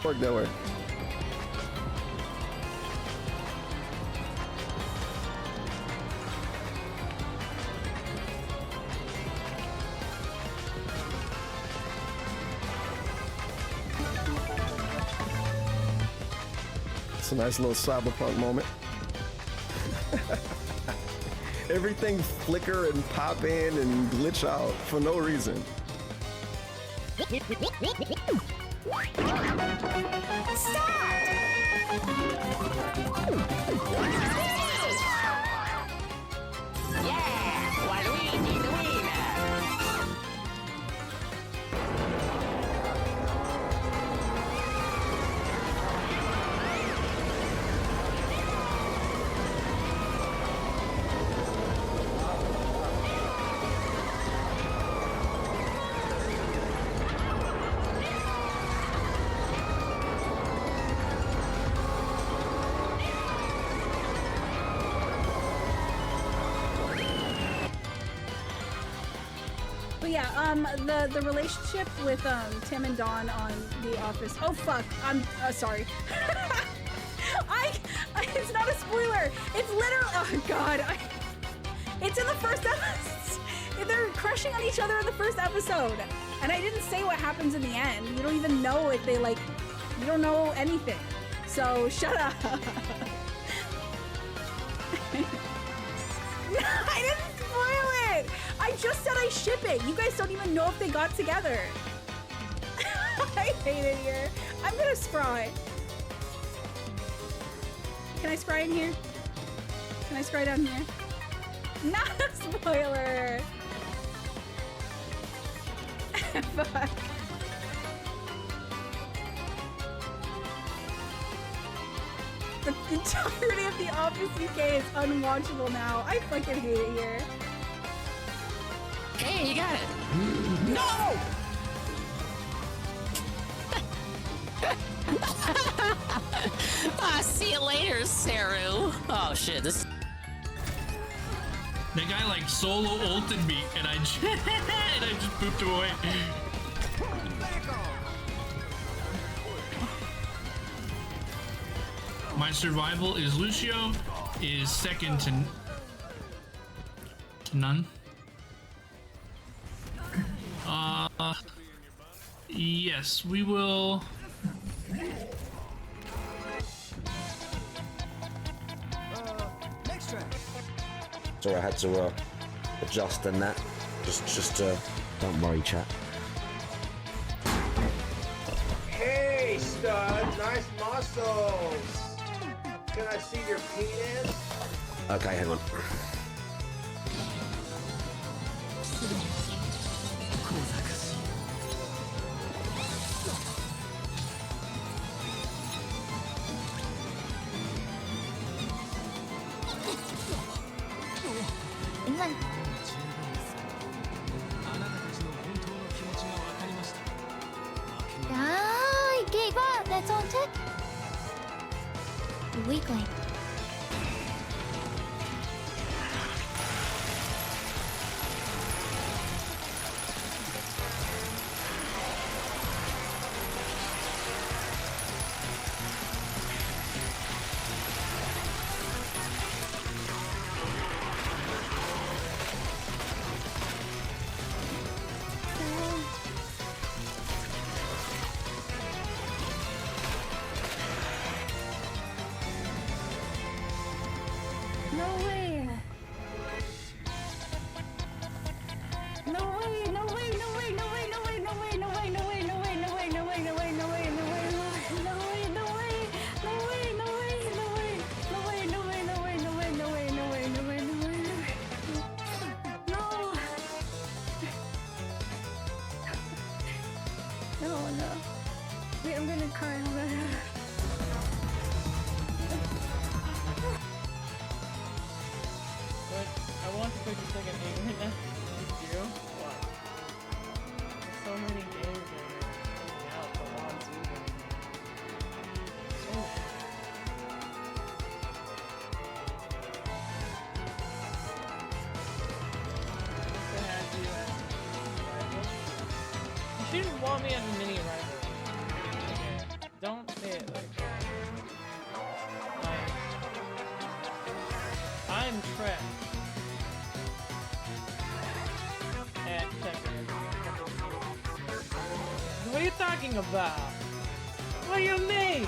Work that way. It's a nice little cyberpunk moment. Everything flicker and pop in and glitch out for no reason. Yeah, Luigi the winner. But yeah, the relationship with Tim and Dawn on The Office. Oh fuck, I'm sorry. It's not a spoiler. It's literally, oh god, it's in the first episode. They're crushing on each other in the first episode, and I didn't say what happens in the end. You don't even know if they like. You don't know anything. So shut up. I didn't spoil it! I just said I ship it! You guys don't even know if they got together! I hate it here. I'm gonna scry. Can I scry in here? Can I scry down here? Not a spoiler! Fuck. The entirety of The Office UK is unwatchable now. I fucking hate it here. Hey, you got it. No! See you later, Saru. Oh shit, this. That guy like solo ulted me, and I just pooped away. My survival is Lucio, is second to none. Yes, we will. So I had to adjust and that. Just don't worry, chat. Hey, stud, nice muscles. Can I see your penis? Okay, hang on. That's on tech. Weakling. She didn't want me as a mini rival. Okay. Don't say it like that. I'm trapped. At checking. What are you talking about? What do you mean?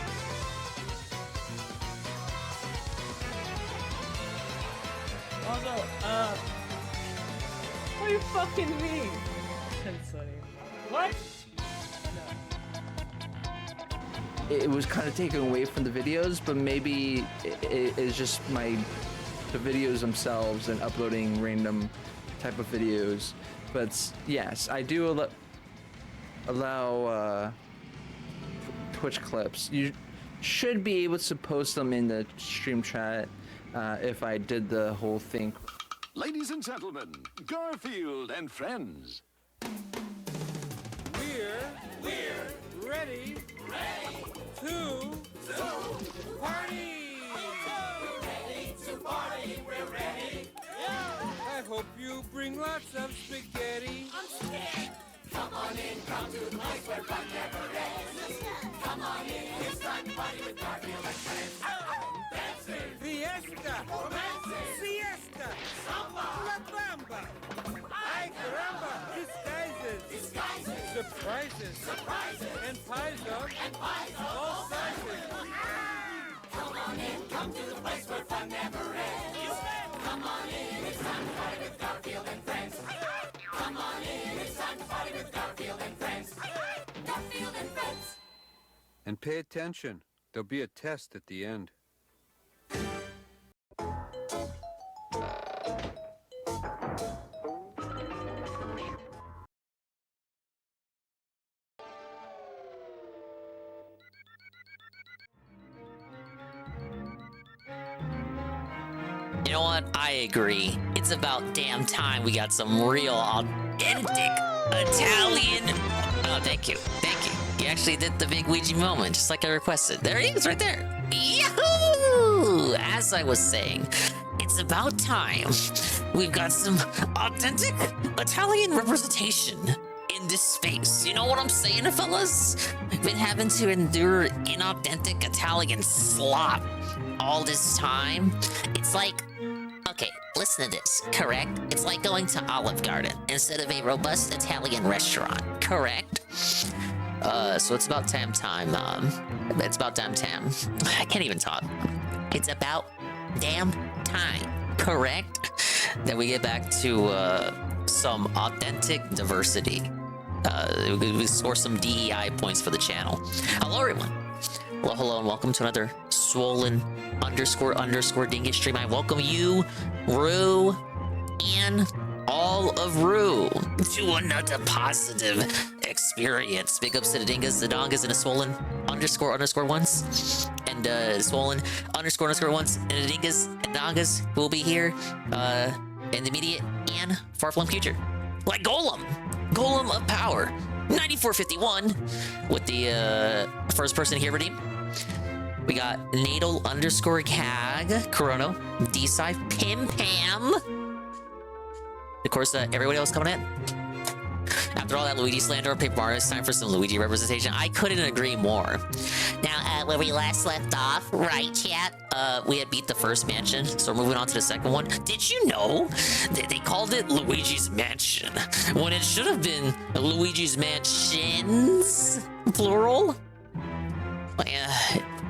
Also, what do you fucking mean? What? No. It was kind of taken away from the videos, but maybe it's just the videos themselves and uploading random type of videos. But yes, I do allow Twitch clips. You should be able to post them in the stream chat if I did the whole thing. Ladies and gentlemen, Garfield and friends. We're ready to party. We're ready. I hope you bring lots of spaghetti. I'm scared. Come on in, come to the place where fun never ends. Come on in, it's time to party with Garfield and friends. Dancing, fiesta, romancing, siesta, samba, la bamba. Ay caramba, disguises, surprises, and pies of all sizes. Come on in, come to the place where fun never ends. Come on in, it's time to party with Garfield and friends. Come on in, it's time to party with Garfield and friends. Garfield and friends. And pay attention. There'll be a test at the end. You know what? I agree. It's about damn time we got some real, authentic Italian. Oh, thank you. Thank you. You actually did the big Luigi moment, just like I requested. There he is, right there. Yahoo! As I was saying, it's about time we've got some authentic Italian representation in this space. You know what I'm saying, fellas? We've been having to endure inauthentic Italian slop all this time. It's like, okay, listen to this, correct? It's like going to Olive Garden instead of a robust Italian restaurant, correct? So it's about damn time, it's about damn time. I can't even talk. It's about damn time, correct? That we get back to, some authentic diversity. We score some DEI points for the channel. Hello, everyone. Well, hello, and welcome to another swollen _ dingus stream. I welcome you, Rue, and all of Rue to another positive experience. Big ups to the dingas, the dongas, and the swollen _ ones, and swollen _ ones, and the dingas and dongas will be here in the immediate and far-flung future. Like Golem of Power, 9451, with the first person here redeem. We got Natal _ Cag, Corono, D-Side, Pim Pam. Of course, everybody else coming in. After all that Luigi slander, Paper Mario, it's time for some Luigi representation. I couldn't agree more. Now, where we last left off, right, chat? We had beat the first mansion, so we're moving on to the second one. Did you know that they called it Luigi's Mansion when it should have been Luigi's Mansions, plural?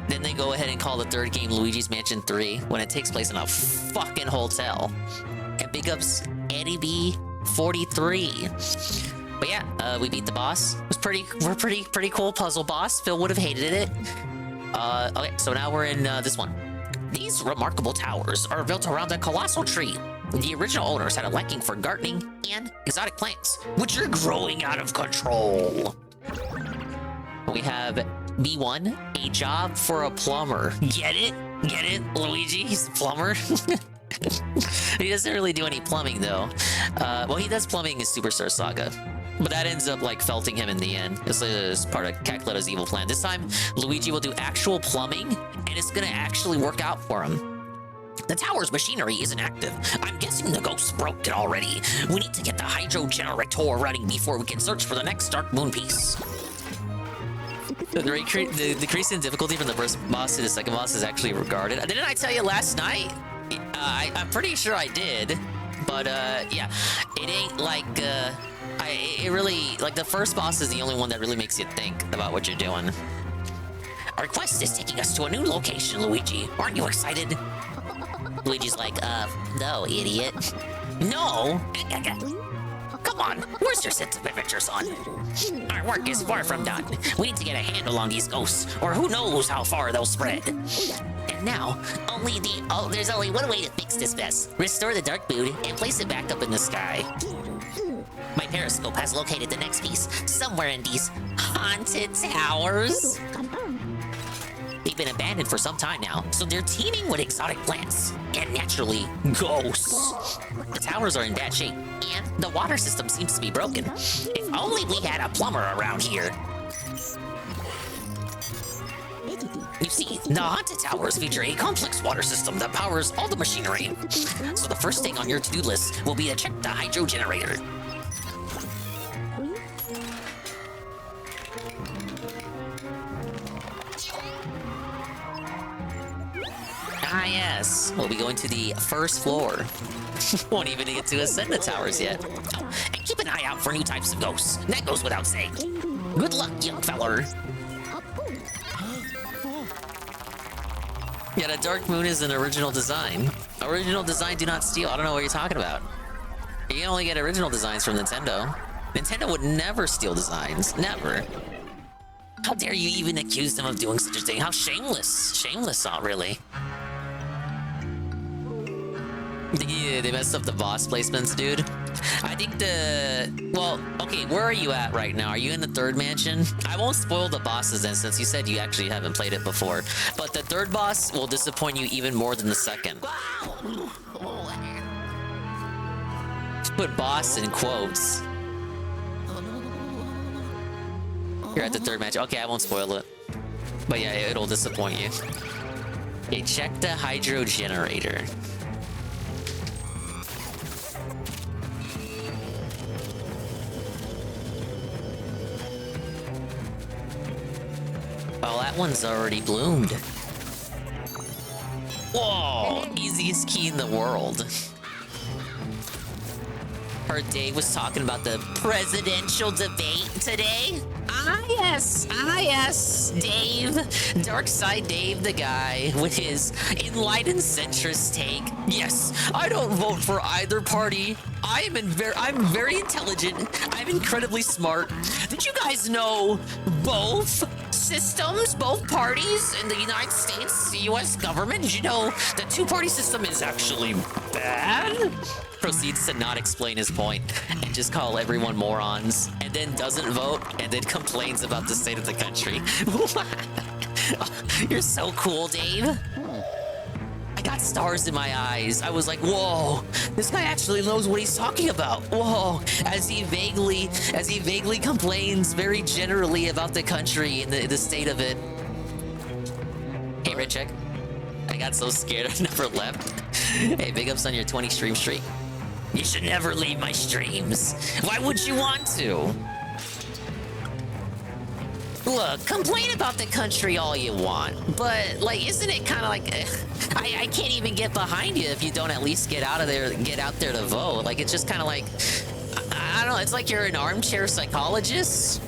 Then they go ahead and call the third game Luigi's Mansion 3 when it takes place in a fucking hotel. And big ups Eddie B 43. But yeah, we beat the boss. It was pretty cool puzzle boss. Phil would have hated it. Okay, so now we're in this one. These remarkable towers are built around a colossal tree. The original owners had a liking for gardening and exotic plants, which are growing out of control. We have B1, a job for a plumber. Get it? Get it, Luigi? He's a plumber. He doesn't really do any plumbing, though. Well, he does plumbing in Superstar Saga. But that ends up, like, felting him in the end. This is part of Cackleta's evil plan. This time, Luigi will do actual plumbing, and it's gonna actually work out for him. The tower's machinery isn't active. I'm guessing the ghost broke it already. We need to get the hydro generator running before we can search for the next Dark Moon piece. The decrease in difficulty from the first boss to the second boss is actually regarded. Didn't I tell you last night? I'm pretty sure I did. But, yeah. It ain't like, it really... Like, the first boss is the only one that really makes you think about what you're doing. Our quest is taking us to a new location, Luigi. Aren't you excited? Luigi's like, no, idiot. No? Come on, where's your sense of adventure, son? Our work is far from done. We need to get a handle on these ghosts, or who knows how far they'll spread. And now, there's only one way to fix this mess. Restore the dark mood and place it back up in the sky. My periscope has located the next piece, somewhere in these haunted towers. They've been abandoned for some time now, so they're teeming with exotic plants and naturally ghosts. The towers are in bad shape, and the water system seems to be broken. If only we had a plumber around here. You see, the haunted towers feature a complex water system that powers all the machinery. So the first thing on your to-do list will be to check the hydro generator. Ah, yes. We'll be going to the first floor. Won't even get to ascend the towers yet. Oh, and keep an eye out for new types of ghosts. That goes without saying. Good luck, young feller. Yeah, the Dark Moon is an original design. Original design do not steal. I don't know what you're talking about. You can only get original designs from Nintendo. Nintendo would never steal designs. Never. How dare you even accuse them of doing such a thing? How shameless. Shameless, not really. Yeah, they messed up the boss placements, dude. I think well, okay, where are you at right now? Are you in the third mansion? I won't spoil the bosses then, since you said you actually haven't played it before. But the third boss will disappoint you even more than the second. Put boss in quotes. You're at the third match. Okay, I won't spoil it. But yeah, it'll disappoint you. Okay, check the hydro generator. Oh, that one's already bloomed. Whoa! Easiest key in the world. Heard Dave was talking about the presidential debate today. Ah, yes. Ah, yes. Dave. Darkside Dave, the guy with his enlightened centrist take. Yes, I don't vote for either party. I'm very intelligent. I'm incredibly smart. Did you guys know both systems, both parties in the United States, the U.S. government? Did you know the two-party system is actually bad? Proceeds to not explain his point and just call everyone morons, and then doesn't vote, and then complains about the state of the country. You're so cool, Dave. I got stars in my eyes. I was like, whoa, this guy actually knows what he's talking about. Whoa, as he vaguely complains very generally about the country and the state of it. Hey, Red Check. I got so scared I never left. Hey, big ups on your 20 stream streak. You should never leave my streams. Why would you want to? Look, complain about the country all you want, but like, isn't it kind of like, I can't even get behind you if you don't at least get out there to vote. Like, it's just kind of like, I don't know, it's like you're an armchair psychologist,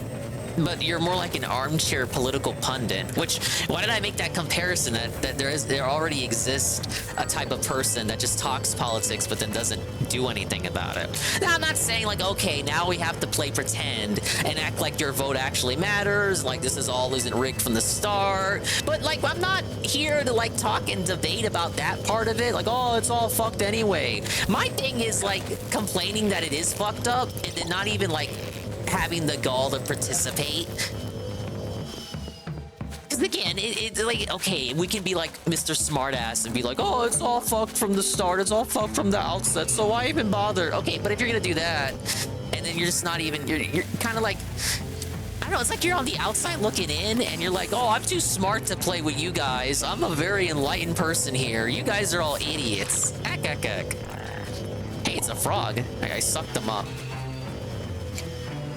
but you're more like an armchair political pundit. Which, why did I make that comparison? That there already exists a type of person that just talks politics but then doesn't do anything about it. Now, I'm not saying like, okay, now we have to play pretend and act like your vote actually matters, like this is all isn't rigged from the start. But like, I'm not here to like talk and debate about that part of it. Like, oh, it's all fucked anyway. My thing is like complaining that it is fucked up and then not even like having the gall to participate. Because again, it's like, okay, we can be like Mr. Smartass and be like, oh, it's all fucked from the start, it's all fucked from the outset, so why even bother? Okay, but if you're gonna do that, and then you're just not even, you're kind of like, I don't know, it's like you're on the outside looking in, and you're like, oh, I'm too smart to play with you guys, I'm a very enlightened person here, you guys are all idiots. Ack, ack, ack. Hey, it's a frog. I sucked them up.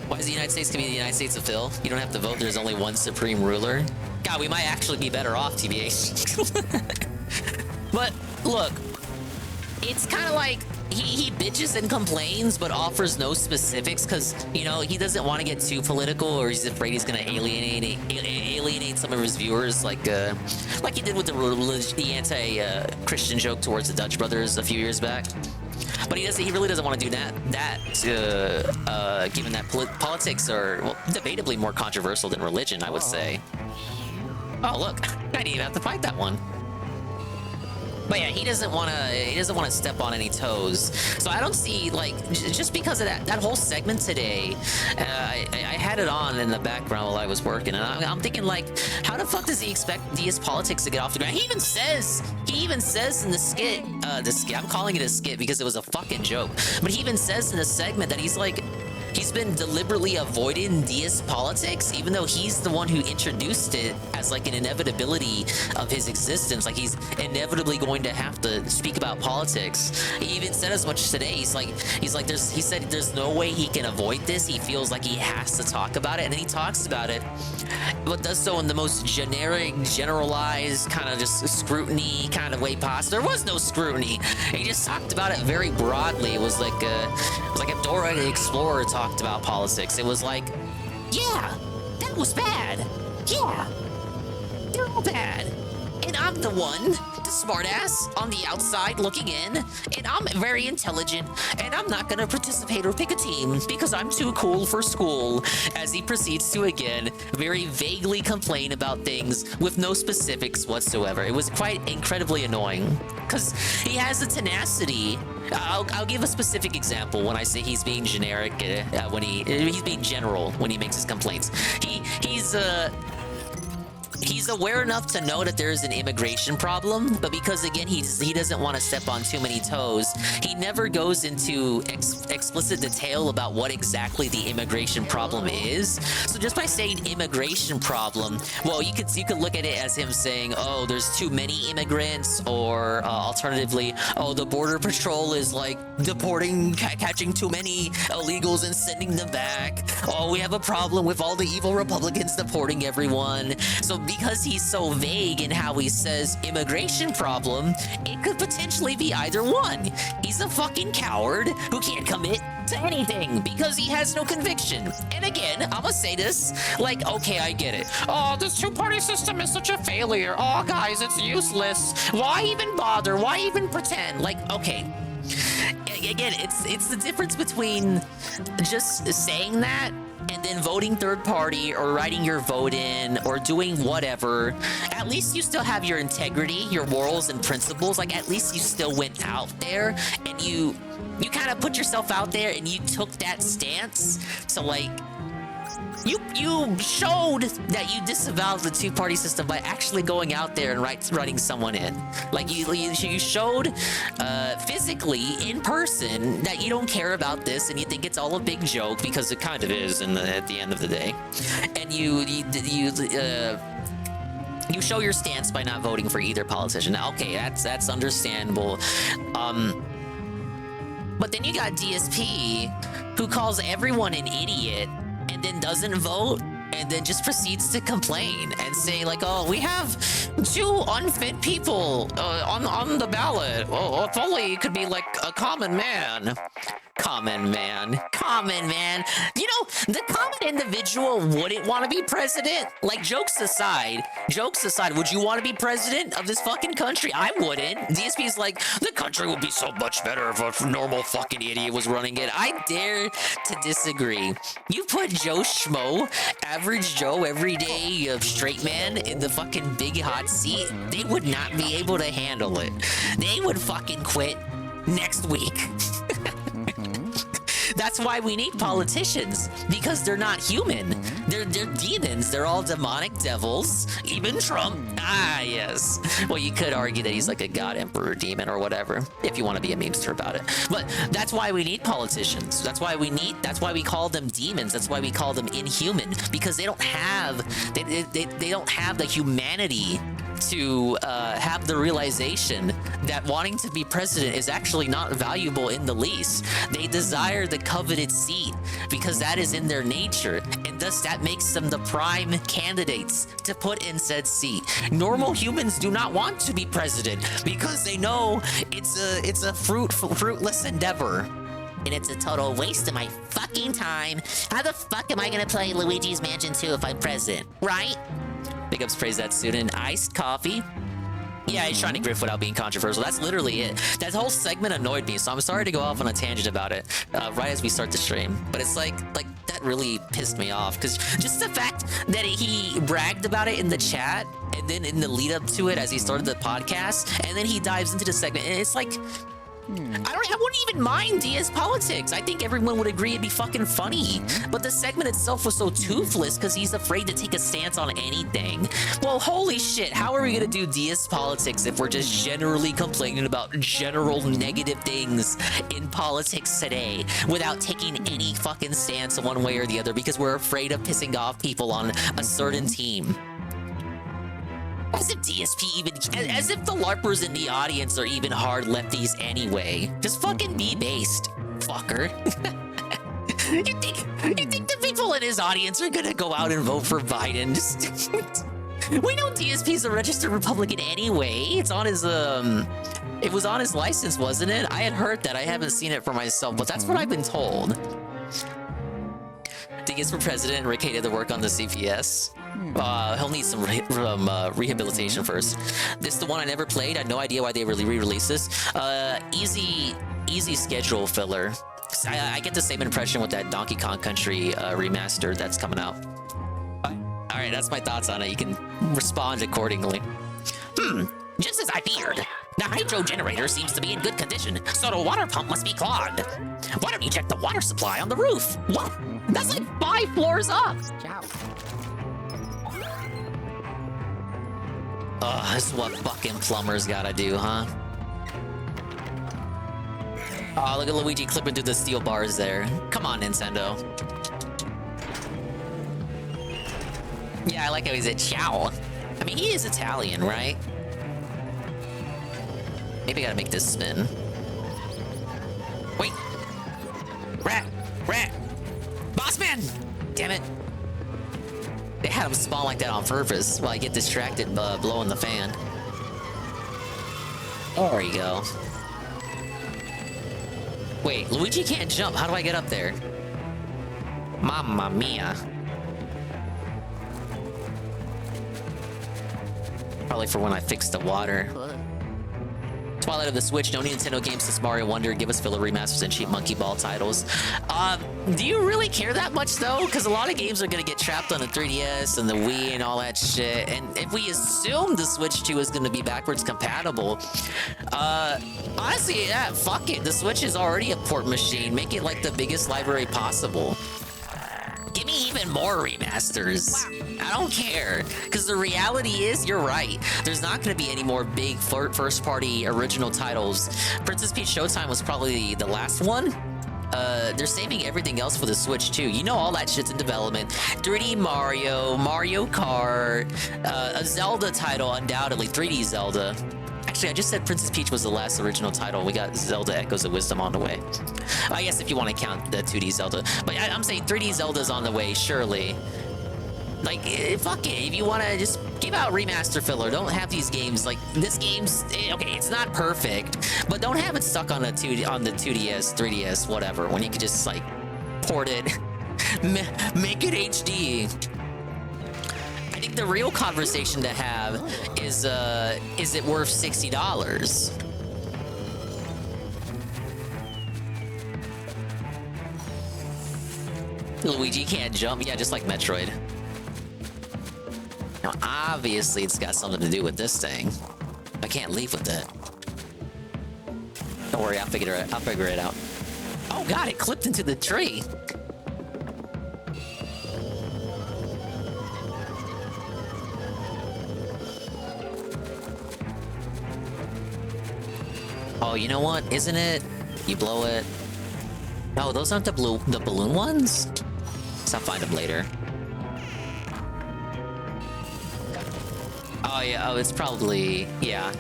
Why is the United States gonna be the United States of Phil? You don't have to vote. There's only one supreme ruler. God, we might actually be better off, TBH. But look, it's kind of like he bitches and complains, but offers no specifics because, you know, he doesn't want to get too political, or he's afraid he's gonna alienate some of his viewers, like he did with the anti-Christian joke towards the Dutch brothers a few years back. But he really doesn't want to do that. Given that politics are, well, debatably more controversial than religion, I would say. Oh look, I didn't even have to fight that one. But yeah, he doesn't want to step on any toes. So I don't see, like, just because of that whole segment today, I had it on in the background while I was working, and I'm thinking, like, how the fuck does he expect DS politics to get off the ground? He even says in the skit, I'm calling it a skit because it was a fucking joke, but he even says in the segment that he's like, he's been deliberately avoiding DS politics, even though he's the one who introduced it as like an inevitability of his existence. Like, he's inevitably going to have to speak about politics. He even said as much today. He said there's no way he can avoid this. He feels like he has to talk about it, and then he talks about it, but does so in the most generic, generalized kind of just scrutiny kind of way possible. There was no scrutiny. He just talked about it very broadly. It was like if Dora the Explorer talked about politics. It was like, yeah, that was bad. Yeah, they're all bad. And I'm the one, the smartass on the outside looking in, and I'm very intelligent, and I'm not gonna participate or pick a team because I'm too cool for school, as he proceeds to again very vaguely complain about things with no specifics whatsoever. It was quite incredibly annoying because he has the tenacity. I'll give a specific example when I say he's being generic, when he's being general when he makes his complaints. He's aware enough to know that there is an immigration problem, but because, again, he doesn't want to step on too many toes, he never goes into explicit detail about what exactly the immigration problem is. So just by saying immigration problem, well, you could look at it as him saying, oh, there's too many immigrants, or alternatively, oh, the border patrol is like catching too many illegals and sending them back. Oh, we have a problem with all the evil Republicans deporting everyone. So because he's so vague in how he says immigration problem, it could potentially be either one. He's a fucking coward who can't commit to anything because he has no conviction. And again, I'm gonna say this, like, okay, I get it. Oh, this two-party system is such a failure. Oh, guys, it's useless. Why even bother? Why even pretend? Like, okay. Again, it's the difference between just saying that and then voting third party or writing your vote in or doing whatever. At least you still have your integrity, your morals and principles. Like, at least you still went out there and you kind of put yourself out there and you took that stance. So, like, you showed that you disavowed the two-party system by actually going out there and writing someone in. Like, you showed physically in person that you don't care about this and you think it's all a big joke, because it kind of is at the end of the day. And you show your stance by not voting for either politician. Now, okay, that's understandable. But then you got DSP, who calls everyone an idiot and then doesn't vote, and then just proceeds to complain and say, like, oh, we have two unfit people on the ballot. Oh, if only it could be like a common man. Common man. You know, the common individual wouldn't want to be president. Like, jokes aside, would you want to be president of this fucking country? I wouldn't. DSP's like, the country would be so much better if a normal fucking idiot was running it. I dare to disagree. You put Joe Schmo, average Joe, everyday straight man, in the fucking big hot seat, they would not be able to handle it. They would fucking quit next week. That's why we need politicians, because they're not human. They're demons. They're all demonic devils. Even Trump. Ah, yes. Well, you could argue that he's like a god emperor demon or whatever, if you want to be a memester about it. But that's why we need politicians. That's why we call them demons. That's why we call them inhuman, because they don't have they don't have the humanity to have the realization that wanting to be president is actually not valuable in the least. They desire the coveted seat because that is in their nature, and thus that makes them the prime candidates to put in said seat. Normal humans do not want to be president because they know it's a fruitless endeavor. And it's a total waste of my fucking time. How the fuck am I gonna play Luigi's Mansion 2 if I'm president, right? Big ups praise that student. Iced coffee. Yeah, he's trying to grift without being controversial. That's literally it. That whole segment annoyed me, so I'm sorry to go off on a tangent about it right as we start the stream. But it's like that really pissed me off, because just the fact that he bragged about it in the chat, and then in the lead up to it as he started the podcast, and then he dives into the segment, and it's like, I wouldn't even mind Diaz politics. I think everyone would agree it'd be fucking funny. But the segment itself was so toothless because he's afraid to take a stance on anything. Well, holy shit, how are we gonna do Diaz politics if we're just generally complaining about general negative things in politics today without taking any fucking stance one way or the other because we're afraid of pissing off people on a certain team? As if DSP even, as if the LARPers in the audience are even hard lefties anyway. Just fucking be based, fucker. You think the people in his audience are gonna go out and vote for Biden? Just, we know DSP's a registered Republican anyway. It's on his, it was on his license, wasn't it? I had heard that. I haven't seen it for myself, but that's what I've been told. Dingus for president, Rick hated the work on the CPS. He'll need some rehabilitation first. This is the one I never played. I had no idea why they really re-released this. Easy schedule filler. I get the same impression with that Donkey Kong Country remaster that's coming out. All right, that's my thoughts on it. You can respond accordingly. Just as I feared. The hydro generator seems to be in good condition, so the water pump must be clogged. Why don't you check the water supply on the roof? What? That's like 5 floors up. Ciao. Oh, this is what fucking plumbers gotta do, huh? Oh, look at Luigi clipping through the steel bars there. Come on, Nintendo. Yeah, I like how he said ciao. I mean, he is Italian, right? Maybe I gotta make this spin. Wait! Rat! Bossman! Damn it. They had him spawn like that on purpose while I get distracted blowing the fan. There you go. Wait, Luigi can't jump. How do I get up there? Mamma mia. Probably for when I fix the water. Twilight of the Switch, no Nintendo games since Mario Wonder. Give us filler remasters and cheap Monkey Ball titles. Do you really care that much though? Because a lot of games are gonna get trapped on the 3DS and the Wii and all that shit. And if we assume the Switch 2 is gonna be backwards compatible, honestly, yeah, fuck it. The Switch is already a port machine. Make it like the biggest library possible. Give me even more remasters. I don't care, because the reality is, you're right. There's not going to be any more big first-party original titles. Princess Peach Showtime was probably the last one. They're saving everything else for the Switch too. You know all that shit's in development. 3D Mario, Mario Kart, a Zelda title, undoubtedly. 3D Zelda. Actually, I just said Princess Peach was the last original title. We got Zelda Echoes of Wisdom on the way. I guess if you want to count the 2D Zelda. But I'm saying 3D Zelda's on the way, surely. Like, fuck it. If you want to just give out remaster filler, don't have these games. Like, this game's, okay, it's not perfect, but don't have it stuck on the 2DS, 3DS, whatever, when you could just, like, port it, make it HD. I think the real conversation to have is it worth $60? Luigi can't jump? Yeah, just like Metroid. Now, obviously, it's got something to do with this thing. I can't leave with it. Don't worry, I'll figure it out. Oh god, it clipped into the tree. Oh, you know what? Isn't it? You blow it. No, those aren't the balloon ones? So I'll find them later. Oh yeah, oh it's probably, yeah.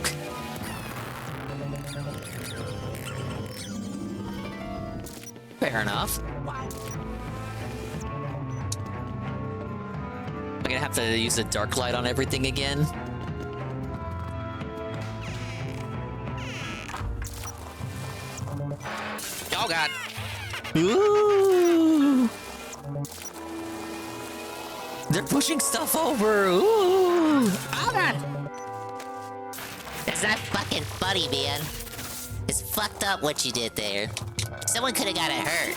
Fair enough. I'm gonna have to use a dark light on everything again. Oh god. Ooh. They're pushing stuff over. Ooh. Oh god. That's not fucking funny, man. It's fucked up what you did there. Someone could have gotten hurt.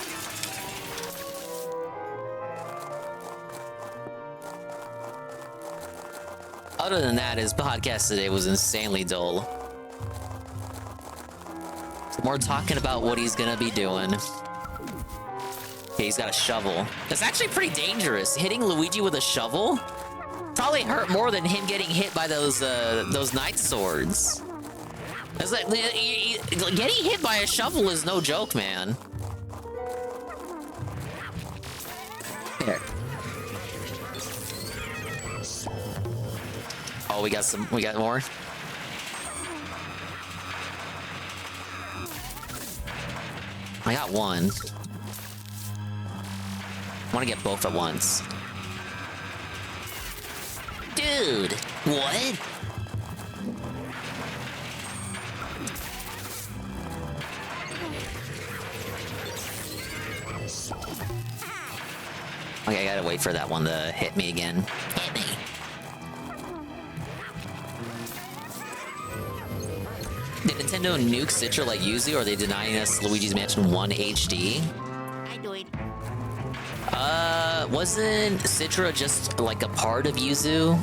Other than that, his podcast today was insanely dull. More talking about what he's gonna be doing. Okay, he's got a shovel. That's actually pretty dangerous. Hitting Luigi with a shovel probably hurt more than him getting hit by those knight swords. It's like, getting hit by a shovel is no joke, man. Here. Oh, we got more. I got one. I want to get both at once. Dude, what? Okay, I gotta wait for that one to hit me again. Hit me. Did Nintendo nuke Citra like Yuzu, or are they denying us Luigi's Mansion 1 HD? I do it. Wasn't Citra just like a part of Yuzu?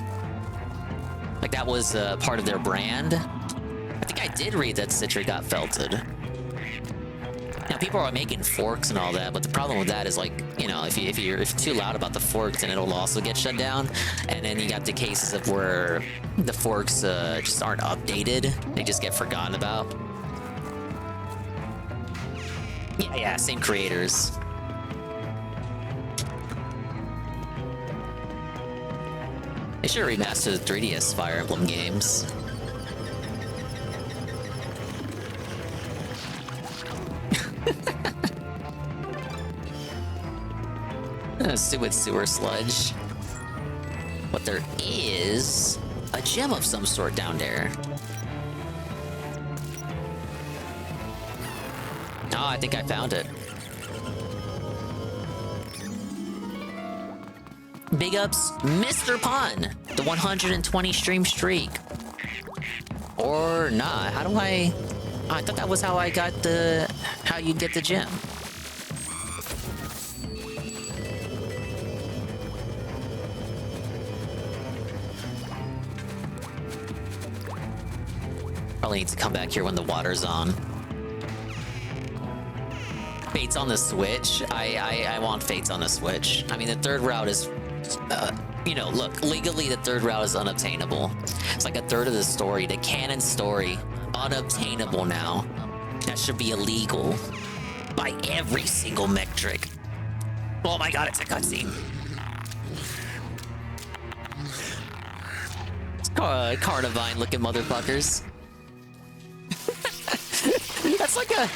Like that was part of their brand? I think I did read that Citra got felted. Now people are making forks and all that, but the problem with that is like, you know, if you're too loud about the forks, then it'll also get shut down. And then you got the cases of where the forks just aren't updated; they just get forgotten about. Yeah, same creators. They should remaster the 3DS Fire Emblem games. Sewer sludge. But there is a gem of some sort down there. Oh, I think I found it. Big ups, Mr. Pun, the 120 stream streak. Or not. How do I... Oh, I thought that was how I got the... How you get the gem. Probably need to come back here when the water's on. Fates on the Switch. I want Fates on the Switch. I mean, the third route is, you know, look, legally the third route is unobtainable. It's like a third of the story, the canon story, unobtainable now. That should be illegal by every single metric. Oh my god, it's a cutscene. Carnivine looking motherfuckers. That's like a,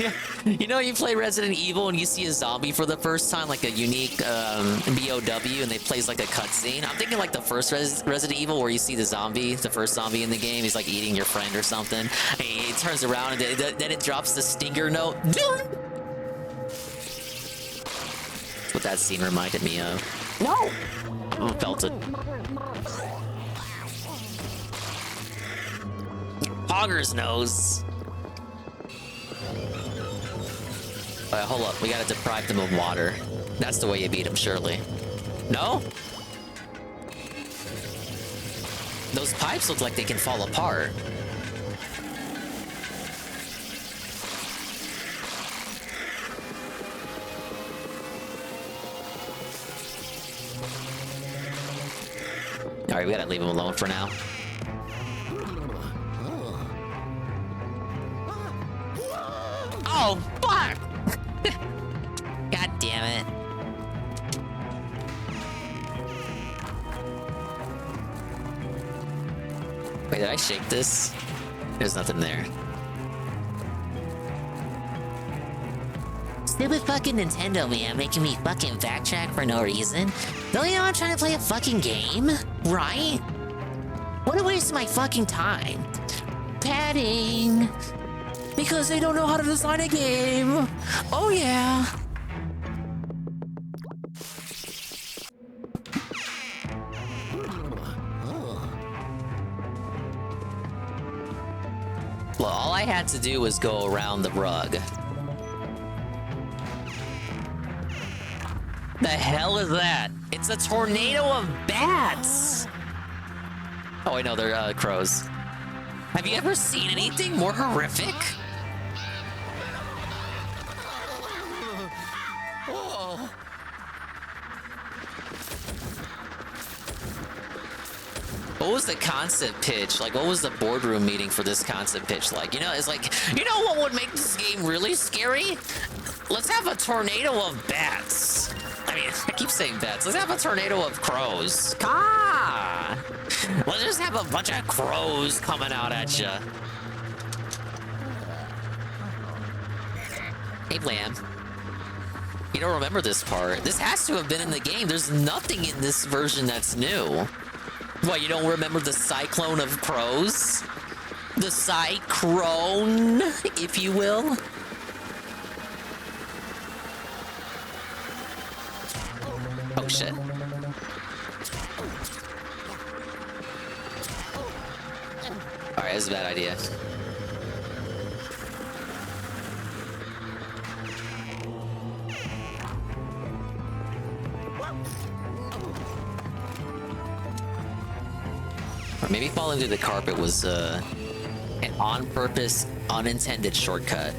yeah, you know, you play Resident Evil and you see a zombie for the first time, like a unique BOW, and they plays like a cutscene. I'm thinking like the first Resident Evil where you see the zombie, the first zombie in the game, he's like eating your friend or something. And he turns around and then it drops the stinger note. That's what that scene reminded me of. No! Oh, felt it. Hogger's nose. Hold up, we gotta deprive them of water. That's the way you beat them, surely. No? Those pipes look like they can fall apart. Alright, we gotta leave them alone for now. Oh, fuck! God damn it. Wait, did I shake this? There's nothing there. Stupid fucking Nintendo, man, making me fucking backtrack for no reason. Don't you know I'm trying to play a fucking game? Right? What a waste of my fucking time. Padding. Because they don't know how to design a game. Oh yeah. Well, all I had to do was go around the rug. The hell is that? It's a tornado of bats! Oh, I know, they're crows. Have you ever seen anything more horrific? What was the concept pitch? Like, what was the boardroom meeting for this concept pitch like? You know, it's like, you know what would make this game really scary? Let's have a tornado of bats. I mean, I keep saying bats. Let's have a tornado of crows. Ah! Let's just have a bunch of crows coming out at you. Hey, Blam. You don't remember this part. This has to have been in the game. There's nothing in this version that's new. What, you don't remember the cyclone of crows? The cyclone, if you will? Oh, shit. Alright, that's a bad idea. Or maybe falling through the carpet was an on-purpose, unintended shortcut.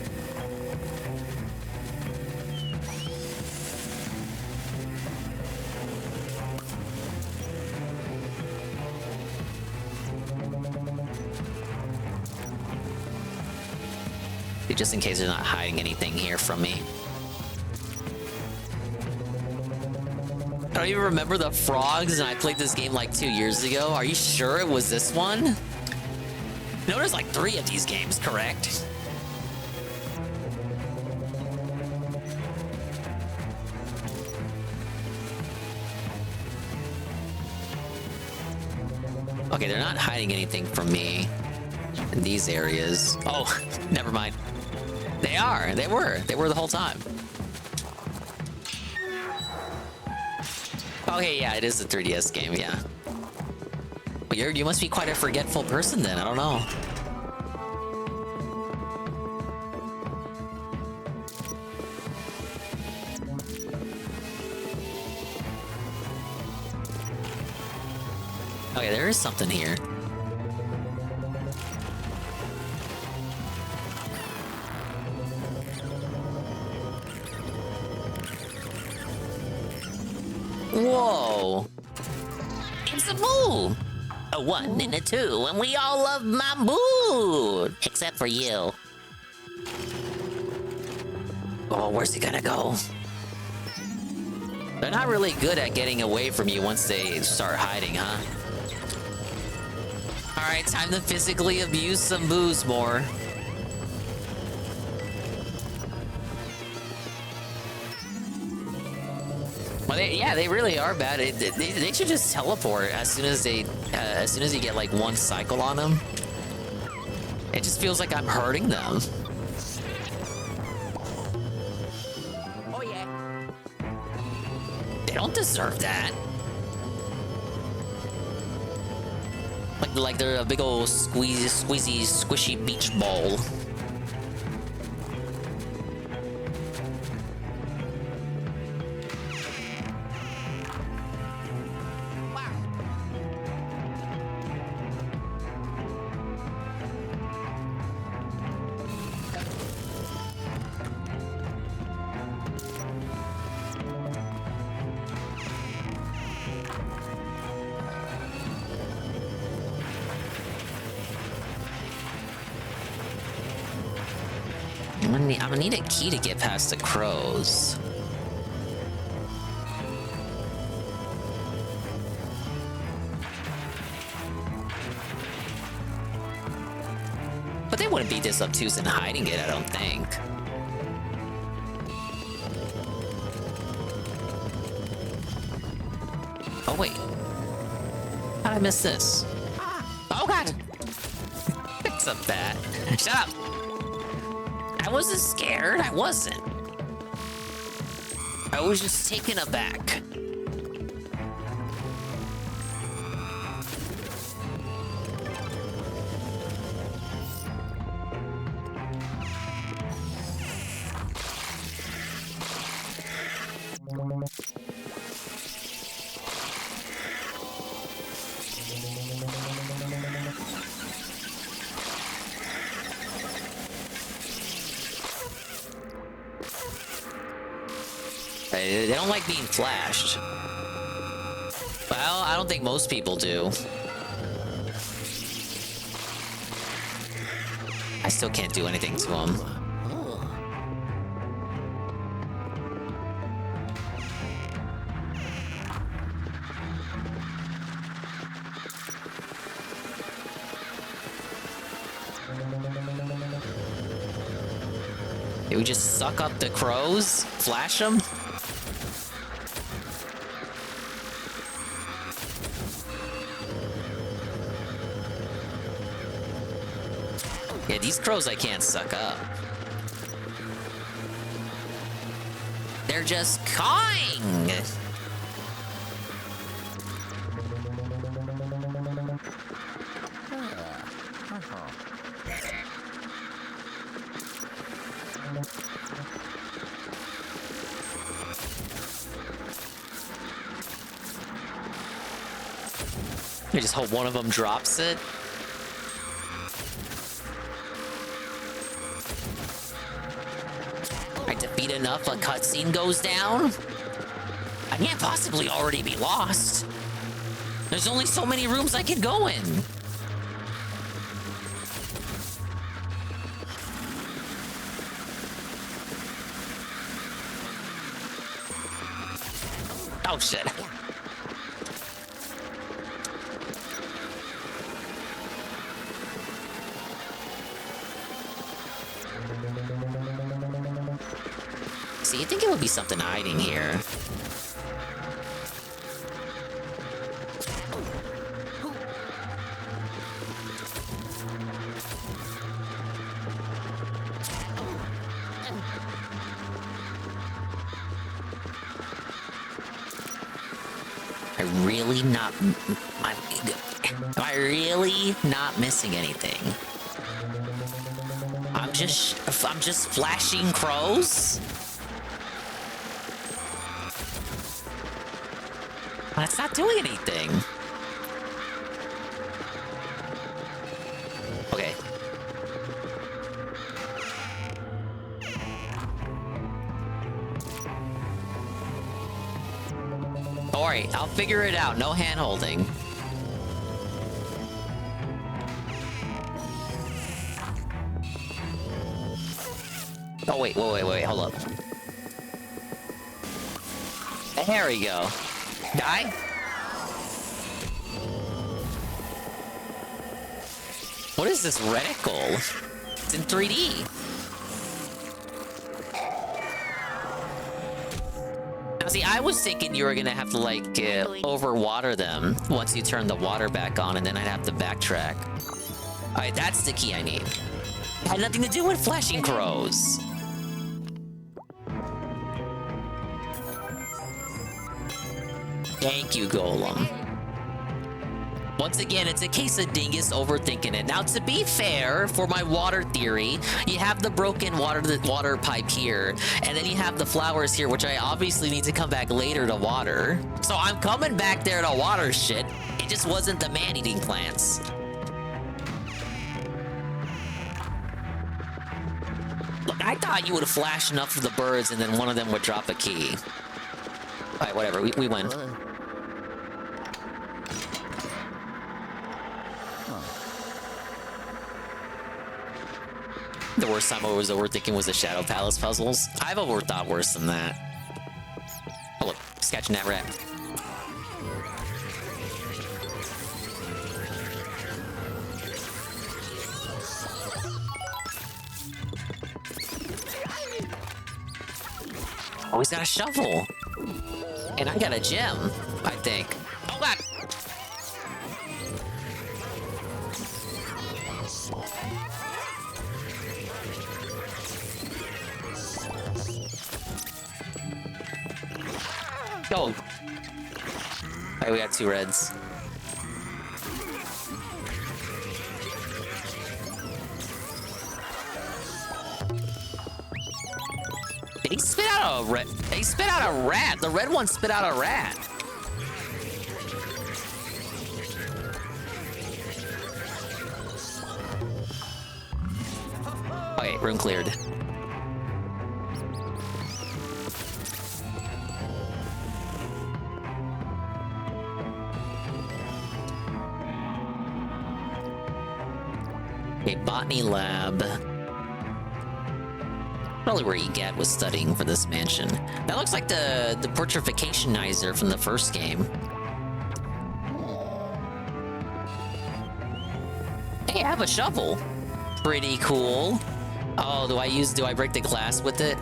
Just in case they're not hiding anything here from me. I don't even remember the frogs, and I played this game like 2 years ago. Are you sure it was this one? You know, there's like 3 of these games, correct? Okay, they're not hiding anything from me in these areas. Oh, never mind. They are. They were the whole time. Okay, yeah, it is a 3DS game, yeah. But you must be quite a forgetful person then, I don't know. Okay, there is something here. Whoa! It's a boo! A 1 and a 2, and we all love my boo! Except for you. Oh, where's he gonna go? They're not really good at getting away from you once they start hiding, huh? Alright, time to physically abuse some boos more. Well, they really are bad. They should just teleport as soon as you get like one cycle on them. It just feels like I'm hurting them. Oh yeah. They don't deserve that. Like they're a big old squeezy, squishy beach ball. I'm gonna need a key to get past the crows. But they wouldn't be this obtuse in hiding it, I don't think. Oh, wait. How'd I miss this? Oh, God! Fix up that. Shut up! I wasn't scared. I wasn't. I was just taken aback. They don't like being flashed. Well, I don't think most people do. I still can't do anything to them. Did we just suck up the crows? Flash them? Yeah, these crows I can't suck up. They're just cawing! I just hope one of them drops it. I defeat enough, a cutscene goes down? I can't possibly already be lost. There's only so many rooms I can go in. Oh shit. See, you'd think it would be something hiding here. Am I really not missing anything? I'm just flashing crows? That's not doing anything. Okay. Alright, I'll figure it out. No hand-holding. Oh, wait, hold up. There we go. Die? What is this reticle? It's in 3D. Now, see, I was thinking you were gonna have to, like, overwater them once you turn the water back on, and then I'd have to backtrack. Alright, that's the key I need. It had nothing to do with flashing crows. Thank you, Golem. Once again, it's a case of Dingus overthinking it. Now, to be fair, for my water theory, you have the broken water pipe here, and then you have the flowers here, which I obviously need to come back later to water. So I'm coming back there to water shit. It just wasn't the man-eating plants. Look, I thought you would have flashed enough for the birds, and then one of them would drop a key. Alright, whatever. We win. The worst time I was overthinking was the Shadow Palace puzzles. I've overthought worse than that. Oh look, sketching that rat. Oh, he's got a shovel. And I got a gem, I think. Oh, God. Go. Alright, we got 2 reds. He spit out a rat. He spit out a rat. The red one spit out a rat. Okay, room cleared. Okay, botany lab. Probably where Egat was studying for this mansion. That looks like the portrificationizer from the first game. Hey, I have a shovel. Pretty cool. Oh, do I break the glass with it?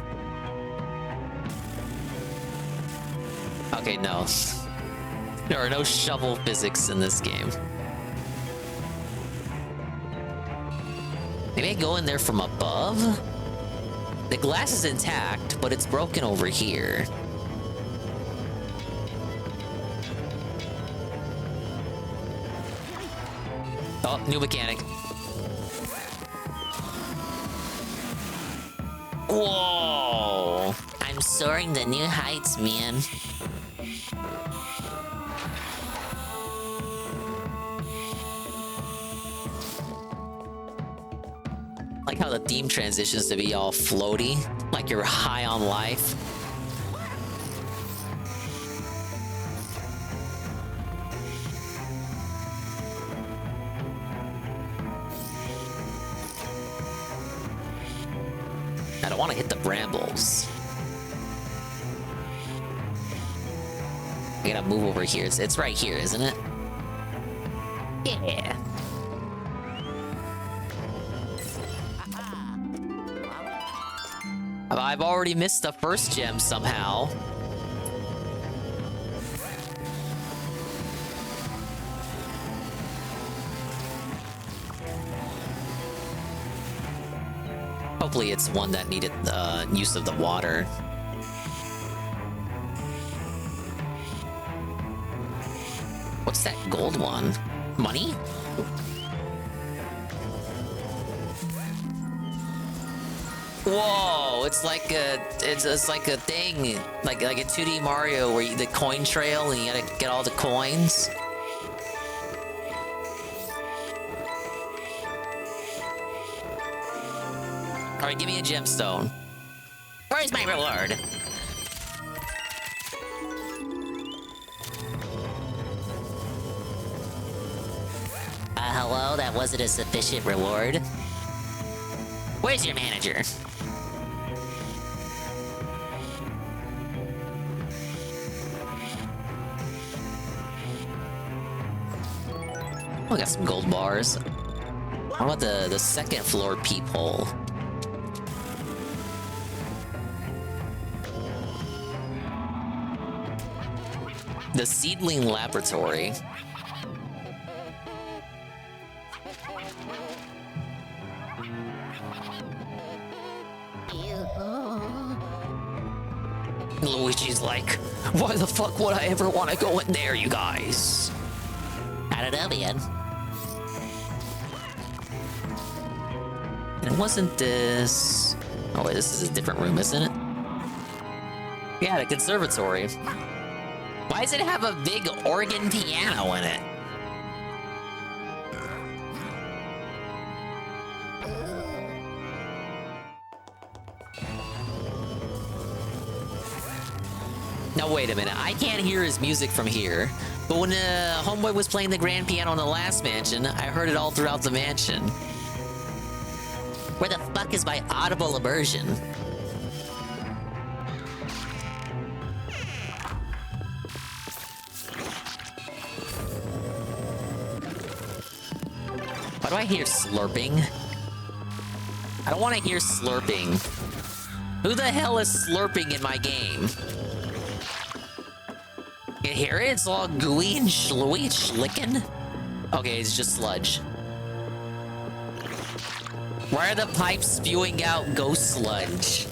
Okay, no. There are no shovel physics in this game. Maybe I go in there from above? The glass is intact, but it's broken over here. Oh, new mechanic. Whoa! I'm soaring to new heights, man. Like how the theme transitions to be all floaty, like you're high on life. I don't want to hit the brambles. I gotta move over here. It's right here, isn't it? Yeah. I've already missed the first gem somehow. Hopefully it's one that needed use of the water. What's that gold one? Money? Whoa! It's like a thing, like a 2D Mario where the coin trail and you gotta get all the coins. All right, give me a gemstone. Where's my reward? Hello? That wasn't a sufficient reward. Where's your manager? Oh, I got some gold bars. What about the second floor peephole? The seedling laboratory. Luigi's like, why the fuck would I ever want to go in there, you guys? I don't know, man. And it wasn't this... Oh wait, this is a different room, isn't it? Yeah, the conservatory. Why does it have a big organ piano in it? Now wait a minute, I can't hear his music from here, but when Homeboy was playing the grand piano in the last mansion, I heard it all throughout the mansion. Where the fuck is my audible immersion? Why do I hear slurping? I don't want to hear slurping. Who the hell is slurping in my game? You hear it? It's all gooey and schlowy and schlicking. Okay, it's just sludge. Why are the pipes spewing out ghost sludge?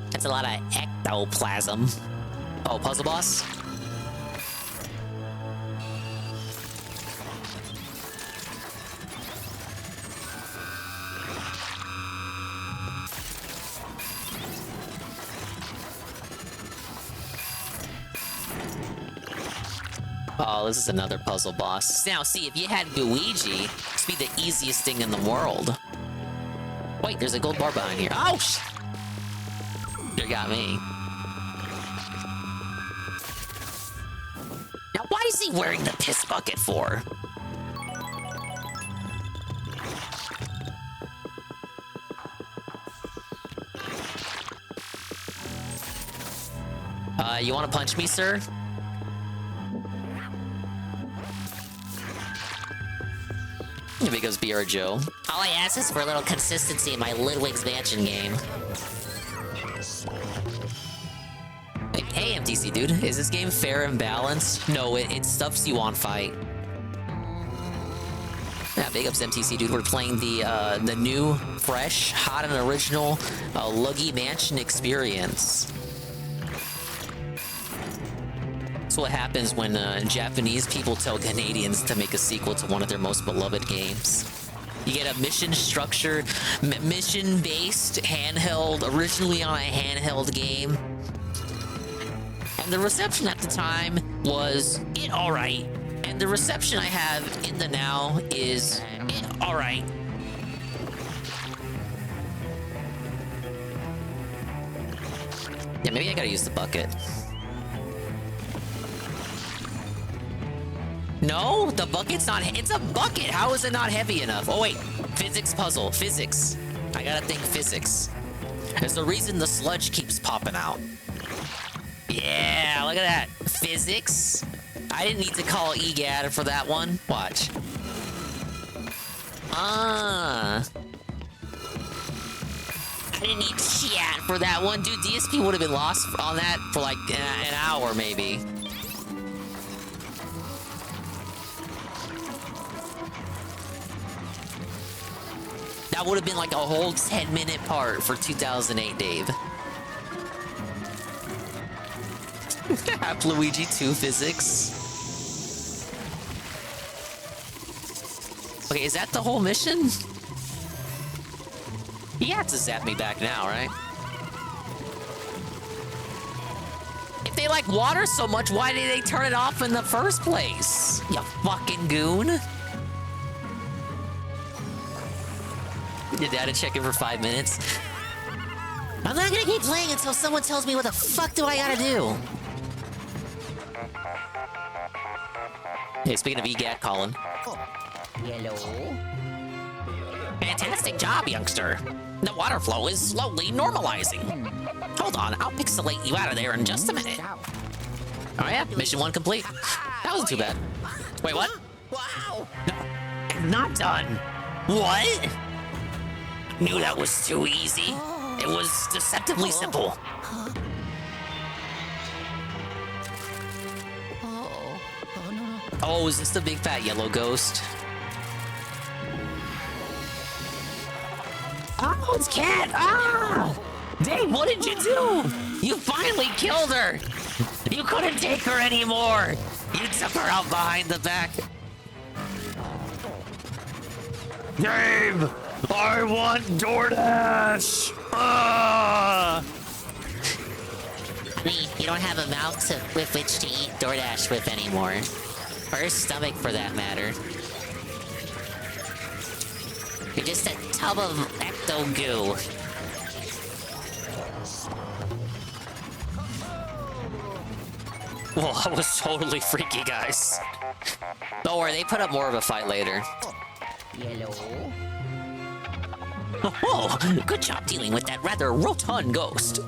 That's a lot of ectoplasm. Oh, puzzle boss? Oh, this is another puzzle boss. Now, see, if you had Luigi, this would be the easiest thing in the world. Wait, there's a gold bar behind here. Oh, you got me. Now, why is he wearing the piss bucket for? You want to punch me, sir? Here goes BR Joe. All I ask is for a little consistency in my Ludwig's Mansion game. Hey, MTC dude, is this game fair and balanced? No, it stuffs you on fight. Yeah, big ups MTC dude. We're playing the new, fresh, hot and original Luigi Mansion experience. That's what happens when Japanese people tell Canadians to make a sequel to one of their most beloved games. You get a mission structure, mission-based, handheld, originally on a handheld game. And the reception at the time was alright. And the reception I have in the now is alright. Yeah, maybe I gotta use the bucket. No, the bucket's not. It's a bucket. How is it not heavy enough? Oh, wait. Physics puzzle. Physics. I gotta think physics. There's a reason the sludge keeps popping out. Yeah, look at that. Physics. I didn't need to call EGAD for that one. Watch. I didn't need chat for that one. Dude, DSP would have been lost on that for like an hour, maybe. That would have been like a whole 10-minute part for 2008, Dave. Luigi 2 physics. Okay, is that the whole mission? You have to zap me back now, right? If they like water so much, why did they turn it off in the first place? You fucking goon. Your data checking for 5 minutes. I'm not gonna keep playing until someone tells me what the fuck do I gotta do. Hey, speaking of EGAT, Colin. Hello? Fantastic job, youngster. The water flow is slowly normalizing. Hold on, I'll pixelate you out of there in just a minute. Oh yeah, mission 1 complete. That wasn't too bad. Wait, what? Wow! No, I'm not done. What? Knew that was too easy. It was deceptively simple. Oh, is this the big fat yellow ghost? Oh, it's Cat! Ah! Dave, what did you do? You finally killed her! You couldn't take her anymore! You took her out behind the back. Dave! I want DoorDash! Ah! You don't have a mouth with which to eat DoorDash with anymore. Or a stomach, for that matter. You're just a tub of ecto goo. Well, that was totally freaky, guys. Don't worry, they put up more of a fight later. Hello? Oh, good job dealing with that rather rotund ghost.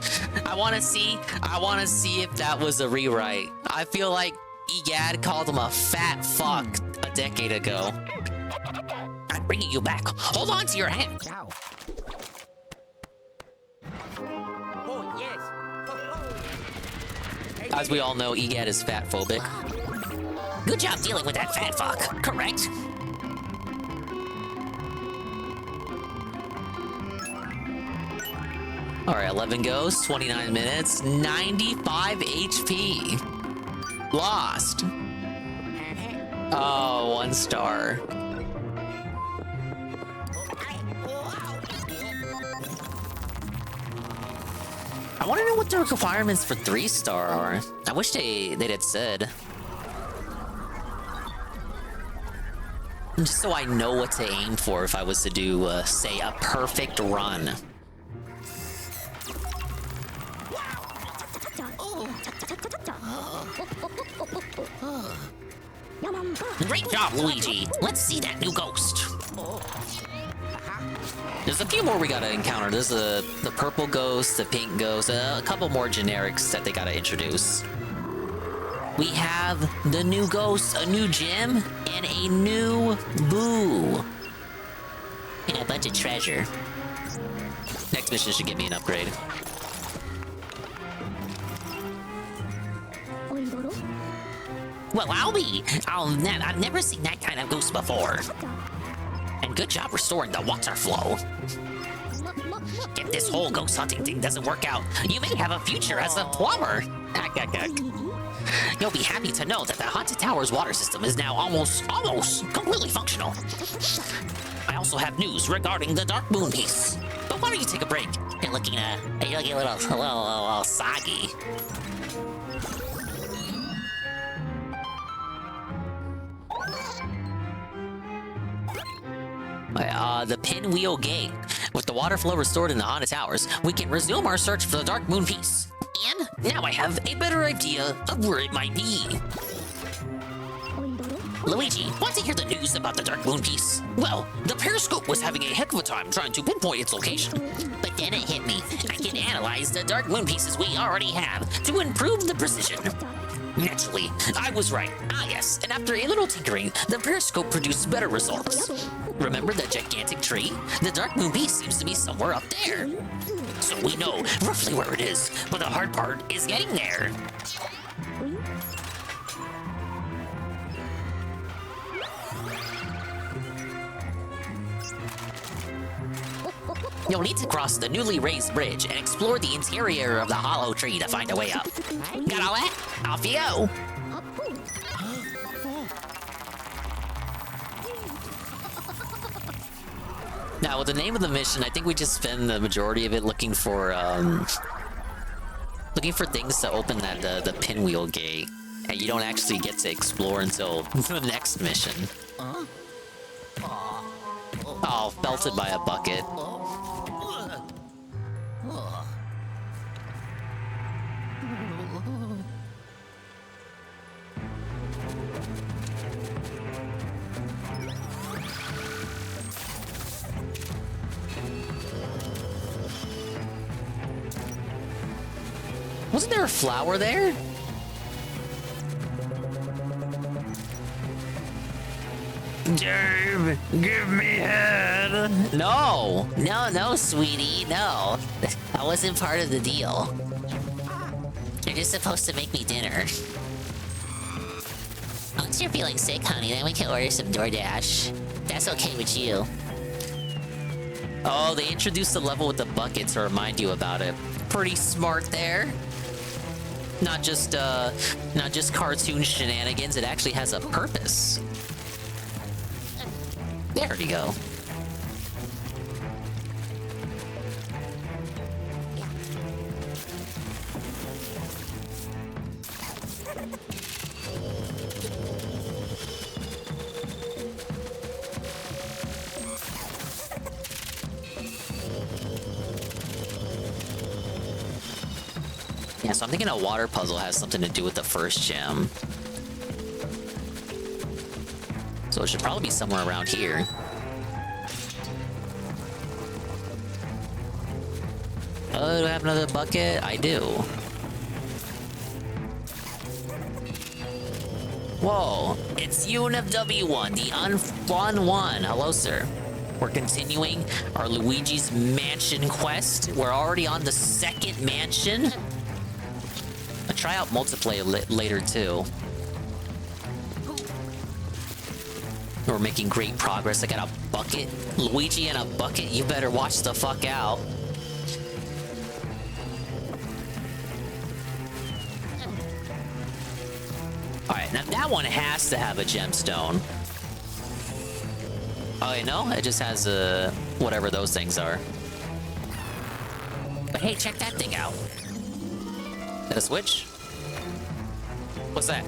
I want to see if that was a rewrite. I feel like EGAD called him a fat fuck a decade ago. bringing you back. Hold on to your hand. Oh, yes. As we all know, EGAD is fat phobic. Good job dealing with that fat fuck, correct? All right, 11 goes, 29 minutes, 95 HP. Lost. Oh, 1 star. I want to know what the requirements for 3-star are. I wish they'd had said. Just so I know what to aim for if I was to do, say, a perfect run. Great job, Luigi. Let's see that new ghost. There's a few more we gotta encounter. There's the purple ghost, the pink ghost, a couple more generics that they gotta introduce. We have the new ghost, a new gym, and a new boo. And a bunch of treasure. Next mission should give me an upgrade. Well, I've never seen that kind of ghost before. And good job restoring the water flow. If this whole ghost hunting thing doesn't work out, you may have a future as a plumber. You'll be happy to know that the Haunted Tower's water system is now almost completely functional. I also have news regarding the Dark Moon piece. But why don't you take a break? You're looking a little soggy. The Pinwheel Gate. With the water flow restored in the Haunted Towers, we can resume our search for the Dark Moon piece. And now I have a better idea of where it might be. Luigi, want to hear the news about the Dark Moon piece? Well, the Periscope was having a heck of a time trying to pinpoint its location. But then it hit me. I can analyze the Dark Moon pieces we already have to improve the precision. Naturally, I was right. Ah, yes, and after a little tinkering, the Periscope produced better results. Remember that gigantic tree? The Dark Moon piece seems to be somewhere up there. So we know roughly where it is, but the hard part is getting there. You'll need to cross the newly raised bridge and explore the interior of the hollow tree to find a way up. Got all that? Off you go! Now, with the name of the mission, I think we just spend the majority of it looking for things to open that the Pinwheel Gate, and you don't actually get to explore until the next mission. Oh, belted by a bucket. Wasn't there a flower there? Dave, give me head. No! No, sweetie, no. I wasn't part of the deal. You're just supposed to make me dinner. Once you're feeling sick, honey, then we can order some DoorDash. That's okay with you. Oh, they introduced the level with the bucket to remind you about it. Pretty smart there. Not just cartoon shenanigans, it actually has a purpose. There we go. Yeah, so I'm thinking a water puzzle has something to do with the first gem. So it should probably be somewhere around here. Oh, do I have another bucket? I do. Whoa, it's Unif W1, the unfun one. Hello, sir. We're continuing our Luigi's Mansion quest. We're already on the second mansion. I'll try out multiplayer later, too. We're making great progress. I got a bucket. Luigi and a bucket. You better watch the fuck out. Alright, now that one has to have a gemstone. Oh, you know? It just has whatever those things are. But hey, check that thing out. Is that a switch? What's that?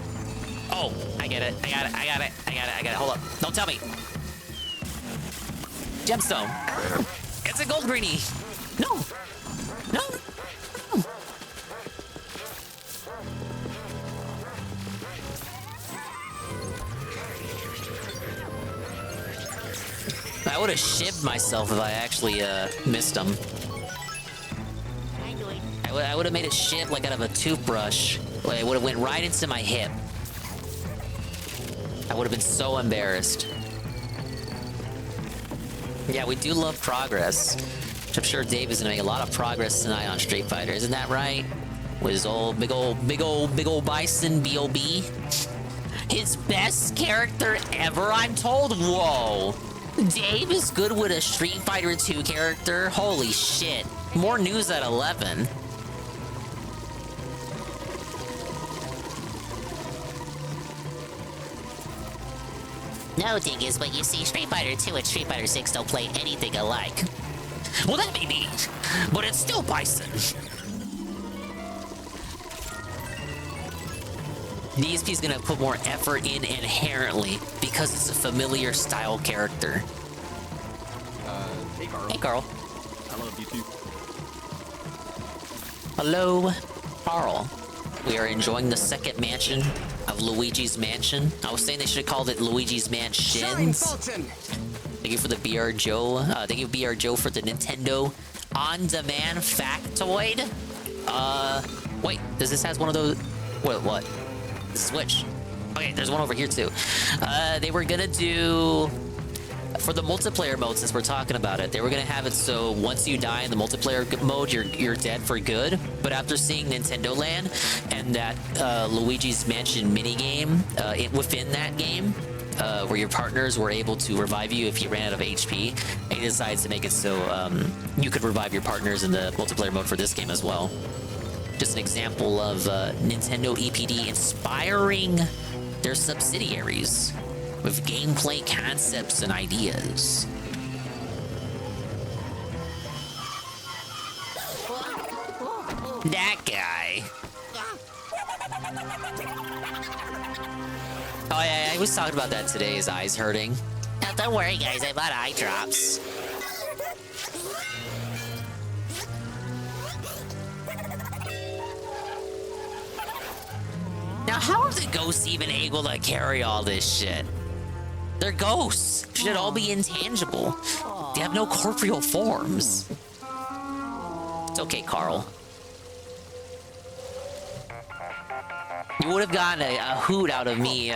Oh, I get it. I got it. I got it. I got it. I got it. Hold up. Don't tell me. Gemstone. It's a gold greenie. No. No. I would have shivved myself if I actually missed him. I would have made a shiv like out of a toothbrush. Like, it would have went right into my hip. I would have been so embarrassed. Yeah, we do love progress. Which I'm sure Dave is gonna make a lot of progress tonight on Street Fighter. Isn't that right? With his old big old bison B.O.B. His best character ever, I'm told. Whoa. Dave is good with a Street Fighter 2 character? Holy shit. More news at 11. No, Dingus, but you see, Street Fighter 2 and Street Fighter 6 don't play anything alike. Well, that may be, but it's still Bison. DSP is gonna put more effort in inherently because it's a familiar style character. Hey, Carl. Hey, Carl. I love you too. Hello, Carl. We are enjoying the second mansion of Luigi's Mansion. I was saying they should have called it Luigi's Mansions. Thank you for the BR Joe. Thank you, BR Joe, for the Nintendo On-Demand Factoid. Wait, does this has one of those? What? The Switch. Okay, there's one over here too. They were gonna do, for the multiplayer mode, since we're talking about it, they were gonna have it so once you die in the multiplayer mode, you're dead for good. But after seeing Nintendo Land and that Luigi's Mansion minigame within that game, where your partners were able to revive you if you ran out of HP, they decided to make it so you could revive your partners in the multiplayer mode for this game as well. Just an example of Nintendo EPD inspiring their subsidiaries with gameplay concepts and ideas. That guy. Oh yeah, I was talking about that today. His eyes hurting. Now, don't worry, guys. I bought eye drops. Now, how are the ghosts even able to carry all this shit? They're ghosts. Should all be intangible. They have no corporeal forms. It's okay, Carl. You would have gotten a hoot out of me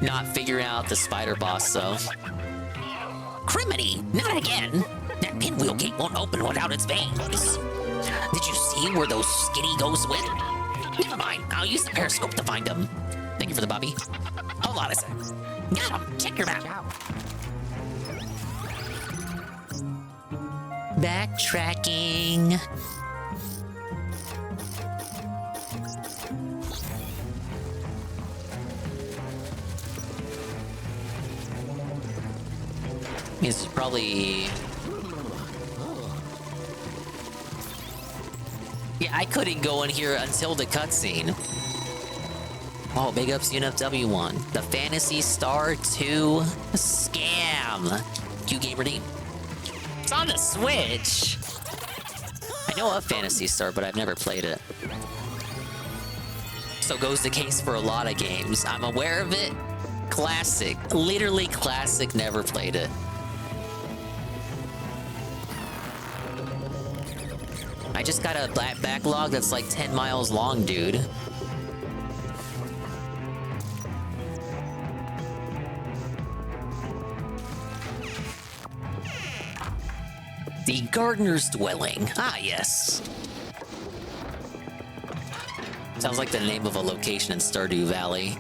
not figuring out the spider boss, though. Criminy! Not again! That pinwheel gate won't open without its veins. Did you see where those skinny ghosts went? Never mind, I'll use the periscope to find them. Thank you for the Bobby. Hold on a sec. Got him! Check your map. Backtracking. This is probably... Yeah, I couldn't go in here until the cutscene. Oh, big ups Unif W1. The Fantasy Star 2 scam. Q game redeem. It's on the Switch. I know of Fantasy Star, but I've never played it. So goes the case for a lot of games. I'm aware of it. Classic. Literally classic, never played it. I just got a backlog that's like 10 miles long, dude. The gardener's dwelling. Ah, yes. Sounds like the name of a location in Stardew Valley.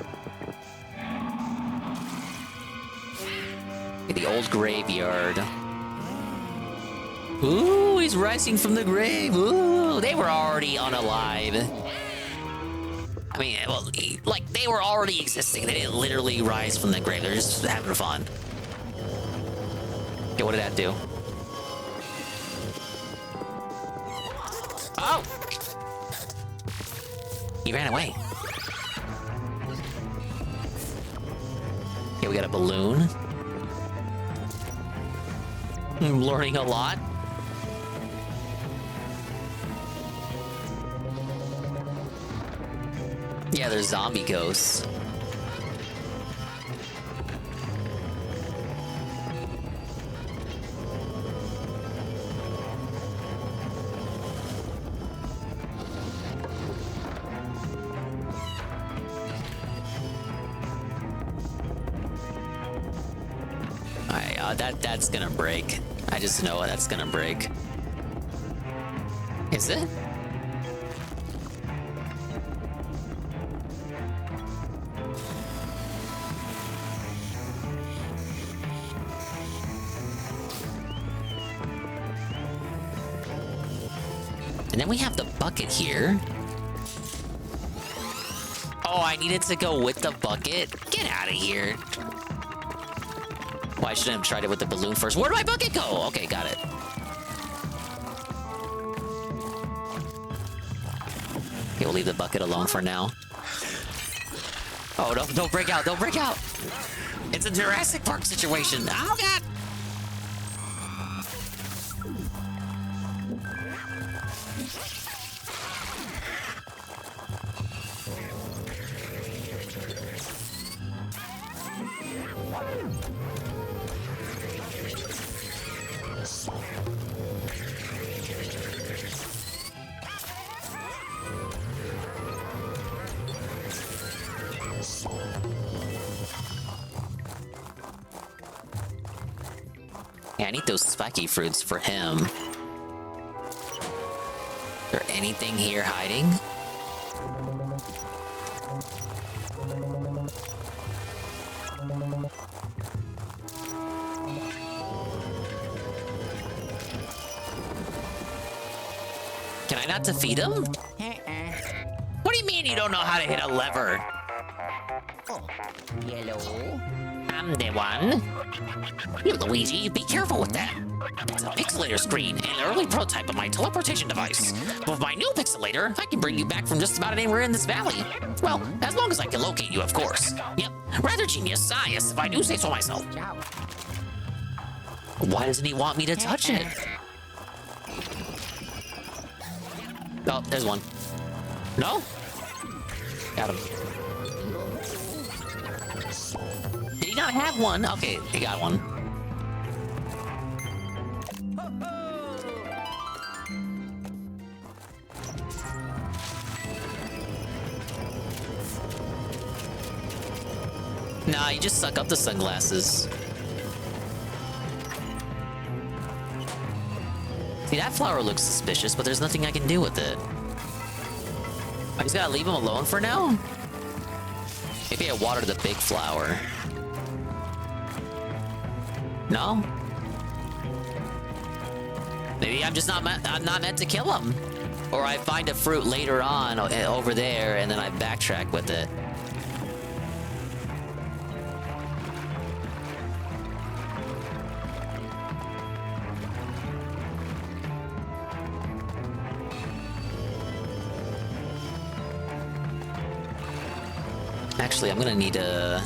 The old graveyard. Ooh, he's rising from the grave. Ooh, they were already unalive. I mean, well, like, they were already existing. They didn't literally rise from the grave. They're just having fun. Okay, what did that do? Oh! He ran away. Okay, we got a balloon. I'm learning a lot. Yeah, there's zombie ghosts. That's gonna break. I just know that's gonna break. Is it? And then we have the bucket here. Oh, I needed to go with the bucket? Get out of here. Well, I shouldn't have tried it with the balloon first. Where did my bucket go? Okay, got it. Okay, we'll leave the bucket alone for now. Oh, don't break out. Don't break out. It's a Jurassic Park situation. Oh, God. Yeah, I need those spiky fruits for him. Is there anything here hiding? Can I not defeat him? What do you mean you don't know how to hit a lever? Oh, hello? I'm the one. You, Luigi, be careful with that. It's a pixelator screen, an early prototype of my teleportation device. With my new pixelator, I can bring you back from just about anywhere in this valley. Well, as long as I can locate you, of course. Yep, rather genius science, if I do say so myself. Why doesn't he want me to touch it? Oh, there's one. No? Got him. Did he not have one? Okay, he got one. Nah, you just suck up the sunglasses. See, that flower looks suspicious, but there's nothing I can do with it. I just gotta leave him alone for now? Maybe I water the big flower. No? Maybe I'm just not meant to kill him. Or I find a fruit later on over there, and then I backtrack with it. Actually, I'm gonna need a...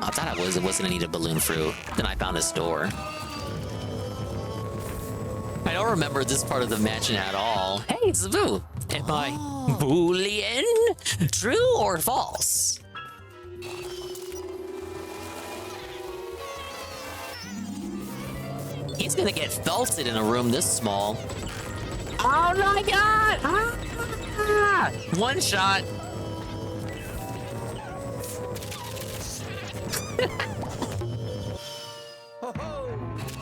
I thought I was gonna need a balloon fruit. Then I found this door. I don't remember this part of the mansion at all. Hey, it's Boo. Am I Boolean? True or false? He's gonna get felted in a room this small. Oh my god! Ah! One shot.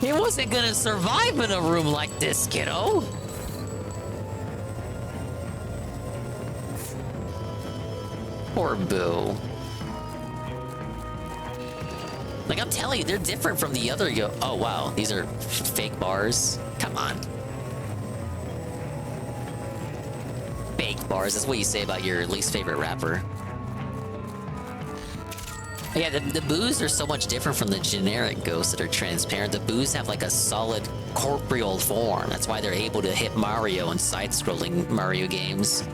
He wasn't gonna survive in a room like this, kiddo. Poor Boo. Like, I'm telling you, they're different from the other oh, wow. These are fake bars. Come on. Fake bars. That's what you say about your least favorite rapper. Yeah, the boos are so much different from the generic ghosts that are transparent. The boos have like a solid corporeal form. That's why they're able to hit Mario in side-scrolling Mario games.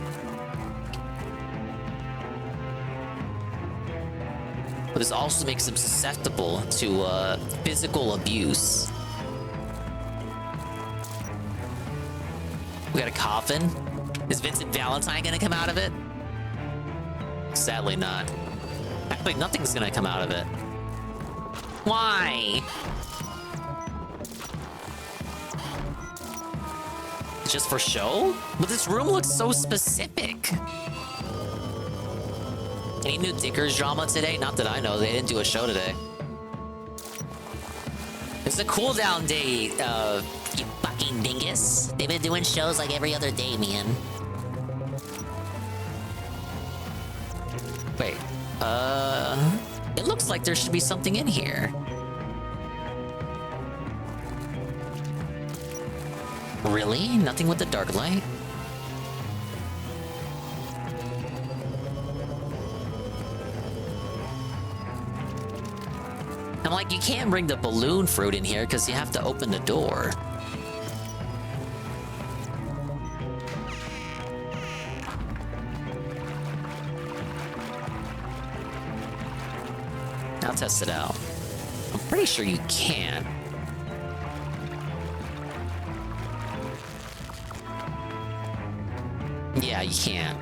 But this also makes them susceptible to physical abuse. We got a coffin. Is Vincent Valentine gonna come out of it? Sadly not. Actually, nothing's gonna come out of it. Why? Just for show? But this room looks so specific. Any new Dickers drama today? Not that I know. They didn't do a show today. It's a cooldown day, you fucking dingus. They've been doing shows like every other day, man. Wait, it looks like there should be something in here. Really? Nothing with the dark light? I'm like, you can't bring the balloon fruit in here because you have to open the door. I'll test it out. I'm pretty sure you can. Yeah, you can.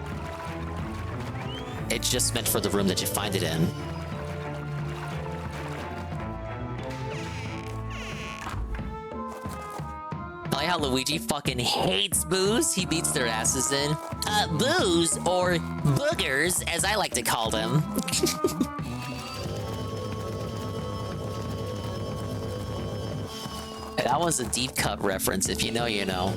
It's just meant for the room that you find it in. I like how Luigi fucking hates booze. He beats their asses in. Booze, or boogers, as I like to call them. That was a deep cut reference. If you know, you know.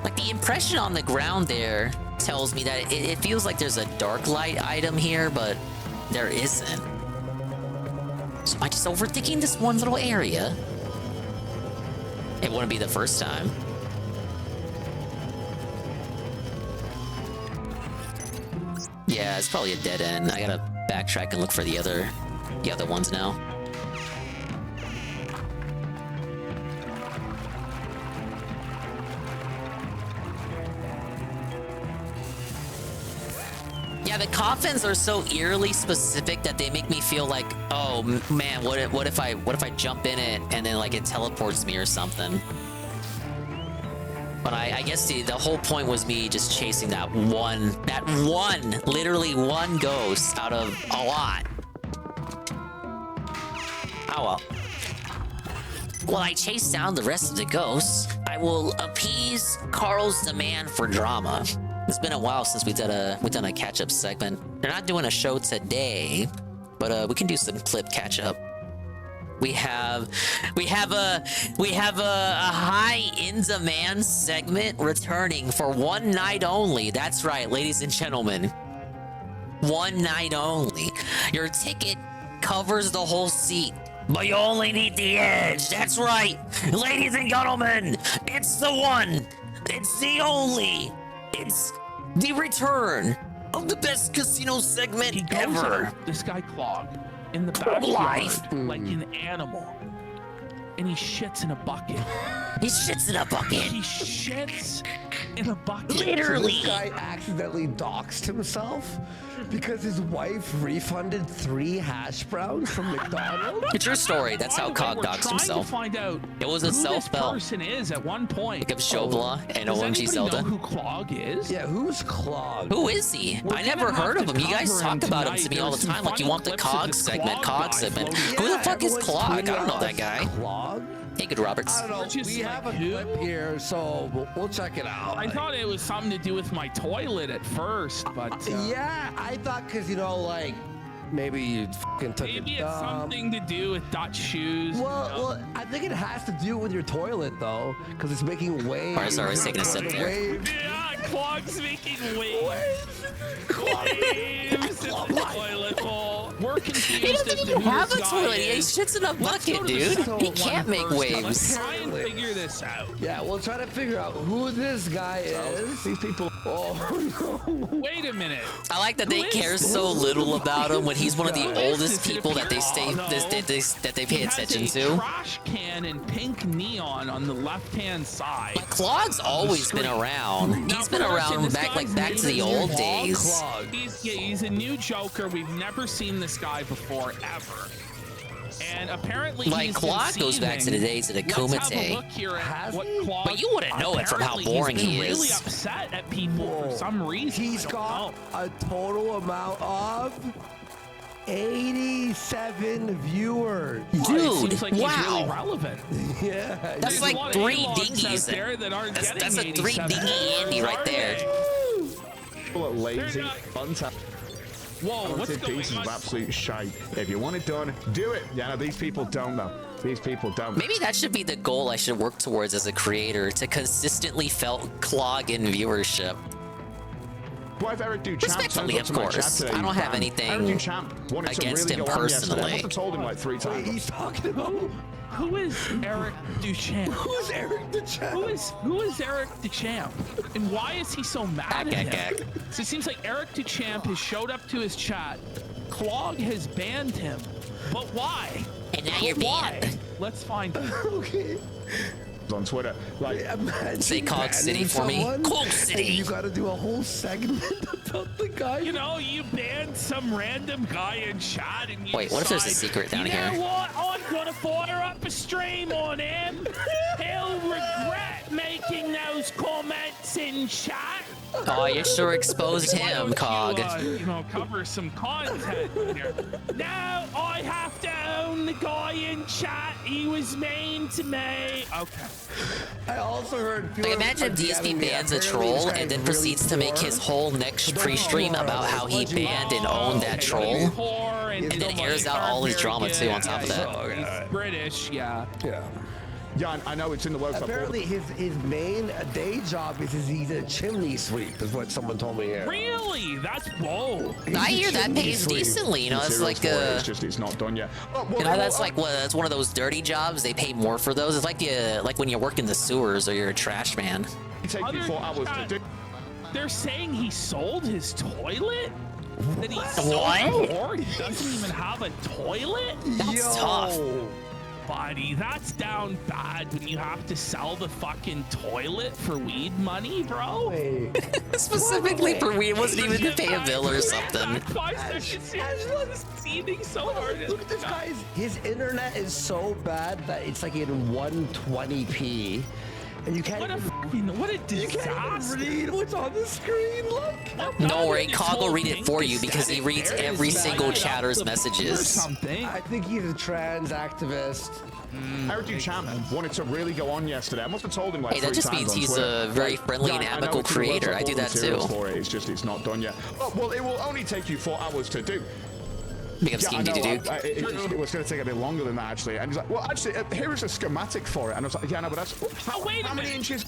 Like, the impression on the ground there tells me that it feels like there's a dark light item here, but there isn't. So am I just overthinking this one little area? It wouldn't be the first time. Yeah, it's probably a dead end. I gotta backtrack and look for the other ones now. Yeah, the coffins are so eerily specific that they make me feel like, oh man, what if I jump in it and then like it teleports me or something? But I guess the whole point was me just chasing that one, literally one ghost out of a lot. Oh well. While I chase down the rest of the ghosts, I will appease Carl's demand for drama. It's been a while since we've done a catch-up segment. They're not doing a show today, but we can do some clip catch-up. We have a high in demand segment returning for one night only. That's right, ladies and gentlemen. One night only. Your ticket covers the whole seat, but you only need the edge. That's right, ladies and gentlemen. It's the one. It's the only. It's the return of the best casino segment ever. This guy Clog in the backyard like an animal, and he shits in a bucket. He shits in a bucket. He shits in a bucket. Literally. So this guy accidentally doxed himself because his wife refunded 3 hash browns from McDonald's. It's your story. That's how Cog doxed himself. Find out it was a self-bell. Person is at one point. Like of Shobla and OMG Zelda. Know who Clog is? Yeah, who's Clog? Who is he? I never heard of him. You guys talk about him to me all the time. Like you want the Cog segment. Who the fuck is Clog? I don't know that guy. Clog? Hey, good Roberts. I don't know. Just We have a like, clip here, so we'll check it out. I thought it was something to do with my toilet at first, but Yeah, I thought because like maybe you fucking took maybe a it's dump. something to do with Dutch shoes. Well, I think it has to do with your toilet though, because it's making waves. Alright, sorry, I was taking a sip there. Waves. Yeah, Clog's making waves. Waves in the toilet bowl. We're confused. He doesn't as to even who have a this guy toilet. He is. shits in a Let's go bucket, to the dude. second He one can't make first. waves. Let's try and figure this out. Yeah, we'll try to figure out who this guy is. These people. Oh no. Wait a minute. I like that they Who is care this? so little about him when he's one of the Who is oldest this? It people that they appears- stay Oh, no. that they pay He attention has a to. trash can in pink neon on the left-hand side. But Clog's always been around. Now, He's been Carson, around this back guy's to the name is old Clog. days. He's a new Joker. We've never seen this guy before ever. And apparently, Like he's Clog goes back to the days of the Let's have a Kumite. look here at what Clog. But you wouldn't know it from how Apparently, boring he's been he really is. upset at people for some reason. He's got a total amount of 87 viewers. Dude, Seems like he's really wow. relevant. Yeah. That's There's a like lot of 3 A-logs out dinghies. there that aren't That's getting a 3 87. dinghy Andy right Are there. they? People are lazy, They're not- untalented. Whoa, what's going pieces of on? absolute shite. If you want it done, do it. Yeah, no, these people don't though. These people don't. Maybe that should be the goal I should work towards as a creator, to consistently Clog in viewership. Why if Eric Duchamp Respectfully, turns of up to my course. chat today, I don't have bam. anything Eric Duchamp wanted to against really him go on yesterday. I personally. must have told him like 3 times. He's talking about Who is Eric Duchamp? who's Eric Duchamp? Who is Eric Duchamp? And why is he so mad at him? So it seems like Eric Duchamp has showed up to his chat. Clog has banned him. But why? And now But you're why? banned. Let's find out. Okay. On Twitter, like Imagine Say Cog banning City for me. someone, Cog and City. you gotta do a whole segment about the guy. You know, you banned some random guy in chat and you Wait, what if there's a decide, secret down you here? know what? I'm gonna fire up a stream on him. He'll regret making those comments in chat. Oh, you sure exposed him, Cog. You know, cover some content here. Now I have to own the guy in chat. He was mean to me. Okay. I also heard. Like, imagine if DSP bans a troll and then proceeds to make his whole next pre-stream about how he banned and owned that troll, and then airs out all his drama too on top of that. He's British, yeah. Yeah. Yeah, I know it's in the works. Apparently, his main day job is he's a chimney sweep, is what someone told me here. Really? That's whoa. I hear that pays decently. You know, it's like it's just it's not done yet. Oh, well, you know, that's like that's one of those dirty jobs. They pay more for those. It's like like when you work in the sewers or you're a trash man. It takes you 4 hours to do. They're saying he sold his toilet? That he What? sold before? He doesn't even have a toilet? That's tough. Buddy, that's down bad when you have to sell the fucking toilet for weed money, bro. Specifically for weed, it wasn't even to pay a bill or something. 5 seconds is seething so hard. Look at this guy's. His internet is so bad that it's like in 120p, and you can't. What a You disaster. can't even read what's on the screen. Look. No worry, Cog will read it for you because he reads every single chatter's messages. I think he's a trans activist. Eric Duchamp wanted to really go on yesterday. I must have told him like Hey, that 3 just times means on he's Twitter. a very friendly and I know amicable it's in the works, creator. I've I do ordered that materials too. For it. It's not done yet. Oh, well, it will only take you 4 hours to do. Big up Yeah, I Scheme know, Doo-Doo-Doo. it was going to take a bit longer than that, actually. And he's like, well, actually, here is a schematic for it. And I was like, yeah, no, but that's... Oh, wait how a many minute. inches?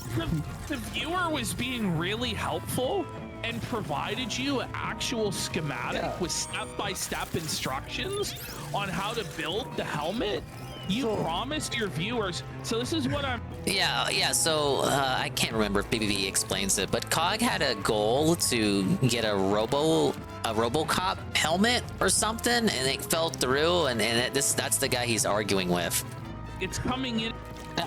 The viewer was being really helpful and provided you an actual schematic with step-by-step instructions on how to build the helmet. You promised your viewers. So this is what I'm... Yeah, so I can't remember if BBB explains it, but Cog had a goal to get a RoboCop helmet or something, and it fell through, and that's the guy he's arguing with. It's coming in.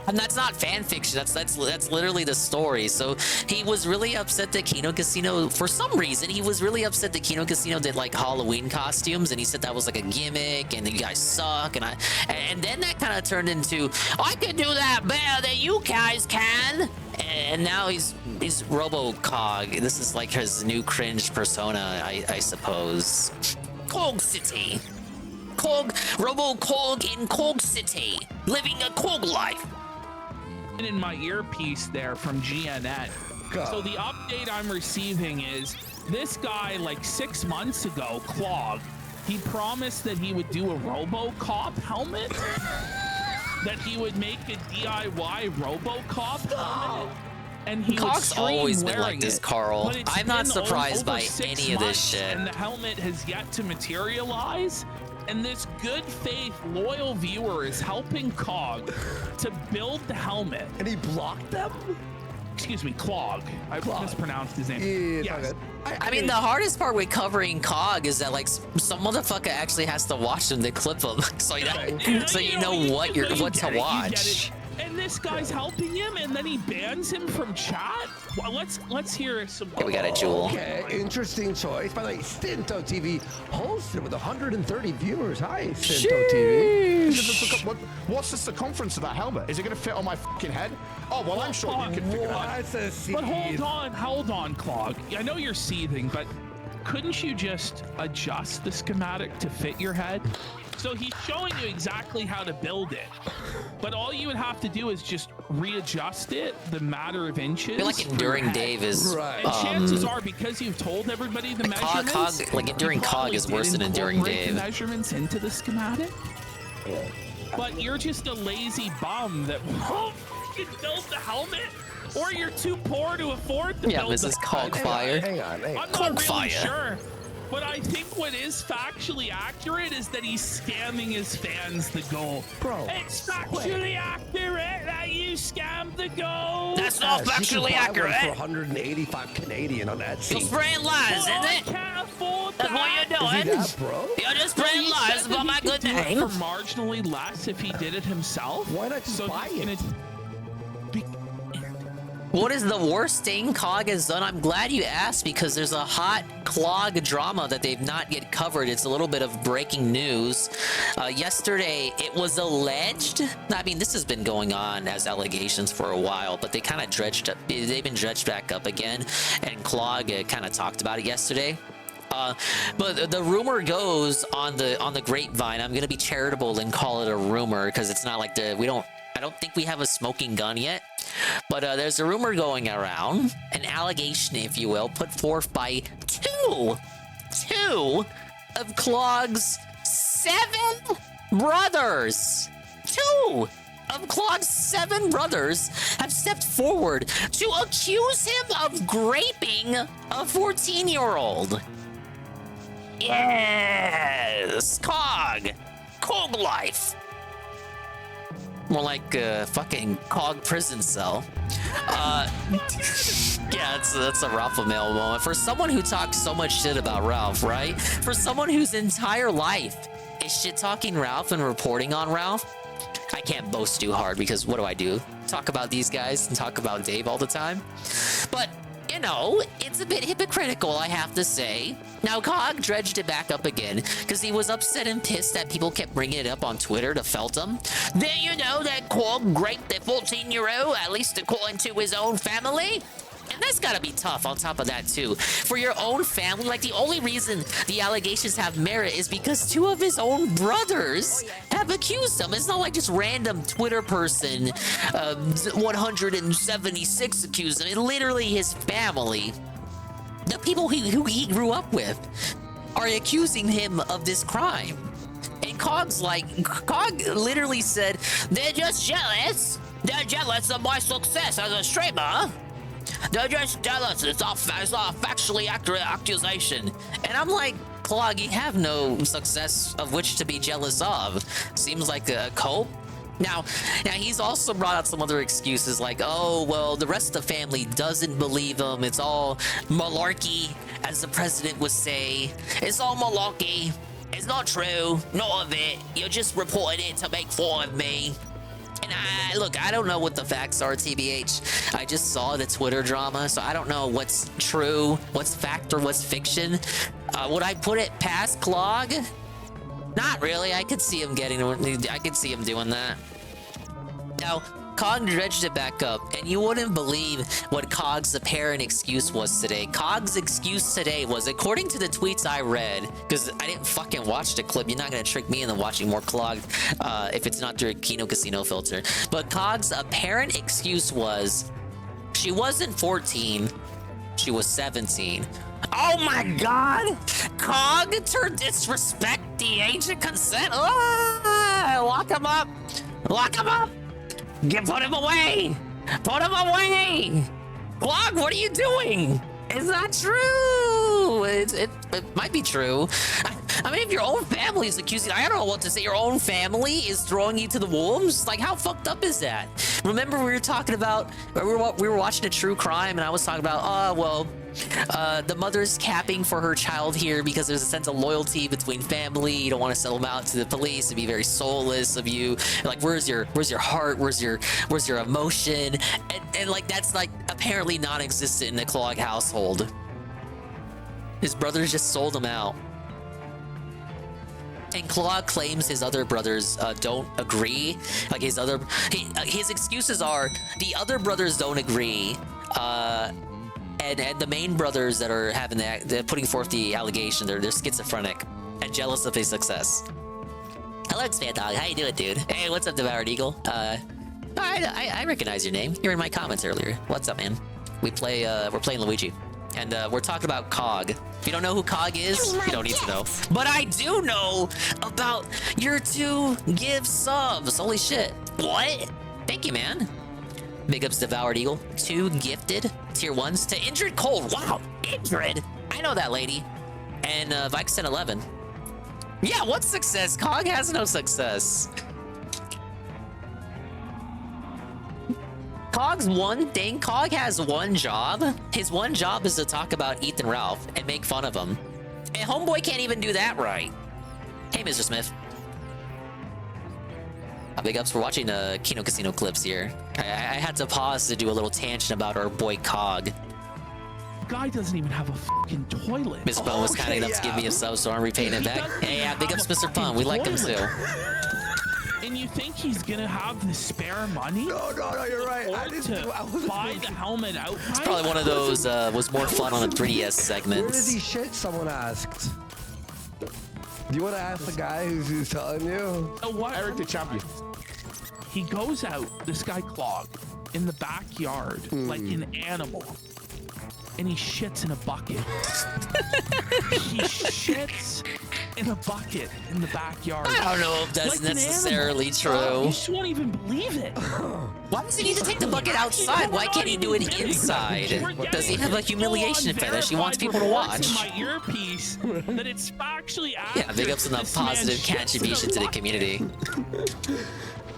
And that's not fan fiction. That's literally the story. So he was really upset that Kino Casino, for some reason, he was really upset that Kino Casino did like Halloween costumes, and he said that was like a gimmick, and you guys suck. And then that kind of turned into, I can do that better than you guys can. And now he's RoboCog. This is like his new cringe persona, I suppose. Cog City. Robo Cog in Cog City, living a Cog life. In my earpiece there from GNN. So the update I'm receiving is this guy, like 6 months ago, Clog, he promised that he would do a RoboCop helmet. That he would make a DIY RoboCop helmet. And he Cog's always been like this, it. Carl. I'm not surprised by any of this shit. And the helmet has yet to materialize. And this good faith, loyal viewer is helping Cog to build the helmet. And he blocked them? Excuse me, Clog. I mispronounced his name. Yeah, yes. I mean, the hardest part with covering Cog is that, like, some motherfucker actually has to watch them to clip them, so you know what to watch. And this guy's helping him, and then he bans him from chat. Well, let's hear some. Okay, we got a Jewel. Okay, interesting choice. By the way, Stinto TV hosted with 130 viewers. Hi, Stinto TV. Just look up what's the circumference of that helmet? Is it going to fit on my fucking head? Oh, well, I'm sure you can figure it out. But hold on, Clog. I know you're seething, but couldn't you just adjust the schematic to fit your head? So he's showing you exactly how to build it, but all you would have to do is just readjust it the matter of inches. I feel like Enduring Dave is right. And chances are, because you've told everybody the measurements, Cog, like Enduring Cog is worse than Enduring Dave. The measurements into the schematic, but you're just a lazy bum that won't build the helmet. Or you're too poor to afford to build Mrs. Cogfire. Hang on. I'm not really sure. But I think what is factually accurate is that he's scamming his fans the goal. Bro, it's factually accurate that you scammed the goal. That's not factually accurate. For 185 Canadian on Etsy. You're spreading lies, isn't it? I can't afford That's what you're doing. Is he that, bro? You're just spreading lies about my good name. For marginally less if he did it himself. Why not just buy it? What is the worst thing Cog has done? I'm glad you asked, because there's a hot Clog drama that they've not yet covered. It's a little bit of breaking news. Yesterday, it was alleged. I mean, this has been going on as allegations for a while, but they kind of they've been dredged back up again, and Clog kind of talked about it yesterday. But the rumor goes on the grapevine. I'm gonna be charitable and call it a rumor, because it's not like I don't think we have a smoking gun yet, but there's a rumor going around, an allegation, if you will, put forth by two of Clog's 7 brothers. 2 of Clog's 7 brothers have stepped forward to accuse him of raping a 14-year-old. Yes, Cog life. More like a fucking Cog prison cell. Yeah, that's a Ralph Mail moment. For someone who talks so much shit about Ralph, right? For someone whose entire life is shit-talking Ralph and reporting on Ralph, I can't boast too hard, because what do? Talk about these guys and talk about Dave all the time? But, you know, it's a bit hypocritical, I have to say. Now, Cog dredged it back up again because he was upset and pissed that people kept bringing it up on Twitter to felt him. Then you know that Cog raped the 14-year-old, at least according to his own family? And that's gotta be tough on top of that, too. For your own family, like, the only reason the allegations have merit is because 2 of his own brothers have accused him. It's not like just random Twitter person, 176 accused him. It literally his family, the people who he grew up with, are accusing him of this crime. And Cog literally said, they're just jealous. They're jealous of my success as a streamer. They're just jealous. It's not a factually accurate accusation. And I'm like, Clog, you have no success of which to be jealous of. Seems like a cope. Now he's also brought out some other excuses like, oh, well, the rest of the family doesn't believe him. It's all malarkey, as the president would say. It's all malarkey. It's not true. None of it. You're just reporting it to make fun of me. And look, I don't know what the facts are, TBH. I just saw the Twitter drama, so I don't know what's true, what's fact, or what's fiction. Would I put it past Clog? Not really. I could see him doing that. Now, Cog dredged it back up, and you wouldn't believe what Cog's apparent excuse was today. Cog's excuse today was, according to the tweets I read, because I didn't fucking watch the clip. You're not gonna trick me into watching more Clogged if it's not through a Kino Casino filter. But Cog's apparent excuse was, she wasn't 14, she was 17. Oh my god! Cog to disrespect the age of consent? Lock him up! Lock him up! Put him away! Put him away! Clog, what are you doing? It's not true! It might be true. I mean, if your own family is accusing, I don't know what to say. Your own family is throwing you to the wolves? Like, how fucked up is that? Remember we were talking about, we were watching a true crime, and I was talking about, the mother's capping for her child here because there's a sense of loyalty between family. You don't want to sell them out to the police. It'd be very soulless of you. Like, where's your heart? Where's your emotion? And like, that's like apparently non-existent in the Clog household. His brothers just sold him out. And Clog claims his other brothers don't agree. Like his excuses are the other brothers don't agree. And the main brothers that are having they're putting forth the allegation, they're schizophrenic and jealous of his success. Hello, Span Dog. How you doing, dude? Hey, what's up, Devoured Eagle? I recognize your name. You're in my comments earlier. What's up, man? We're playing Luigi. And we're talking about Cog. If you don't know who Cog is, you don't need to know. But I do know about your 2 give subs. Holy shit. What? Thank you, man. Big ups Devoured Eagle. 2 gifted tier 1s to Injured Cold. Wow, Injured. I know that lady. And Vikes 1011. Yeah, what success? Cog has no success. Cog's one thing, Cog has one job. His one job is to talk about Ethan Ralph and make fun of him. And Homeboy can't even do that right. Hey, Mr. Smith. Big ups for watching Kino Casino clips here. I had to pause to do a little tangent about our boy Cog. Guy doesn't even have a fucking toilet. Mr. Pun was kind enough to give me a sub, so I'm repaying it back. Hey, yeah, big ups Mr. Pun. We like him too. And you think he's gonna have the spare money? No, you're right. I was buy the helmet outright? It's probably one of those was more fun on the 3DS segments. Where does he shit? Someone asked. Do you want to ask the guy who's telling you? Oh, what? Eric the champion. He goes out, this guy Clog, in the backyard like an animal. And he shits in a bucket. He shits in a bucket in the backyard. I don't know if that's like necessarily true. You just won't even believe it. Why does he need to take the bucket outside? Why can't he do it inside? Does he have a humiliation fetish he wants people to watch? In my earpiece that it's actually yeah, big ups on the positive contribution to the community.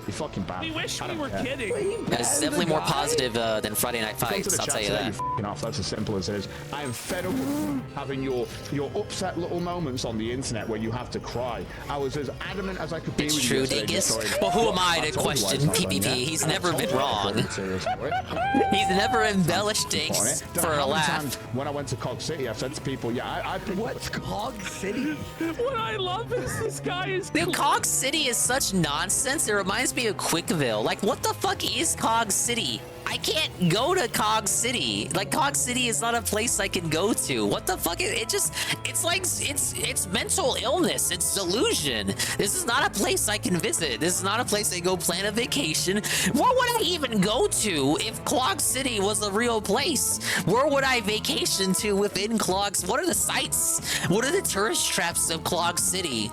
You fucking bad. We wish we were kidding. It's definitely more positive than Friday Night Fights, I'll tell you that. You off. That's as simple as it is. I am fed up with having your upset little moments on the internet where you have to cry. I was as adamant as I could be. It's true, Dingus. Well, who am I to question PPP? He's never been wrong. He's never embellished things for a laugh. When I went to Cog City, I said to people, yeah, What's Cog City? What I love is this guy is... Dude, Cog City is such nonsense. It reminds me of Quickville. Like, what the fuck is Cog City? I can't go to Cog City. Like, Cog City is not a place I can go to. What the fuck? It's like, it's mental illness. It's delusion. This is not a place I can visit. This is not a place I go plan a vacation. Where would I even go to if Clog City was a real place? Where would I vacation to within Clogs? What are the sites? What are the tourist traps of Clog City?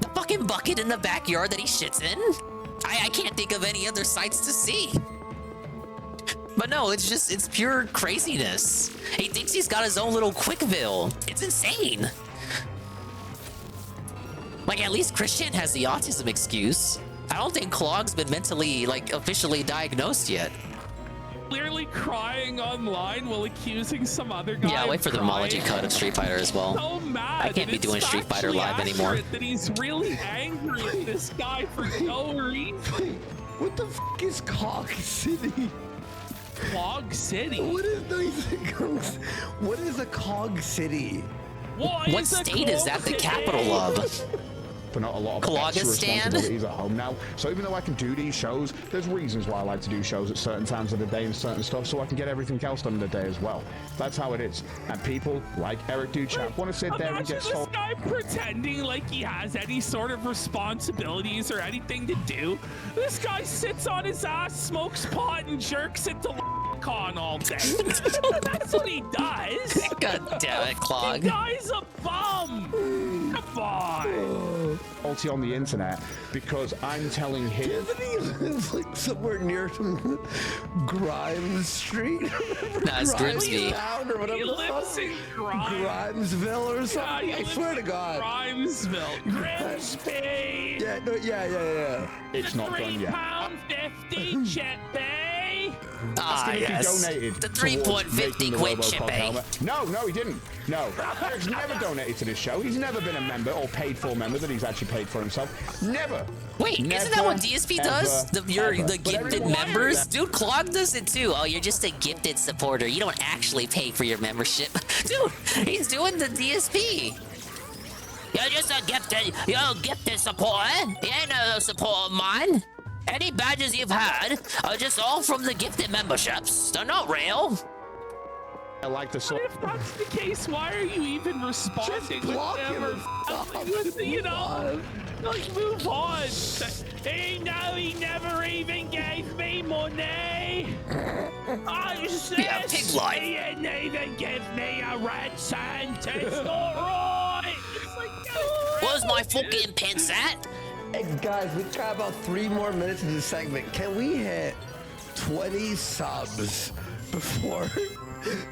The fucking bucket in the backyard that he shits in? I can't think of any other sites to see. But no, it's pure craziness. He thinks he's got his own little Quickville. It's insane. Like, at least Christian has the autism excuse. I don't think Clog's been mentally, like, officially diagnosed yet. Clearly crying online while accusing some other guy. Yeah, wait for the homology cut of Street Fighter as well. So mad I can't be doing Street Fighter live anymore. That he's really angry at this guy for no reason. What the fuck is Cog City? Cog City? What is a Cog City? What state is that the capital of? up and a lot of Clog extra stand? responsibilities at home now. So even though I can do these shows, there's reasons why I like to do shows at certain times of the day and certain stuff, so I can get everything else done in the day as well. That's how it is. And people like Eric Duchamp want to sit there and get Imagine this guy pretending like he has any sort of responsibilities or anything to do. This guy sits on his ass, smokes pot, and jerks it to con all day. That's what he does. God damn it, Clog. The guy's a bum. Come on. Salty on the internet because I'm telling him. Doesn't he live like somewhere near some Grimes Street? Nah, it's Grimsby. Town or whatever. He lives in Grimesville or something. Yeah, I swear to God. Grimesville. Grimsby. Yeah, no, yeah. It's not done yet. £3.50 chip bay. Ah, yes. Donated The towards 3.50 making the quid RoboCop chip, eh? helmet. No, he didn't. No. Eric's never donated to this show. He's never been a member or paid for member that he's actually paid for himself. Never. Wait, isn't that what DSP does? The gifted members? Dude, Clog does it too. Oh, you're just a gifted supporter. You don't actually pay for your membership. Dude, he's doing the DSP. You're just a gifted supporter. You ain't no support of mine. Any badges you've had are just all from the gifted memberships. They're not real. I like the song. If that's the case, why are you even responding with them? You know, like move on. He never even gave me money. I said pig life. he didn't even give me a red cent. It's not right. It's like, Where's my fucking pants at? Hey guys, we got about 3 more minutes in this segment. Can we hit 20 subs before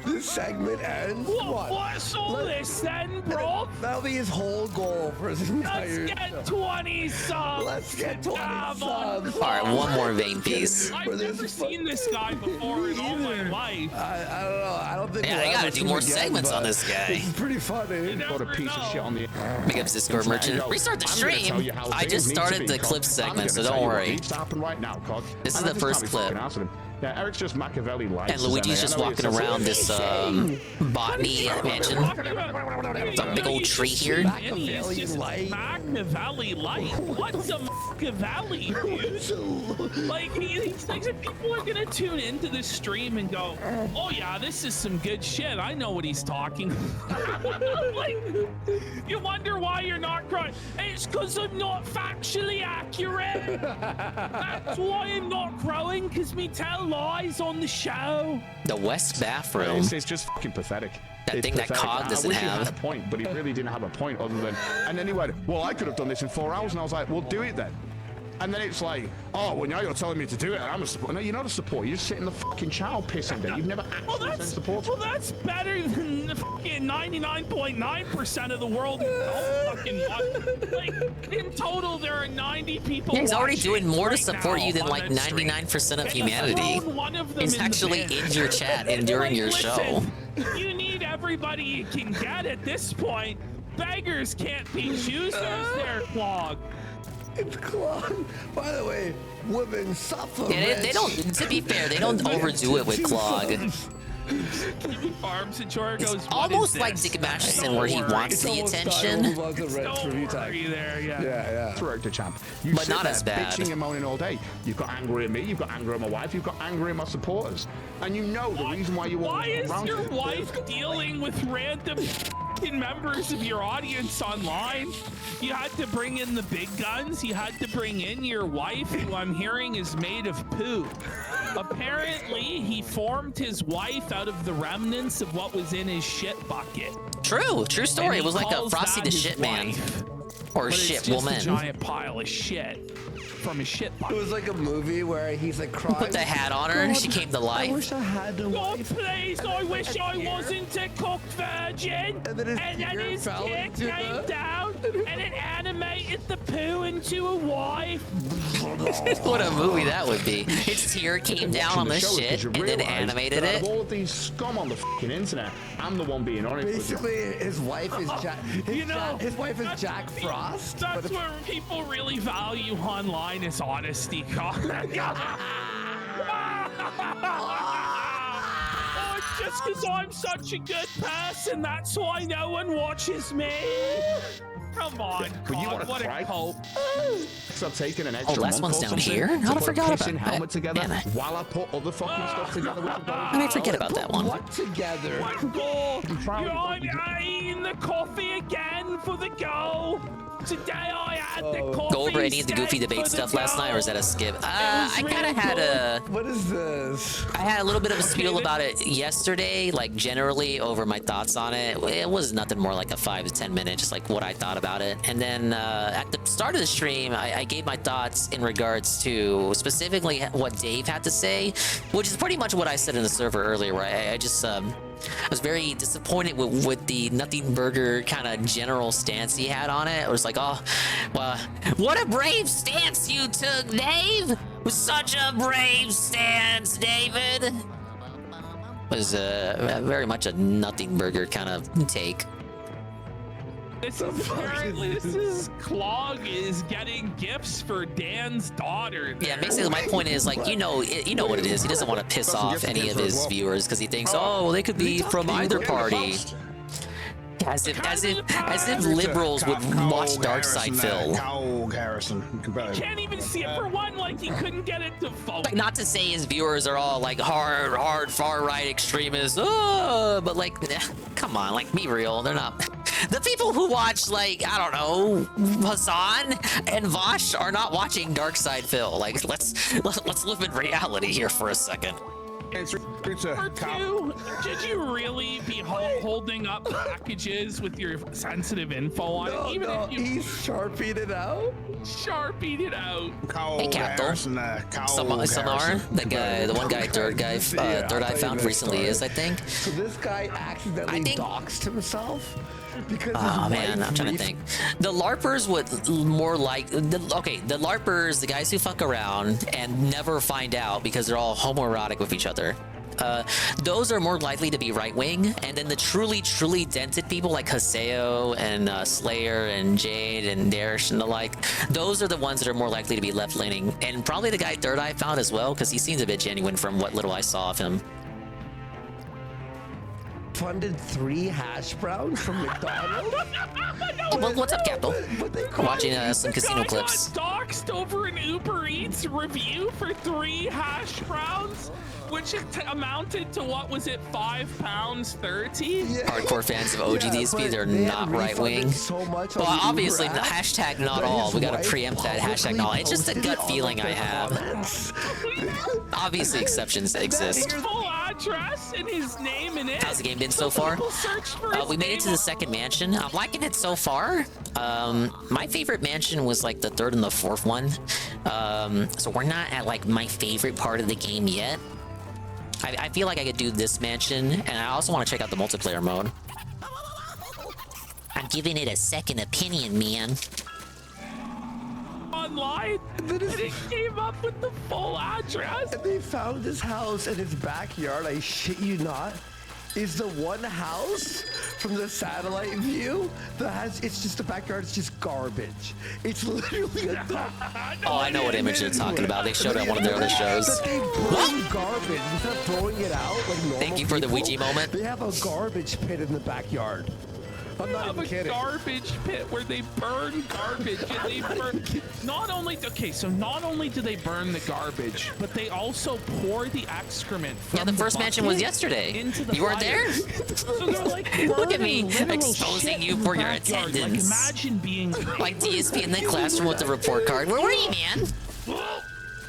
this segment ends? What's all this then, bro? That'll be his whole goal for his entire Let's get 20 subs. Let's get 20 subs. All right, one more vein piece. I've never seen this guy before in all my life. I don't know. I don't think Yeah, we'll they gotta ever do see more him again, segments on but this guy. It's pretty funny. Got a piece of shit on the. Big ups Discord merchant. Restart the stream. I just started the clip segment, so don't worry. Needs to happen right now, Cog. This is And I the just first can't be clip. fucking answering him. Yeah, Eric's just Machiavelli lights. And Luigi's just walking around this botany mansion. It's a big old tree here. Machiavelli light. Machiavelli light. What's a Machiavelli, dude? Like, he thinks that people are gonna tune into this stream and go, "Oh yeah, this is some good shit. I know what he's talking." Like, you wonder why you're not growing. It's because I'm not factually accurate. That's why I'm not growing, because me tell lies on the show. The West bathroom. It's just fucking pathetic. That It's thing that pathetic. Cog doesn't I wish he have. had a point, but he really didn't have a point other than. And then he went, "Well, I could have done this in 4 hours," and I was like, "Well, do it then." And then it's like, "Oh, well, now you're telling me to do it, and I'm a support." No, you're not a support. You just sit in the fucking child pissing there. You've never actually been support. Well, that's better than the fucking 99.9% of the world who don't fucking watch. Like, in total, there are 90 people. Yeah, he's already watching doing more to right support now you than on like that stream. 99% of And humanity. you've thrown one of them He's in the actually bin. in your chat and during Like, your show. listen, you need everybody you can get at this point. Beggars can't be choosers. They're Clog. It's Clog. By the way, women suffer. Yeah, they don't. To be fair, they don't overdo it with Clog. Farms and Chor goes, It's "What almost is like this?" Dick Masterson, where he wants the attention, There, Yeah. Director champ. You but sit not there as bad. bitching and moaning all day. You've got angry at me. You've got angry at my wife. You've got angry at my supporters. And you know the reason why you want Why is around your it. wife dealing with random fucking members of your audience online? You had to bring in the big guns. You had to bring in your wife, who I'm hearing is made of poo. Apparently, he formed his wife out of the remnants of what was in his shit bucket. True story. And It he was like a calls Frosty that the his Shit Man. wife. Or But shit it's just woman. a giant pile of shit from his shit bucket. It was like a movie where he's like crying. Put the hat on her and she came to life. I wish I had a God, wife. please, I wish I wasn't a cooked virgin. And then his tear fell tear into came the- down and it animated the poo into a wife. What a movie that would be. His tear came down on the show is 'cause shit you and then realise animated that out it. of all of these scum on the fucking internet, I'm the one being honest with you. Basically, his wife is Jack. His wife is Jack Frost. That's where people really value online is honesty. Oh, it's Just because I'm such a good person, that's why no one watches me. Come on, God, what a cope. So I've taken an extra last month one's or down something here? to How'd I put forgot a about pissing that? helmet together Man, while I put other fucking stuff together. I forget about that one. What together? I'm eating the coffee again for the goal. Today I had the coffee. Go over any of the goofy steak debate for the stuff last night, or is that a skip? was I kind of really had a. What is this? I had a little bit of a spiel about it yesterday, like generally over my thoughts on it. It was nothing more like a 5 to 10 minute, just like what I thought about it. And then at the start of the stream, I gave my thoughts in regards to specifically what Dave had to say, which is pretty much what I said in the server earlier, where I just I was very disappointed with the Nothing Burger kind of general stance he had on it. It was like, oh, well, what a brave stance you took, Dave! Such a brave stance, David! Was very much a Nothing Burger kind of take. This is Clog is getting gifts for Dan's daughter. Yeah, basically my point is, like, you know what it is. He doesn't want to piss off any of his viewers because he thinks, oh, they could be from either party. As if liberals would watch Darkside Phil. You can't even see it for one, like he couldn't get it to vote. Like, not to say his viewers are all like hard far-right extremists, but like, come on, like, be real. They're not. The people who watch, like, I don't know, Hassan and Vosh are not watching Darkside Phil. Like, let's live in reality here for a second. Or two, did you really be holding up packages with your sensitive info on it? Even if you he's sharpied it out. Sharpied it out. Hey, Captain. Samar, that guy, the one guy, Third Eye found recently is, I think. So this guy accidentally doxed himself? Because oh man, I'm trying to think. The LARPers would more like the LARPers, the guys who fuck around and never find out because they're all homoerotic with each other. Those are more likely to be right wing, and then the truly dented people like Haseo and Slayer and Jade and Darish and the like, those are the ones that are more likely to be left leaning, and probably the guy Third Eye found as well because he seems a bit genuine from what little I saw of him. Funded 3 hash browns from McDonald's? Well, what's up, Capital? Watching some casino Guy clips. got doxed over an Uber Eats review for 3 hash browns, which amounted to, what was it, £5.30? Hardcore fans of OGDSP, they're not right wing. Well, obviously, the hashtag not all. We gotta preempt that hashtag not all. It's just a gut feeling I have. Obviously, exceptions exist. Full address and his name in it. How's the game been so far? We made it to the second mansion. I'm liking it so far. My favorite mansion was like the 3rd and the 4th one. So we're not at like my favorite part of the game yet. I feel like I could do this mansion, and I also want to check out the multiplayer mode. I'm giving it a second opinion, man. Online, and it came up with the full address. And they found his house in his backyard, I shit you not, is the one house from the satellite view that has, it's just the backyard, it's just garbage. It's literally a Oh, I know what image they're talking about. They showed it on one of their other shows. That they burn garbage instead of throwing it out like normal Thank you for the people, Ouija moment. They have a garbage pit in the backyard. I'm They not have even a kidding. garbage pit where they burn garbage, and they burn. Not only do they burn the garbage, but they also pour the excrement. Yeah, the first mansion was yesterday. Into the You weren't fire. there? So they're like, Look at me burning literal exposing shit you in the for your backyard. attendance. Like, imagine being Like DSP in the classroom with the report card. Where were you, man?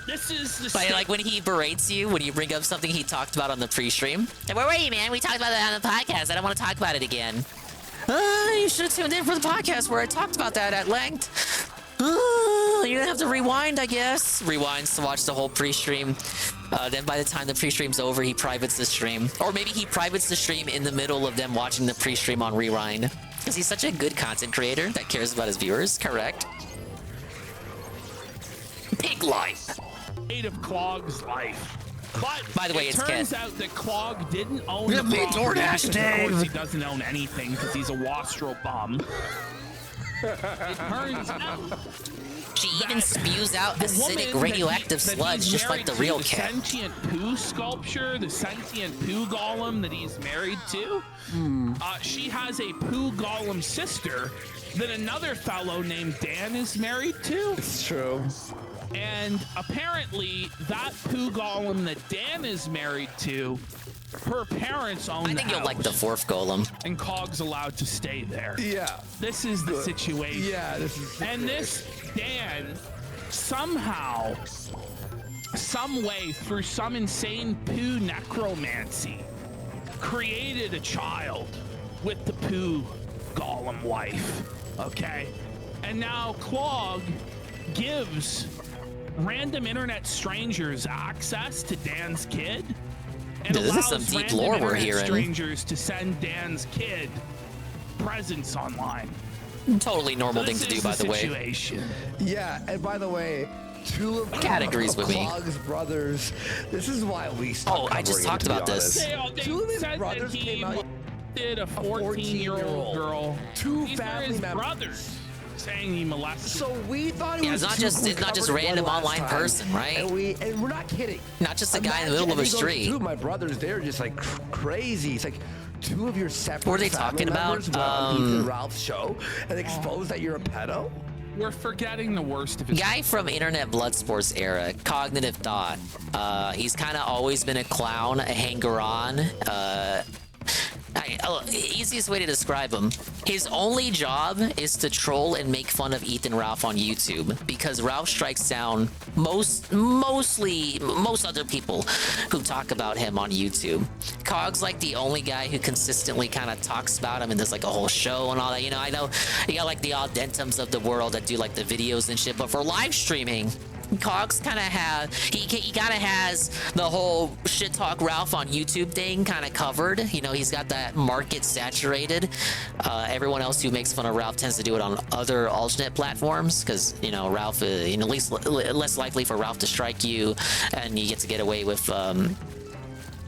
This is the Like when he berates you when you bring up something he talked about on the pre-stream. Where were you, man? We talked about that on the podcast. I don't want to talk about it again. You should have tuned in for the podcast where I talked about that at length. You're gonna have to rewind, I guess. Rewinds to watch the whole pre-stream. Then by the time the pre-stream's over, he privates the stream. Or maybe he privates the stream in the middle of them watching the pre-stream on rewind. Because he's such a good content creator that cares about his viewers, correct? Pig life. of Clog's life. But by the way, it it's turns Ken. out that Clog didn't own Give the me property DoorDash, because, of course, Dave. he doesn't own anything because he's a wastrel bum. It turns out She even spews out the acidic woman radioactive that sludge, he's just like married the to, real the cat. sentient poo sculpture, the sentient poo golem that he's married to. She has a poo golem sister that another fellow named Dan is married to. It's true. And apparently, that poo golem that Dan is married to, her parents own I think you'll like the fourth golem. and Cog's allowed to stay there. Yeah. This is the situation. Yeah, this is. And this Dan somehow, some way, through some insane poo necromancy, created a child with the poo golem wife. Okay? And now Clog gives random internet strangers access to Dan's kid. And This is allows some deep random lore we're internet hearing. strangers to send Dan's kid presents online. Totally normal thing to do, by the way. Situation. Yeah, and by the way, two of Cat agrees with me. Clog's brothers. This is why we stopped. Oh, I just covering talked it, to be about this. honest. They Two of his said brothers that he came out. molested a 14-year-old girl. Two These are family his members. brothers saying he molested. So we thought it Yeah, was it's not two just- we it's not just covered one random last online time. person, right? And we're not kidding. Not just a guy in the middle of a Imagine, and he goes, street. Dude, my brothers, they're just like crazy. It's like two of your separate. What are they family talking about? members went on Ethan Ralph's show and exposed that you're a pedo. We're forgetting the worst of his. Guy from internet blood sports era, cognitive thought. He's kind of always been a clown, a hanger-on. Easiest way to describe him: his only job is to troll and make fun of Ethan Ralph on YouTube, because Ralph strikes down most other people who talk about him on YouTube. Cog's like the only guy who consistently kind of talks about him and does like a whole show and all that. You know, I know you got like the Audentums of the world that do like the videos and shit, but for live streaming, Cogs kind of he kind of has the whole shit talk Ralph on YouTube thing kind of covered. You know, he's got that market saturated. Everyone else who makes fun of Ralph tends to do it on other alternate platforms, because you know Ralph, you know, less likely for Ralph to strike you, and you get to get away with.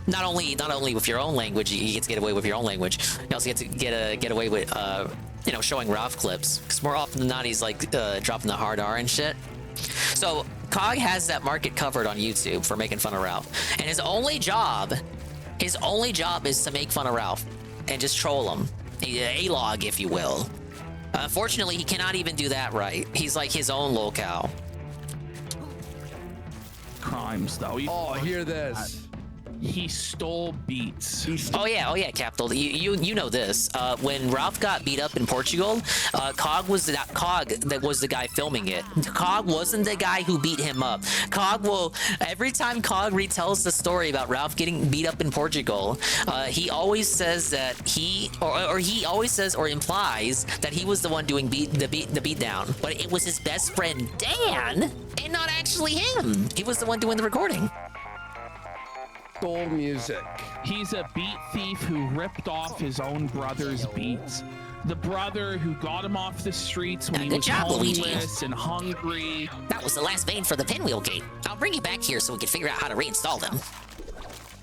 Not only with your own language, you get to get away with your own language. You also get to get away with you know, showing Ralph clips, because more often than not he's like dropping the hard R and shit. So Cog has that market covered on YouTube for making fun of Ralph, and his only job is to make fun of Ralph and just troll him, a-log if you will. Unfortunately, he cannot even do that right. He's like his own locale. Crimes though. Oh, hear this. He stole beats. Oh yeah, Capital. You know this. When Ralph got beat up in Portugal, Cog was the guy filming it. Cog wasn't the guy who beat him up. Every time Cog retells the story about Ralph getting beat up in Portugal, he always says that he always says or implies that he was the one doing the beat down, but it was his best friend Dan, and not actually him. He was the one doing the recording. Soul music. He's a beat thief who ripped off his own brother's beats. The brother who got him off the streets when he Good was job, Luigi. homeless and hungry. That was the last vein for the pinwheel gate. I'll bring you back here so we can figure out how to reinstall them.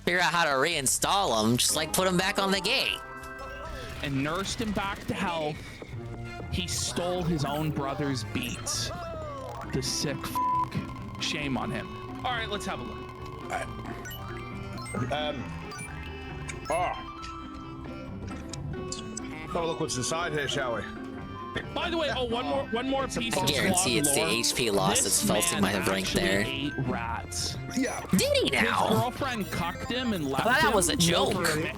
Figure out how to reinstall them, just like put them back on the gate. And nursed him back to health. He stole his own brother's beats. The sick f***. Shame on him. All right, let's have a look. Have a look what's inside here, shall we? By the way, one more piece of I guarantee it's the lore. HP loss This that's faulting my man rank there. actually ate rats. Yeah. Did he now? His girlfriend cucked him and left I thought that him was a joke. over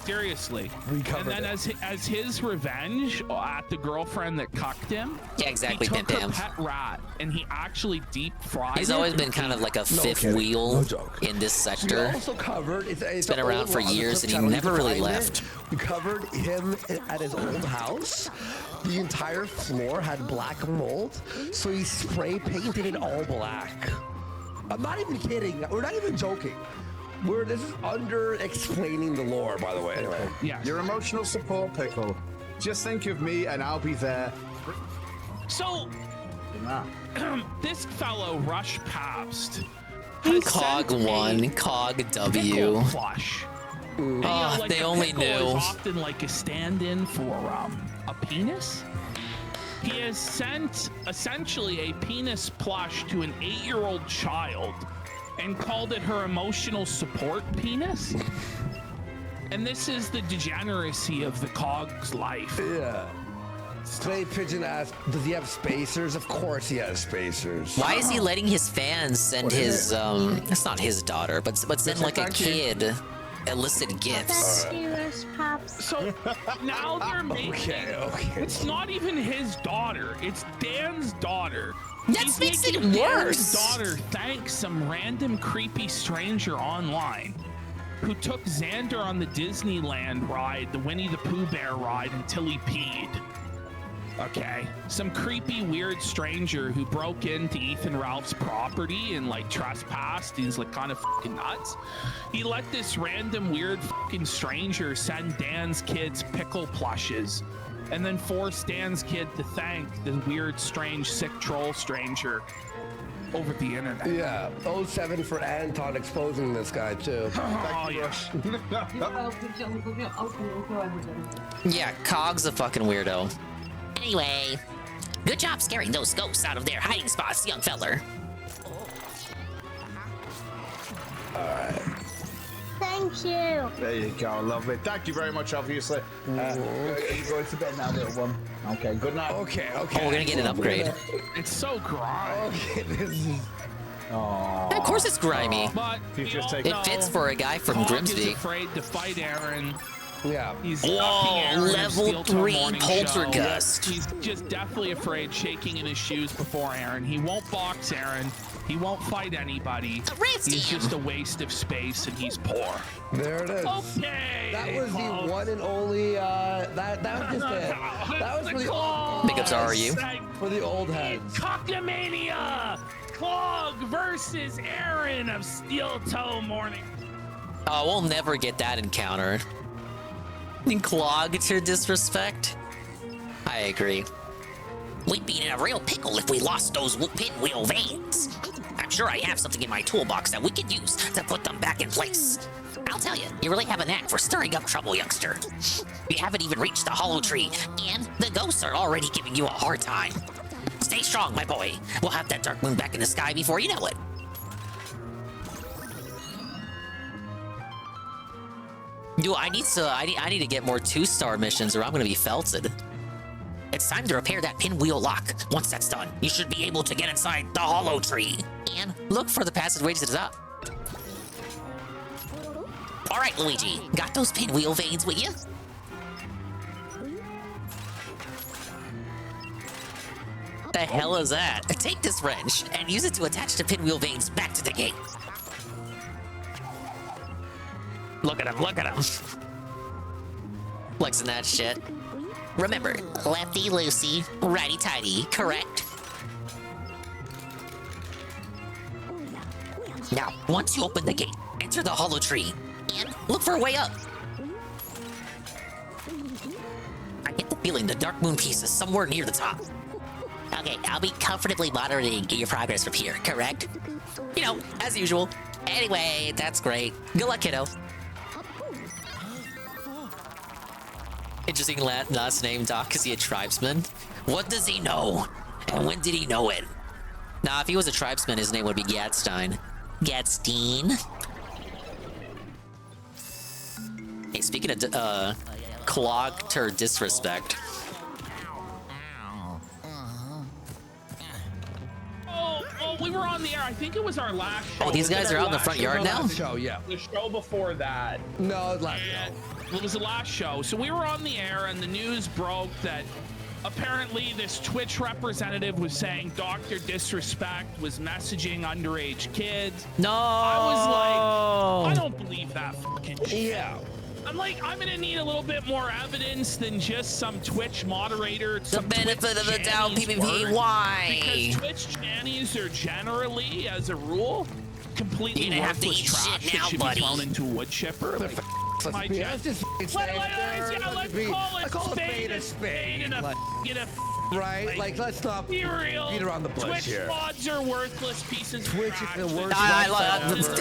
Seriously. And then as his revenge at the girlfriend that cucked him, Yeah, exactly, he took Pim her Pam. pet rat and he actually deep fried He's it. always been kind of like a fifth kidding. wheel No joke. in this We sector. also covered. It's been an around old for one on the years Clip and he channel. never can really find left. it. We covered him at his old house. The entire floor had black mold, so he spray painted it all black. I'm not even kidding. We're not even joking. This is under explaining the lore, by the way. Anyway. Yeah. Your emotional support, Pickle. Just think of me and I'll be there. So this fellow Rush Pabst Cog 1, Cog W. Flush. And, They a only pickle knew. is often like a stand-in for a penis. He has sent essentially a penis plush to an 8-year-old child and called it her emotional support penis. And this is the degeneracy of the Cog's life. Yeah. Clay Pigeon asked, does he have spacers? Of course he has spacers. Why is he letting his fans send his it's not his daughter, but send like a kid illicit gifts? So now they're making it's not even his daughter, it's Dan's daughter. That makes it worse. Dan's daughter thanks some random creepy stranger online who took Xander on the Disneyland ride, the Winnie the Pooh Bear ride, until he peed. Okay, some creepy, weird stranger who broke into Ethan Ralph's property and like trespassed. He's like kind of fucking nuts. He let this random, weird fucking stranger send Dan's kids pickle plushes and then forced Dan's kid to thank the weird, strange, sick troll stranger over the internet. Yeah, 07 for Anton exposing this guy too. Oh, yeah. Yeah, Cog's a fucking weirdo. Anyway, good job scaring those ghosts out of their hiding spots, young feller. Alright. Thank you. There you go, lovely. Thank you very much, obviously. You going to bed now, little one. Okay, good night. Okay. Oh, we're gonna get an upgrade. It's so grimy. Okay, this is... Oh. Of course it's grimy. But It fits for a guy from Cog Grimsby. is afraid to fight Aaron. Yeah. He's Whoa, Aaron level 3 poltergeist. He's just definitely afraid, shaking in his shoes before Aaron. He won't box Aaron. He won't fight anybody. He's just a waste of space, and he's poor. There it is. Okay. That was the one and only. That was just it. That was for the old. Big ups are you? For the old heads. Cockamania! Clog versus Aaron of Steel Toe Morning. Oh, we'll never get that encounter. Clog to disrespect? I agree. We'd be in a real pickle if we lost those pinwheel veins. I'm sure I have something in my toolbox that we could use to put them back in place. I'll tell you, you really have a knack for stirring up trouble, youngster. You haven't even reached the hollow tree, and the ghosts are already giving you a hard time. Stay strong, my boy. We'll have that dark moon back in the sky before you know it. Dude, I need to get more 2-star missions or I'm gonna be felted. It's time to repair that pinwheel lock. Once that's done, you should be able to get inside the hollow tree. And look for the passageway to the top. All right, Luigi, got those pinwheel veins with you? The hell is that? Take this wrench and use it to attach the pinwheel veins back to the gate. Look at him, look at him. Flexing that shit. Remember, lefty loosey, righty tighty, correct? Now, once you open the gate, enter the hollow tree and look for a way up. I get the feeling the dark moon piece is somewhere near the top. Okay, I'll be comfortably monitoring your progress from here, correct? You know, as usual. Anyway, that's great. Good luck, kiddo. Interesting last name, Doc. Is he a tribesman? What does he know? And when did he know it? Nah, if he was a tribesman, his name would be Gatstein. Gatstein? Hey, speaking of clogged or disrespect. Oh, we were on the air. I think it was our last show. Oh, these guys are out in the front yard now? Show, yeah. The show before that. No, last show. It was the last show. So we were on the air, and the news broke that apparently this Twitch representative was saying Dr. Disrespect was messaging underage kids. No! I was like, I don't believe that fucking shit. Yeah. I'm like, I'm gonna need a little bit more evidence than just some Twitch moderator. The benefit of the doubt, PvP. Why? Because Twitch Channies are generally, as a rule, completely You have to worthless eat trash shit that now, should buddy. be thrown into a wood chipper. Like, Let's just let's call it spade a spade and a Right? Like, let's not be real. beat around the bush Twitch here. mods are worthless pieces. Twitch is the worst.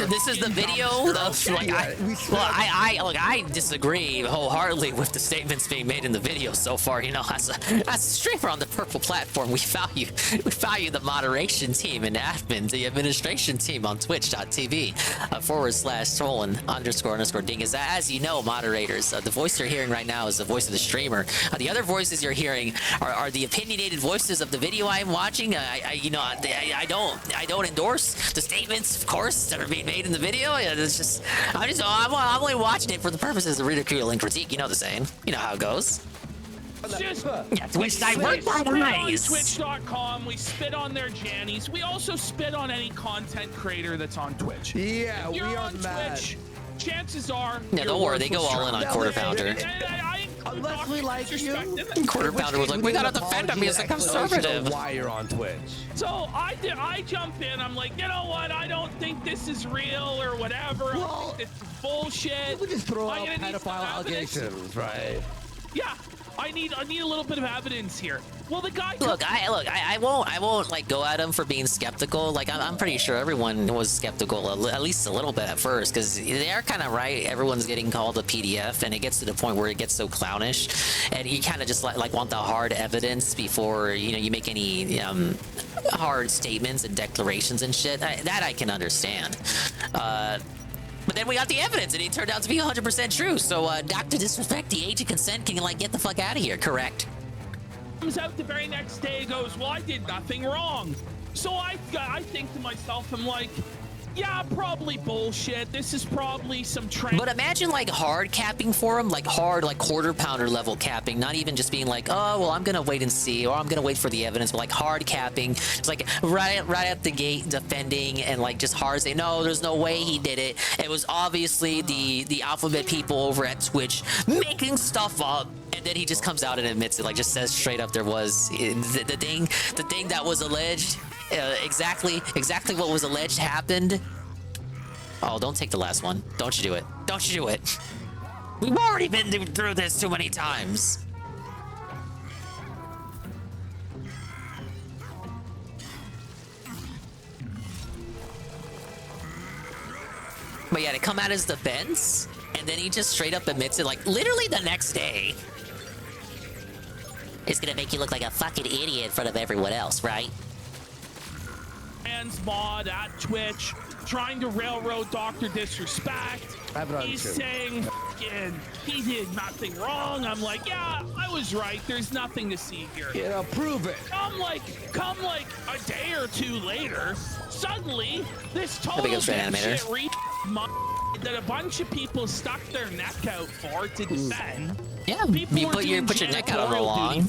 This is the video of like I disagree wholeheartedly with the statements being made in the video so far. You know, as a streamer on the purple platform, we value the moderation team and admin, the administration team on twitch.tv /troll__dingus. As you know, moderators, the voice you're hearing right now is the voice of the streamer. The other voices you're hearing are the opinionated voices of the video I'm watching. I don't endorse the statements, of course, that are being made in the video. It's just I'm only watching it for the purposes of ridicule and critique. You know the saying. You know how it goes. Just Twitch night work Twitch.com. We spit on their jannies. We also spit on any content creator that's on Twitch. Yeah, if you're we are on mad. Twitch, chances are. Yeah, don't worry. They go all in on Quarter Pounder. Unless we like you. Quarter Pounder was like, we gotta defend him. He's a conservative. Why you're on Twitch? So I jump in. I'm like, you know what? I don't think this is real or whatever. I think this is bullshit. We just throw out I'm gonna need some pedophile evidence. allegations, right? Yeah, I need a little bit of evidence here. Well, the guy. I won't like go at him for being skeptical. Like I'm pretty sure everyone was skeptical at least a little bit at first, because they are kind of right. Everyone's getting called a PDF, and it gets to the point where it gets so clownish, and you kind of just like want the hard evidence before you make any hard statements and declarations and shit. That I can understand. But then we got the evidence, and it turned out to be 100% true. So, Dr. Disrespect, the age of consent, can like get the fuck out of here, correct? Comes out the very next day, goes, well, I did nothing wrong. So I think to myself, I'm like, yeah, probably bullshit. This is probably some trend. But imagine like hard capping for him, like hard, like Quarter Pounder level capping, not even just being like, oh, well, I'm gonna wait and see, or I'm gonna wait for the evidence, but like hard capping. It's like right at the gate defending and like just hard saying, no, there's no way he did it. It was obviously the alphabet people over at Twitch making stuff up. And then he just comes out and admits it, like just says straight up there was the thing that was alleged. Exactly what was alleged happened. Oh, don't take the last one. Don't you do it. Don't you do it. We've already been through this too many times. But yeah, to come at his defense, and then he just straight up admits it, like literally the next day. It's gonna make you look like a fucking idiot in front of everyone else, right? Mod at Twitch trying to railroad Dr. Disrespect. He's saying he did nothing wrong. I'm like, yeah, I was right. There's nothing to see here. Yeah, prove it. Come like a day or two later, suddenly this total shit that a bunch of people stuck their neck out for to defend. Yeah, you put your neck out online,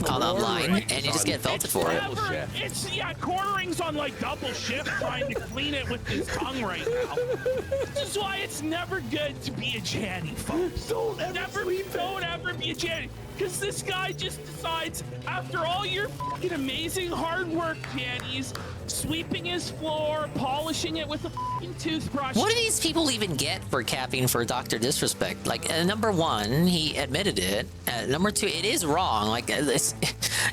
and you just get felted for it. It's quartering's on like double shift trying to clean it with his tongue right now. This is why it's never good to be a Janny, folks. Don't ever be a Janny. Because this guy just decides, after all your fucking amazing hard work, Jannies, sweeping his floor, polishing it with a fucking toothbrush. What do these people even get for capping for Dr. Disrespect? Like, number one, he admitted it. Number two, it is wrong. Like, this,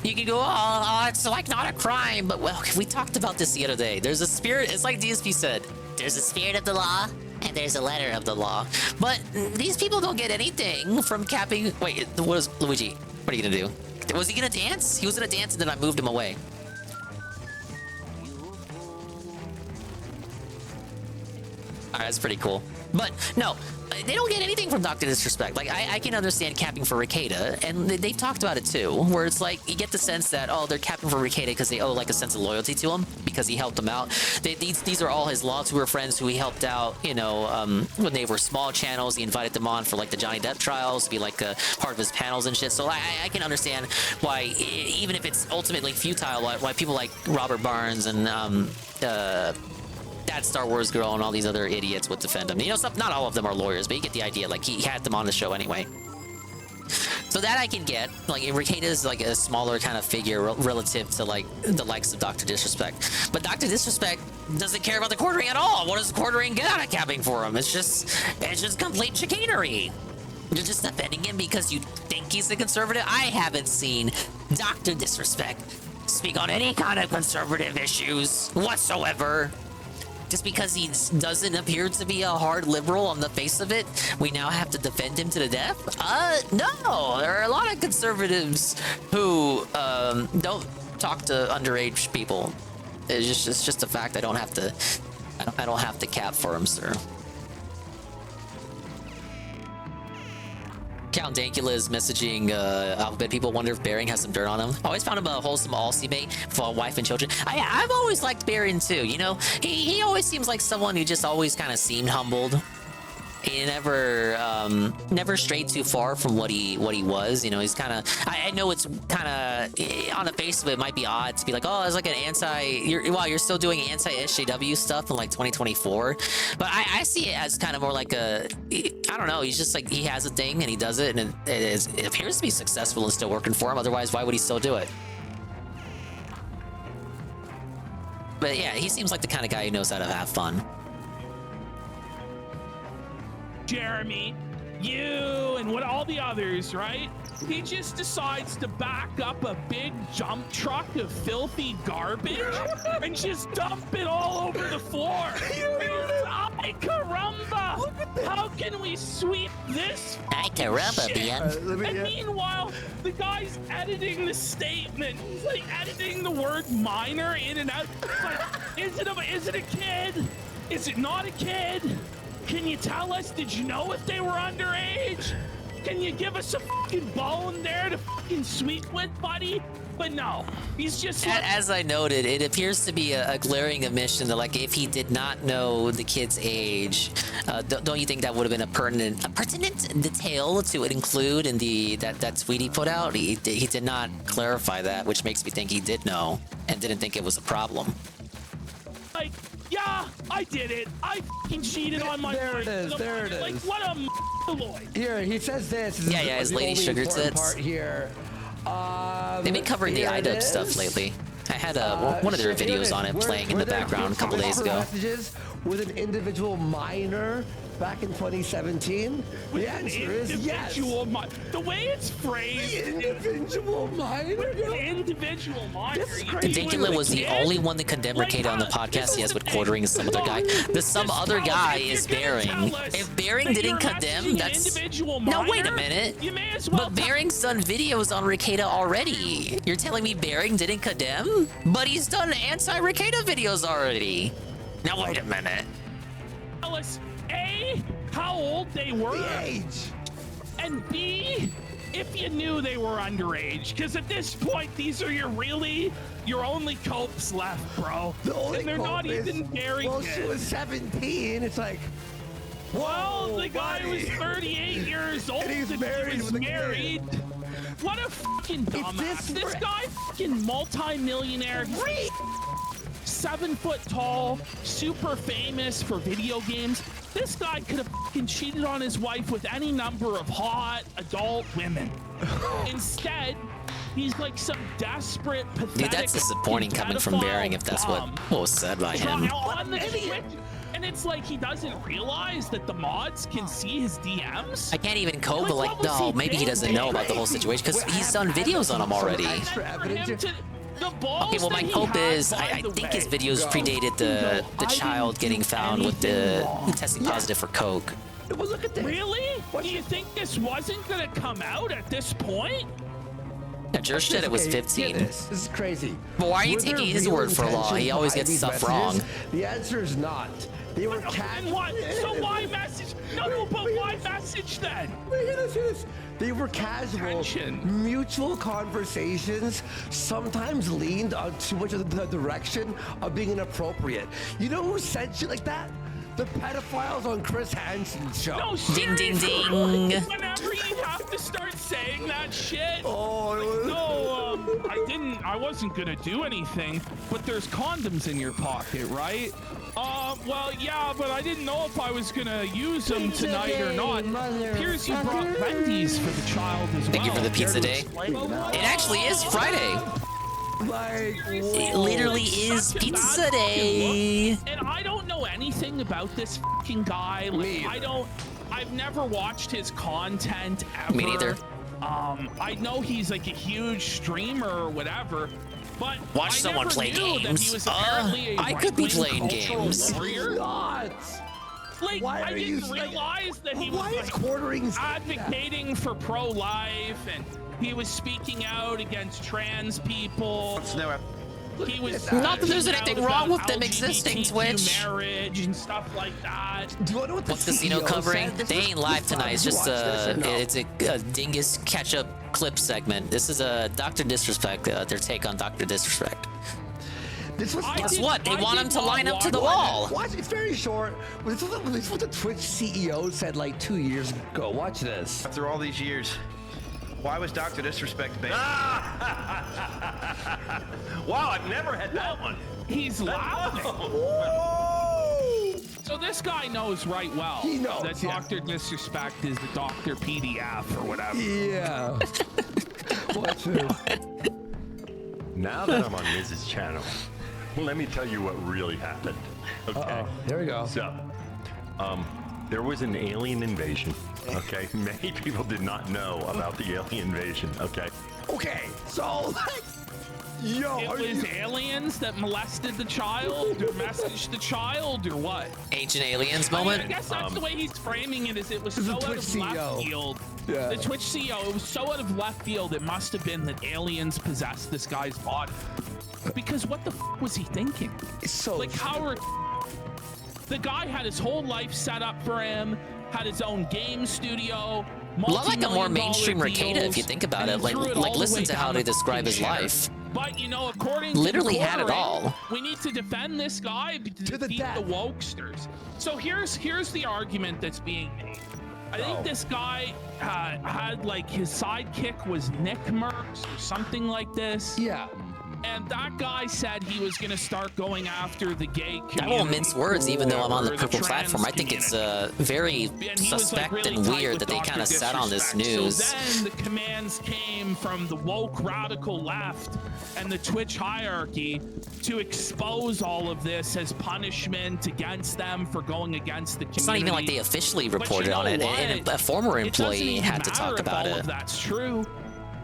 you can go, oh, it's like not a crime. But, well, we talked about this the other day. There's a spirit, it's like DSP said. There's a spirit of the law, and there's a letter of the law. But these people don't get anything from capping. Wait, what was Luigi? What are you gonna do? Was he gonna dance? He was gonna dance, and then I moved him away. All right, that's pretty cool. But no, they don't get anything from Dr. Disrespect. Like, I can understand capping for Ricada, and they've talked about it too, where it's like, you get the sense that, oh, they're capping for Ricada because they owe like a sense of loyalty to him, because he helped them out. These are all his Law Tour friends who he helped out, you know, when they were small channels. He invited them on for like the Johnny Depp trials to be like a part of his panels and shit. So I can understand why, even if it's ultimately futile, why people like Robert Barnes and that Star Wars girl and all these other idiots would defend him. You know, not all of them are lawyers, but you get the idea. Like, he had them on the show anyway. So that I can get. Like, Ricada is like a smaller kind of figure relative to like the likes of Dr. Disrespect. But Dr. Disrespect doesn't care about the quartering at all. What does the quartering get out of capping for him? It's just complete chicanery. You're just defending him because you think he's a conservative? I haven't seen Dr. Disrespect speak on any kind of conservative issues whatsoever. Just because he doesn't appear to be a hard liberal on the face of it, we now have to defend him to the death? No. There are a lot of conservatives who don't talk to underage people. It's just a fact. I don't have to cap for him, sir. Count Dankula is messaging Alphabet people. Wonder if Baring has some dirt on him. Always found him a wholesome Aussie mate for a wife and children. I've always liked Baring too. You know, he always seems like someone who just always kind of seemed humbled. He never strayed too far from what he was. You know, he's kind of. I know it's kind of on the face of it might be odd to be like, oh, it's like an you're still doing anti-SJW stuff in like 2024, but I see it as kind of more like I don't know. He's just like he has a thing and he does it, and it appears to be successful and still working for him. Otherwise, why would he still do it? But yeah, he seems like the kind of guy who knows how to have fun. Jeremy, you and all the others, right? He just decides to back up a big dump truck of filthy garbage and just dump it all over the floor. Ay caramba! How can we sweep this? Ay caramba, bien. And meanwhile, the guy's editing the statement. He's like editing the word minor in and out. It's like, is it a kid? Is it not a kid? Can you tell us, did you know if they were underage? Can you give us a fucking bone there to fucking sweep with, buddy? But no, he's just like... As I noted, it appears to be a glaring omission that, like, if he did not know the kid's age, don't you think that would have been a pertinent detail to include in that tweet he put out? He did not clarify that, which makes me think he did know and didn't think it was a problem. Like, yeah, I did it. I fucking cheated on my There it is. There it is. Like, what a Lloyd. Here, he says this. Yeah, his Lady Sugar Tits. Part here. They've been covering the iDub stuff lately. I had one of their videos on it playing in the background a couple days ago. Messages with an individual minor back in 2017? The answer is yes. The way it's phrased. The individual minor? Individual minor. Dankula was the only one that condemned Ricada on the podcast. Yes, with quartering some other guy. Some other guy is Baring. If Baring didn't condemn, that's... No, wait a minute. But Baring's done videos on Ricada already. You're telling me Baring didn't condemn? But he's done anti-Ricada videos already. Now, wait a minute. Tell us, A, how old they were. The age. And B, if you knew they were underage. Because at this point, these are your only copes left, bro. And they're not even very good. She was 17. It's like... Well, the guy was 38 years old and he was married. What a fucking dumbass. This guy fucking multi-millionaire. 7 foot tall, super famous for video games. This guy could have fucking cheated on his wife with any number of hot adult women. Instead, he's like some desperate, pathetic. Dude, that's disappointing coming from Baring if that's what was said by him. And it's like he doesn't realize that the mods can see his DMs. I can't even cope, but like, no, maybe he doesn't know about the whole situation because he's done videos on him already. Okay, well, my hope is I think his videos predated the child getting found with the testing positive for coke. Well, look at this. Really? Do you think this wasn't gonna come out at this point? Yeah, Josh said it was 15. This is crazy. But why are you taking his word for law? He always gets stuff wrong. The answer is not. They were So why message? No, but why message then? Hear this. They were casual, mutual conversations, sometimes leaned on too much of the direction of being inappropriate. You know who said shit like that? The pedophiles on Chris Hansen's show. No, ding, ding, ding. Whenever you have to start saying that shit. I wasn't gonna do anything, but there's condoms in your pocket, right? Well, yeah, but I didn't know if I was gonna use them tonight or not. Here's you brought Wendy's for the child as well. Thank you for the pizza day. It actually is Friday. It literally is pizza day. And I don't know anything about this fucking guy. Like, I've never watched his content ever. Me neither. I know he's like a huge streamer or whatever, but Watch I someone never play knew that he games. was apparently a I could be right-wing playing cultural games. warrior. Nuts. Like, Why I are you, didn't like, realize that he why was is like, quartering advocating for pro-life, and he was speaking out against trans people. He was Not that there's speaking anything out wrong about with them existing, LGBTQ Twitch. marriage and stuff like that. Do you want to know what the What's Casino CEO covering? said? They ain't live tonight. It's just it's it's a dingus catch-up clip segment. This is a Dr. Disrespect, their take on Dr. Disrespect. This was Guess what? They want him to line up to the wall. Watch, it's very short. This is what the Twitch CEO said like 2 years ago. Watch this. After all these years, why was Dr. Disrespect banned? Wow, I've never had that one. He's laughing. So this guy knows right well He knows, that yeah. Dr. Disrespect is the Dr. PDF or whatever. Yeah. Watch this. Now that I'm on Mrs. Channel, let me tell you what really happened. Okay. Here we go. So, there was an alien invasion. Okay. Many people did not know about the alien invasion. Okay. Okay. So, yo, It was aliens that molested the child or messaged the child or what? Ancient aliens I moment. guess that's the way he's framing it. Is it was This is so the out Twitch of left CEO. field. Yeah. The Twitch CEO. It was so out of left field. It must have been that aliens possessed this guy's body. Because what the f was he thinking? It's so Like how the guy had his whole life set up for him, had his own game studio. A lot like a more multi-million-dollar mainstream Ricada, if you deals, think about and it. he Like, threw it all the listen way to how down they the describe his fucking life. But you know, according Literally to the had it quartering, all. we need to defend this guy to the defeat death. the wokesters. So here's the argument that's being made. I think this guy had like his sidekick was Nick Merckx or something like this. Yeah. And that guy said he was going to start going after the gay community. I won't mince words, even though I'm on the or purple trans platform. I think it's very And he was, like, suspect really and tight weird with that they Dr. kind of sat on this Disrespect. news. So then the commands came from the woke radical left and the Twitch hierarchy to expose all of this as punishment against them for going against the community. It's not even like they officially But reported you know on it. what? And a former It doesn't employee even had to matter talk if about all it. of that's true.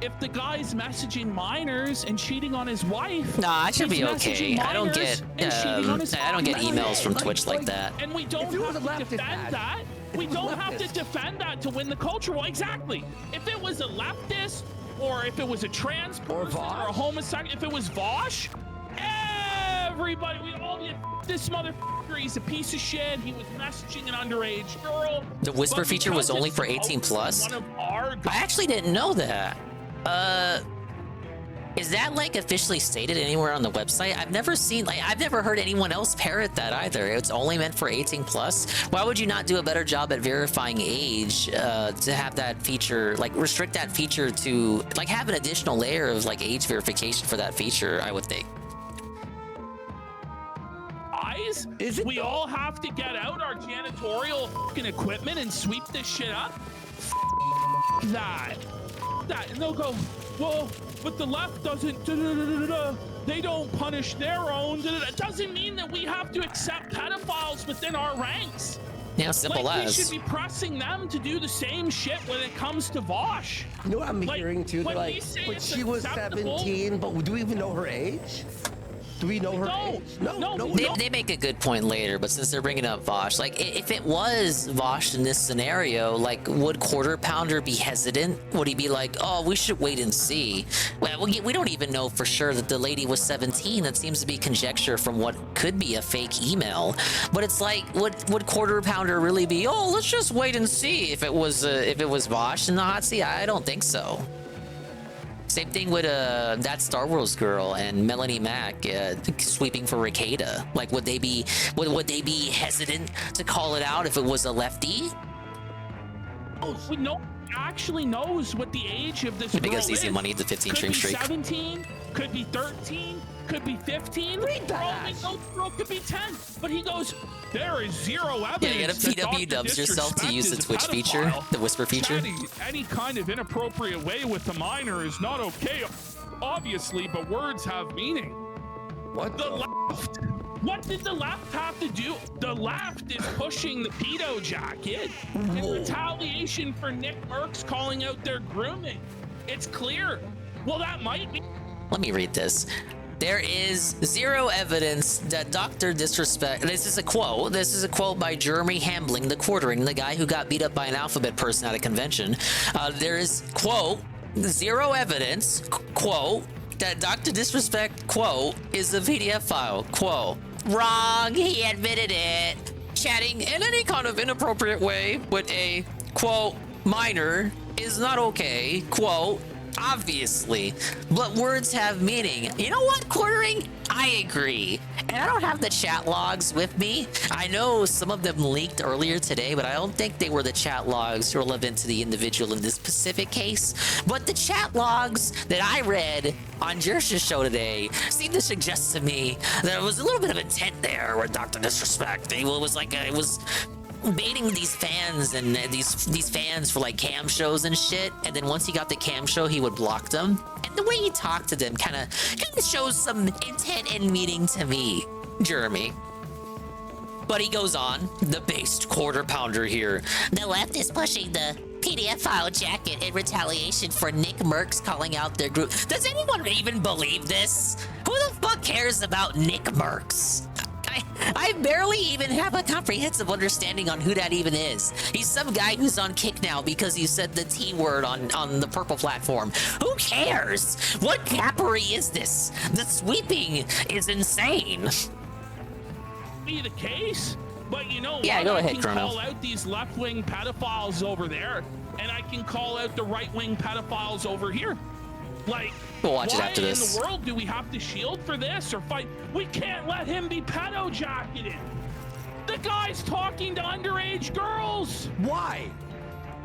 If the guy's messaging minors and cheating on his wife, Nah, I should he's be okay. messaging I don't minors get and cheating on his I don't get father. emails from Twitch like that. And we don't have to defend that. We don't have to defend that to win the culture war. Exactly. If it was a leftist, or if it was a trans person, or a homosexual, if it was Vosh, everybody, we'd all be, this motherfucker, he's a piece of shit. He was messaging an underage girl. The whisper But feature was because only it's for 18 plus. one of our I actually didn't know that. Is that like officially stated anywhere on the website? I've never seen, like, I've never heard anyone else parrot that either. It's only meant for 18 plus. Why would you not do a better job at verifying age to have that feature, like restrict that feature to, like, have an additional layer of like age verification for that feature? I would think. Eyes? We all have to get out our janitorial fucking equipment and sweep this shit up? That. And they'll go, well, but the left doesn't, they don't punish their own. It doesn't mean that we have to accept pedophiles within our ranks. Yeah, simple like, as. We should be pressing them to do the same shit when it comes to Vosh. You know what I'm Like, hearing too? They're when we like, say but it's she was acceptable- 17, but do we even know her age? Do we know her age? No, They make a good point later, but since they're bringing up Vosh, like if it was Vosh in this scenario, like would Quarter Pounder be hesitant? Would he be like, "Oh, we should wait and see"? Well, we don't even know for sure that the lady was 17. That seems to be conjecture from what could be a fake email. But it's like, would Quarter Pounder really be? Oh, let's just wait and see if it was Vosh in the hot seat. I don't think so. Same thing with that Star Wars girl and Melanie Mack sweeping for Ricada. Like, would they be hesitant to call it out if it was a lefty? We know actually knows what the age of this Because girl easy is. money, the 15 could stream be streak. 17, could be 13, could be 15. Read that. Girl could be 10. But he goes, there is zero evidence. Yeah, you gotta that PW Dr. dubs yourself to Disrespect use the is a Twitch feature, pedophile. the whisper feature. Chatting any kind of inappropriate way with a minor is not okay, obviously, but words have meaning. What the left? What did the left have to do? The left is pushing the pedo jacket in retaliation for Nick Merckx calling out their grooming. It's clear. Well, that might be. Let me read this. There is zero evidence that Dr. Disrespect. This is a quote. This is a quote by Jeremy Hambling, the quartering, the guy who got beat up by an alphabet person at a convention. There is, quote, zero evidence, quote, that Dr. Disrespect, quote, is a PDF file, quote. Wrong. He admitted it. Chatting in any kind of inappropriate way with a, quote, minor is not okay, quote. Obviously, but words have meaning. You know what, quartering? I agree. And I don't have the chat logs with me. I know some of them leaked earlier today, but I don't think they were the chat logs relevant to the individual in this specific case. But the chat logs that I read on Jersh's show today seemed to suggest to me that there was a little bit of intent there where Dr. Disrespect, it was like, it was baiting these fans and these fans for like cam shows and shit, and then once he got the cam show he would block them, and the way he talked to them kind of shows some intent and meaning to me, Jeremy. But he goes on, the based quarter pounder here. The left is pushing the PDF file jacket in retaliation for Nick Merckx calling out their group. Does anyone even believe this? Who the fuck cares about Nick Merckx? I barely even have a comprehensive understanding on who that even is. He's some guy who's on Kick now because he said the T word on the purple platform. Who cares? What cappery is this? The sweeping is insane. Be the case, but you know yeah, what? go ahead, I can Chrono. call out these left-wing pedophiles over there, and I can call out the right-wing pedophiles over here. Like, we'll watch it why after this. in the world do we have to shield for this or fight? We can't let him be pedo jacketed. The guy's talking to underage girls. Why?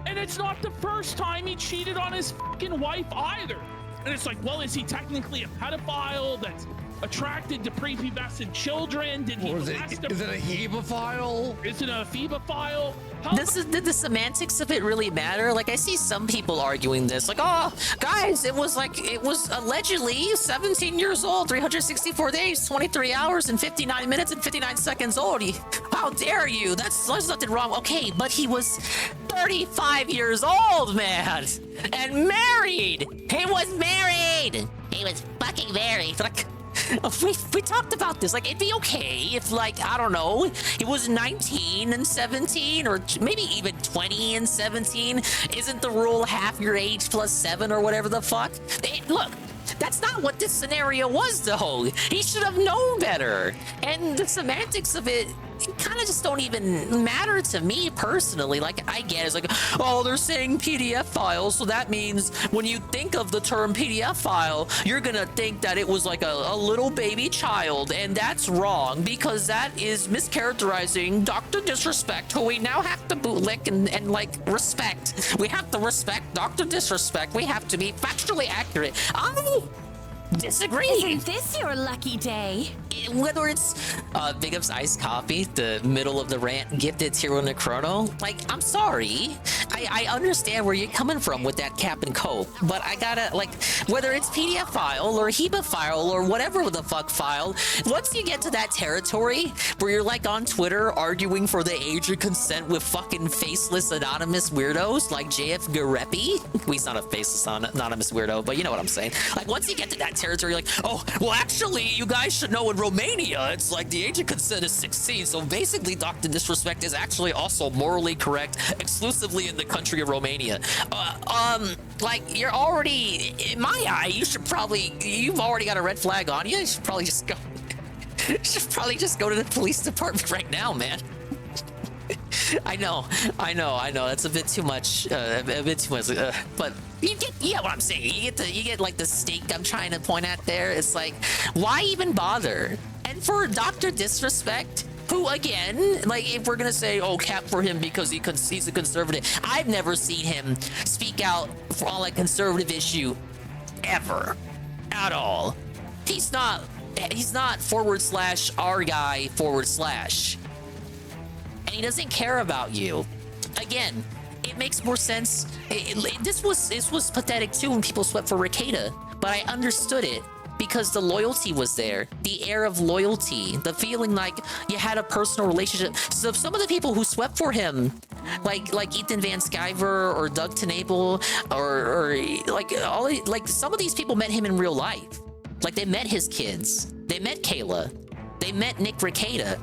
And it's not the first time he cheated on his fucking wife either. And it's like, well, is he technically a pedophile that's attracted to prepubescent children? Did he molest them? Is it a hebephile? Is it a phoebophile? Did the semantics of it really matter? Like, I see some people arguing this, like, oh, guys, it was allegedly 17 years old, 364 days, 23 hours, and 59 minutes and 59 seconds old. How dare you? There's nothing wrong. Okay, but he was 35 years old, man, and married. He was married. He was fucking married. Like, we talked about this. Like, it'd be okay if, like, I don't know, it was 19 and 17, or maybe even 20 and 17. Isn't the rule half your age plus 7 or whatever the fuck? Look, that's not what this scenario was, though. He should have known better. And the semantics of it kind of just don't even matter to me personally. Like, I get it. It's like, oh, they're saying PDF files, so that means when you think of the term PDF file, you're gonna think that it was like a little baby child, and that's wrong because that is mischaracterizing Dr. Disrespect, who we now have to bootlick and like respect. We have to respect Dr. Disrespect. We have to be factually accurate. I disagree. Isn't this your lucky day? Whether it's Big Up's iced coffee, the middle of the rant, gifted Tiro Necrono, like, I'm sorry. I understand where you're coming from with that cap and coat, but I gotta, like, whether it's PDF file or Heba file or whatever the fuck file, once you get to that territory where you're like on Twitter arguing for the age of consent with fucking faceless anonymous weirdos like JF Garepi, he's not a faceless anonymous weirdo, but you know what I'm saying. Like, once you get to that territory, you're like, oh, well, actually, you guys should know in Romania, it's like the age of consent is 16, so basically Dr. Disrespect is actually also morally correct exclusively in the country of Romania. Like, you're already, in my eye, you've already got a red flag on you. You should probably just go to the police department right now, man. I know. That's a bit too much. But you get what I'm saying. You get like the stake I'm trying to point at there. It's like, why even bother? And for Dr. Disrespect, who again, like, if we're gonna say, oh, cap for him because he's a conservative, I've never seen him speak out on a conservative issue ever, at all. He's not / our guy / and he doesn't care about you. Again, it makes more sense. This was pathetic too when people swept for Ricada, but I understood it because the loyalty was there, the air of loyalty, the feeling like you had a personal relationship. So some of the people who swept for him, like Ethan Van Sciver or Doug Tenable, or like some of these people met him in real life. Like they met his kids, they met Kayla, they met Nick Rekieta.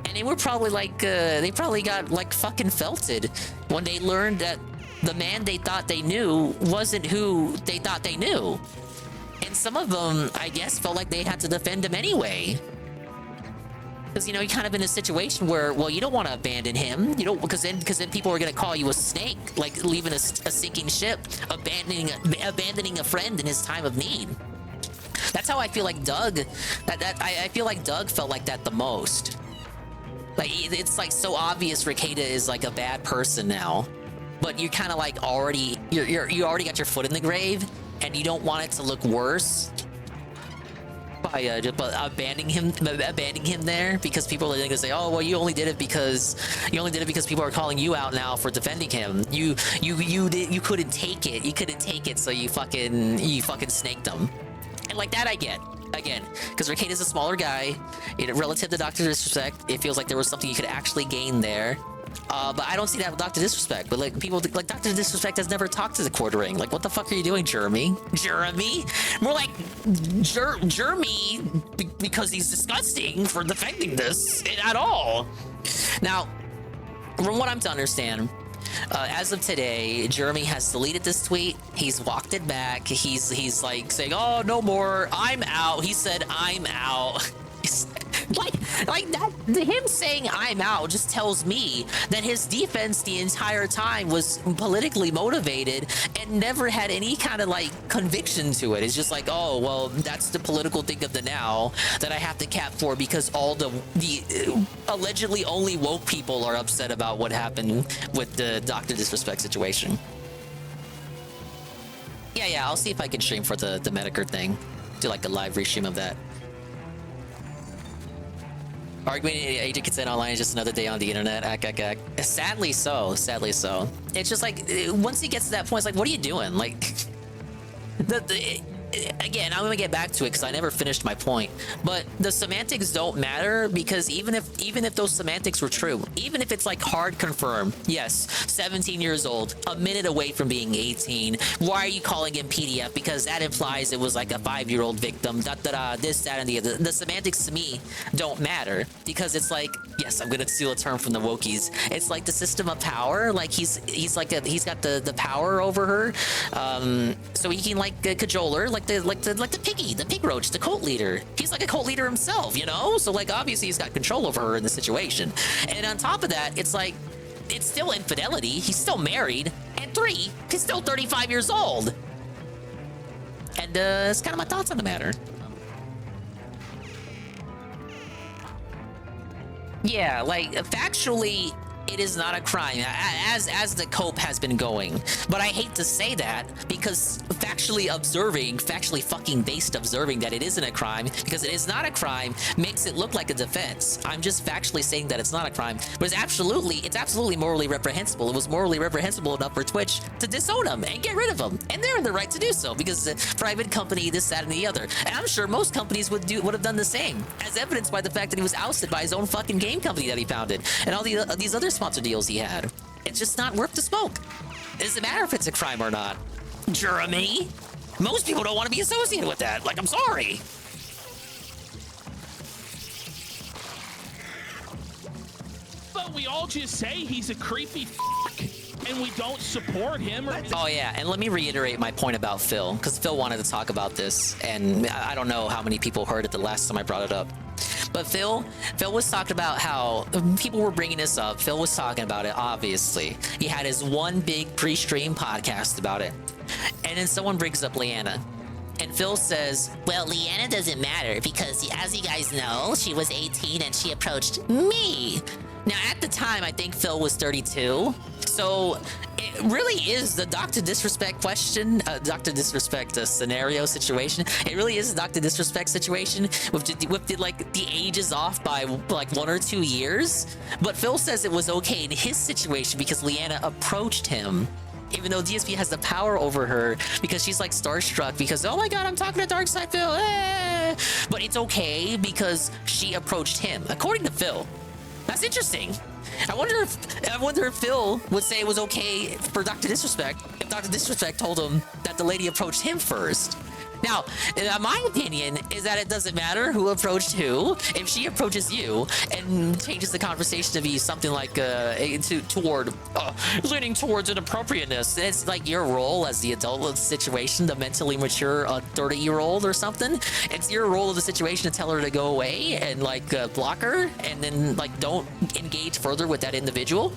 And they were probably like, they probably got like fucking felted when they learned that the man they thought they knew wasn't who they thought they knew. And some of them, I guess, felt like they had to defend him anyway. Because, you know, you're kind of in a situation where, well, you don't want to abandon him. You don't, because then people are going to call you a snake, like leaving a sinking ship, abandoning a friend in his time of need. That's how I feel like Doug, I feel like Doug felt like that the most. Like, it's like so obvious Rekieta is like a bad person now, but you kind of like you already got your foot in the grave, and you don't want it to look worse by abandoning him there, because people are going to say, oh well, you only did it because people are calling you out now for defending him. You couldn't take it. You couldn't take it, so you fucking snaked him. And like that I get. Again, because Rekieta is a smaller guy, relative to Dr. Disrespect, it feels like there was something you could actually gain there. But I don't see that with Dr. Disrespect. But like people, like Dr. Disrespect has never talked to the quartering. Like, what the fuck are you doing, Jeremy? Jeremy? More like Jeremy, because he's disgusting for defending this at all. Now, from what I'm to understand, as of today, Jeremy has deleted this tweet. He's walked it back. He's like saying, "Oh, no more. I'm out." He said, "I'm out." like that. Him saying "I'm out" just tells me that his defense the entire time was politically motivated and never had any kind of like conviction to it. It's just like, oh well, that's the political thing of the now that I have to cap for because all the allegedly only woke people are upset about what happened with the Dr. Disrespect situation. Yeah, I'll see if I can stream for the Medicare thing. Do like a live restream of that. Arguing Agent Consent Online is just another day on the internet. Sadly so. It's just like, once he gets to that point, it's like, what are you doing? Like, again, I'm gonna get back to it because I never finished my point. But the semantics don't matter, because even if those semantics were true, even if it's like hard confirmed, yes, 17 years old, a minute away from being 18. Why are you calling him PDF? Because that implies it was like a 5-year-old victim. This, that, and the other. The semantics to me don't matter, because it's like, yes, I'm gonna steal a term from the wokies. It's like the system of power. Like he's got the power over her, so he can like cajole her, like the piggy, the pig roach, the cult leader. He's like a cult leader himself, you know? So like obviously he's got control over her in the situation. And on top of that, it's like, it's still infidelity. He's still married. And 3, he's still 35 years old. And it's kind of my thoughts on the matter. Yeah, like factually, it is not a crime, as the cope has been going. But I hate to say that, because factually fucking based observing that it isn't a crime, because it is not a crime, makes it look like a defense. I'm just factually saying that it's not a crime, but it's absolutely morally reprehensible. It was morally reprehensible enough for Twitch to disown him and get rid of him, and they're in the right to do so, because it's a private company, this, that, and the other. And I'm sure most companies would have done the same, as evidenced by the fact that he was ousted by his own fucking game company that he founded, and all these other sponsor deals he had. It's just not worth the smoke. It doesn't matter if it's a crime or not. Jeremy? Most people don't want to be associated with that. Like, I'm sorry. But we all just say he's a creepy and we don't support him. Oh yeah, and let me reiterate my point about Phil, because Phil wanted to talk about this, and I don't know how many people heard it the last time I brought it up. But Phil was talking about how people were bringing this up. Phil was talking about it, obviously. He had his one big pre-stream podcast about it. And then someone brings up Leanna. And Phil says, well, Leanna doesn't matter because, as you guys know, she was 18 and she approached me. Now, at the time, I think Phil was 32. So it really is the Dr. Disrespect question, Dr. Disrespect scenario situation. It really is a Dr. Disrespect situation with the ages off by like 1 or 2 years. But Phil says it was okay in his situation because Leanna approached him. even though DSP has the power over her because she's like starstruck because, oh my god, I'm talking to Darkside Phil. But it's okay because she approached him, according to Phil. That's interesting. I wonder if Phil would say it was okay for Dr. Disrespect if Dr. Disrespect told him that the lady approached him first. Now, my opinion is that it doesn't matter who approached who. If she approaches you and changes the conversation to be something like leaning towards inappropriateness, it's like your role as the adult of the situation, the mentally mature 30-year-old or something. It's your role of the situation to tell her to go away and like block her, and then like don't engage further with that individual.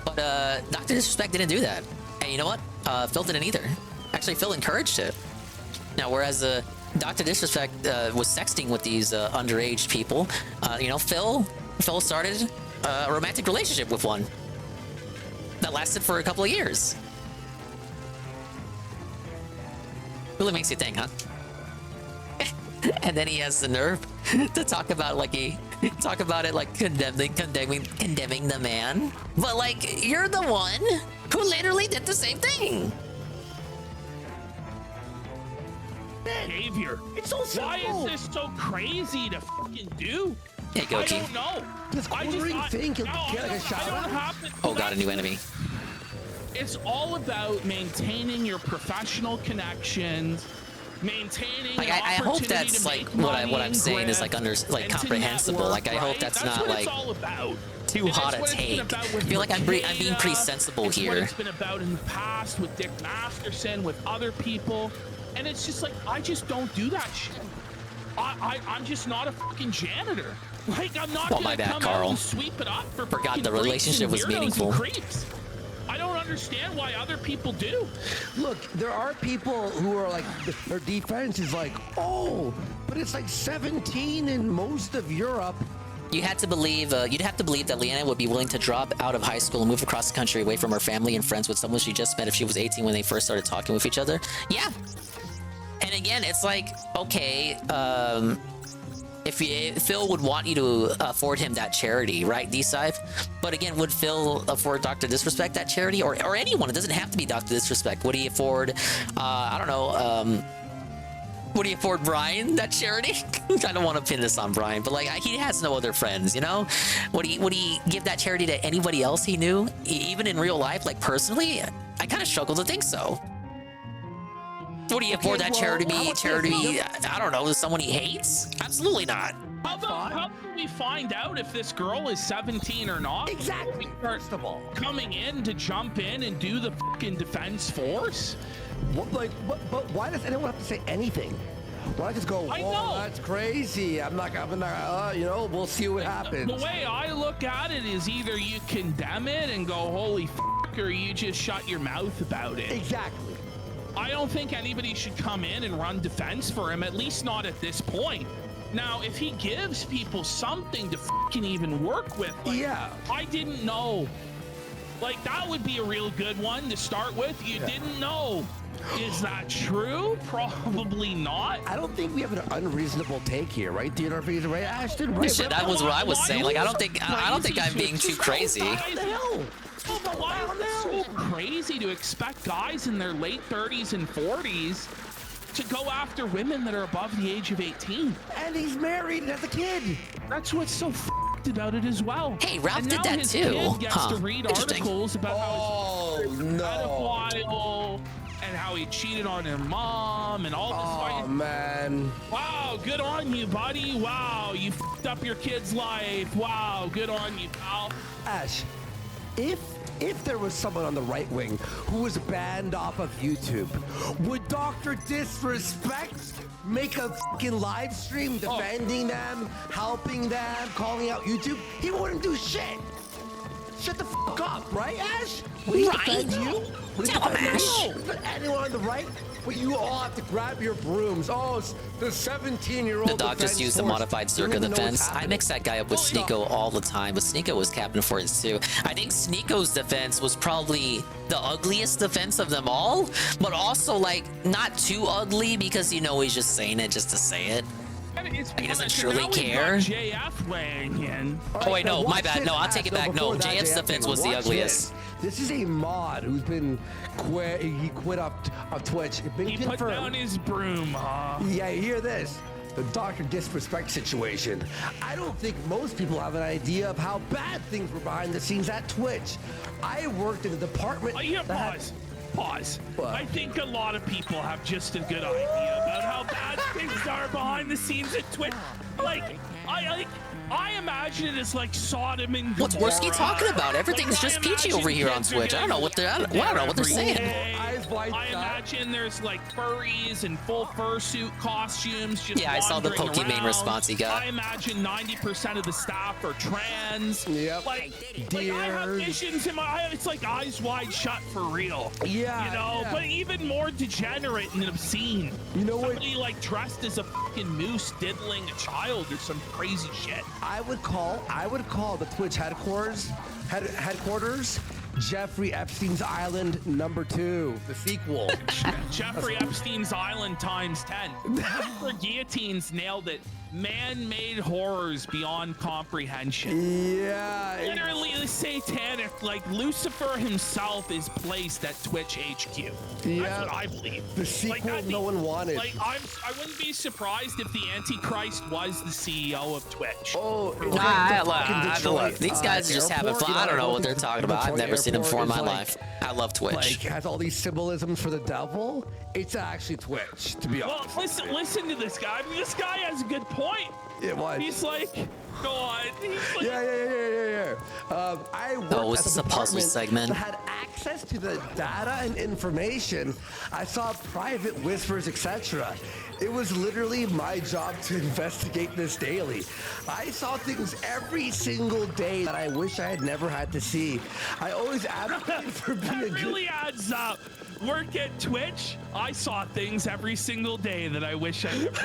But Dr. Disrespect didn't do that, and you know what? Phil didn't either. Actually, Phil encouraged it. Now, whereas Dr. Disrespect was sexting with these underage people, you know, Phil started a romantic relationship with one that lasted for a couple of years. Really makes you think, huh? And then he has the nerve to talk about it like condemning the man. But like, you're the one who literally did the same thing. Behavior. It's so simple. Why is this so crazy to fucking do? Hey, Goki. I don't know. This quartering thing can get like a shout out. Oh god, a new enemy. It's all about maintaining your professional connections, maintaining. Like I hope that's like what I'm saying is like comprehensible. Like I hope that's not like too hot a take. I feel like I'm being pretty sensible it's here. What it's been about in the past with Dick Masterson, with other people. And it's just like, I just don't do that shit. I'm just not a fucking janitor. Like, I'm not gonna come out and sweep it up for Forgot the relationship was meaningful. Creeps. I don't understand why other people do. Look, there are people who are like, their defense is like, oh, but it's like 17 in most of Europe. You'd have to believe that Leanna would be willing to drop out of high school and move across the country away from her family and friends with someone she just met if she was 18 when they first started talking with each other. Yeah. And again, it's like, okay, if Phil would want you to afford him that charity, right, D-Sive? But again, would Phil afford Dr. Disrespect that charity? Or anyone? It doesn't have to be Dr. Disrespect. Would he afford, I don't know, would he afford Brian that charity? I don't want to pin this on Brian, but like he has no other friends, you know? Would he give that charity to anybody else he knew, even in real life, like personally? I kind of struggle to think so. Would he afford that charity? I don't know, to someone he hates? Absolutely not. How can we find out if this girl is 17 or not? Exactly. First of all, coming in to jump in and do the fucking defense force. What, like, but why does anyone have to say anything? Why just go, whoa, that's crazy. I'm not, you know, we'll see what happens. The way I look at it is either you condemn it and go, holy fuck, or you just shut your mouth about it. Exactly. I don't think anybody should come in and run defense for him, at least not at this point. Now, if he gives people something to fucking even work with, like, yeah, I didn't know. Like, that would be a real good one to start with. You didn't know. Is that true? Probably not. I don't think we have an unreasonable take here, right, DNRV? Right, Ashton? Right? Shit, that was what I was saying. Like, I don't think I'm being too crazy. What the hell? Oh, but why is it so crazy to expect guys in their late 30s and 40s to go after women that are above the age of 18? And he's married and has a kid. That's what's so f***ed about it as well. Hey, Ralph did that too. Kid gets to read articles about how he's a pedophile and how he cheated on their mom and all this. Oh, man. Wow, good on you, buddy. Wow, you f***ed up your kid's life. Wow, good on you, pal. Ash, if there was someone on the right wing who was banned off of YouTube, would Dr. Disrespect make a fucking live stream defending them, helping them, calling out YouTube? He wouldn't do shit. Shut the fuck up, right, Ash? Would he defend you? Would he defend you? Anyone on the right? But you all have to grab your brooms. Oh, it's the 17-year-old. The dog just used the modified circle defense. I mix that guy up with Sneeko all the time, but Sneeko was capping for it too. I think Sneeko's defense was probably the ugliest defense of them all, but also like not too ugly because you know he's just saying it just to say it. He doesn't truly care. JF weighing in. Oh wait, no, my bad. No, I'll take it back. No, JF's defense was the ugliest. This is a mod who's been he quit off Twitch. He put down his broom, huh? Yeah, you hear this? The Dr. Disrespect situation. I don't think most people have an idea of how bad things were behind the scenes at Twitch. I worked in a department. Pause. I think a lot of people have just a good idea about how bad things are behind the scenes at Twitch. I imagine it as like Sodom and Gomorrah. What's Worski talking about? Everything's just peachy over here on Twitch. I don't know what they're saying. I imagine there's like furries and full fursuit costumes. Just I saw the wandering Pokimane around. response he got. I imagine 90% of the staff are trans. Yep. Like I have visions in my. It's like Eyes Wide Shut for real. Yeah. You know, yeah. but even more degenerate and obscene. You know what? Somebody like dressed as a fucking moose diddling a child or some crazy shit. I would call the Twitch headquarters Jeffrey Epstein's Island #2, the sequel. Jeffrey Epstein's Island times 10. For Guillotines nailed it. Man-made horrors beyond comprehension. Yeah. Literally satanic. Like Lucifer himself is placed at Twitch HQ. Yeah. That's what I believe. The sequel no one wanted. Like I wouldn't be surprised if the Antichrist was the CEO of Twitch. Oh, Look, these guys just have it fun. I don't know what they're talking about. I've never seen them before in my life. I love Twitch. Like, has all these symbolisms for the devil. It's actually Twitch, to be honest. Well, listen to this guy. I mean, this guy has a good point. It was. He's like, go on. He's like, yeah. I worked is this a puzzle segment? That had access to the data and information. I saw private whispers, etc. It was literally my job to investigate this daily. I saw things every single day that I wish I had never had to see. I always advocated for being that really adds up. Work at Twitch, I saw things every single day that I wish I never.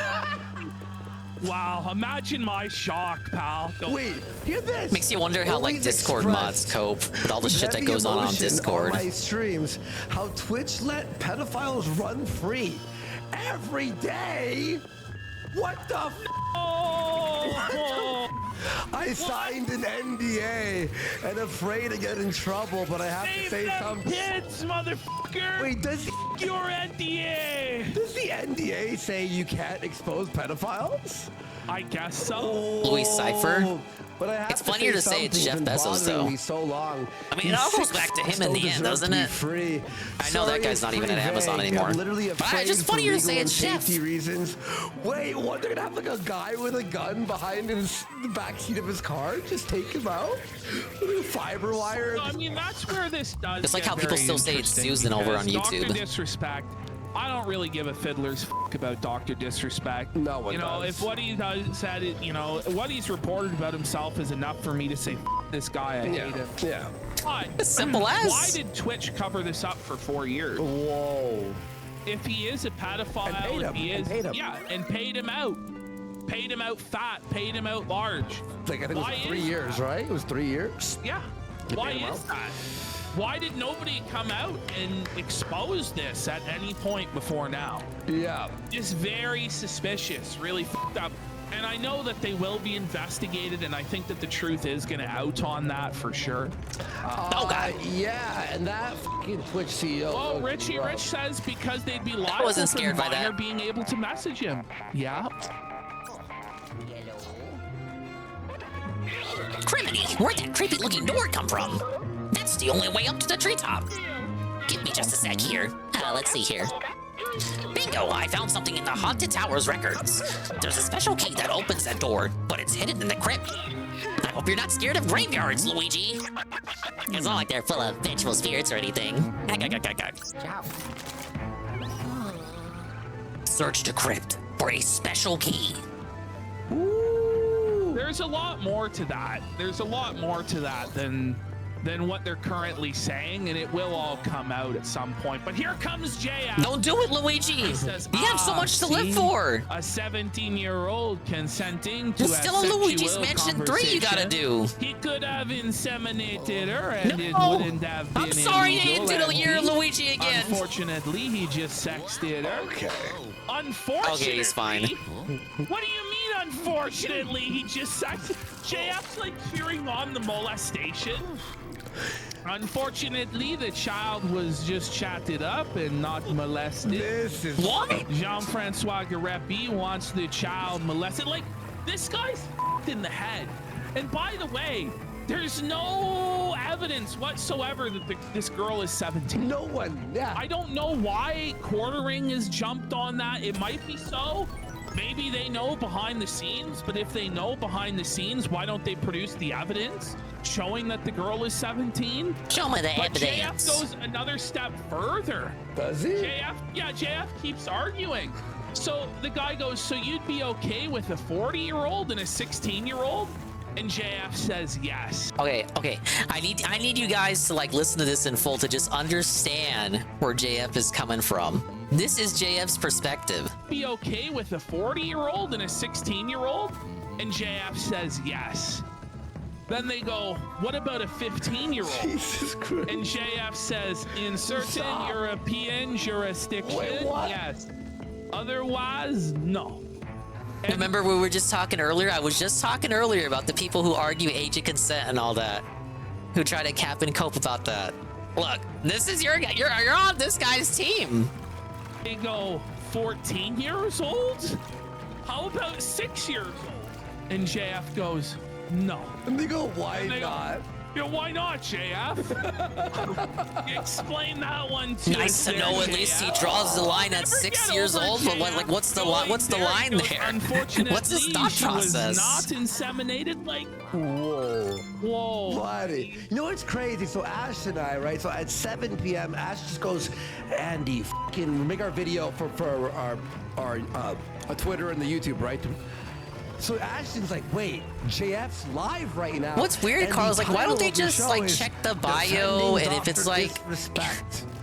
Wow, imagine my shock, pal. Wait, hear this. Makes you wonder how like Discord mods cope with all the shit that goes on Discord. On my streams, how Twitch let pedophiles run free every day. What the f? I signed an NDA and afraid to get in trouble, but I have to say something. Kids, motherfucker! Wait, does your NDA? Does the NDA say you can't expose pedophiles? I guess so. Louis Cypher. But I have it's funnier to say it's Jeff Bezos, though. Me so long. I mean, it all goes back to him in the end, doesn't it? Free. I know that guy's not even at Amazon anymore. I'm literally afraid just funnier to say it's Jeff. Safety reasons. Wait, what? They're gonna have like a guy with a gun behind the back seat of his car? Just take him out? Fiber wire? I mean, that's where this does. It's like how people still say it's Susan over on YouTube. Dr. Disrespect. I don't really give a fiddler's fuck about Dr. Disrespect. No one You know, does. if what he said, what he's reported about himself is enough for me to say, this guy, I hate him. Yeah. But simple as. Why did Twitch cover this up for 4 years? Whoa. If he is a pedophile, and paid him out. Paid him out fat, paid him out large. Like, I think it was 3 years, right? It was 3 years? Yeah. Why is that? Why did nobody come out and expose this at any point before now? Yeah. Just very suspicious, really fucked up. And I know that they will be investigated, and I think that the truth is going to out on that for sure. Yeah, and that fucking Twitch CEO. Well, Rich says because they'd be liable I wasn't for scared by Minor that. being able to message him. Yeah. Criminy, where'd that creepy-looking door come from? That's the only way up to the treetop. Give me just a sec here. Let's see here. Bingo, I found something in the Haunted Tower's records. There's a special key that opens that door, but it's hidden in the crypt. I hope you're not scared of graveyards, Luigi. It's not like they're full of vengeful spirits or anything. Search the crypt for a special key. There's a lot more to that. There's a lot more to that than what they're currently saying, and it will all come out at some point. But here comes JF. Don't do it, Luigi. Says, you have so much to live for. A 17-year-old consenting to There's still a Luigi's Mansion 3 you gotta do. He could have inseminated her, and it wouldn't have been I'm sorry you illegal, did a and year he- Luigi again. Unfortunately, he just sexted her. Okay. Unfortunately. Okay, he's fine. What do you mean, unfortunately? He just sexted. JF's like cheering on the molestation. Unfortunately, the child was just chatted up and not molested. This is what? Jean-Francois Garepi wants the child molested. Like, this guy's f***ed in the head. And by the way, there's no evidence whatsoever that this girl is 17. No one, yeah. I don't know why Quartering has jumped on that. It might be so. Maybe they know behind the scenes, but if they know behind the scenes, why don't they produce the evidence showing that the girl is 17? Show me the But evidence. JF goes another step further. Does he? JF keeps arguing. So the guy goes, so you'd be okay with a 40-year-old and a 16-year-old? And JF says yes. Okay. I need you guys to like listen to this in full to just understand where JF is coming from. This is JF's perspective. Be okay with a 40-year-old and a 16-year-old? And JF says yes. Then they go, what about a 15-year-old? Jesus Christ. And JF says, in certain European jurisdictions, yes. Otherwise, no. And remember we were just talking earlier? I was just talking earlier about the people who argue age of consent and all that, who try to cap and cope about that. Look, this is you're on this guy's team. They go 14 years old? How about 6 years old? And JF goes, no. And they go, why not? Yeah, why not, JF? Explain that one to us. Nice to know at least he draws the line at 6 years old, but what's the line there? Unfortunately, What's his thought she was process? not inseminated. Like, whoa, buddy. You know what's crazy? So Ash and I, right? So at 7 p.m., Ash just goes, Andy, fucking make our video for our Twitter and the YouTube, right? So Ashton's like, wait, JF's live right now. What's weird, and Carl's the like, why don't they title of the just show like is check the bio, and if it's like,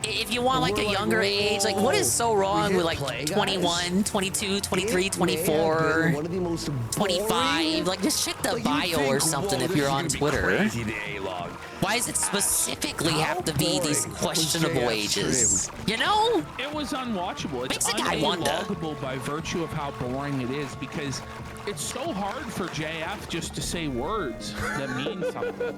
if you want like a younger age, like what is so wrong with like 21, 22, 23, 24, 25? Like just check the bio or something if you're on Twitter. Why does it specifically have to be these questionable ages? You know? it was unwatchable. It's Makes a guy wonder. unwatchable by virtue of how boring it is, because it's so hard for JF just to say words that mean something.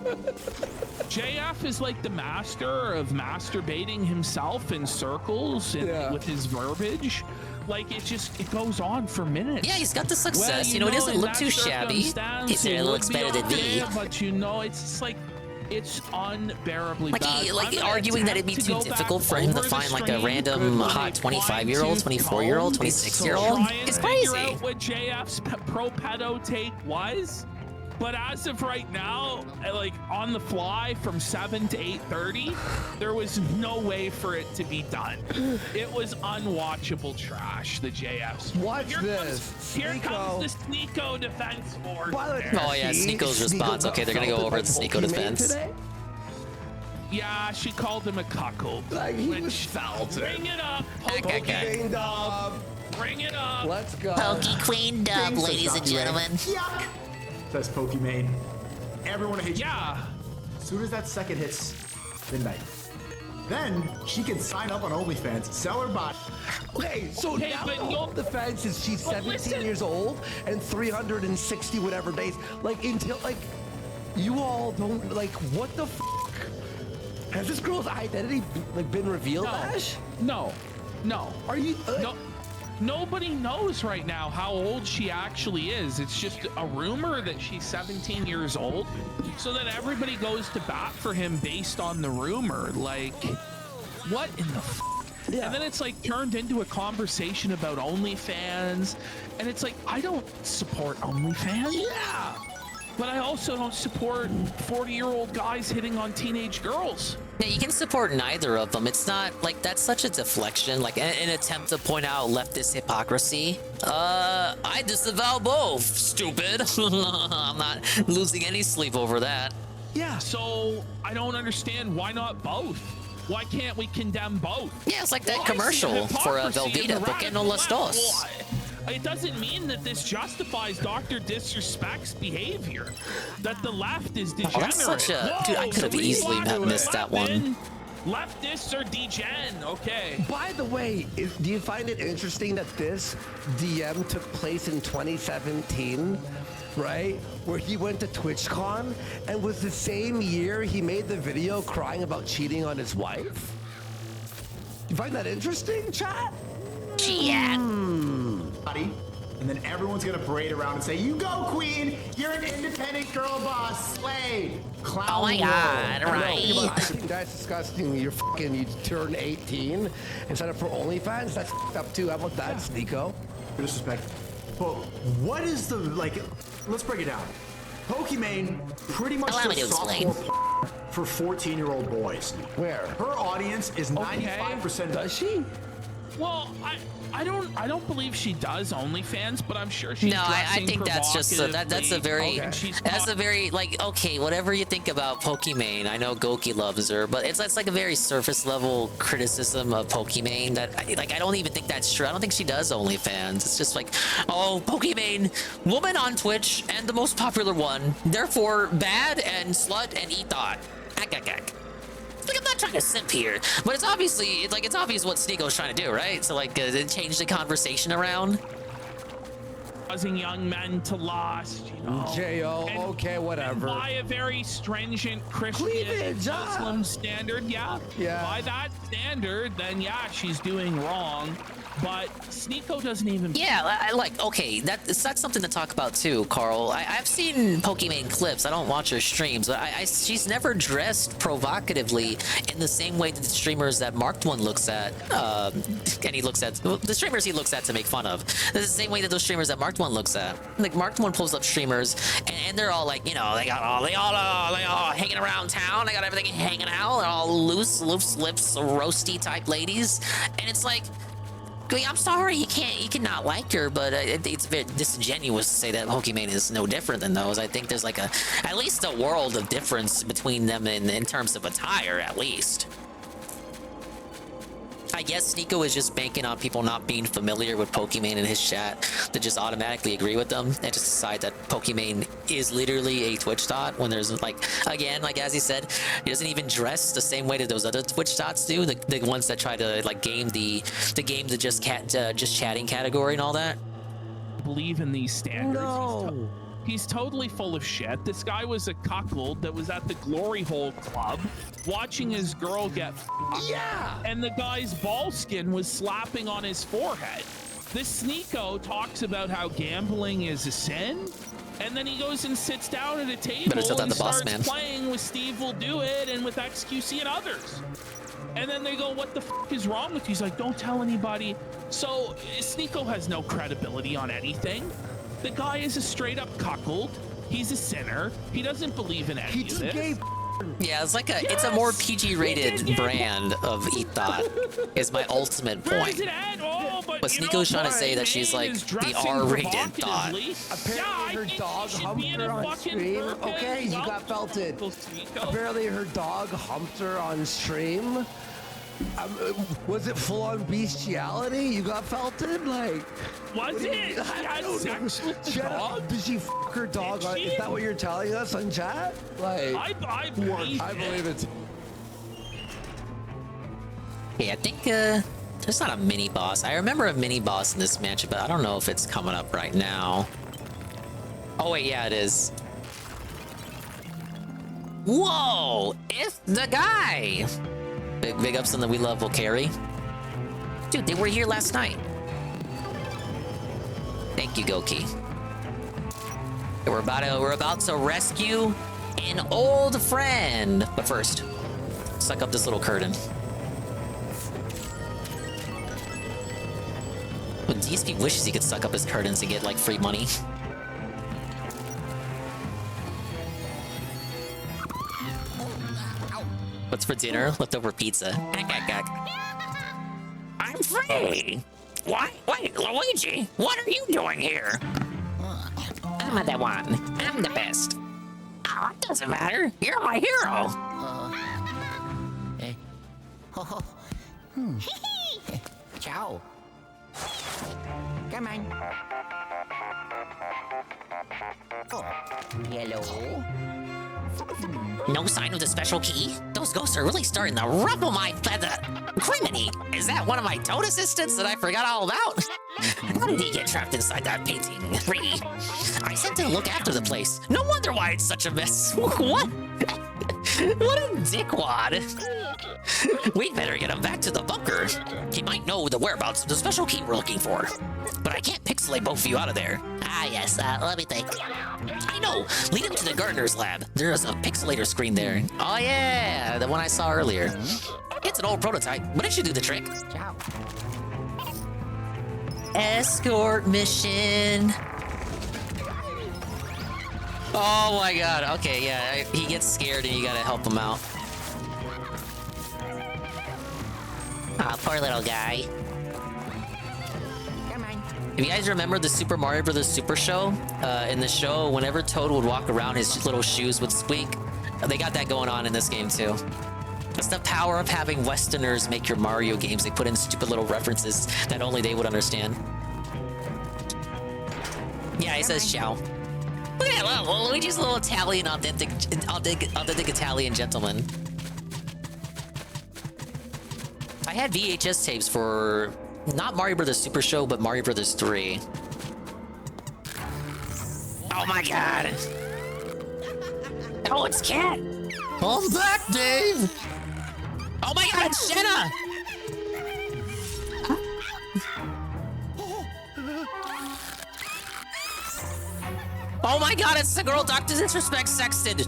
JF is like the master of masturbating himself in circles and with his verbiage. Like it goes on for minutes. Yeah, he's got the success. Well, you know, he doesn't in look that too shabby. circumstance, He said it looks would be better than me. okay, but you know, it's just like, it's unbearably Like bad. he arguing that it'd be too difficult for him to find like a random hot 25-year-old, 24-year-old, 26-year-old. It's crazy. Figure out what JF's pro pedo take was, but as of right now, like on the fly from 7 to 8:30, there was no way for it to be done. It was unwatchable trash. The JF's. Watch Here this. Here comes the Sneeko defense force. Oh yeah, Sneeko's response. Okay, they're gonna go over the Sneeko defense. Yeah, she called him a cuckold. Like he was felt. Bring it up. Pokey Dub. Bring it up. Let's go. Pokey Queen Dub, ladies and gentlemen. Yuck! Says Pokimane. Everyone hates Yeah. As soon as that second hits midnight, then she can sign up on OnlyFans, sell her body. Okay, so now the whole defense is she's 17 years old and 360 whatever days. Like until like you all don't like what the f***? Has this girl's identity like been revealed, Ash? No. Are you? No. Nobody knows right now how old she actually is. It's just a rumor that she's 17 years old, so that everybody goes to bat for him based on the rumor. Like, what in the f? Yeah. And then it's like turned into a conversation about OnlyFans, and it's like, I don't support OnlyFans. Yeah. But I also don't support 40-year-old guys hitting on teenage girls. Yeah, you can support neither of them. It's not like that's such a deflection, like an attempt to point out leftist hypocrisy. I disavow both, stupid. I'm not losing any sleep over that. Yeah. So I don't understand, why not both? Why can't we condemn both? Yeah, it's like that commercial for Velveeta, porque no las dos. It doesn't mean that this justifies Dr. Disrespect's behavior. That the left is degenerate. Oh, that's such a... Dude, I could have easily missed that one. Leftists are degen, okay. By the way, do you find it interesting that this DM took place in 2017? right? Where he went to TwitchCon and was the same year he made the video crying about cheating on his wife? You find that interesting, chat? Yeah. Buddy. And then everyone's gonna parade around and say, "You go, queen! You're an independent girl boss, slay!" Clown. Oh my God, No, right? I think that's disgusting. You turn 18 and sign up for OnlyFans. That's f***ed up too. How about that, Sneeko? Disrespect. But what is the, like, let's break it down. Pokimane pretty much Allow me does to explain. softcore for 14-year-old boys. Where? Her audience is 95%. Does she? Well, I don't believe she does OnlyFans, but I'm sure she's No, I dressing think that's just that's a very provocatively. like okay, whatever you think about Pokimane, I know Goki loves her, but it's like a very surface level criticism of Pokimane that I don't even think that's true. I don't think she does OnlyFans. It's just like, oh, Pokimane, woman on Twitch and the most popular one, therefore bad and slut and eat thought. Like, I'm not trying to simp here, but it's obvious what Sneeko's trying to do, right? So like change the conversation around. Causing young men to lust, you know. J.O., okay, whatever. By a very stringent Christian Muslim standard, yeah. By that standard, then yeah, she's doing wrong. But Sneeko doesn't even. Yeah, okay, that's something to talk about too, Carl. I've seen Pokimane clips. I don't watch her streams, but she's never dressed provocatively in the same way that the streamers that Marked One looks at, and he looks at the streamers he looks at to make fun of. That's the same way that those streamers that Marked One looks at. Like Marked One pulls up streamers, and they're all like, you know, they all hanging around town. They got everything hanging out. They're all loose lips, roasty type ladies, and it's like. I'm sorry, you cannot like her, but it's a bit disingenuous to say that Pokimane is no different than those. I think there's like at least a world of difference between them in terms of attire, at least. I guess Sneeko is just banking on people not being familiar with Pokimane in his chat to just automatically agree with them and just decide that Pokimane is literally a Twitch thought when there's again, as he said, he doesn't even dress the same way that those other Twitch thoughts do, the ones that try to game the just chatting category and all that. Believe in these standards. No. He's totally full of shit. This guy was a cuckold that was at the Glory Hole Club watching his girl get fucked. Yeah! And the guy's ball skin was slapping on his forehead. This Sneeko talks about how gambling is a sin, and then he goes and sits down at a table and starts playing with Steve Will Do It and with XQC and others. And then they go, what the fuck is wrong with you? He's like, don't tell anybody. So Sneeko has no credibility on anything. The guy is a straight up cuckold. He's a sinner. He doesn't believe in any of this. Yeah, it's a more PG rated brand of Eat Thought is my ultimate point. But Sneeko's trying to say that she's like the R-rated thought. Apparently her dog humped her on stream. Okay, you got felted. Apparently her dog humped her on stream. Was it full-on bestiality? You got felted? Was it? I don't know. Did she fuck her dog? Is that what you're telling us on chat? I believe it. Yeah, I think there's not a mini boss. I remember a mini boss in this match, but I don't know if it's coming up right now. Oh wait, yeah, it is. Whoa! It's the guy! Big ups on the We Love Will Carry. Dude, they were here last night. Thank you, Goki. We're about to rescue an old friend. But first, suck up this little curtain. When DSP wishes he could suck up his curtains and get free money. What's for dinner? Leftover pizza. I'm free. What? Wait, Luigi, what are you doing here? I'm the one. I'm the best. Oh, it doesn't matter. You're my hero. Ciao. Come on. Oh, hello. No sign of the special key? Those ghosts are really starting to ruffle my feather. Criminy, is that one of my toad assistants that I forgot all about? How did he get trapped inside that painting? 3. I sent to look after the place. No wonder why it's such a mess. What? What a dickwad. We'd better get him back to the bunker. He might know the whereabouts of the special key we're looking for. But I can't pixelate both of you out of there. Ah, yes, let me think. I know. Lead him to the gardener's lab. There's a pixelator screen there. Oh, yeah, the one I saw earlier. It's an old prototype, but it should do the trick. Ciao. Escort mission. Oh my god. Okay, yeah, he gets scared and you gotta help him out. Ah, poor little guy. Come on. If you guys remember the Super Mario Bros. Super Show, in the show, whenever Toad would walk around, his little shoes would squeak. They got that going on in this game too. It's the power of having Westerners make your Mario games. They put in stupid little references that only they would understand. Yeah, he says ciao. Look at that, Luigi's a little Italian, authentic Italian gentleman. I had VHS tapes for not Mario Bros. Super Show, but Mario Bros. 3. Oh my god! Oh, it's Cat! I'm back, Dave! Oh my god, it's Jenna! Oh my god, it's the girl Dr. Disrespect sexted!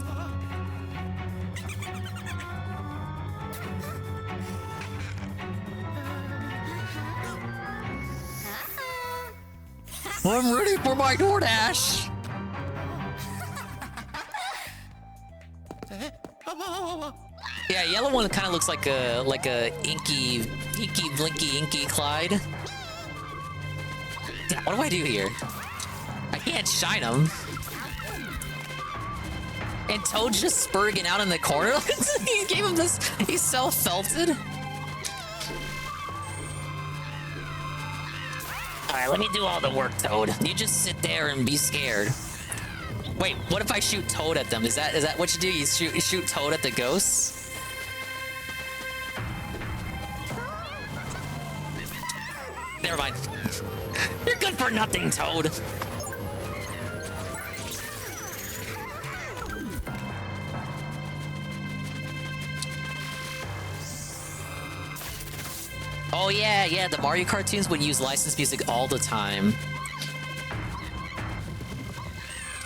I'm ready for my DoorDash! Yeah, yellow one kind of looks like a inky, blinky, inky Clyde. Damn, what do I do here? I can't shine him. And Toad's just spurging out in the corner. He gave him this. He's self-felted. All right, let me do all the work, Toad. You just sit there and be scared. Wait, what if I shoot Toad at them? Is that what you do? You shoot Toad at the ghosts? Never mind. You're good for nothing, Toad. Oh yeah, the Mario cartoons would use licensed music all the time.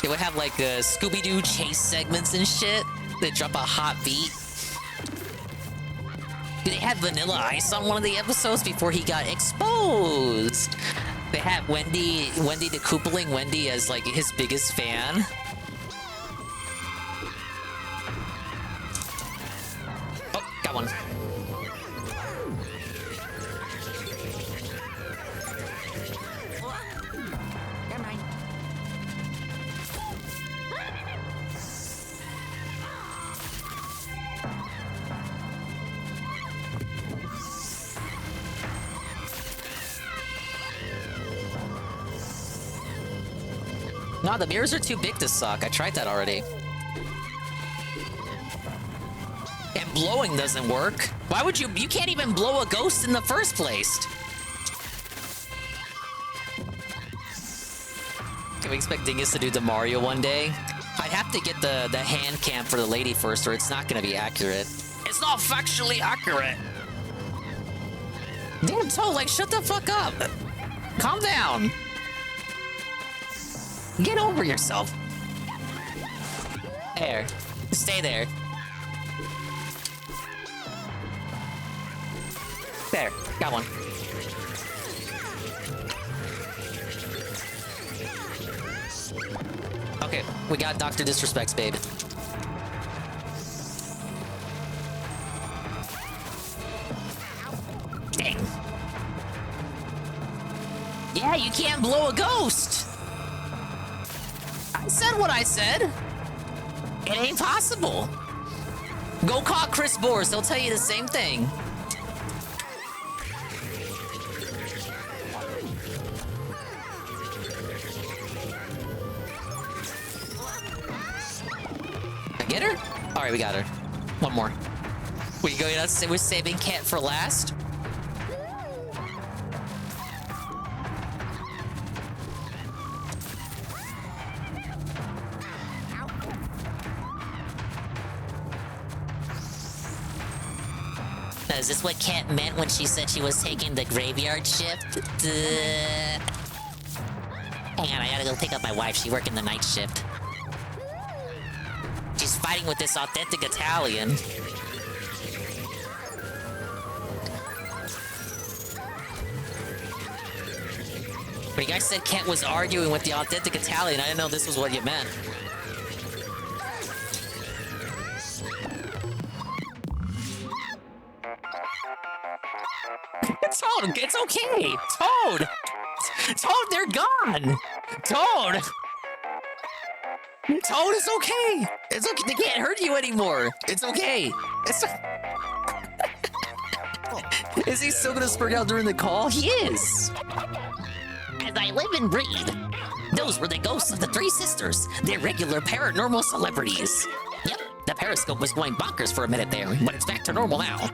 They would have like Scooby-Doo chase segments and shit. They'd drop a hot beat. They had Vanilla Ice on one of the episodes before he got exposed. They had Wendy the Koopaling Wendy as like his biggest fan. Oh, got one. Come on. No, the mirrors are too big to suck. I tried that already. And blowing doesn't work. Why would you can't even blow a ghost in the first place. Can we expect Dingus to do the Mario one day? I'd have to get the hand cam for the lady first, or it's not gonna be accurate. It's not factually accurate. Damn, Toad, like, shut the fuck up. Calm down. Get over yourself. There. Stay there. There. Got one. Okay, we got Dr. Disrespect's babe. Dang. Yeah, you can't blow a ghost. I said what I said. It ain't possible. Go call Chris Boris. He'll tell you the same thing. I get her? All right, we got her. One more. We go. We're saving Cat for last. Is this what Kat meant when she said she was taking the graveyard shift? Hang on, I gotta go pick up my wife. She working the night shift. She's fighting with this authentic Italian. But you guys said Kent was arguing with the authentic Italian. I didn't know this was what you meant. Toad, it's okay. Toad! Toad, they're gone! Toad! Toad, it's okay! It's okay, they can't hurt you anymore! It's okay! It's... Is he still gonna spurt out during the call? He is! As I live and breathe, those were the ghosts of the three sisters. They're regular paranormal celebrities. Yep, the periscope was going bonkers for a minute there, but it's back to normal now.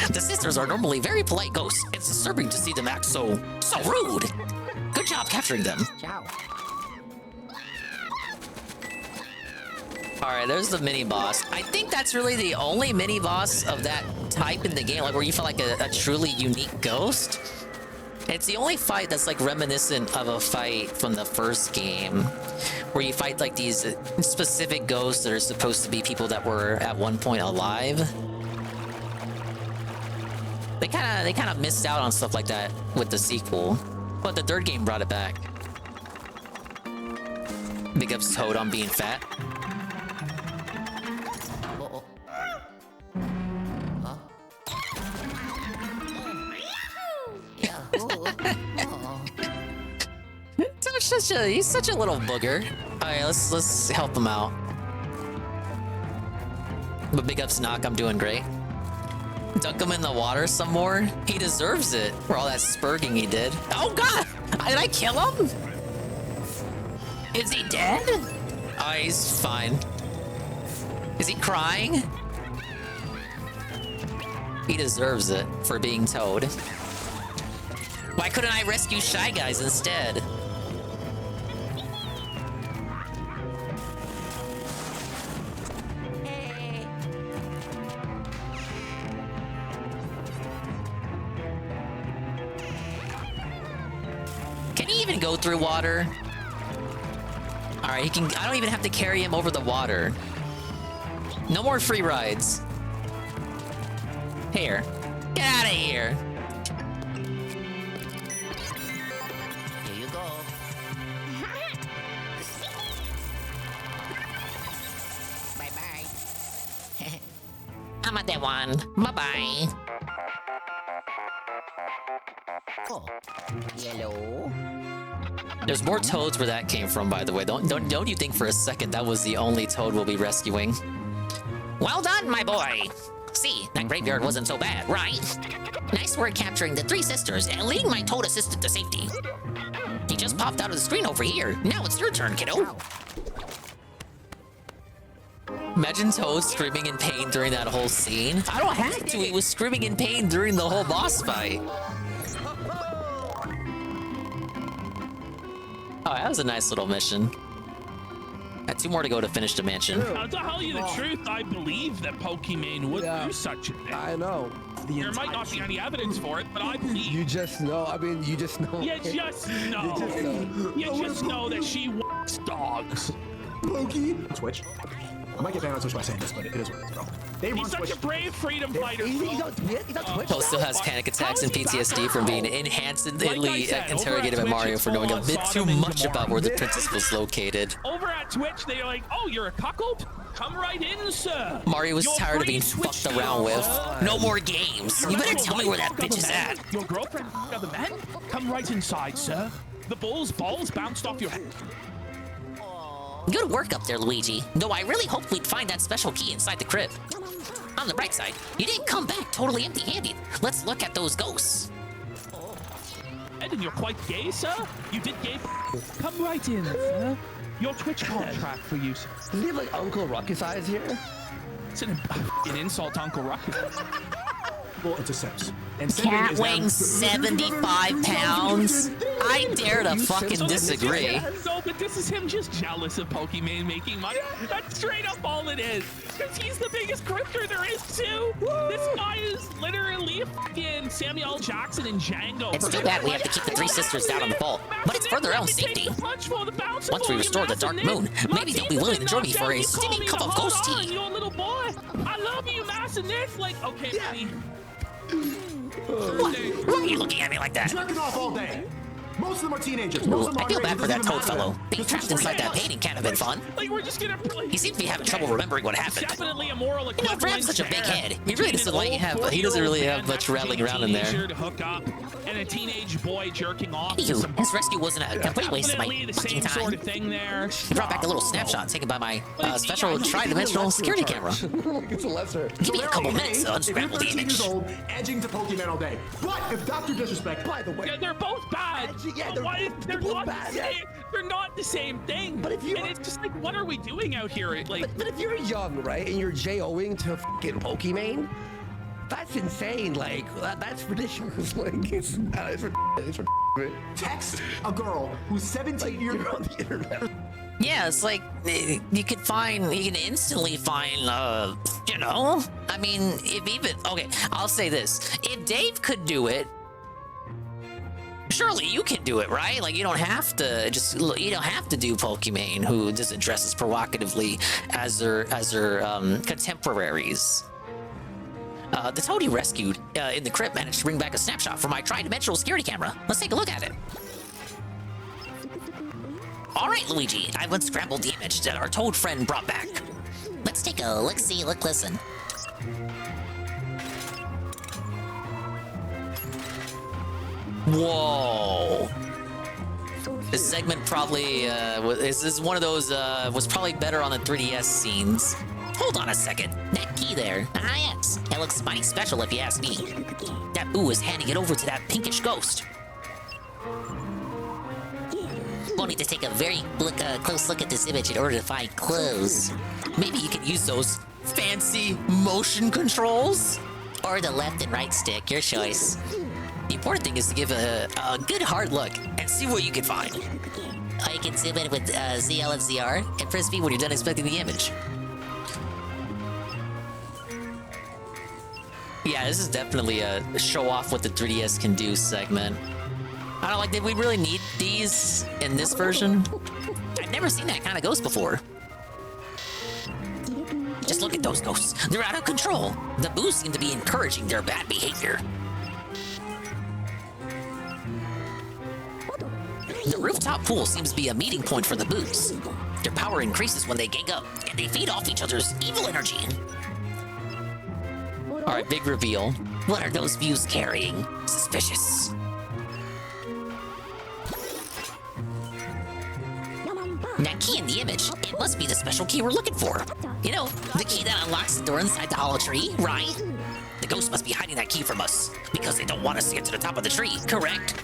The sisters are normally very polite ghosts. It's disturbing to see them act so rude. Good job capturing them. Ciao. Alright, there's the mini-boss. I think that's really the only mini-boss of that type in the game, like where you feel like a truly unique ghost. It's the only fight that's like reminiscent of a fight from the first game, where you fight like these specific ghosts that are supposed to be people that were at one point alive. They kind of missed out on stuff like that with the sequel, but the third game brought it back. Big ups Toad on being fat. He's such a little booger. Alright, let's help him out. But big ups Knock, I'm doing great. Dunk him in the water some more. He deserves it for all that spurging he did. Oh god! Did I kill him? Is he dead? Oh, he's fine. Is he crying? He deserves it for being Toad. Why couldn't I rescue Shy Guys instead? Can he even go through water? Alright, he can. I don't even have to carry him over the water. No more free rides. Here. Get out of here. Here you go. Bye-bye. I'm at that one. Bye-bye. Oh, yellow. There's more Toads where that came from, by the way. Don't you think for a second that was the only Toad we'll be rescuing? Well done, my boy. See, that graveyard wasn't so bad, right? Nice work capturing the three sisters and leading my Toad assistant to safety. He just popped out of the screen over here. Now it's your turn, kiddo. Imagine Toad screaming in pain during that whole scene. I don't have to. He was screaming in pain during the whole boss fight. Oh, that was a nice little mission. Got 2 more to go to finish the mansion. I'll tell you the truth, I believe that Pokimane would do such a thing. I know. There might not be any evidence for it, but I believe. You just know. I mean, you just know. You just know. You just know that she walks dogs. Pokey. Twitch. I might get banned on Twitch by saying this, but it is what it is, bro. He's such a brave freedom fighter. He's on Twitch. Toad still has panic attacks and PTSD from being enhancedly interrogated by Mario for knowing a bit too much about where the princess was located. Over at Twitch, they're like, "Oh, you're a cuckold? Come right in, sir." Mario was tired of being fucked around with. No more games. You better tell me where that bitch is at. Your girlfriend other men? Come right inside, sir. The bull's balls bounced off your head. Good work up there, Luigi. Though I really hoped we'd find that special key inside the crib. On the bright side, you didn't come back totally empty-handed. Let's look at those ghosts. And you're quite gay, sir? You did gay. Come right in, sir. Your Twitch contract for you, sir. Does he have like Uncle Ruckus eyes here? It's an insult, Uncle Ruckus. Well, it's a sex. Cat weighing 75 pounds? I dare to fucking disagree. So No, but this is him just jealous of Pokemon making money. That's straight up all it is. Because he's the biggest grifter there is too. This guy is literally fucking Samuel L. Jackson and Django. It's too bad we have to keep the three sisters down on the pole, but it's for their own safety. Once we restore the Dark Moon, maybe they'll be willing to join me for a steaming cup of ghost tea. You little boy. I love you, Mass, and this. Like, okay, buddy. What? Why are you looking at me like that? Jerking off all day. Most of them are teenagers. Ooh, Most of them I feel are bad for that underage. It Toad doesn't fellow. matter. Being trapped inside that painting can't have been fun. Like, we're just gonna. He seems to be having trouble remembering what happened. Definitely a moral You know, Brad's such a big head. He really doesn't like he doesn't really have much rattling around in there. To hook up and a teenage boy jerking off. Anywho, his rescue wasn't a complete waste of my Definitely the fucking same time. sort of thing there. He brought back a little snapshot taken by my special tri-dimensional security camera. It's a lesser. Give me a couple minutes to If unscramble you're the 13 image. years old, edging to Pokemon all day. But if Dr. Disrespect, by the way, Yeah, they're both bad. Yeah, But why- they're both not bad, the yeah. same. They're not the same thing. But if you- and it's just like, what are we doing out here? Like, But if you're young, right, and you're JOing to fucking Pokemon, that's insane. Like, that's ridiculous. Like, it's for text a girl who's 17 years on the internet. Yeah, it's like you can instantly find, you know, I mean, if even, okay, I'll say this. If Dave could do it, surely you can do it, right? Like, you don't have to do Pokemon who doesn't dress as provocatively as their contemporaries. The Toad he rescued in the crypt managed to bring back a snapshot from my tri-dimensional security camera. Let's take a look at it. All right, Luigi, I've unscrambled the image that our Toad friend brought back. Let's take a look-see, look-listen. Whoa. This segment probably is one of those was probably better on the 3DS scenes. Hold on a second. That key there. Ah, yes. It looks mighty special if you ask me. That boo is handing it over to that pinkish ghost. We'll need to take a very close look at this image in order to find clues. Maybe you can use those fancy motion controls? Or the left and right stick, your choice. The important thing is to give a good hard look and see what you can find. Or you can zoom in with ZL and ZR And press B when you're done inspecting the image. Yeah, this is definitely a show off what the 3DS can do segment. I don't like, did we really need these in this version? I've never seen that kind of ghost before. Just look at those ghosts. They're out of control. The boos seem to be encouraging their bad behavior. The rooftop pool seems to be a meeting point for the boos. Their power increases when they gang up, and they feed off each other's evil energy. Alright, big reveal. What are those views carrying? Suspicious. That key in the image, it must be the special key we're looking for. You know, the key that unlocks the door inside the hollow tree, right? The ghosts must be hiding that key from us, because they don't want us to get to the top of the tree, correct?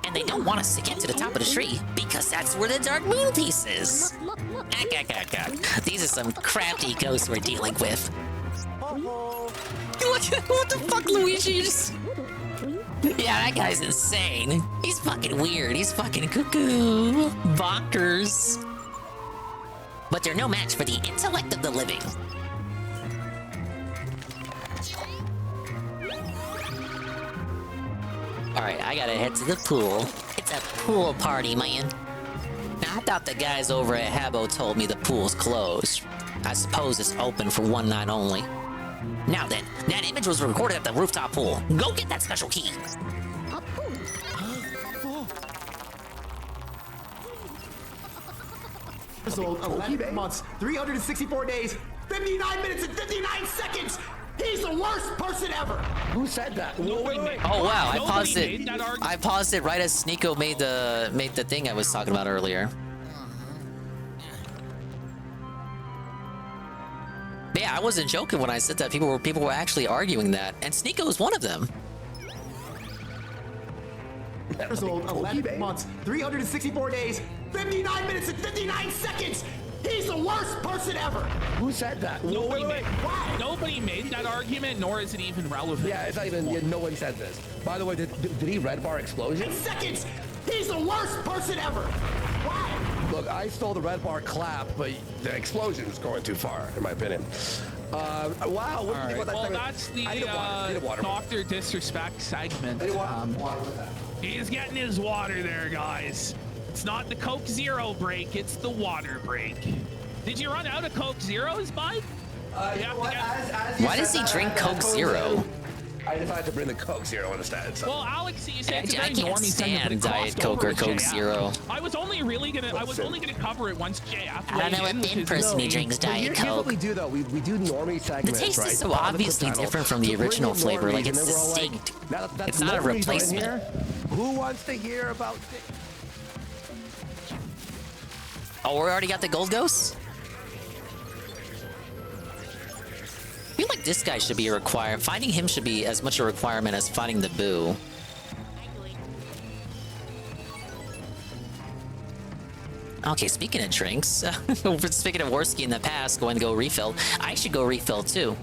And they don't want us to get to the top of the tree, because that's where the Dark Moon piece is. These are some crafty ghosts we're dealing with. What the fuck, Luigi? Yeah, that guy's insane. He's fucking weird. He's fucking cuckoo. Bonkers. But they're no match for the intellect of the living. Alright, I gotta head to the pool. It's a pool party, man. Now, I thought the guys over at Habbo told me the pool's closed. I suppose it's open for one night only. Now then, that image was recorded at the rooftop pool. Go get that special key. Years old, 11 months, 364 days, 59 minutes and 59 seconds. He's the worst person ever. Who said that? Wait. Oh wow, I paused made it. that argument. I paused it right as Sneeko made the thing I was talking about earlier. But yeah, I wasn't joking when I said that people were actually arguing that, and Sneeko was one of them. Years old, 11 months, 364 days, 59 minutes and 59 seconds. He's the worst person ever. Who said that? Nobody made that argument, nor is it even relevant. Yeah, it's not even. Yeah, no one said this. By the way, did he red bar explosion? Seconds. He's the worst person ever. Why? Look, I stole the red bar clap, but the explosion was going too far, in my opinion. Wow, what do you think about that Well, segment? that's the I need a water. Dr. Disrespect segment. He's getting his water there, guys. It's not the Coke Zero break, it's the water break. Did you run out of Coke Zeros, Mike? Why does he drink Coke Zero? I decided to bring the Coke Zero instead. So. Well, Alex, you said it's a I very can't normie segment, but stand it Diet crossed Coke over or with Coke JF. Zero. I was only gonna cover it once JF. I don't know what thin person he drinks Diet Here's what Coke. we do though. We do normie segments. The taste right? is so on the obviously channel. different from the So bring original in flavor, normies, like and it's then we're all like, distinct. that's It's not a normies on replacement. here. Who wants to hear about? Oh, we already got the gold ghosts? I feel like this guy should be a requirement. Finding him should be as much a requirement as finding the boo. Okay, speaking of drinks, speaking of Worski in the past, going to go refill. I should go refill too.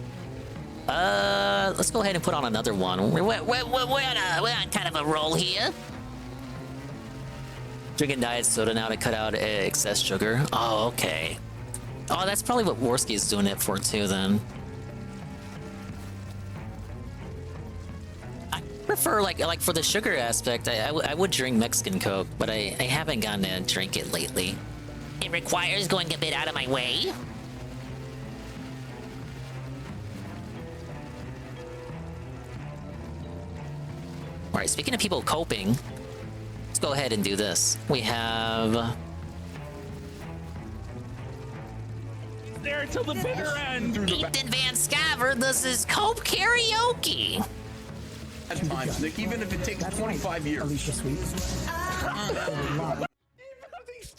Let's go ahead and put on another one. We're on kind of a roll here. Drinking diet soda now to cut out excess sugar. Oh, okay. Oh, that's probably what Worski is doing it for too, then. I prefer, like for the sugar aspect, I would drink Mexican Coke, but I haven't gotten to drink it lately. It requires going a bit out of my way. All right, speaking of people coping, let's go ahead and do this. We have... There till the bitter end. Ethan Van Scaver, this is Cope Karaoke. Times, Nick, even if it takes 25 years. Alicia Sweet.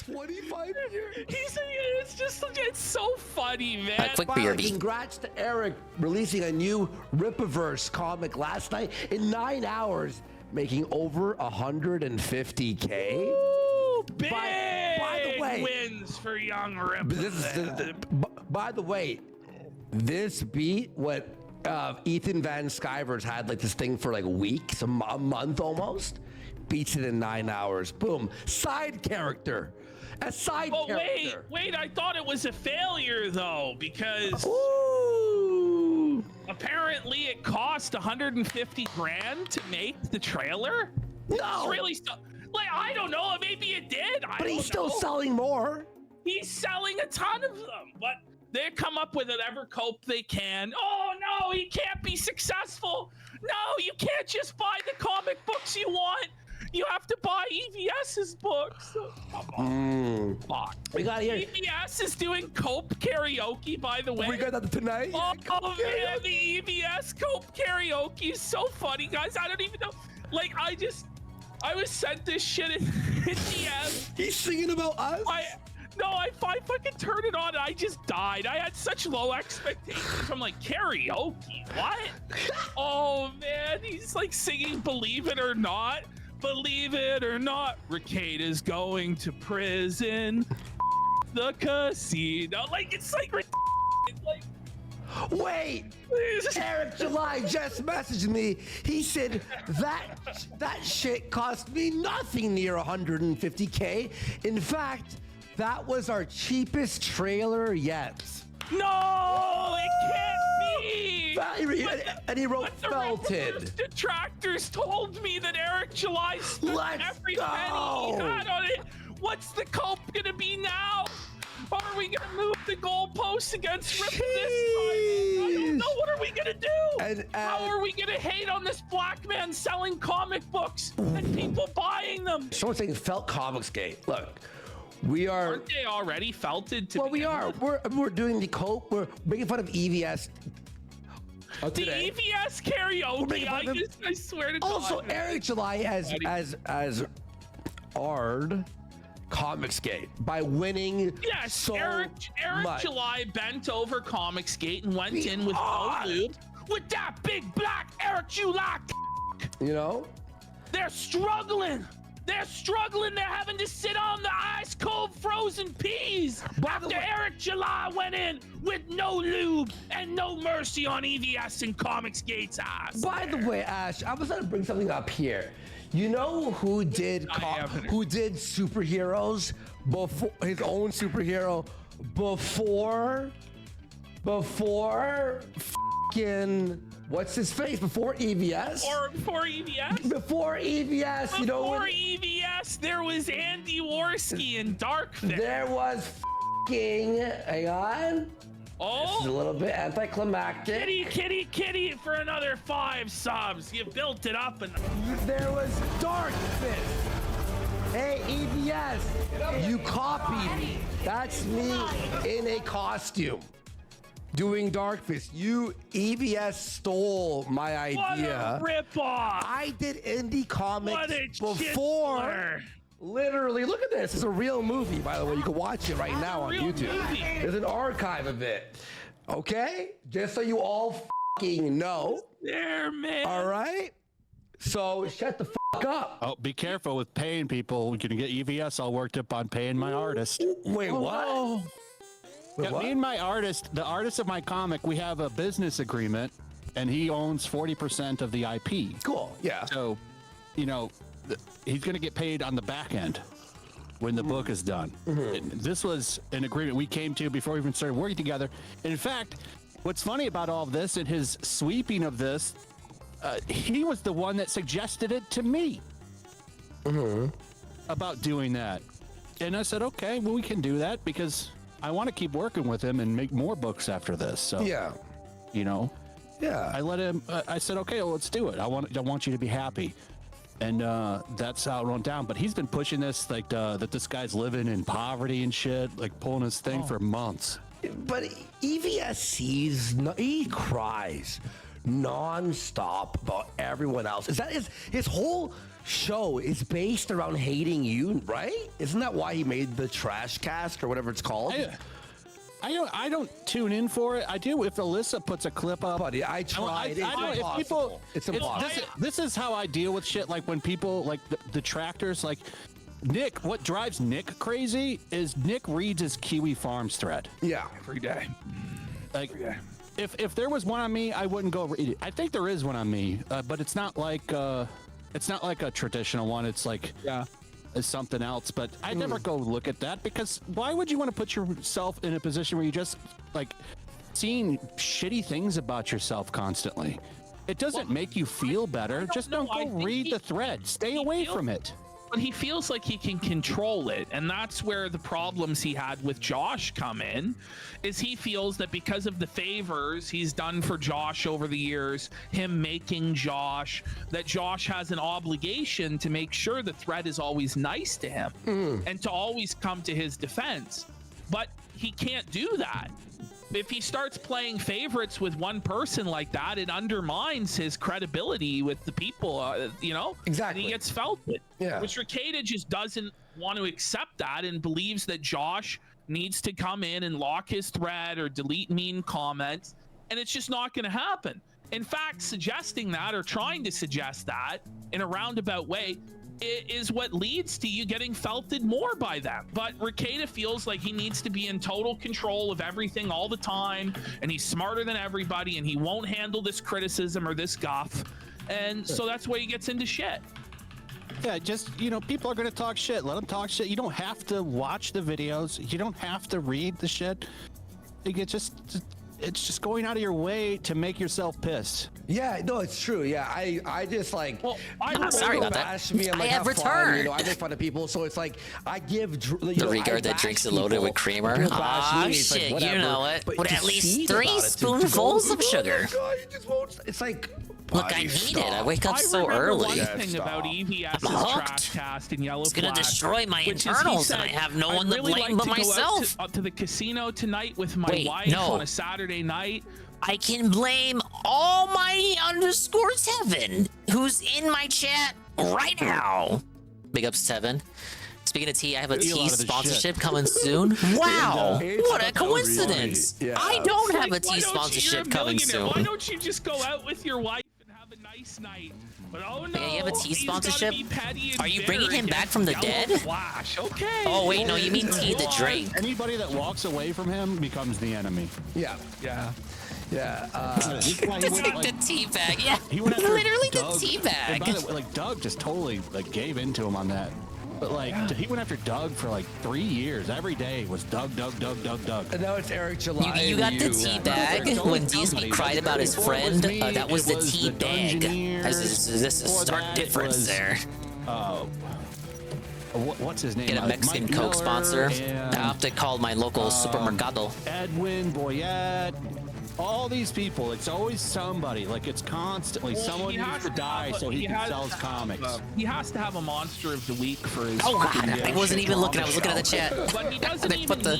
25 years. It's so funny, man. Quick Finally, BRB. congrats to Eric releasing a new Rippaverse comic last night in 9 hours, making over 150K. Ooh, big by the way, wins for young Rip. By the way, this beat what Ethan Van Sciver's had like this thing for like weeks, a month almost. Beats it in 9 hours. Boom. Side character. A side character. Wait, I thought it was a failure though, because apparently it cost 150 grand to make the trailer. No. It's really like, I don't know, maybe it did. But he's still selling more. He's selling a ton of them, but they come up with whatever cope they can. Oh no, he can't be successful. No, you can't just buy the comic books you want. You have to buy EVS's books. Fuck. We got here. EVS is doing cope karaoke, by the way. We got that tonight. Oh man, the EVS cope karaoke is so funny, guys. I don't even know. Like, I was sent this shit in DM. He's singing about us? I fucking turned it on and I just died. I had such low expectations. I'm like, karaoke? What? Oh man, he's like singing Believe It or Not. Believe it or not, Ricada's going to prison. The casino. Like, it's like wait, Eric July just messaged me. He said that shit cost me nothing near 150K. In fact, that was our cheapest trailer yet. No, it can't be. And he wrote Felted. Detractors told me that Eric July spent every penny he had on it. What's the cope gonna be now? Are we gonna move the goalposts against Rip this time? I don't know. What are we gonna do? How are we gonna hate on this black man selling comic books and people buying them? Someone's saying Felt Comics Gate. Look. We are. Aren't they already felted? Well, we are. We're doing the cope. We're making fun of EVS. The EVS karaoke. I swear to God. Also, Eric July as Ard Comicsgate by winning. Yes, so Eric much. July bent over Comicsgate and went in with no lube with that big black Eric July. You know, they're struggling. They're struggling. They're having to sit on the ice cold frozen peas after Eric July went in with no lube and no mercy on EVS and Comicsgate's ass. By the way, Ash, I was going to bring something up here. You know who did superheroes before his own superhero before fucking what's his face before EVS? Or before EVS? Before EVS, you know. Before EVS, there was Andy Worski and Darkfist. There was fucking. Hang on. Oh, this is a little bit anticlimactic. Kitty for another 5 subs. You built it up and there was Darkfist. Hey, EVS, you copied me. That's me in a costume doing Darkfist. You, EVS, stole my idea. What a ripoff! I did indie comics What a before. shitler. Literally, look at this. It's a real movie, by the way. You can watch it right now on real YouTube. movie. There's an archive of it. Okay? Just so you all fucking know. There, man. All right? So shut the fuck up. Oh, be careful with paying people. You're gonna get EVS all worked up on paying my artist. Wait, what? Oh. Yeah, me and my artist, the artist of my comic, we have a business agreement, and he owns 40% of the IP. Cool. Yeah. So, you know, he's gonna get paid on the back end when the book is done. This was an agreement we came to before we even started working together. And in fact, what's funny about all of this and his sweeping of this, he was the one that suggested it to me about doing that. And I said, okay, well, we can do that because I want to keep working with him and make more books after this. So, yeah, you know, yeah, I let him, I said, okay, well, let's do it. I want you to be happy. And that's how it went down. But he's been pushing this, like, that this guy's living in poverty and shit, like pulling his thing for months. But EVS sees, he cries non-stop about everyone else. Is that his whole show is based around hating you, right? Isn't that why he made the Trash Cast or whatever it's called? I don't tune in for it. I do if Alyssa puts a clip up. Buddy, I tried. It's impossible. This is how I deal with shit. Like when people, like the detractors, like Nick. What drives Nick crazy is Nick reads his Kiwi Farms thread. Yeah, every day. Like, if there was one on me, I wouldn't go read it. I think there is one on me, but it's not like a traditional one. It's like it's something else. But I never go look at that because why would you want to put yourself in a position where you just like seeing shitty things about yourself constantly? It doesn't make you feel better. Just don't go read the thread. Stay away from it. But he feels like he can control it, and that's where the problems he had with Josh come in, is he feels that because of the favors he's done for Josh over the years, him making Josh, that Josh has an obligation to make sure the thread is always nice to him and to always come to his defense. But he can't do that. If he starts playing favorites with one person like that, it undermines his credibility with the people, you know? Exactly. And he gets felt with. Yeah. Which Ricada just doesn't want to accept that and believes that Josh needs to come in and lock his thread or delete mean comments. And it's just not going to happen. In fact, suggesting that or trying to suggest that in a roundabout way is what leads to you getting felted more by them. But Ricada feels like he needs to be in total control of everything all the time, and he's smarter than everybody, and he won't handle this criticism or this guff. And so that's why he gets into shit. Yeah, just, you know, people are going to talk shit. Let them talk shit. You don't have to watch the videos. You don't have to read the shit. It's just going out of your way to make yourself pissed. Yeah, no, it's true. Yeah, I just like. Well, I'm sorry about that. Me, I'm like, I have returned. Fun, you know, I make fun of people, so it's like I give the regard that drinks it loaded with creamer. Ah, shit, like, you know it. With at least 3 spoonfuls of sugar. Oh God, you just won't. It's like. Look, I need it. I wake up so early. One thing about EVS's Trash Cast and Yellow It's gonna Flag, destroy my which is, internals, he said, and I have no one to really blame like but to go myself. out to the casino tonight with my wife on a Saturday night. I can blame all my _7, who's in my chat right now. Big ups, Tevin. Speaking of tea, I have a Eat a tea lot of this sponsorship shit. coming soon. Wow, It's what a coincidence. really, yeah. I don't have a Why tea don't you- sponsorship you're a coming millionaire. soon. Why don't you just go out with your wife and have have a nice night. But oh no, Yeah, you have a T he's sponsorship? gotta be petty and Are you bitter bringing him back against from the Yellow dead? Flash. Okay. Oh wait, no, you mean T the Drake. Anybody that walks away from him becomes the enemy. Yeah. That's why he Take went, the tea bag. Yeah, he went after literally Doug. the tea And bag. by the way, like Doug just totally like gave into him on that. But like he went after Doug for like 3 years. Every day was Doug. And now it's Eric July. You got the tea bag when DSP cried about his friend. That was the tea bag. This is a stark difference there. What's his name? Get a Mexican Mike Coke Miller sponsor. and, I have to call my local supermercado. Edwin Boyette. All these people, it's always somebody. Like it's constantly someone needs to die so he can sell his comics. He has to have a monster of the week for his. Oh god, I wasn't even looking. I was looking at the chat. But he doesn't They put the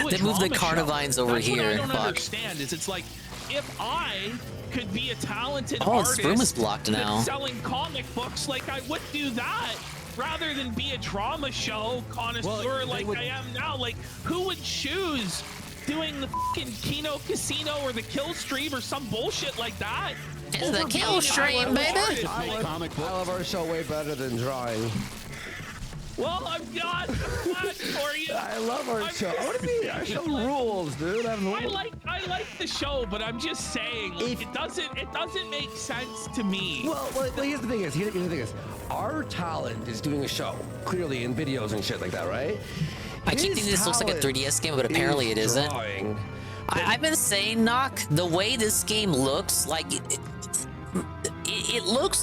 they moved the Carnivines over That's here. What I don't Fuck. understand is it's like if I could be a talented Oh, this artist room is blocked now. that's selling comic books, like I would do that rather than be a drama show connoisseur like I am now. Like who would choose doing the fucking Kino Casino or the Kill Stream or some bullshit like that? It's the Kill Stream, baby. I love our show way better than drawing. Well, I'm not glad for you. I love our show. What do you mean? Our show rules, dude. I like the show, but I'm just saying it doesn't make sense to me. Well, here's the thing is, our talent is doing a show, clearly in videos and shit like that, right? I keep thinking this looks like a 3DS game, but apparently it isn't. I've been saying, Knock, the way this game looks, like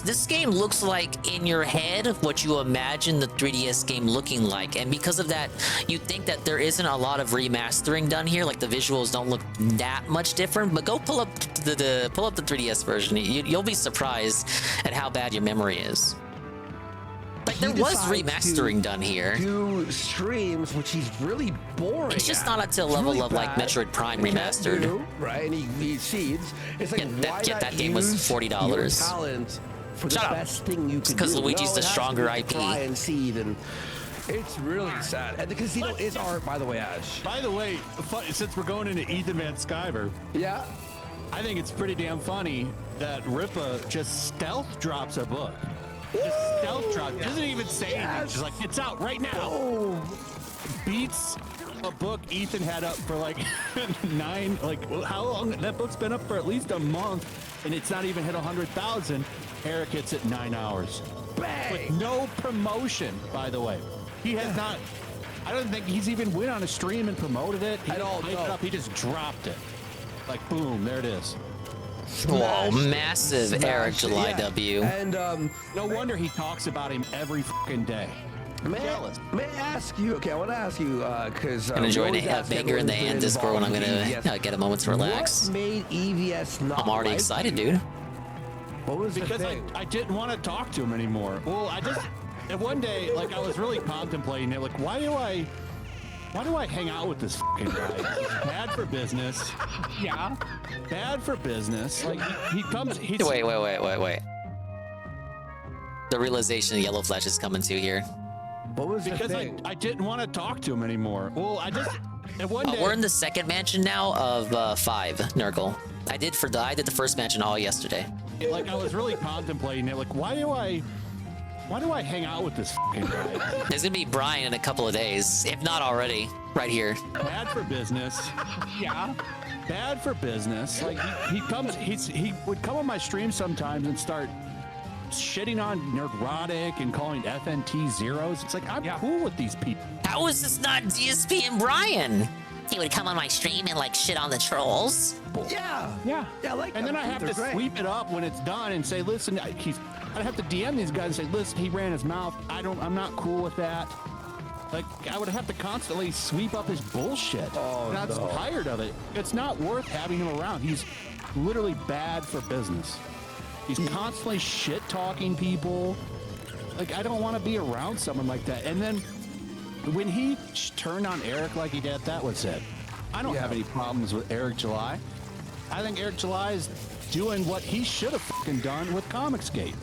this game looks like in your head what you imagine the 3DS game looking like, and because of that, you think that there isn't a lot of remastering done here. Like the visuals don't look that much different. But go pull up the 3DS version. You'll be surprised at how bad your memory is. Like there was remastering done here. Do streams, which he's really boring. It's just not up to the level of like Metroid Prime remastered. Right, and he seeds. It's like that game was $40. Talent for the Shut up. best thing you can Because do. Luigi's No, the it has to stronger be IP. Try and seed, and it's really sad. And the casino is art, by the way, Ash. By the way, since we're going into Ethan Van Sciver, yeah, I think it's pretty damn funny that Ripa just stealth drops a book. Just stealth drop. Doesn't even say anything. She's like, it's out right now. Beats a book Ethan had up for like how long? That book's been up for at least a month, and it's not even hit 100,000. Eric hits it 9 hours. Bang! With no promotion, by the way. He has not. I don't think he's even went on a stream and promoted it. He didn't hype it up. He just dropped it. Like boom, there it is. Whoa, massive Eric July W. And no wonder he talks about him every fucking day. May I ask you? Okay, I want to ask you because I'm gonna join a banger in the hand Discord when I'm gonna get a moment to relax. What made EVS not? I'm already excited, dude. What was because I didn't want to talk to him anymore. Well, and one day, like I was really contemplating it. Like, why do I hang out with this fucking guy? He's bad for business. Yeah. Bad for business. Like he comes. Wait. The realization of Yellow Flash is coming to here. What was because I didn't want to talk to him anymore. Well, and one day we're in the second mansion now of 5, Nurgle. I did the first mansion all yesterday. Like I was really contemplating it. Like why do I hang out with this fucking guy? There's gonna be Brian in a couple of days, if not already, right here. Bad for business. Yeah. Bad for business. Like he would come on my stream sometimes and start shitting on Nerdrotic and calling FNT zeros. It's like I'm cool with these people. How is this not DSP and Brian? He would come on my stream and like shit on the trolls. Yeah, like. And then I have to sweep it up when it's done and say, listen, I have to DM these guys and say, listen, he ran his mouth. I'm not cool with that. Like I would have to constantly sweep up his bullshit. And I'm tired of it. It's not worth having him around. He's literally bad for business. He's constantly shit talking people. Like I don't want to be around someone like that. And then when he turned on Eric like he did, that was it. I don't have any problems with Eric July. I think Eric July is doing what he should have fucking done with Comicsgate.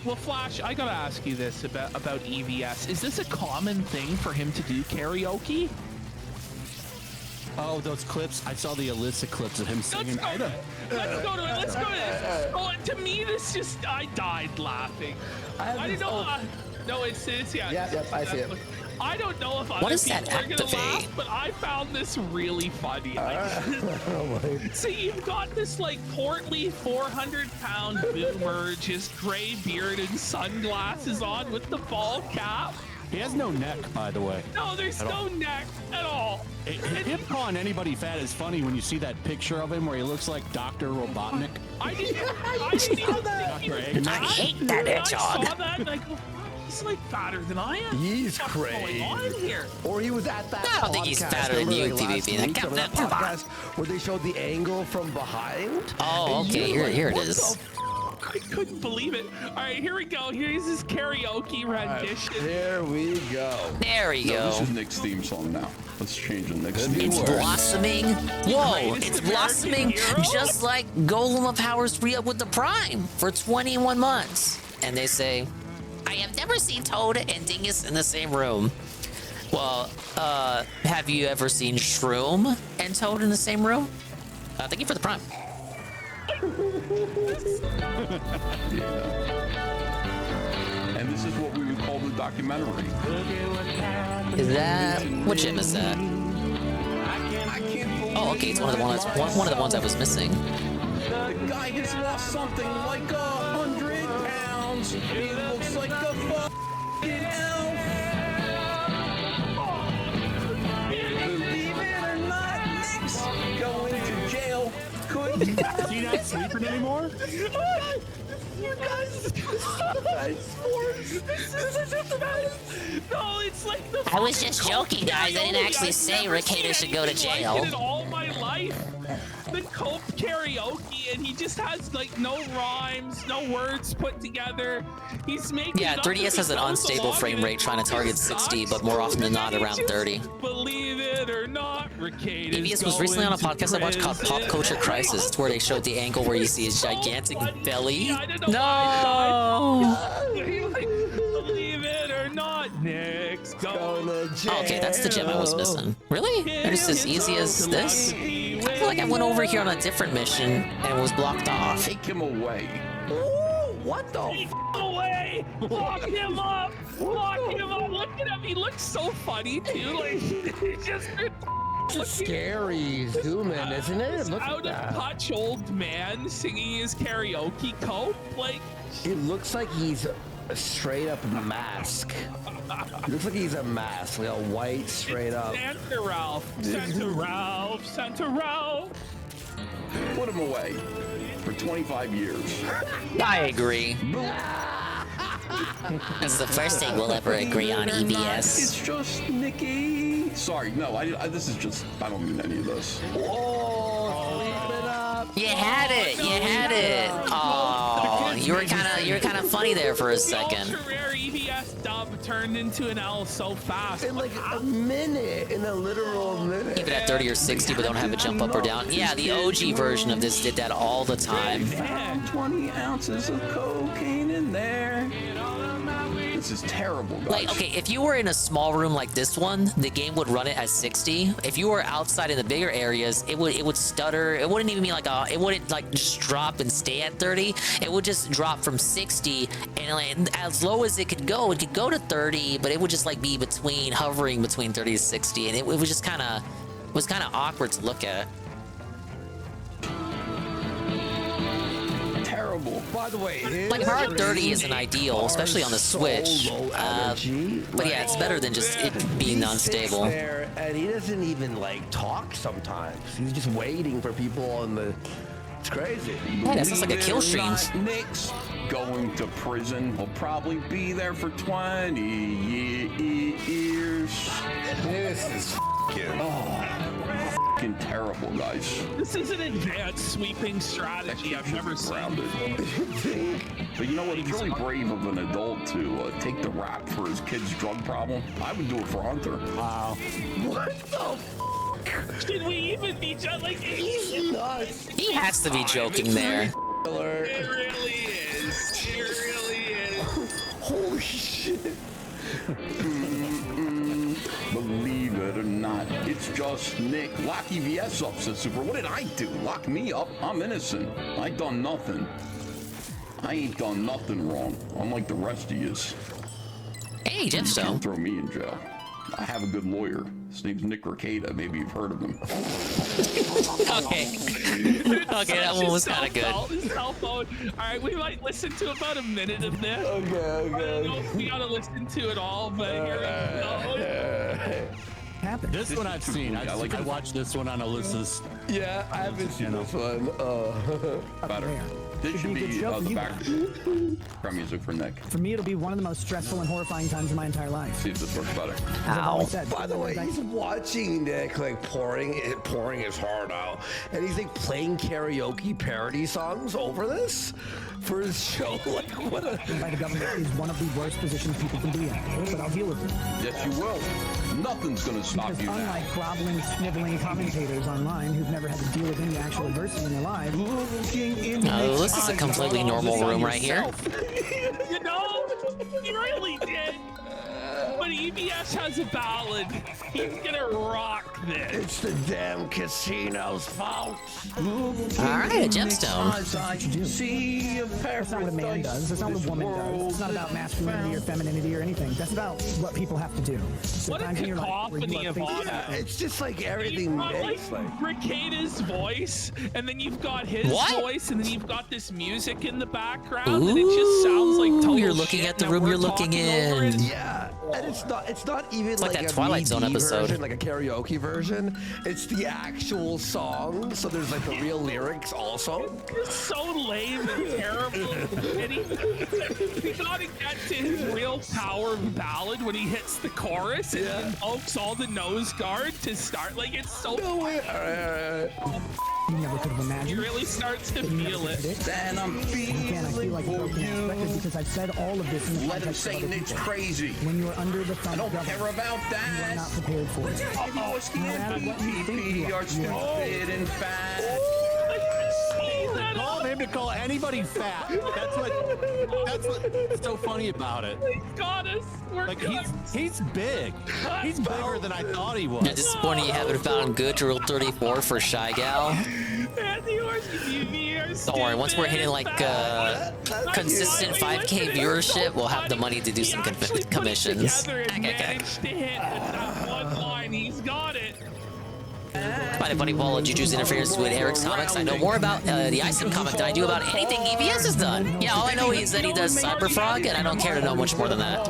Well, Flash, I gotta ask you this about EVS. Is this a common thing for him to do karaoke? Oh, those clips. I saw the illicit clips of him singing. Let's go to this. Oh, to me, this just, I died laughing. I didn't know. No, it's yeah. Yep, I see it. I don't know if other people are gonna laugh, but I found this really funny. So you've got this like portly 400-pound boomer, just gray beard and sunglasses on with the ball cap. He has no neck, by the way. No, there's no neck at all. Him calling anybody fat is funny when you see that picture of him where he looks like Dr. Robotnik. I didn't even think I hate that I hedgehog. saw that and I go, he's like fatter than I am. He's What's crazy. going on here? Or he was at that I don't think he's podcast, fatter than you, remember, like, last PvP. week, Come some of that on. podcast where they showed the angle from behind. Oh, And okay. you're like, Here it what is. the I couldn't believe it. All right, here we go. Here's his karaoke rendition. Here we go. There we No, go. this is Nick's theme song now. Let's change the Nick's theme It's song. blossoming. Whoa, Greatest it's American blossoming hero? just like Golem of Powers re-up with the Prime for 21 months. And they say, I have never seen Toad and Dingus in the same room. Well, have you ever seen Shroom and Toad in the same room? Thank you for the Prime. And this is what we would call the documentary. Is that what gym is that? Oh, okay, it's one of the ones I was missing. The guy has lost something like 100 pounds. He looks like a fucking elf. Believe it or not, Nick's going to jail. Is he not sleeping anymore? You guys, no, it's like the. I was just joking, guys. I didn't actually say Ricada should go to jail. Like it all my life. The Cope karaoke, and he just has like no rhymes, no words put together. He's making. Yeah, it up 3DS as has he an goes unstable along, frame and rate trying to target 60, but more often than not around 30. Believe it or not, Ricada's EBS was recently on a podcast I watched called Pop Culture Crisis. It's where they showed the angle where you see his gigantic belly. No! Believe it or not, Nick's going to jail. Okay, that's the gem I was missing. Really? It's as easy as this? I feel like I went over here on a different mission and was blocked off. Take him away. What the? Away! Lock him up! Lock him up! Look at him! He looks so funny too. Like he just. Scary zoom in, isn't it? Look Out at of that. touch old man singing his karaoke Cope. Like It looks like he's a straight up mask. It looks like he's a mask, like a white straight up. Santa Ralph. Santa Ralph. Santa Ralph. Put him away for 25 years. I agree. That's the first thing we'll ever agree on, EBS. It's just Nicky. Sorry, no, this is just, I don't mean any of this. You had it. You had it. Oh, you were kind of funny there for a second. The ultra rare EBS dub turned into an L so fast. In like a minute, in a literal minute. Keep it at 30 or 60, but don't have it jump up or down. Yeah, the OG version of this did that all the time. 20 ounces of cocaine in there. This is terrible, guys. Like, okay, if you were in a small room like this one, the game would run it at 60. If you were outside in the bigger areas, it would stutter. It wouldn't even be like it wouldn't like just drop and stay at 30. It would just drop from 60 and like, as low as it could go to 30, but it would just like be hovering between 30 and 60, and it was just kind of awkward to look at. Terrible. By the way, Like hard 30 isn't ideal, especially on the Switch. But yeah, it's better than just it being unstable. There and he doesn't even like talk sometimes. He's just waiting for people on the. It's crazy. Yeah, that sounds like a kill stream. Nick's going to prison. He'll probably be there for 20 years. This is fucking terrible, guys. This is an advanced sweeping strategy I've never seen before. But you know what? It's really brave of an adult to take the rap for his kid's drug problem. I would do it for Hunter. Wow. What the Should we even be like he's nuts. He has to be joking there. It really is. It really is. Holy shit. everyone. Believe it or not, it's just Nick. Lock EVS up, says Super. What did I do? Lock me up? I'm innocent. I done nothing. I ain't done nothing wrong, unlike the rest of yous. Hey, You Gemstone. can't throw me in jail. I have a good lawyer. His name's Nick Ricada. Maybe you've heard of him. Okay. Okay, that one was kind of good. His cell phone. All right, we might listen to about a minute of this. Okay. I don't know if we gotta listen to it all, but here we go. This one I've seen. I watched this one on Alyssa's. Yeah, I haven't seen this one. Better. This should be the background music for Nick. For me, it'll be one of the most stressful and horrifying times of my entire life. See if this works better. By the way, he's watching Nick like pouring his heart out, and he's like playing karaoke parody songs over this for his show. Like what a by the government is one of the worst positions people can be in, but I'll deal with it. Yes, you will. Nothing's gonna stop Because you now. unlike groveling, sniveling commentators online who've never had to deal with any actual adversity in their lives, looking in This is a completely normal room right here. You know, he really did. But EBS has a ballad. He's gonna rock this. It's the damn casino's fault. Alright, a gemstone. That's not what a man does. That's not what a woman does. It's not about masculinity or femininity or anything. That's about what people have to do. What a cacophony of audio. It's just like everything Nick's like Ricada's voice, and then you've got his voice, and then you've got this music in the background, and it just sounds like total You're looking shit at the that room we're you're looking talking over in. it. Yeah, and it's not even like like that a Twilight Zone VD episode. version, like a karaoke version. It's the actual song, so there's like the real lyrics also. It's so lame and terrible. And he gotta get to his real power ballad when he hits the chorus and invokes all the nose guard to start. Like it's so. No way. All right. You never could have imagined. He really starts to feel it. And I'm Again, I feel like it's unexpected because I've said all of this in the Let him context of say other Nick's people. crazy. When you're under the thumb I don't of government, care about that. you are not prepared for it. You are stupid and fat. Call him to call anybody fat. That's what's so funny about it. He got us. We're Like he's big. He's bigger than I thought he was. Yeah, disappointing you haven't found good to Rule 34 for Shy Gal. Don't worry, once we're hitting like consistent 5K viewership, we'll have the money to do some commissions. Okay. To hit that one line. He's got it. Find it funny, Paul, Juju's interference with Eric's comics. I know more about the Isom comic than I do about anything EBS has done. Yeah, all I know is that he does Cyberfrog, and I don't care to know much more than that.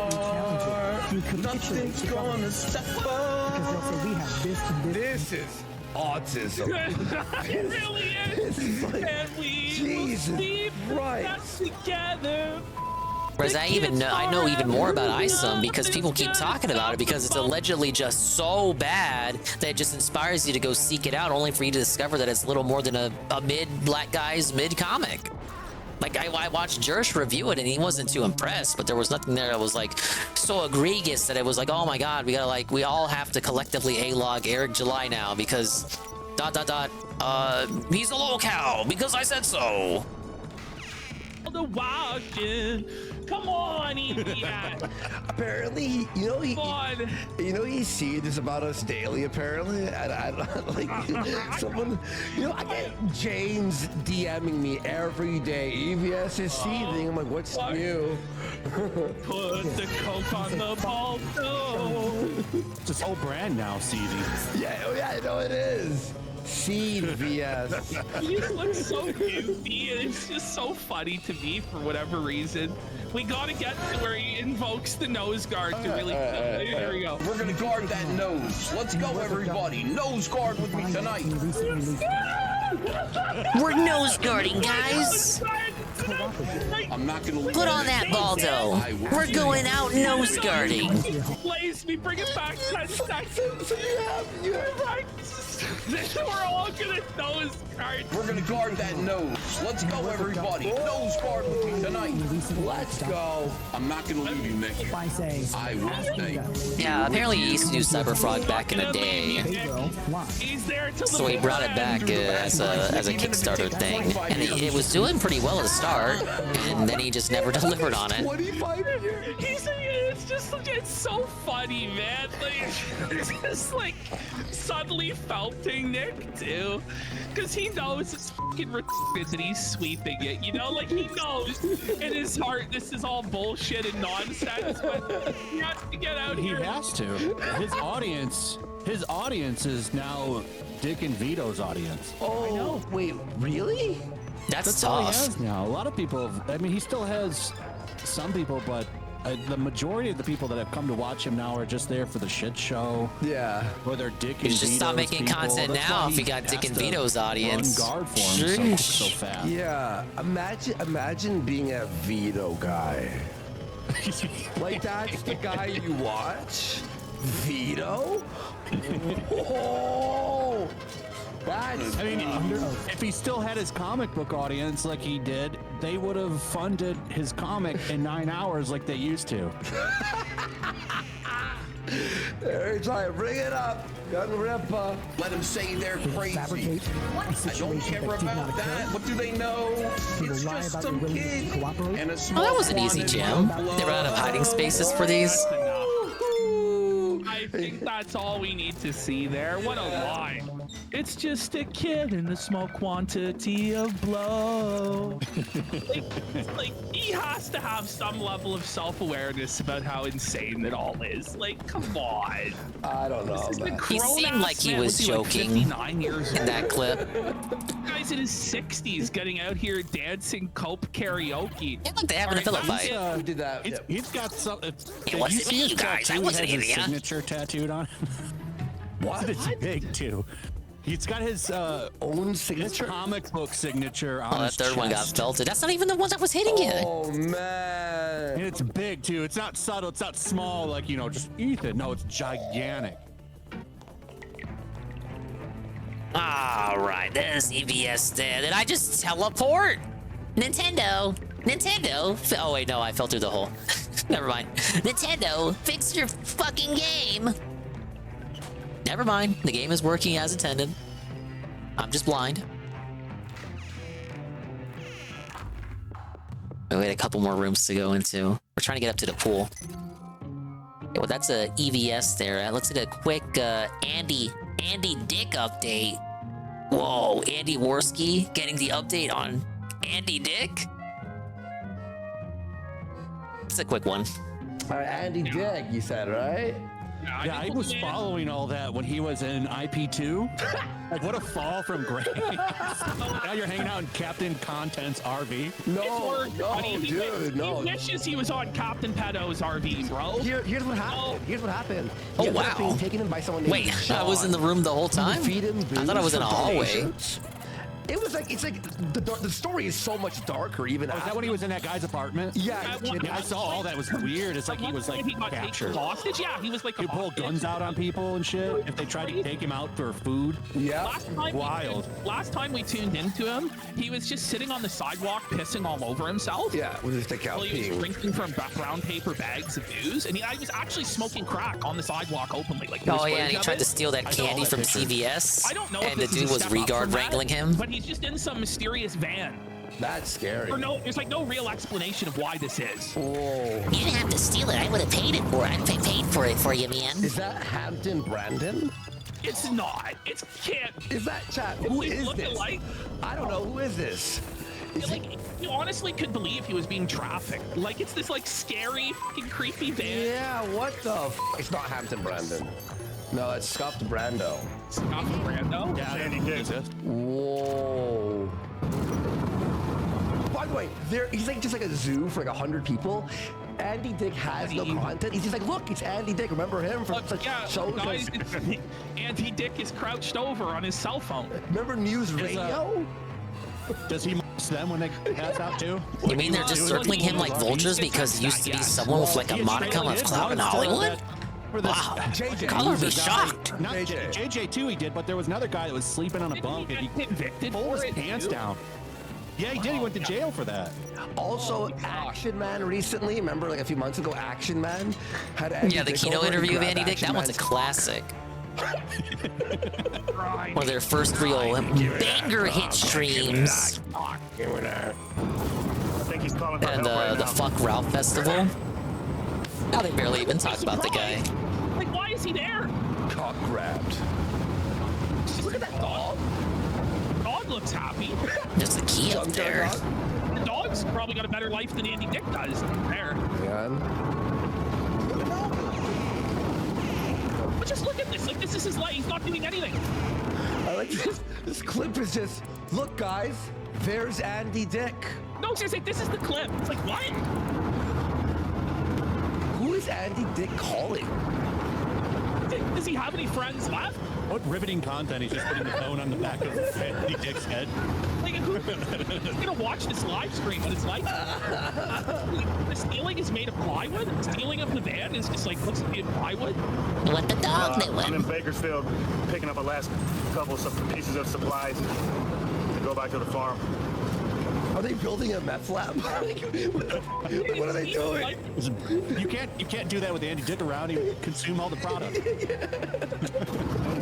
Nothing's gonna stop us. This is autism. It really is. And we will sleep together. Whereas I know even more about Isom because people keep talking about it because it's allegedly just so bad that it just inspires you to go seek it out, only for you to discover that it's little more than a mid-black guy's mid-comic. Like, I watched Jersh review it, and he wasn't too impressed, but there was nothing there that was, like, so egregious that it was like, oh my god, we all have to collectively A-log Eric July now because... he's a lolcow because I said so. The watching. Come on, EBS. Apparently, he sees this about us daily. Apparently, and I like someone. I get James DMing me every day. EVS is seething. I'm like, what's new? Put the coke on the ball. It's his whole brand now, CD. Yeah, I know it is. VS. He looks so goofy, and it's just so funny to me for whatever reason. We gotta get to where he invokes the nose guard to really. There we go. We're gonna guard that nose. Let's go, everybody. Nose guard with me tonight. We're nose guarding, guys. I'm not gonna leave. Put on that Baldo. We're going out nose guarding. Blaze me, bring it back 10 seconds. You have right. We're all gonna nose guard. We're gonna guard that nose. Let's go, everybody. Nose guard with me tonight. Let's go. I'm not gonna leave you, Nick. I will stay. Yeah, apparently he used to do Cyberfrog back in the day. He's there till So he brought it back as a Kickstarter thing, and it was doing pretty well at the start, and then he just never delivered on it. 25 years. He's it's so funny, man. Like, it's just like suddenly felting Nick too, because he knows it's fucking retarded that he's sweeping it. You know, like he knows in his heart this is all bullshit and nonsense, but he has to get out here. He has to. His audience is now Dick and Vito's audience. Oh, wait, really? That's all he tough. has now. A lot of people. I mean, he still has some people, but the majority of the people that have come to watch him now are just there for the shit show. Yeah. Or they're Dick and You should Vito's stop making people. content That's now why if he you got Dick has and to Vito's audience. run guard for him so fast. Yeah. Imagine being a Vito guy. Like that's the guy you watch? Vito? Whoa! That's. I mean, if he still had his comic book audience like he did, they would have funded his comic in 9 hours like they used to. Every time, bring it up. Gun Ripper. Let them say they're crazy. I don't care about that. What do they know? It's just some kid and a small Oh, that was an easy jam. They ran out of hiding spaces for these. I think that's all we need to see there. What a lie. It's just a kid in a small quantity of blow. like, he has to have some level of self-awareness about how insane it all is. Like, come on. I don't know. He seemed like he was joking in that clip. Guy's in his 60s getting out here dancing cope karaoke. Yeah, look, they having a pillow fight. Who did that? He's got some. It wasn't me, you guys. I wasn't his here. signature tattooed on him. What? It's big too. He's got his own signature, his comic book signature on that his third one got chest. felted. That's not even the one that was hitting it. Oh man! And it's big too. It's not subtle. It's not small like, you know, just Ethan. No, it's gigantic. All right, there's EVS there. Did I just teleport? Nintendo. Oh wait, no, I fell through the hole. Never mind. Nintendo, fix your fucking game. Never mind. The game is working as intended. I'm just blind. We had a couple more rooms to go into. We're trying to get up to the pool. Okay, well, that's a EVS there. Let's get a quick Andy Dick update. Whoa, Andy Worski getting the update on Andy Dick. It's a quick one. All right, Andy Dick, you said, right? Yeah, I was following all that when he was in IP2. Like, what a fall from grace. Now you're hanging out in Captain Content's RV. No, dude, no. He wishes he was on Captain Pedo's RV, bro. Here's what happened. Here's what happened. Oh, He ended up wow. being taken in by someone named Wait, Sean. I was in the room the whole time? You feed him I thought I was booze in a for hallway. donations. It was like, it's like the story is so much darker even Oh, is that when he was in that guy's apartment? Yeah, I saw all that. It was weird. It's like he was like got taken captured. hostage. Yeah, he was like He pulled guns out on people and shit if they tried to take him out for food. Yeah, wild. Last time we tuned into him, he was just sitting on the sidewalk pissing all over himself. Yeah, with his thick out While he was peeing. drinking from brown paper bags of booze, and I was actually smoking crack on the sidewalk openly. Like, Oh there's yeah, and footage he of tried it. to steal that candy from CVS. I don't know if And the this is dude a was step up regard from that, wrangling him. but he's just in some mysterious van. That's scary. Or no, there's like no real explanation of why this is. Whoa. You didn't have to steal it. I would have paid it for it. I paid for it for you, man. Is that Hampton Brandon? It's not. It can't. Is that chat? Who They is look this? alike. I don't know. Who is this? Like, you honestly could believe he was being trafficked. Like, it's this like scary, fucking creepy van. Yeah, what the f? It's not Hampton Brandon. No, it's Scott Brando. Scott Brando? Yeah, Andy Dick. Whoa. By the way, he's like just like a zoo for like 100 people. Andy Dick has no content. He's just like, look, it's Andy Dick. Remember him from such shows? Guys, Andy Dick is crouched over on his cell phone. Remember News Radio? Does he moss them when they pass out too? You mean they're just circling him like vultures because he used to be someone with like a modicum of clout in Hollywood? Wow, color be shocked. Not JJ too, he did, but there was another guy that was sleeping on a bunk and he pulled his pants down. Yeah, he did. He went to jail for that. Also, Action Man recently, remember like a few months ago, Action Man had Andy Yeah, the Dick Kino over and interview of grabbed Andy Dick, that Action one's a Man's- classic. One of their first real banger hit streams. I think he's calling for And help right the now. Fuck Ralph Festival. Now they barely even talk about the guy. Like, why is he there? Cock grabbed. Look at that dog. Dog looks happy. There's a key up there. The dog's probably got a better life than Andy Dick does. There. Yeah. But just look at this. Like, this is his life. He's not doing anything. I like this. This clip is just, look, guys, there's Andy Dick. No, seriously, this is the clip. It's like, what? Who is Andy Dick calling? Does he have any friends left? What riveting content? He's just putting the phone on the back of Andy Dick's head. Like, who's gonna watch this live stream? What it's like? The stealing is made of plywood. The stealing of the van is just like looks like made of plywood. What the dog doing? I'm in Bakersfield, picking up a last couple of pieces of supplies to go back to the farm. Are they building a meth lab? What are they doing? You can't do that with Andy Dick around. He would consume all the product.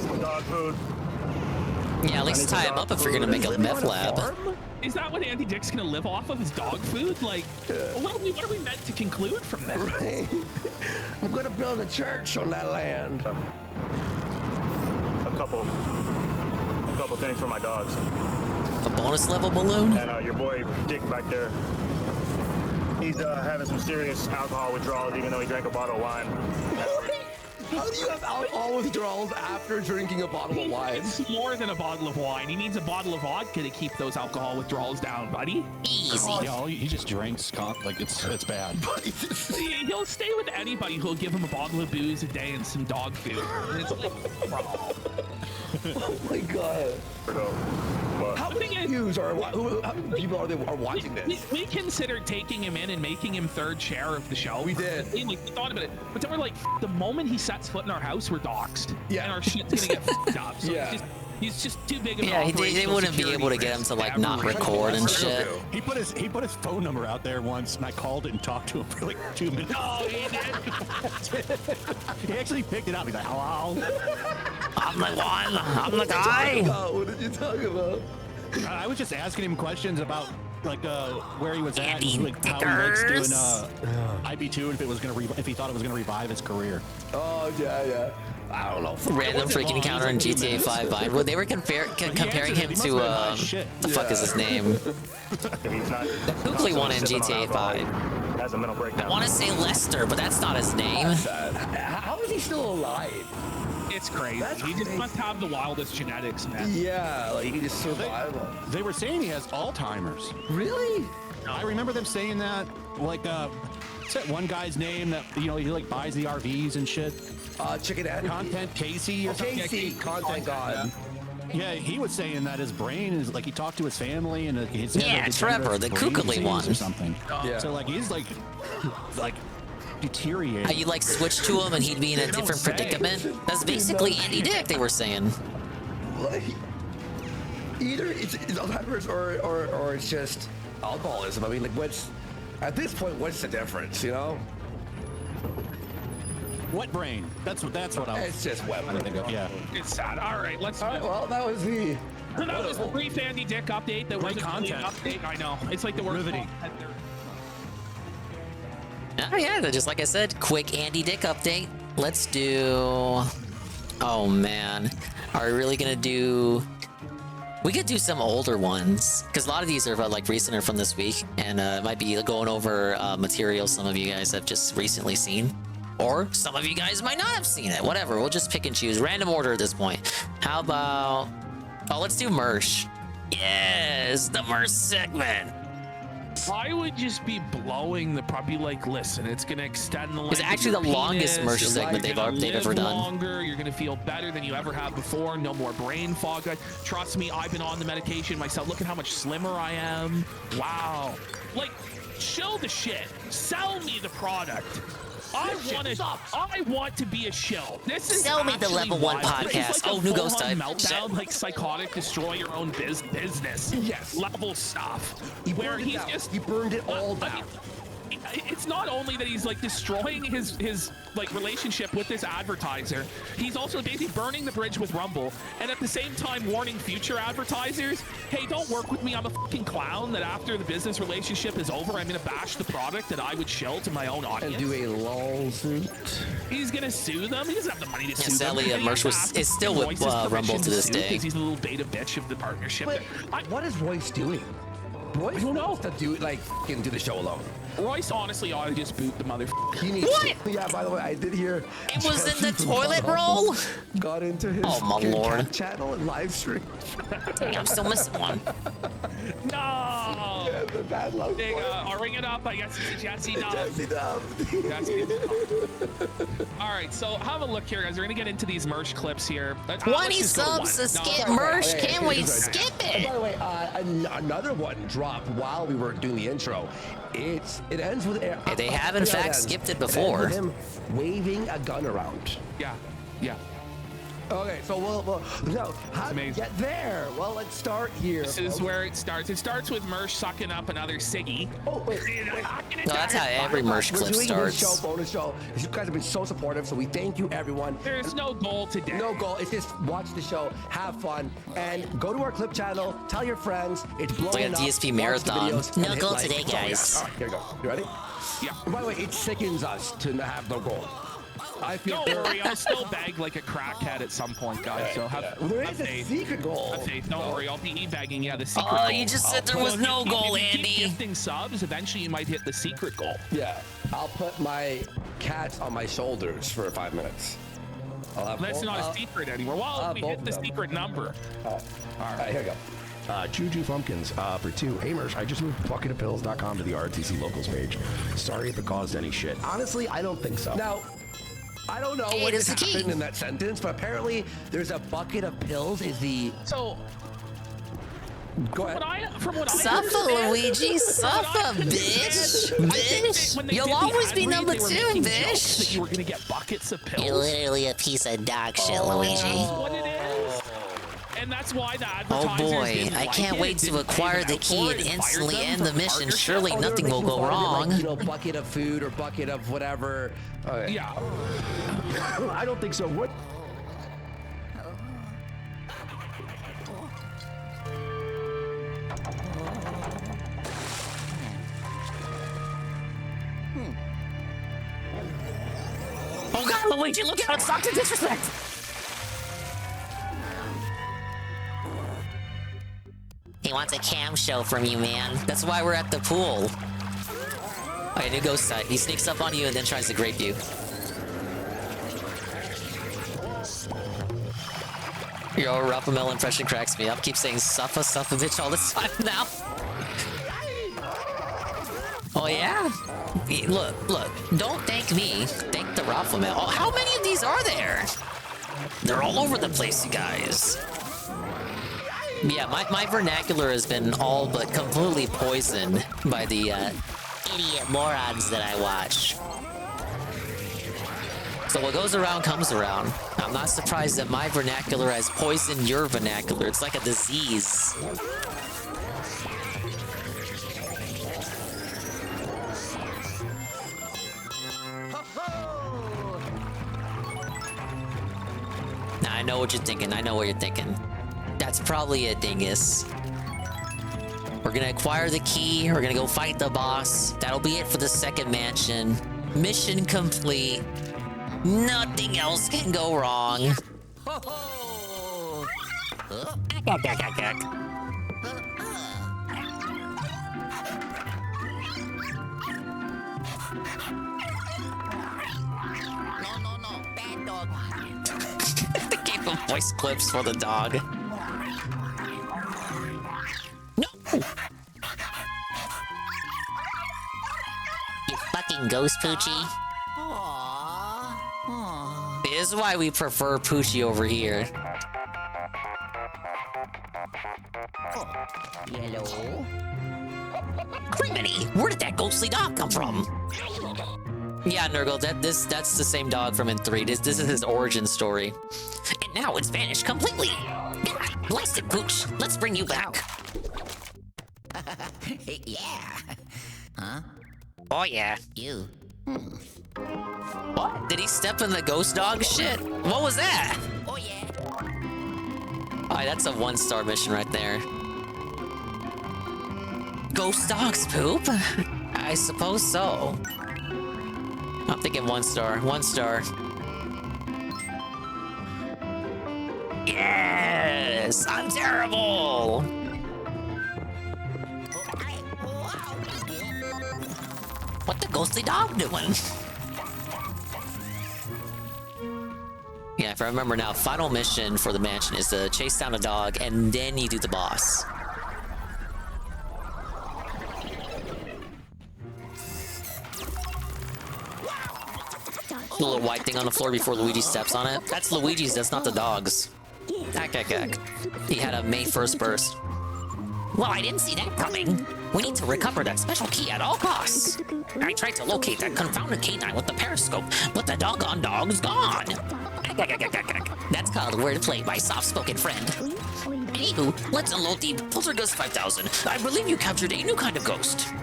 Some dog food. Yeah, at least tie him up if you're gonna make a meth lab. Is that what Andy Dick's gonna live off of? His dog food? Like, what are we meant to conclude from this? Right. I'm gonna build a church on that land. A couple things for my dogs. A bonus level balloon? And your boy Dick back there, he's having some serious alcohol withdrawals, even though he drank a bottle of wine. How do you have alcohol withdrawals after drinking a bottle of wine? It's more than a bottle of wine. He needs a bottle of vodka to keep those alcohol withdrawals down, buddy. Easy. Yeah, he just drinks like it's bad. He'll stay with anybody who'll give him a bottle of booze a day and some dog food. And it's like, bro. Oh my god. How many views how many people are watching this? We considered taking him in and making him third chair of the show. We did. Like, we thought about it. But then we're like, the moment he sets foot in our house, we're doxxed. Yeah. And our shit's gonna get fucked up. So Yeah. he's just too big of an Yeah, they operational wouldn't be security able to get him risk to like not everywhere. record and shit. He put his phone number out there once, and I called it and talked to him for like 2 minutes. Oh, he did. He actually picked it up. He's like, "Hello, I'm the one. I'm the guy." What did you talk about? I was just asking him questions about like where he was at, Andy and, like how he likes doing Dickers. IP2, and if he thought it was gonna revive his career. Oh yeah. I don't know. Random freaking encounter in GTA 5 Vine. Well, they were comparing him to the fuck is his name? The Hookly one in GTA 5. Has a mental breakdown. I want to say Lester, but that's not his name. How is he still alive? It's crazy. He just must have the wildest genetics, man. Yeah, like he just survived. They were saying he has Alzheimer's. Really? I remember them saying that. Like, what's that one guy's name that he like buys the RVs and shit? Chicken Head. Content Casey or something. Casey, content god. Yeah, he was saying that his brain is like he talked to his family and his Trevor, the Kukuli one or something. Yeah. So like he's like deteriorating. How you like switch to him and he'd be in a different predicament? That's basically Andy Dick. They were saying. Like, either it's Alzheimer's or it's just alcoholism. I mean, like at this point, what's the difference? You know? Wet brain. That's what I was. It's just wet brain. Yeah. It's sad. All right, let's. Well, that was the brief Andy Dick update. That was a content. update. I know. It's like the word. Riveting. Oh yeah, just like I said, quick Andy Dick update. Let's do. Oh man, are we really gonna do? We could do some older ones because a lot of these are like recent or from this week, and it might be going over material some of you guys have just recently seen. Or some of you guys might not have seen it. Whatever, we'll just pick and choose. Random order at this point. How about... Oh, let's do Mersh. Yes, the Mersh segment. I would just be blowing the puppy like, listen, it's going to extend the length It's actually of the your longest penis, Mersh segment they've you're gonna ever live done. Longer, you're going to feel better than you ever have before. No more brain fog. Trust me, I've been on the medication myself. Look at how much slimmer I am. Wow. Like, show the shit. Sell me the product. I want to be a shill. This is Sell me the level 1 podcast. This is like Oh, new ghost type. meltdown, like psychotic, destroy your own business. Yes. Level stuff. He where burned he's it down. just He burned it all down. it's not only that he's like destroying his like relationship with this advertiser, he's also basically burning the bridge with Rumble, and at the same time warning future advertisers, hey, don't work with me, I'm a fucking clown, that after the business relationship is over, I'm gonna bash the product that I would shill to my own audience. And do a lawsuit. He's gonna sue them. He doesn't have the money to sue sadly, them. Merch is still with Rumble to this day. Because he's a little beta bitch of the partnership. But what is Royce doing? Royce I don't know. wants to do like do the show alone. Royce honestly ought to just boot the motherfucker. He needs What? to. Yeah, by the way, I did hear It was in the Jesse toilet from roll? got into his Oh, my fucking lord. cat channel and live stream. Dang, I'm still missing one. No! Yeah, the bad luck. Big, I'll ring it up. I guess it's a Jesse Dub. Jesse Dub. Alright, so have a look here, guys. We're gonna get into these merch clips here. 20 subs to skip merch. Can't we skip it? By the way, another one dropped while we were doing the intro. It ends with They have in fact skipped it before. It ends with him waving a gun around. Yeah. Okay, so no, how do we get there? Well, let's start here. This is where it starts. It starts with Mersh sucking up another Siggy. Oh, wait. No, that's how every merch clip We're doing starts. this show, bonus show. You guys have been so supportive, so we thank you, everyone. There's no goal today. No goal. It's just watch the show, have fun, and go to our clip channel. Tell your friends. It's blowing like a up. DSP Watch marathon. the videos, No and hit goal like. today, guys. All right, here we go. You ready? Yeah. And by the way, it sickens us to have no goal. I feel Don't worry, I'll still bag like a crackhead at some point, guys. So have, Well, there have is a faith. secret goal. Have faith. Don't worry, I'll be e-bagging. Yeah, the secret Oh, goal. you just said there was no goal, If you keep Andy. gifting subs, eventually you might hit the secret goal. Yeah, I'll put my cats on my shoulders for 5 minutes. I'll have That's both- not a secret anymore. Well, we both hit the of them. secret number. All right, here we go. Juju Fumpkins for 2. Hey, Mersh, I just moved bucketofpills.com to the RTC locals page. Sorry if it caused any shit. Honestly, I don't think so. Now, I don't know Hey, what that's just the key. happened in that sentence, but apparently there's a bucket of pills. Is the So, go ahead? from what I Suffer, understand- Luigi. Suffer, bitch. Bitch. You'll always be number 2, That bitch. you were gonna get buckets of pills. You're literally a piece of dog shit, Luigi. That's what it is. And that's why the Oh advertisers boy, didn't I like can't it, wait to didn't pay acquire them the out key for and it, fired instantly them end from the mission. partnership. Surely Oh, they were nothing will making go fun of it, wrong. Like, you know, bucket of food or bucket of whatever. Okay. Yeah. I don't think so. What? Oh god, Luigi, look out! It's Dr. Disrespect! He wants a cam show from you, man. That's why we're at the pool. Okay, new ghost side. He sneaks up on you and then tries to grape you. Your Ruffamel impression cracks me up. Keep saying suffer bitch all the time now. Oh yeah? Look, don't thank me. Thank the Ruffamel. Oh, how many of these are there? They're all over the place, you guys. Yeah, my vernacular has been all but completely poisoned by the idiot morons that I watch. So what goes around comes around. I'm not surprised that my vernacular has poisoned your vernacular. It's like a disease. Now I know what you're thinking. I know what you're thinking. That's probably a dingus. We're gonna acquire the key. We're gonna go fight the boss. That'll be it for the second mansion. Mission complete. Nothing else can go wrong. Bad dog. They gave him voice clips for the dog. No! You fucking ghost, Poochie. This is why we prefer Poochie over here. Yellow. Criminy! Where did that ghostly dog come from? Yeah, Nurgle, that's the same dog from in 3. This is his origin story. And now it's vanished completely. Blast it, Pooch. Let's bring you back. Yeah. Huh? Oh yeah. You. What? Did he step in the ghost dog shit? What was that? Oh yeah. Alright, that's a 1-star mission right there. Ghost dog's poop? I suppose so. I'm thinking 1 star. 1 star. Yes! I'm terrible! What the ghostly dog doing? Yeah, if I remember now, final mission for the mansion is to chase down a dog, and then you do the boss. The little white thing on the floor before Luigi steps on it. That's Luigi's, that's not the dog's. Ack. He had a May 1st burst. Well, I didn't see that coming. We need to recover that special key at all costs. I tried to locate that confounded canine with the periscope, but the doggone dog's gone. That's called wordplay, my soft-spoken friend. Anywho, let's unload the Poltergust 5000. I believe you captured a new kind of ghost.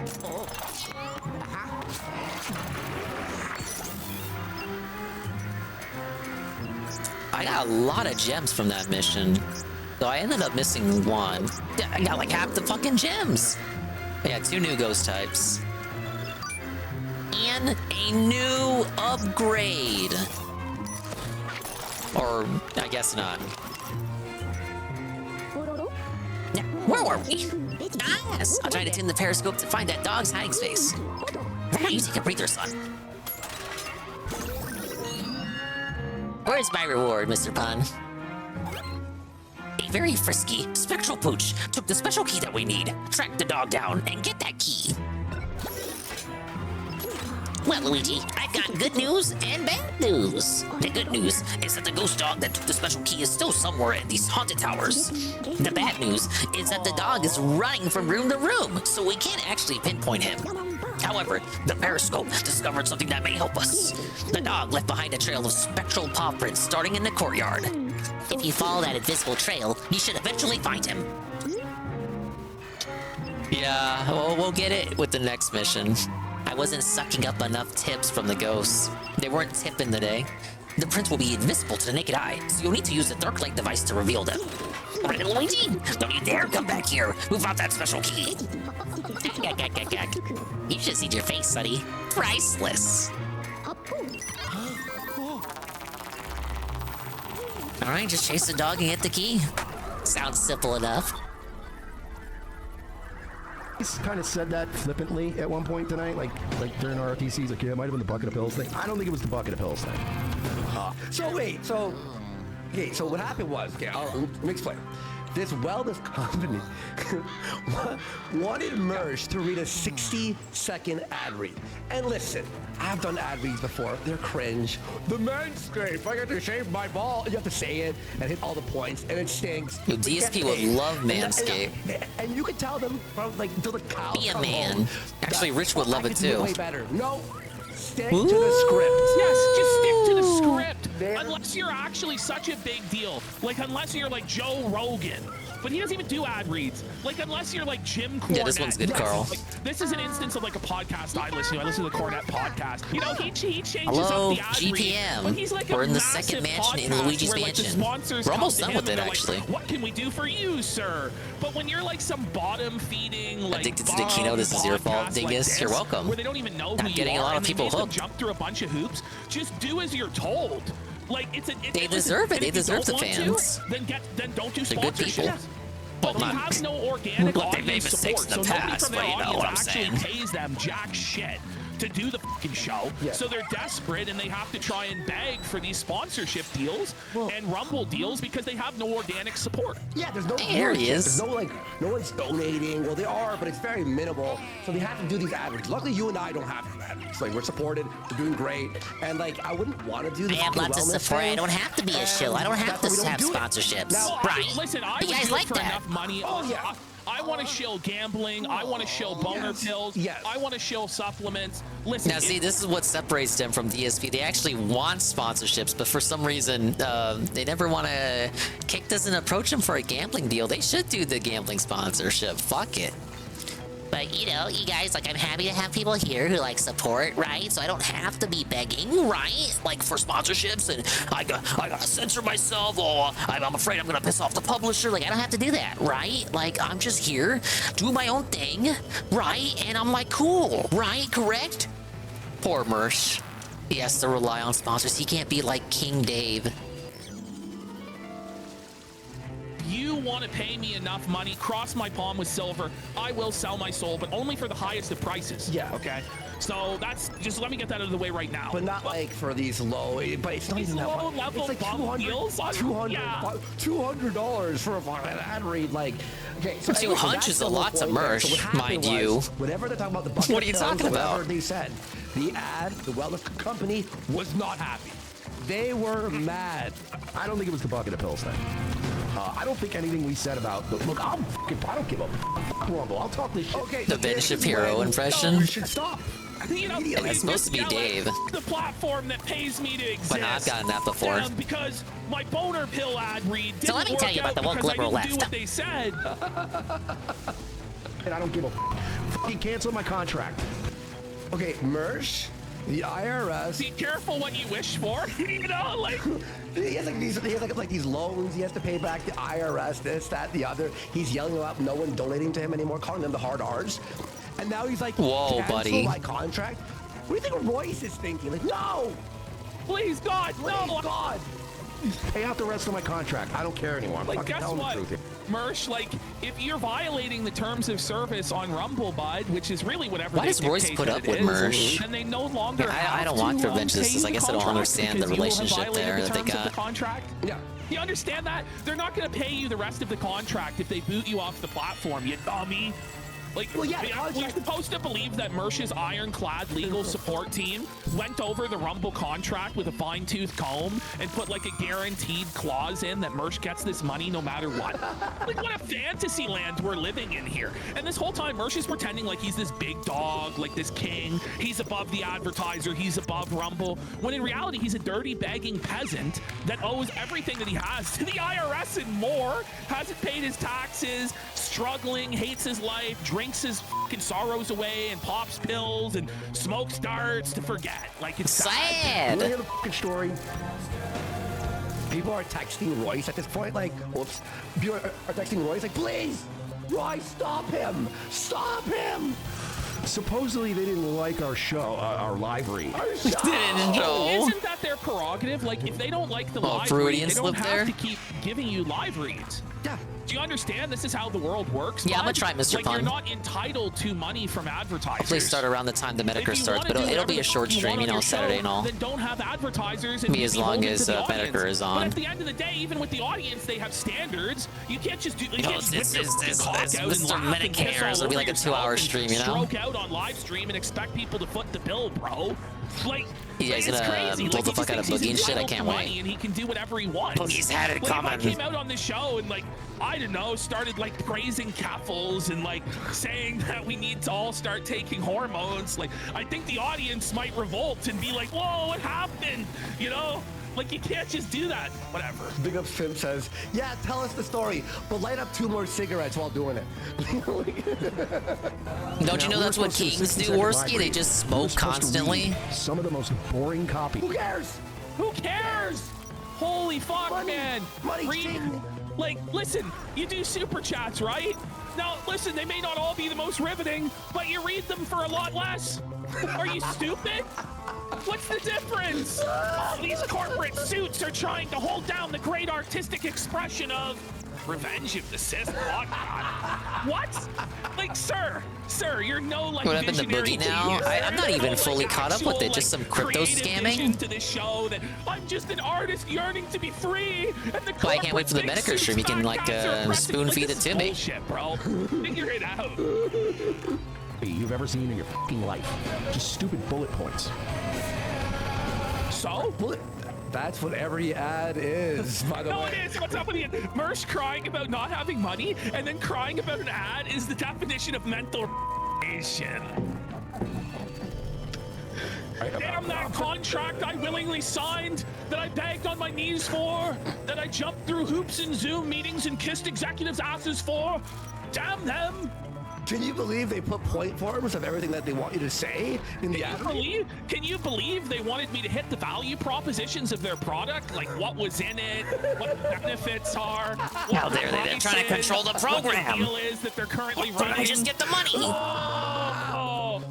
I got a lot of gems from that mission. So I ended up missing 1. I got like half the fucking gems. Yeah, 2 new ghost types. And a new upgrade. Or, I guess not. Where were we? Yes, I'm trying to tune the periscope to find that dog's hiding space. Why don't you take a breather, son? Where's my reward, Mr. Pun? A very frisky spectral pooch took the special key that we need, track the dog down, and get that key. Well, Luigi, I've got good news and bad news. The good news is that the ghost dog that took the special key is still somewhere in these haunted towers. The bad news is that the dog is running from room to room, so we can't actually pinpoint him. However, the periscope discovered something that may help us. The dog left behind a trail of spectral paw prints starting in the courtyard. If you follow that invisible trail, you should eventually find him. Yeah, well, we'll get it with the next mission. I wasn't sucking up enough tips from the ghosts. They weren't tipping the day. The prints will be invisible to the naked eye, so you'll need to use the dark light device to reveal them. Luigi, don't you dare come back here without that special key. You should see your face, Sonny. Priceless. Alright, just chase the dog and get the key. Sounds simple enough. He's kind of said that flippantly at one point tonight, like during RTC. He's like, yeah, it might have been the bucket of pills thing. I don't think it was the bucket of pills thing. So wait, so what happened was, okay, let me explain. This wellness company wanted Merge to read a 60-second ad read. And listen, I've done ad reads before. They're cringe. The Manscaped, I got to shave my ball. You have to say it and hit all the points, and it stinks. Yo, DSP would love Manscaped. And you can tell them from like until the cows Be a come man. home. Actually, Rich would love it too. Way better. No. Stick to the script. Yes, just stick to the script. Unless you're actually such a big deal. Like, unless you're like Joe Rogan. But he doesn't even do ad reads. Like, unless you're like Jim Cornette. Yeah, this one's good, Carl. Like, this is an instance of like a podcast I listen to. I listen to the Cornette podcast. You know, he changes Hello, up the ad GPM. read. But he's like We're a in the massive second mansion in podcast Luigi's where, like, the mansion. sponsors We're almost come done to with him it, and they're actually. Like, what can we do for you, sir? But when you're like some bottom-feeding, like, Addicted to the Kino, this is your fault, podcast Dingus. like You're this, welcome. Where they don't even know who Not getting you a lot are, of and they people make them hooked. jump through a bunch of hoops. Just do as you're told. Like, They deserve it. They deserve the fans. Then don't do They're good people. sponsorships. Well, But they not- have no organic Well, they audience made mistakes support, in the so nobody past, from their but you know audience what I'm actually saying. pays them jack shit to do the fucking show. Yeah. So they're desperate and they have to try and beg for these sponsorship deals and Rumble deals because they have no organic support. Yeah, there's no There he viewership. is. There's no like, no one's donating. Well, they are, but it's very minimal. So they have to do these ad reads. Luckily, you and I don't have to do ad reads. Like, we're supported. We're doing great. And like, I wouldn't want to do I this. have lots of support. I don't have to be a shill. I don't have to have sponsorships. Now, Right? Listen, I You would guys do like it for that? enough money. Oh, yeah. I want to shill gambling. I want to shill boner pills. Yes. I want to shill supplements. Listen, Now, see, this is what separates them from DSP. They actually want sponsorships, but for some reason, they never want to. Kick doesn't approach them for a gambling deal. They should do the gambling sponsorship. Fuck it. But you know, you guys, like, I'm happy to have people here who like support, right? So I don't have to be begging, right? Like for sponsorships, and I gotta censor myself, or I'm afraid I'm gonna piss off the publisher. Like I don't have to do that, right? Like I'm just here, do my own thing, right? And I'm like, cool, right? Correct? Poor Mersh. He has to rely on sponsors. He can't be like King Dave. You want to pay me enough money, cross my palm with silver, I will sell my soul, but only for the highest of prices. Yeah. Okay? So that's, just let me get that out of the way right now. But not like for these low, but it's not even that low much. level It's like bump deals on- $200 for an ad read. Like, okay, so $200 that's is the a whole lot to point there. So Mersh, what happened mind was, you. Whenever they're talking about the bucket What are you of pills, talking about? whatever they said, the ad, the wellness company was not happy. They were mad. I don't think it was the bucket of pills thing. I don't think anything we said about. Look, I don't give a fuck Rumble. I'll talk this shit. Okay, The Ben Shapiro impression. No, we should stop. You know, And it's supposed to be Dave. The platform that pays me to exist. But I've gotten that before. Because my boner pill ad read didn't So let me tell work you about out the woke because I liberal didn't do left. what they said. And I don't give a fucking cancel my contract. Okay, Mersh, the IRS. Be careful what you wish for. You know, like he has like these loans he has to pay back, the IRS, this, that, the other. He's yelling about no one donating to him anymore, calling them the hard R's. And now he's like, whoa, cancel buddy. my contract. What do you think Royce is thinking? Like, no, please, God, no. God. Pay out the rest of my contract. I don't care anymore. I'm Like, fucking guess telling what, the truth here. Mersh? Like, if you're violating the terms of service on Rumble, bud, which is really whatever. Why they does Royce dictate put that up it with is, Mersh? and they no longer. I don't have want to, revenge pay this. you I guess I don't contract understand the because you have relationship violated there the that they terms of got. the contract. Yeah. You understand that? They're not going to pay you the rest of the contract if they boot you off the platform, you dummy. Like, Well, yeah, we're supposed to believe that Mersh's ironclad legal support team went over the Rumble contract with a fine-tooth comb and put like a guaranteed clause in that Mersh gets this money no matter what. Like, what a fantasy land we're living in here. And this whole time, Mersh is pretending like he's this big dog, like this king. He's above the advertiser. He's above Rumble. When in reality, he's a dirty, begging peasant that owes everything that he has to the IRS and more. Hasn't paid his taxes, struggling, hates his life, drinks his fucking sorrows away and pops pills and smokes darts to forget. Like, it's Sad. You wanna hear the fucking story? People are texting Royce at this point, like, whoops. People are texting Royce, like, please, Royce, stop him! Stop him! Supposedly they didn't like our show, our live read. Didn't know. Isn't that their prerogative? Like, if they don't like the Oh, live Freudian read, they don't slip have there? to keep giving you live reads. Yeah. Do you understand? This is how the world works. Yeah, I'm bud. gonna try, Mr. Like, Pun. you're not entitled to money from advertisers. Please start around the time the If Medicare you starts, wanna but do it'll be whatever a short you stream, want you on know, your Saturday show, and all. Then don't have advertisers and Be as long beholden as to the Medicare audience. is on. But at the end of the day, even with the audience, they have standards. You can't just do. You No, can't just this whip your is cock out and Mr. laugh and piss Medicare. all It'll be over like a yourself 2-hour and stream, you know? Stroke out on live stream and expect people to foot the bill, bro. Like, You guys it's gonna crazy. blow Like, the he fuck just out of thinks Boogie he's and shit? I entitled can't to wait. money and he can do whatever he wants. Boogie's had it Like, coming. if I came out on this show and like, I don't know, started like praising Keffels and like saying that we need to all start taking hormones, like, I think the audience might revolt and be like, whoa, what happened? You know? Like, you can't just do that. Whatever. Big Up Sim says, yeah, tell us the story, but light up 2 more cigarettes while doing it. Don't you know that's what kings do, Worski? They just smoke constantly. Some of the most boring copy. Who cares? Who cares? Holy fuck, Money. man. Money, Read, like, listen, you do super chats, right? Now, listen, they may not all be the most riveting, but you read them for a lot less. Are you stupid? What's the difference? All these corporate suits are trying to hold down the great artistic expression of Revenge of the Sith. What? Like, sir, you're no like What happened to visionary Boogie now? genius. I'm not There's even no, fully like, caught up with actual, it. Just like, some crypto creative scamming. vision to this show that I'm just an artist yearning to be free. And the Well, I can't wait for the corporate Medicare stream. You can like spoon feed it to me. bullshit, bro. Figure it out. You've ever seen in your fucking life. Just stupid bullet points. So? That's what every ad is, by the No, way. it is. What's up with you? Mersh crying about not having money and then crying about an ad is the definition of mental retardation. Damn that contract I willingly signed, that I begged on my knees for, that I jumped through hoops in Zoom meetings and kissed executives' asses for. Damn them. Can you believe they put point forms of everything that they want you to say in the ad? Can you believe they wanted me to hit the value propositions of their product? Like what was in it, what the benefits are. How dare they? They're trying to control the program. What the deal is that they're currently running. Don't just get the money. Oh.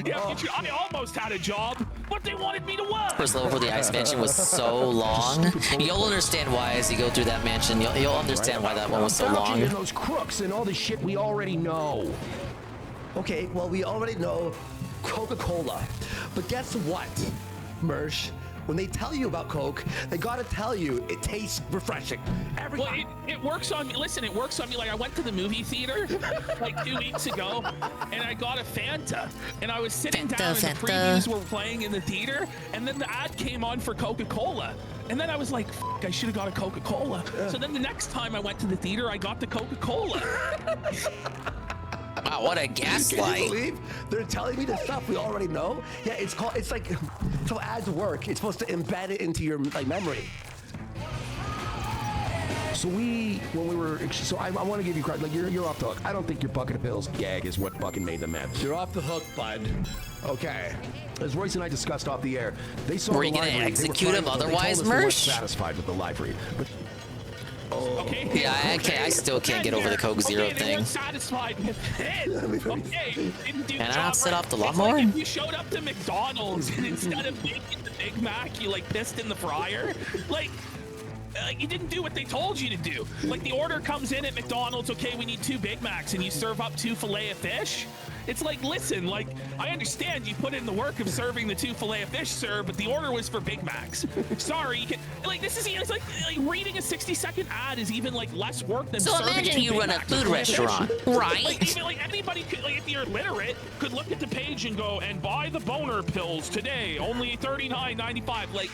Yeah, I almost had a job, but they wanted me to work. First level for the ice mansion was so long. You'll understand why as you go through that mansion. You'll understand why that one was so long. And those crooks and all this shit we already know. Okay, well, we already know Coca-Cola. But guess what, Mersh? When they tell you about Coke, they gotta tell you it tastes refreshing. Every time. It works on me. Listen, it works on me. Like I went to the movie theater like 2 weeks ago, and I got a Fanta, and I was sitting down, and the previews were playing in the theater, and then the ad came on for Coca-Cola. And then I was like, F I should have got a Coca-Cola. So then the next time I went to the theater, I got the Coca-Cola. Wow, what a gaslight. Can you believe they're telling me the stuff we already know? Yeah, it's like, so ads work. It's supposed to embed it into your memory. So I want to give you credit. Like you're off the hook. I don't think your bucket of pills gag is what fucking made them mad. You're off the hook, bud. Okay. As Royce and I discussed off the air, they saw. Were you gonna execute him otherwise, Mersh? Satisfied with the live read, but. Okay. Yeah, I still can't get over the Coke Zero thing. They weren't satisfied with it. Okay. And I not set off the lawnmower? Like if you showed up to McDonald's and instead of making the Big Mac, you like pissed in the fryer. Like you didn't do what they told you to do. Like the order comes in at McDonald's, okay, we need 2 Big Macs, and you serve up 2 fillet of fish. It's like, listen, like, I understand you put in the work of serving the 2 fillet of fish, sir, but the order was for Big Macs. Sorry, you can, like, this is, it's like reading a 60-second ad is even, like, less work than serving 2 Big Macs. So imagine you run a food restaurant, right? Like, even, like, anybody could, like, if you're literate, could look at the page and go, and buy the boner pills today, only $39.95, like...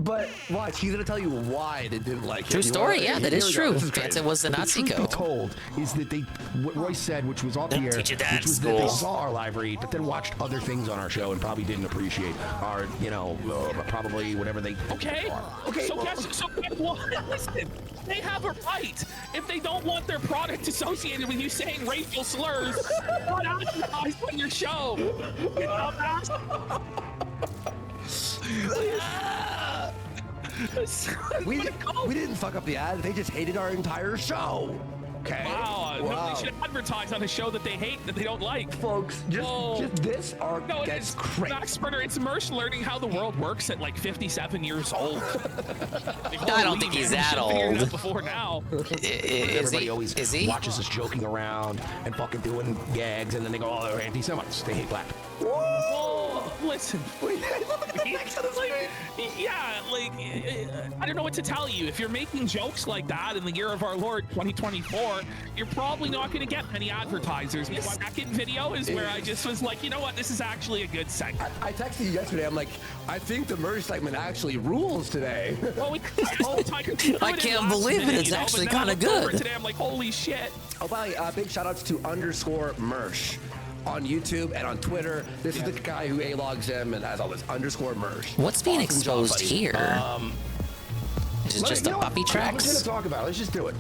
But watch, he's gonna tell you why they didn't like it. True story, yeah, that is true. Fanta was the Nazi Coke. Coke. Told is that what Royce said, which was off the air, teach you that which was in that they school. saw our live read, but then watched other things on our show and probably didn't appreciate our, probably whatever they. Okay. Okay. So guess what? Listen, they have a right. If they don't want their product associated with you saying racial slurs, not advertised on your show. You dumbass. We didn't fuck up the ad. They just hated our entire show. Okay. Wow. No, they should advertise on a show that they hate, that they don't like. Folks, just this arc gets crazy. Max Spreader, it's Mersh learning how the world works at like 57 years old. I don't think he's that old. Before now. Everybody always watches us joking around and fucking doing gags, and then they go, oh, they're anti-Semites. They hate black. Whoa! Listen. Yeah, like, I don't know what to tell you. If you're making jokes like that in the year of our Lord 2024, you're probably not going to get many advertisers. The second video is where I just was like, you know what, this is actually a good segment. I texted you yesterday. I'm like, I think the merge segment actually rules today. Well, I can't believe it. It's actually kind of good. Today, I'm like, holy shit. Oh, by the way, big shout outs to _Mersh on YouTube and on Twitter. This is the guy who A-logs him and has all this _Mersh. What's being exposed here? Is it just the puppy tracks? We're gonna talk about it. Let's just do it.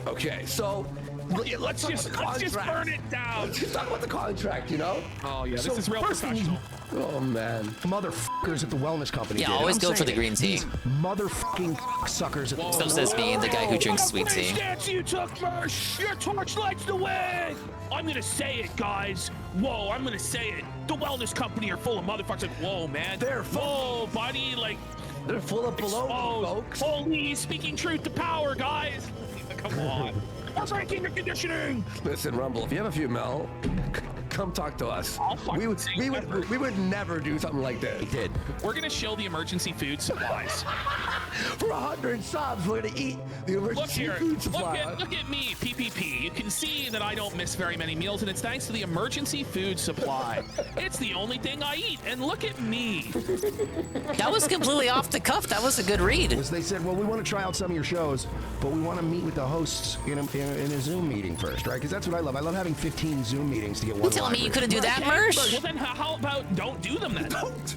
Okay, so let's just burn it down. Let's just talk about the contract, you know? Oh yeah, this is real professional. Oh man, motherfuckers at the wellness company. Yeah, always go for the green tea. Motherfucking suckers at the So says me, the guy who drinks sweet tea. Stance you took, Mersh. Your torch lights the way. I'm gonna say it, guys. Whoa, I'm gonna say it. The wellness company are full of motherfuckers. Like, whoa, man. Whoa, buddy. Like, they're full of baloney, folks. Holy, speaking truth to power, guys. Come on. We're breaking your conditioning. Listen, Rumble, if you have a few mil, come talk to us. We would never do something like this. We did. We're gonna shill the emergency food supplies. For 100 subs, we're gonna eat the emergency food supply. Look at me, PPP. You can see that I don't miss very many meals, and it's thanks to the emergency food supply. It's the only thing I eat, and look at me. That was completely off the cuff. That was a good read. They said, well, we want to try out some of your shows, but we want to meet with the hosts in a Zoom meeting first, right? Because that's what I love. I love having 15 Zoom meetings to get one. You telling me you couldn't do that, Mersh? Well, then how about don't do them then? Don't.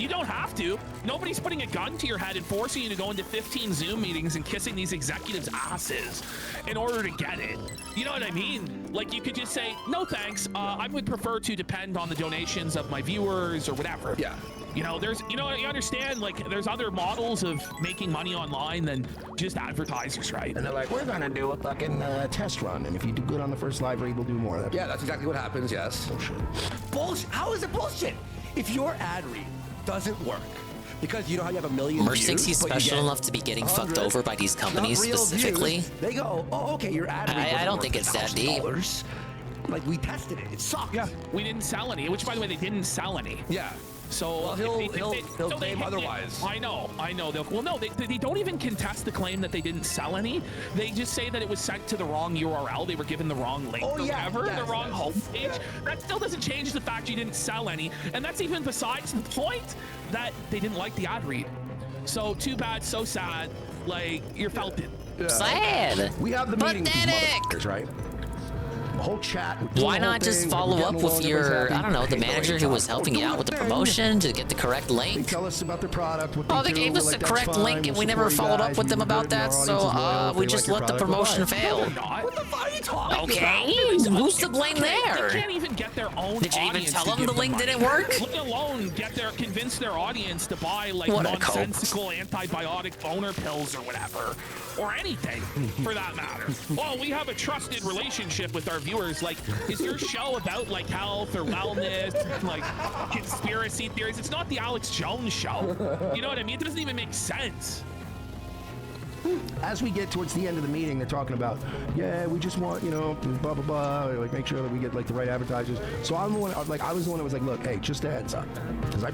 You don't have to. Nobody's putting a gun to your head and forcing you to go into 15 Zoom meetings and kissing these executives' asses in order to get it. You know what I mean? Like, you could just say, no thanks, I would prefer to depend on the donations of my viewers or whatever. Yeah. You know, you understand, like, there's other models of making money online than just advertisers, right? And they're like, we're gonna do a fucking test run, and if you do good on the first live read, we'll do more. Yeah, that's exactly what happens, yes. Bullshit. Bullshit. How is it bullshit? If your ad read doesn't work, because you know how you have a million Merch views, thinks he's but you special get enough to be getting fucked 100, over by these companies not real specifically. views, they go, oh, okay, your ad read I doesn't don't work think for it's that deep. $1,000. Like, we tested it. It sucked. Yeah, we didn't sell any, which, by the way, they didn't sell any. Yeah. So well, he'll claim otherwise. I know. Well, no, they don't even contest the claim that they didn't sell any. They just say that it was sent to the wrong URL. They were given the wrong link or whatever, the wrong homepage. Yeah. That still doesn't change the fact you didn't sell any. And that's even besides the point that they didn't like the ad read. So too bad, so sad. Like, you're felted. Yeah. Sad. We have the meeting with these Pathetic. motherfuckers, right? The whole chat. Why not just follow up with your, I don't know, the manager who was helping you out with the promotion to get the correct link? They tell us about their product. What They gave us the correct link and we never followed up with them about that, so we just let the promotion fail. What the fuck are you talking about? Okay, who's to blame there? They can't even get their own. Did you even audience tell to them give the link money. didn't work? Let alone convince their audience to buy like What a cope. nonsensical antibiotic boner pills or whatever, or anything for that matter. Well, we have a trusted relationship with our viewers. Like, is your show about like health or wellness, like conspiracy theories? It's not the Alex Jones show. You know what I mean? It doesn't even make sense. As we get towards the end of the meeting, they're talking about, yeah, we just want, you know, blah blah blah, like make sure that we get like the right advertisers. So I'm the one, like I was the one that was like, look, hey, just a heads up, because I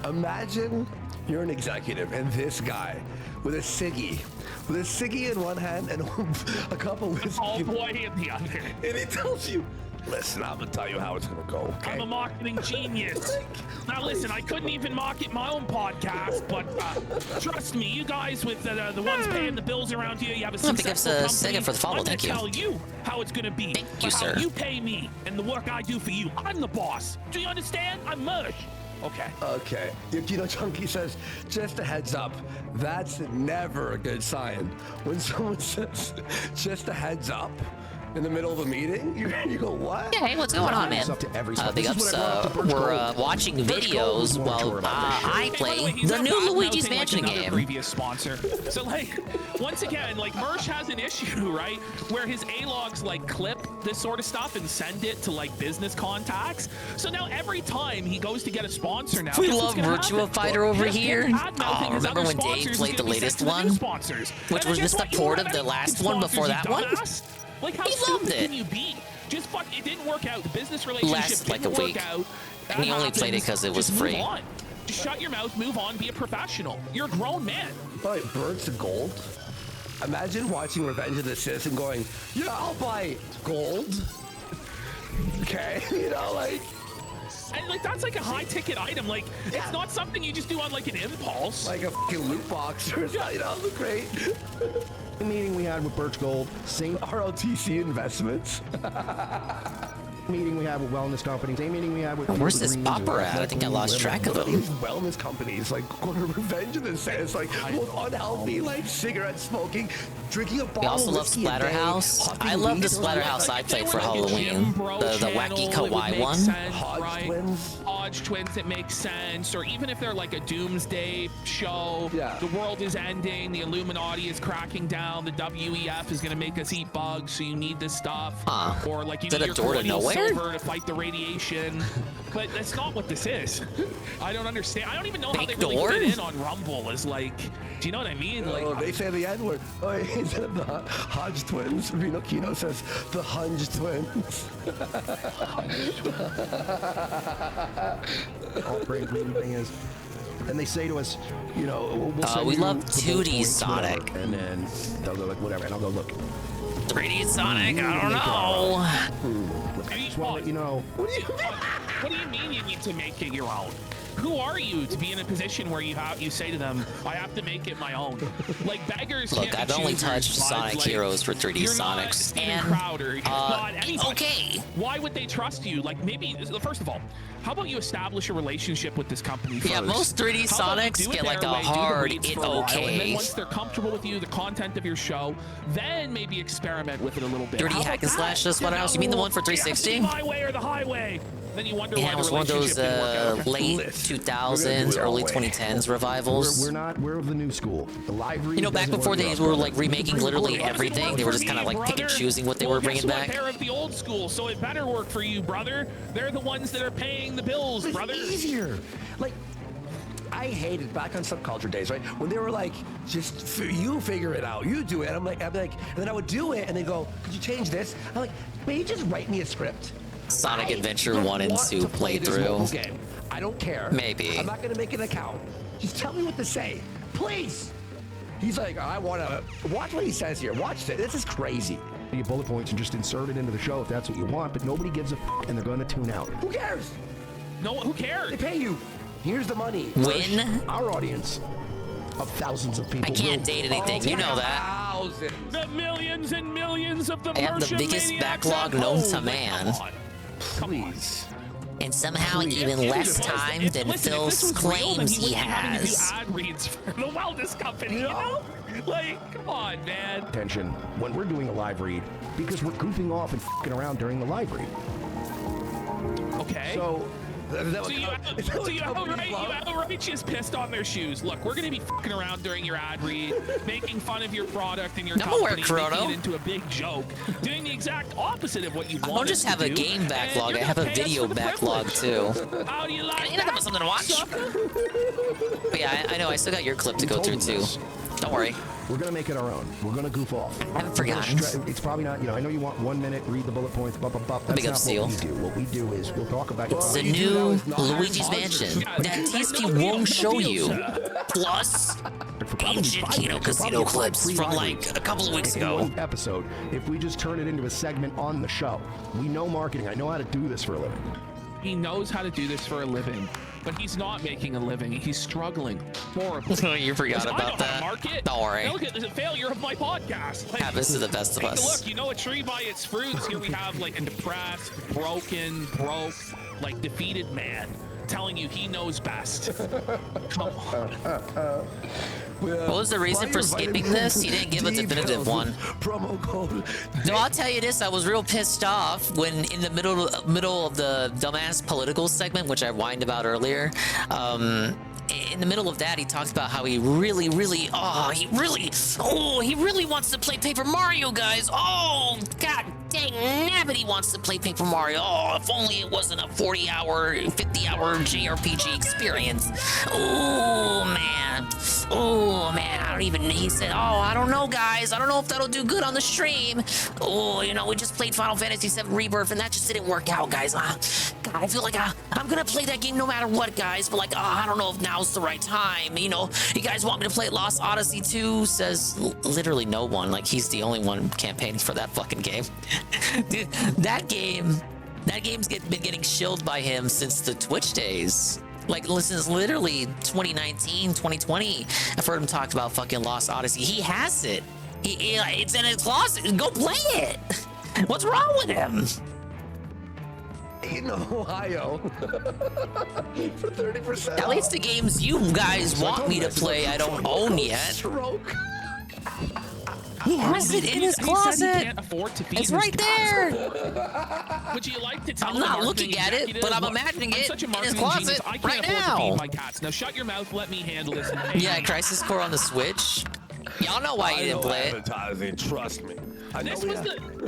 imagine you're an executive and this guy with a ciggy in one hand and a cup of whiskey. Oh boy, in the other. And he tells you, listen, I'm gonna tell you how it's gonna go. Okay? I'm a marketing genius. Now listen, I couldn't even market my own podcast, but trust me, you guys with the ones paying the bills around here, you have a successful company. Second for the follow, I'm gonna thank you. tell you how it's gonna be. Thank you, sir. How you pay me and the work I do for you. I'm the boss. Do you understand? I'm Mersh. Okay. Okay. You know, Chunky says, just a heads up. That's never a good sign. When someone says, just a heads up, in the middle of a meeting, you go, what? Yeah, hey, what's going on, man? Big ups, we're watching videos while I play the new Luigi's Mansion game. Previous sponsor. So, like, once again, like, Mersh has an issue, right? Where his A-logs, like, clip this sort of stuff and send it to, like, business contacts. So now every time he goes to get a sponsor now, we love Virtua Fighter over here. Oh, remember when Dave played the latest one? Which was just the port of the last one before that one? Like, how loved stupid it. can you be? Just fuck, it didn't work out. The business relationship Lasted like a didn't week. work out. And he only played it because it was Just free. move on. Just shut your mouth, move on, be a professional. You're a grown man. Buy birds of gold. Imagine watching Revenge of the Sith and going, yeah, I'll buy gold. Okay, you know, like. And like that's like a high ticket item. Like it's not something you just do on like an impulse. Like a fucking loot box or something. You know, look great. The meeting we had with Birch Gold, same RLTC Investments. meeting we had with wellness companies, same meeting we had with. Where's this popper at? I think I lost track of him. These wellness companies, like Revenge of the Sith, like most unhealthy, like cigarette smoking, drinking a bottle. We also of love whiskey a day, Splatterhouse. huffing I love the weed. Splatterhouse I played for Halloween. The wacky kawaii one. Hodge twins. Hodge twins, it makes sense. Or even if they're like a doomsday show, the world is ending, the Illuminati is cracking down, the WEF is gonna make us eat bugs, so you need this stuff. Or like you Is that need a your door to colloidal nowhere? silver to fight the radiation. But that's not what this is. I don't understand. I don't even know how they really fit in on Rumble. Is like, do you know what I mean? Like, Oh, they say the N-word. Oh, instead of the Hodge twins, Reno Kino says the Hunge twins. All great thing is, and they say to us, you know, we'll send we you love the 2D bullet points, Sonic. whatever. And then they'll go like, whatever, and I'll go look. 3D Sonic, I don't know. I just want to let you know. What do you mean you need to make it your own? Who are you to be in a position where you say to them, I have to make it my own? Like beggars. Look, can't I've be only choosers, touched bud. Sonic like, Heroes for 3D you're not Sonics, Steven and Crowder. You're not anybody. okay, Why would they trust you? Like, maybe, first of all, how about you establish a relationship with this company first? Yeah, most 3D How about you Sonics do it get like their a way, do the hard reads it for a while, and then okay. once they're comfortable with you, the content of your show, then maybe experiment with it a little bit. 3D How hack about and slash this one else? You mean the one for 360? My way or the highway? Then you wonder Yeah, why it the was one of those relationship didn't work out. late 2000s, early 2010s revivals. We're of the new school. The live read. You know, back doesn't before work they for us, were brother. like remaking literally everything, they were just kind of like picking and choosing what they were bringing back. They're of the old school, so it better work for you, brother. They're the ones that are paying the bills, brother. It's easier. Like, I hated back on Subculture days, right? When they were like, just you figure it out, you do it. I'd be like, and then I would do it, and they go, could you change this? I'm like, may you just write me a script? Sonic Adventure 1 and 2 playthrough. Game. I don't care. Maybe. I'm not gonna make an account. Just tell me what to say, please. He's like, I wanna watch what he says here. Watch this. This is crazy. You get bullet points and just insert it into the show if that's what you want, but nobody gives a and they're gonna tune out. Who cares? No, who cares? They pay you. Here's the money. Win? Our audience of thousands of people. I can't date anything, you know that. Thousands. The millions and millions of the I have the biggest backlog known to man. Please. And somehow even less time than Phil's claims he has. Ad reads for the wellness company, you know? Like, come on, man. Attention when we're doing a live read because we're goofing off and f***ing around during the live read. Okay. So you outright just pissed on their shoes. Look, we're gonna be fucking around during your ad read, making fun of your product and your company, making it into a big joke, doing the exact opposite of what you want. I don't just have a game backlog, I have a video backlog too. How do you like you know, that something to watch. But yeah, I know, I still got your clip to go through too. Don't worry. We're gonna make it our own. We're gonna goof off. I haven't forgotten. It's probably not, you know, I know you want 1 minute, read the bullet points, blah, blah, blah. That's Big up, not Seal. what we do. What we do is we'll talk about It's the new Luigi's Mansion that TSP won't show you. Plus, ancient Kino Casino clips from like a couple of weeks ago. Episode. If we just turn it into a segment on the show, we know marketing. I know how to do this for a living. He knows how to do this for a living, but he's not making a living. He's struggling horribly. You forgot about that. Don't worry. Now look at the failure of my podcast. Like, Happens to the best of us. Look, you know a tree by its fruits. Here we have like a depressed, broken, broke, like defeated man telling you he knows best. Come on. What was the reason for skipping this? He didn't give a definitive one. Promo code. No, I'll tell you this. I was real pissed off when in the middle of the dumbass political segment, which I whined about earlier. In the middle of that, he talked about how he really wants to play Paper Mario, guys. Oh, god dang nabbit, he wants to play Paper Mario. Oh, if only it wasn't a 40-hour, 50-hour JRPG experience. Oh, man. I don't even, he said, oh, I don't know, guys. I don't know if that'll do good on the stream. Oh, you know, we just played Final Fantasy VII Rebirth, and that just didn't work out, guys. God, I feel like I'm gonna play that game no matter what, guys. But like, I don't know if now's the right time. You know, you guys want me to play Lost Odyssey 2? Says literally no one. Like, he's the only one campaigning for that fucking game. Dude, that game's been getting shilled by him since the Twitch days. Like, since literally 2019, 2020, I've heard him talk about fucking Lost Odyssey. He has it. It's in his closet. Go play it. What's wrong with him? In Ohio for 30%. At least the games you guys want me to play, I don't own yet. He has it in his closet. It's right there. Would you like to tell I'm not looking at it, but I'm imagining it in his closet right now. My cats. Now shut your mouth. Let me handle this. Yeah, Crisis Core on the Switch. Y'all know why you didn't play it. Advertising, trust me.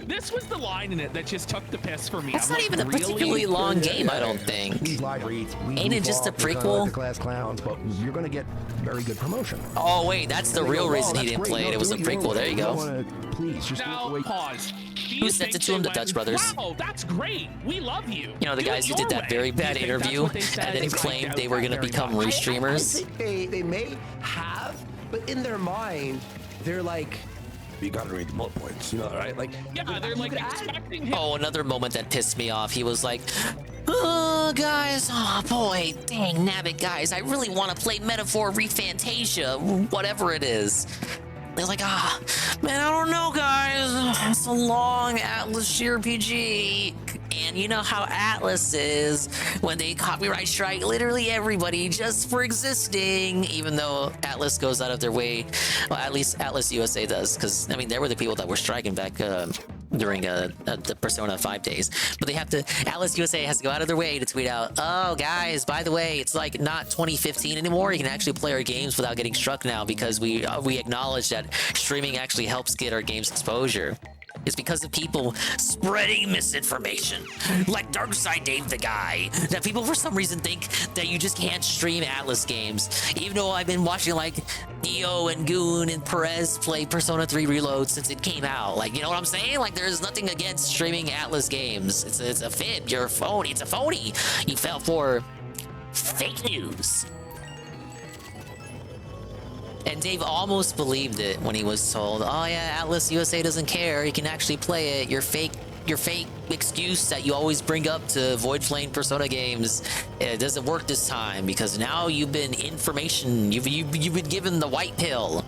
This was the line in it that just took the piss for me. That's not even a particularly long game, I don't think. These live reads. Ain't it just a prequel? The class clowns, but you're gonna get very good promotion. Oh wait, that's the real reason he didn't play it. It was a prequel. There you go. Please, just now pause. Who sent it to him? The Dutch brothers. Wow, that's great. We love you. You know, the guys who did that very bad interview and then claimed they were gonna become restreamers. I think they may have, but in their mind, they're like, you gotta read the bullet points, you know, right? Like, yeah, they're like expecting him. Oh, another moment that pissed me off. He was like, oh, guys, oh boy, dang nabbit, guys, I really want to play Metaphor Refantasia, whatever it is. They're like, man, I don't know, guys. It's a long Atlas JRPG. And you know how Atlas is when they copyright strike literally everybody just for existing, even though Atlas goes out of their way. Well, at least Atlas USA does, because I mean, they were the people that were striking back during the Persona 5 days. But they have to, Atlas USA has to go out of their way to tweet out, oh guys, by the way, it's like not 2015 anymore. You can actually play our games without getting struck now, because we acknowledge that streaming actually helps get our games exposure. It's because of people spreading misinformation, like Darkside Dave the guy, that people for some reason think that you just can't stream Atlas games. Even though I've been watching like EO and Goon and Perez play Persona 3 Reload since it came out. Like, you know what I'm saying? Like, there's nothing against streaming Atlas games. It's a fib. You're a phony. It's a phony. You fell for fake news. And Dave almost believed it when he was told, oh yeah, Atlas USA doesn't care, you can actually play it. Your fake excuse that you always bring up to avoid playing Persona games, it doesn't work this time, because now you've been you've been given the white pill.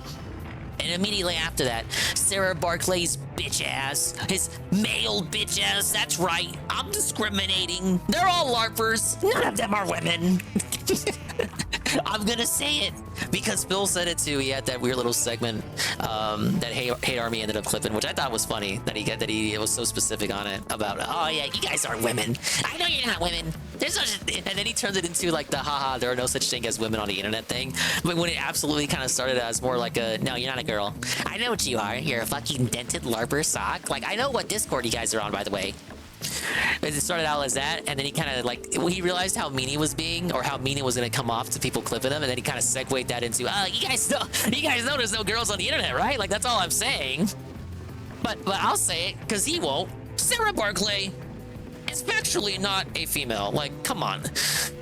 And immediately after that, Sarah Barclay's bitch ass, his male bitch ass, that's right, I'm discriminating. They're all LARPers, none of them are women. I'm gonna say it because Phil said it too. He had that weird little segment that Hate Army ended up clipping, which I thought was funny that he was so specific on it about, oh yeah, you guys are women. I know you're not women. There's no, and then he turned it into like the haha, there are no such thing as women on the internet thing. But when it absolutely kind of started as more like a, no, you're not a girl. I know what you are. You're a fucking dented LARPer sock. Like, I know what Discord you guys are on, by the way. It started out as that, and then he kind of like, he realized how mean he was being, or how mean it was going to come off to people clipping him, and then he kind of segued that into, you guys know there's no girls on the internet, right? Like, that's all I'm saying. But I'll say it, because he won't. Sarah Barclay is factually not a female. Like, come on.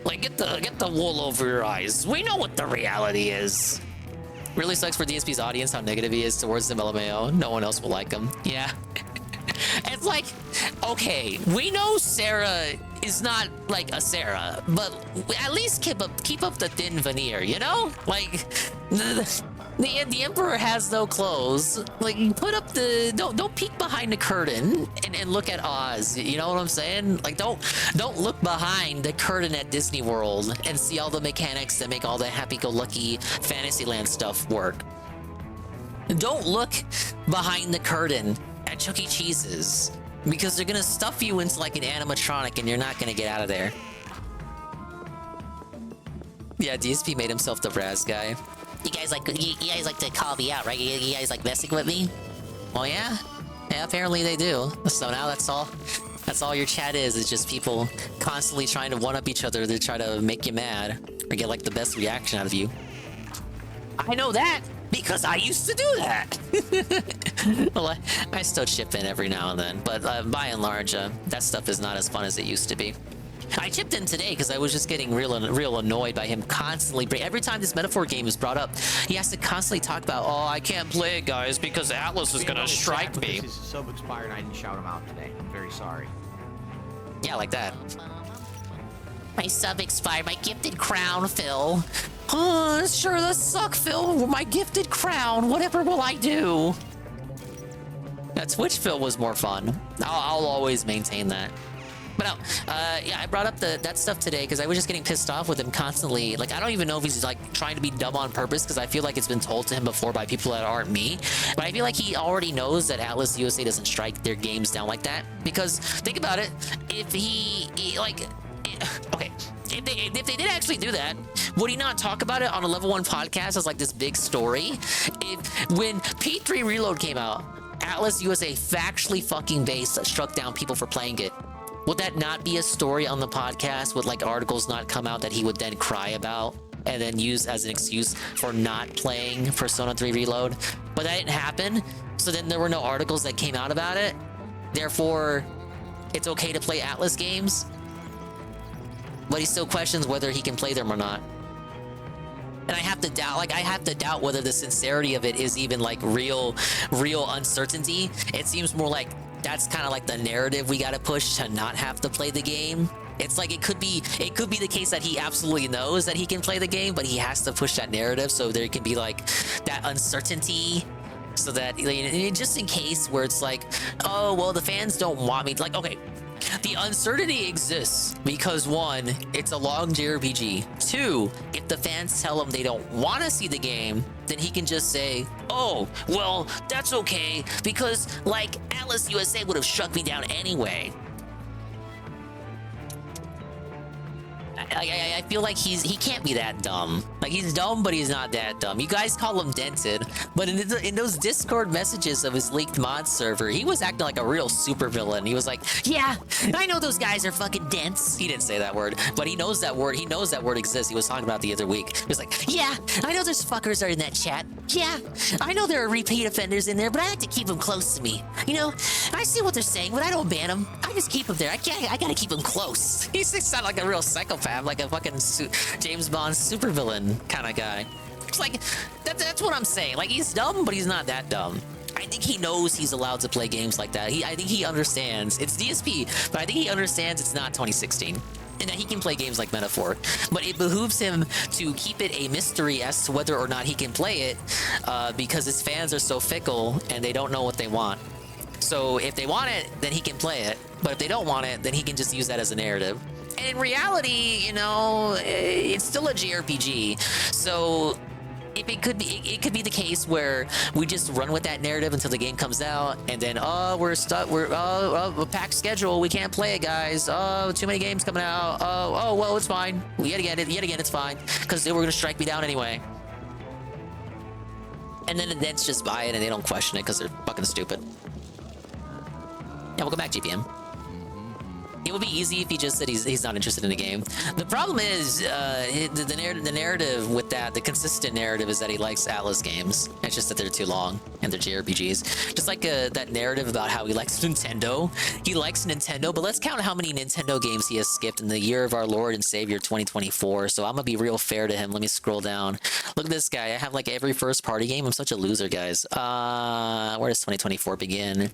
Like, get the wool over your eyes. We know what the reality is. Really sucks for DSP's audience how negative he is towards the LMAO. No one else will like him. Yeah. It's like, okay, we know Sarah is not like a Sarah, but at least keep up the thin veneer, you know? Like, the Emperor has no clothes. Like, put up the, don't peek behind the curtain and look at Oz. You know what I'm saying? Like, don't look behind the curtain at Disney World and see all the mechanics that make all the happy-go-lucky Fantasyland stuff work. Don't look behind the curtain at Chuck E. Cheese's, because they're gonna stuff you into like an animatronic and you're not gonna get out of there. Yeah, DSP made himself the Braz guy. You guys like to call me out, right? You guys like messing with me? Oh yeah? Yeah, apparently they do. So now that's all your chat is just people constantly trying to one-up each other to try to make you mad or get like the best reaction out of you. I know that because I used to do that. Well, I still chip in every now and then, but by and large, that stuff is not as fun as it used to be. I chipped in today because I was just getting real annoyed by him constantly. Every time this metaphor game is brought up, he has to constantly talk about, oh, I can't play it, guys, because Atlas is gonna strike me. His sub expired and I didn't shout him out today. I'm very sorry. Yeah, like that. My sub expired. My gifted crown, Phil. Oh, sure does suck, Phil. My gifted crown. Whatever will I do? That Twitch Phil was more fun. I'll always maintain that. But no, yeah, I brought up that stuff today because I was just getting pissed off with him constantly. Like, I don't even know if he's like trying to be dumb on purpose, because I feel like it's been told to him before by people that aren't me. But I feel like he already knows that Atlas USA doesn't strike their games down like that. Because think about it, if if they did actually do that, would he not talk about it on a level 1 podcast as like this big story? When P3 Reload came out, Atlas USA factually fucking based struck down people for playing it. Would that not be a story on the podcast? Would like articles not come out that he would then cry about and then use as an excuse for not playing Persona 3 Reload? But that didn't happen, so then there were no articles that came out about it. Therefore, it's okay to play Atlas games. But he still questions whether he can play them or not. And I have to doubt whether the sincerity of it is even like real uncertainty. It seems more like that's kind of like the narrative we got to push to not have to play the game. It's like it could be the case that he absolutely knows that he can play the game, but he has to push that narrative so there can be like that uncertainty, so that just in case where it's like, oh well, the fans don't want me. Like, okay, The uncertainty exists because 1, it's a long JRPG. 2, if the fans tell him they don't want to see the game, then he can just say, oh, well, that's okay, because, like, Atlas USA would have shut me down anyway. I feel like he can't be that dumb. Like, he's dumb, but he's not that dumb. You guys call him dented, but in those Discord messages of his leaked mod server, he was acting like a real supervillain. He was like, yeah, I know those guys are fucking dense. He didn't say that word, but he knows that word. He knows that word exists. He was talking about it the other week. He was like, yeah, I know those fuckers are in that chat. Yeah, I know there are repeat offenders in there, but I like to keep them close to me. You know, I see what they're saying, but I don't ban them. I just keep them there. I gotta keep them close. He sounds like a real psychopath, like a fucking James Bond supervillain kind of guy. It's like, that's what I'm saying. Like, he's dumb, but he's not that dumb. I think he knows he's allowed to play games like that. I think he understands. It's DSP, but I think he understands it's not 2016. And that he can play games like Metaphor. But it behooves him to keep it a mystery as to whether or not he can play it, because his fans are so fickle and they don't know what they want. So if they want it, then he can play it. But if they don't want it, then he can just use that as a narrative. And in reality, you know, it's still a JRPG. So if it could be the case where we just run with that narrative until the game comes out, and then we're stuck, we're packed schedule, we can't play it, guys. Too many games coming out. Oh well, it's fine. Yet again it's fine, because they were gonna strike me down anyway. And then the Nets just buy it and they don't question it because they're fucking stupid. Yeah, welcome back, GPM. It would be easy if he just said he's not interested in the game. The problem is, the narrative with that, the consistent narrative is that he likes Atlas games. It's just that they're too long and they're JRPGs. Just like that narrative about how he likes Nintendo. He likes Nintendo, but let's count how many Nintendo games he has skipped in the year of our Lord and Savior 2024. So I'm gonna be real fair to him. Let me scroll down. Look at this guy. I have like every first party game. I'm such a loser, guys. Where does 2024 begin?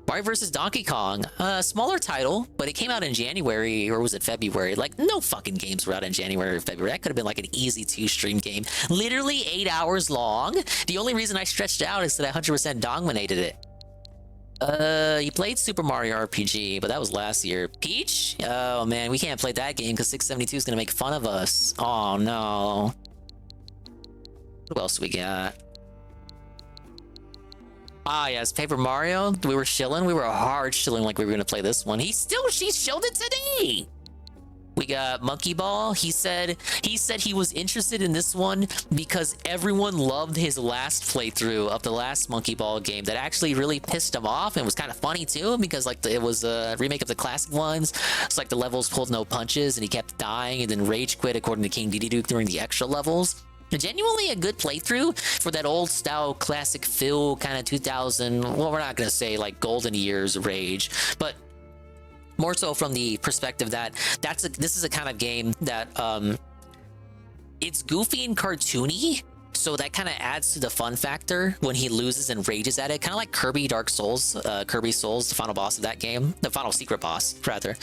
Mario vs. Donkey Kong, smaller title, but it came out in January, or was it February? Like, no fucking games were out in January or February. That could have been like an easy 2-stream game. Literally 8 hours long. The only reason I stretched it out is that I 100% dominated it. You played Super Mario RPG, but that was last year. Peach? Oh man, we can't play that game because 672 is gonna make fun of us. Oh no. What else we got? Ah, yes, Paper Mario. We were shilling. We were hard shilling like we were going to play this one. She shilled it today. We got Monkey Ball. He said he was interested in this one because everyone loved his last playthrough of the last Monkey Ball game. That actually really pissed him off and was kind of funny too, because like it was a remake of the classic ones. It's like the levels pulled no punches and he kept dying and then rage quit according to King Dedede Duke during the extra levels. Genuinely a good playthrough for that old style classic Phil kind of 2000, well, we're not going to say like golden years rage, but more so from the perspective that this is a kind of game that it's goofy and cartoony, so that kind of adds to the fun factor when he loses and rages at it, kind of like Kirby Dark Souls, Kirby Souls, the final boss of that game, the final secret boss rather.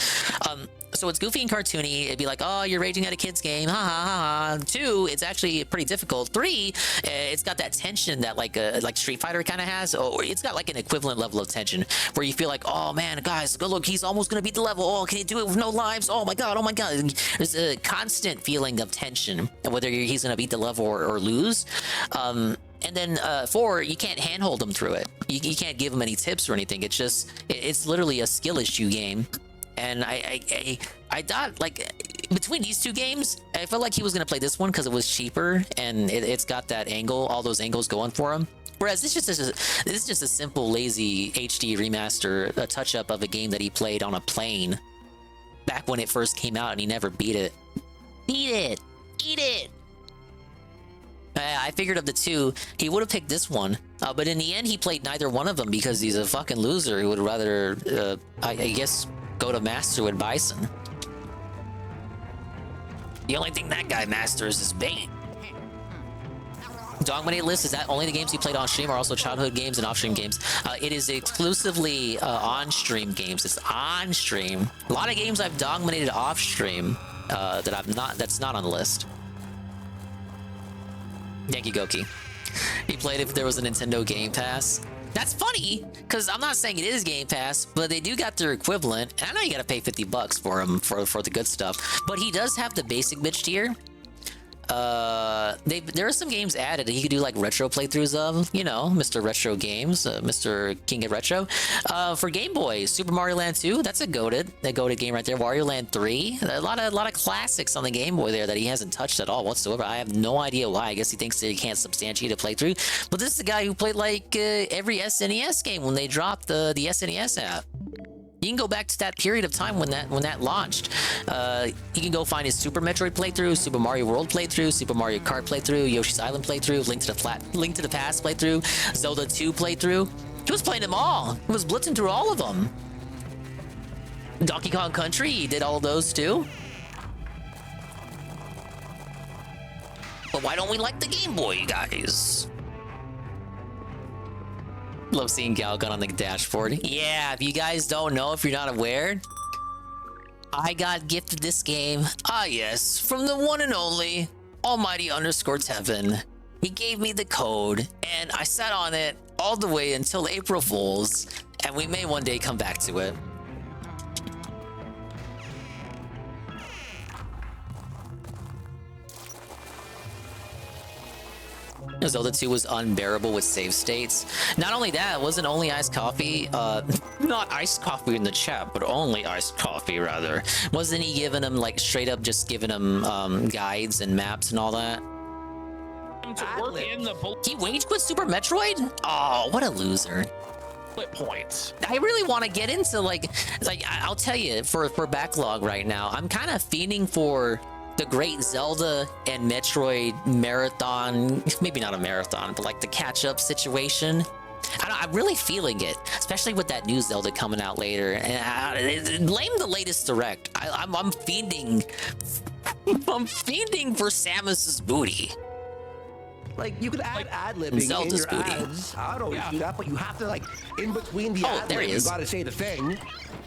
So it's goofy and cartoony. It'd be like, oh, you're raging at a kid's game, ha ha ha ha. 2, it's actually pretty difficult. 3, it's got that tension that like Street Fighter kind of has, or it's got like an equivalent level of tension where you feel like, oh man, guys, go look, he's almost gonna beat the level. Oh, can he do it with no lives? Oh my god, oh my god. There's a constant feeling of tension, whether he's gonna beat the level or lose. And then 4, you can't handhold him through it. You can't give him any tips or anything. It's literally a skill issue game. And I thought, like, between these two games, I felt like he was going to play this one because it was cheaper and it's got that angle, all those angles going for him. Whereas this is just a simple, lazy HD remaster, a touch-up of a game that he played on a plane back when it first came out and he never beat it. Beat it! Eat it! I figured of the two, he would have picked this one. But in the end, he played neither one of them because he's a fucking loser who would rather, I guess, go to Master with Bison. The only thing that guy masters is bait. Dogmanate list, is that only the games he played on stream or also childhood games and off-stream games? It is exclusively on-stream games. It's on-stream. A lot of games I've dogmanated off-stream that's not on the list. Yankee Goki. He played if there was a Nintendo Game Pass. That's funny, because I'm not saying it is Game Pass, but they do got their equivalent. And I know you gotta pay $50 for him for the good stuff, but he does have the basic bitch tier. There are some games added that he could do like retro playthroughs of, you know, Mr. Retro Games, Mr. King of Retro. For Game Boy, Super Mario Land 2, that's a goated game right there. Wario Land 3, a lot of classics on the Game Boy there that he hasn't touched at all whatsoever. I have no idea why. I guess he thinks that he can't substantiate a playthrough. But this is the guy who played like every SNES game when they dropped the SNES app. You can go back to that period of time when that launched. You can go find his Super Metroid playthrough, Super Mario World playthrough, Super Mario Kart playthrough, Yoshi's Island playthrough, Link to the Past playthrough, Zelda 2 playthrough. He was playing them all. He was blitzing through all of them. Donkey Kong Country, he did all of those too. But why don't we like the Game Boy, you guys? Love seeing Galgun on the dashboard. Yeah, if you guys don't know, if you're not aware, I got gifted this game. Ah, yes, from the one and only Almighty_Tevin. He gave me the code, and I sat on it all the way until April Fools, and we may one day come back to it. Zelda 2 was unbearable with save states. Not only that, it wasn't only iced coffee, not iced coffee in the chat, but only iced coffee rather. Wasn't he giving him like straight up just giving him guides and maps and all that? He wage quit Super Metroid? Oh, what a loser. Points. I really want to get into like I'll tell you, for backlog right now, I'm kind of fiending for the great Zelda and Metroid marathon, maybe not a marathon, but like the catch-up situation. I'm really feeling it, especially with that new Zelda coming out later. And blame the latest direct. I'm fiending. I'm fiending for Samus's booty. Like, you could add ad-libbing in your ads. I don't do that, but you have to, like, in between the ad-lib, you gotta say the thing.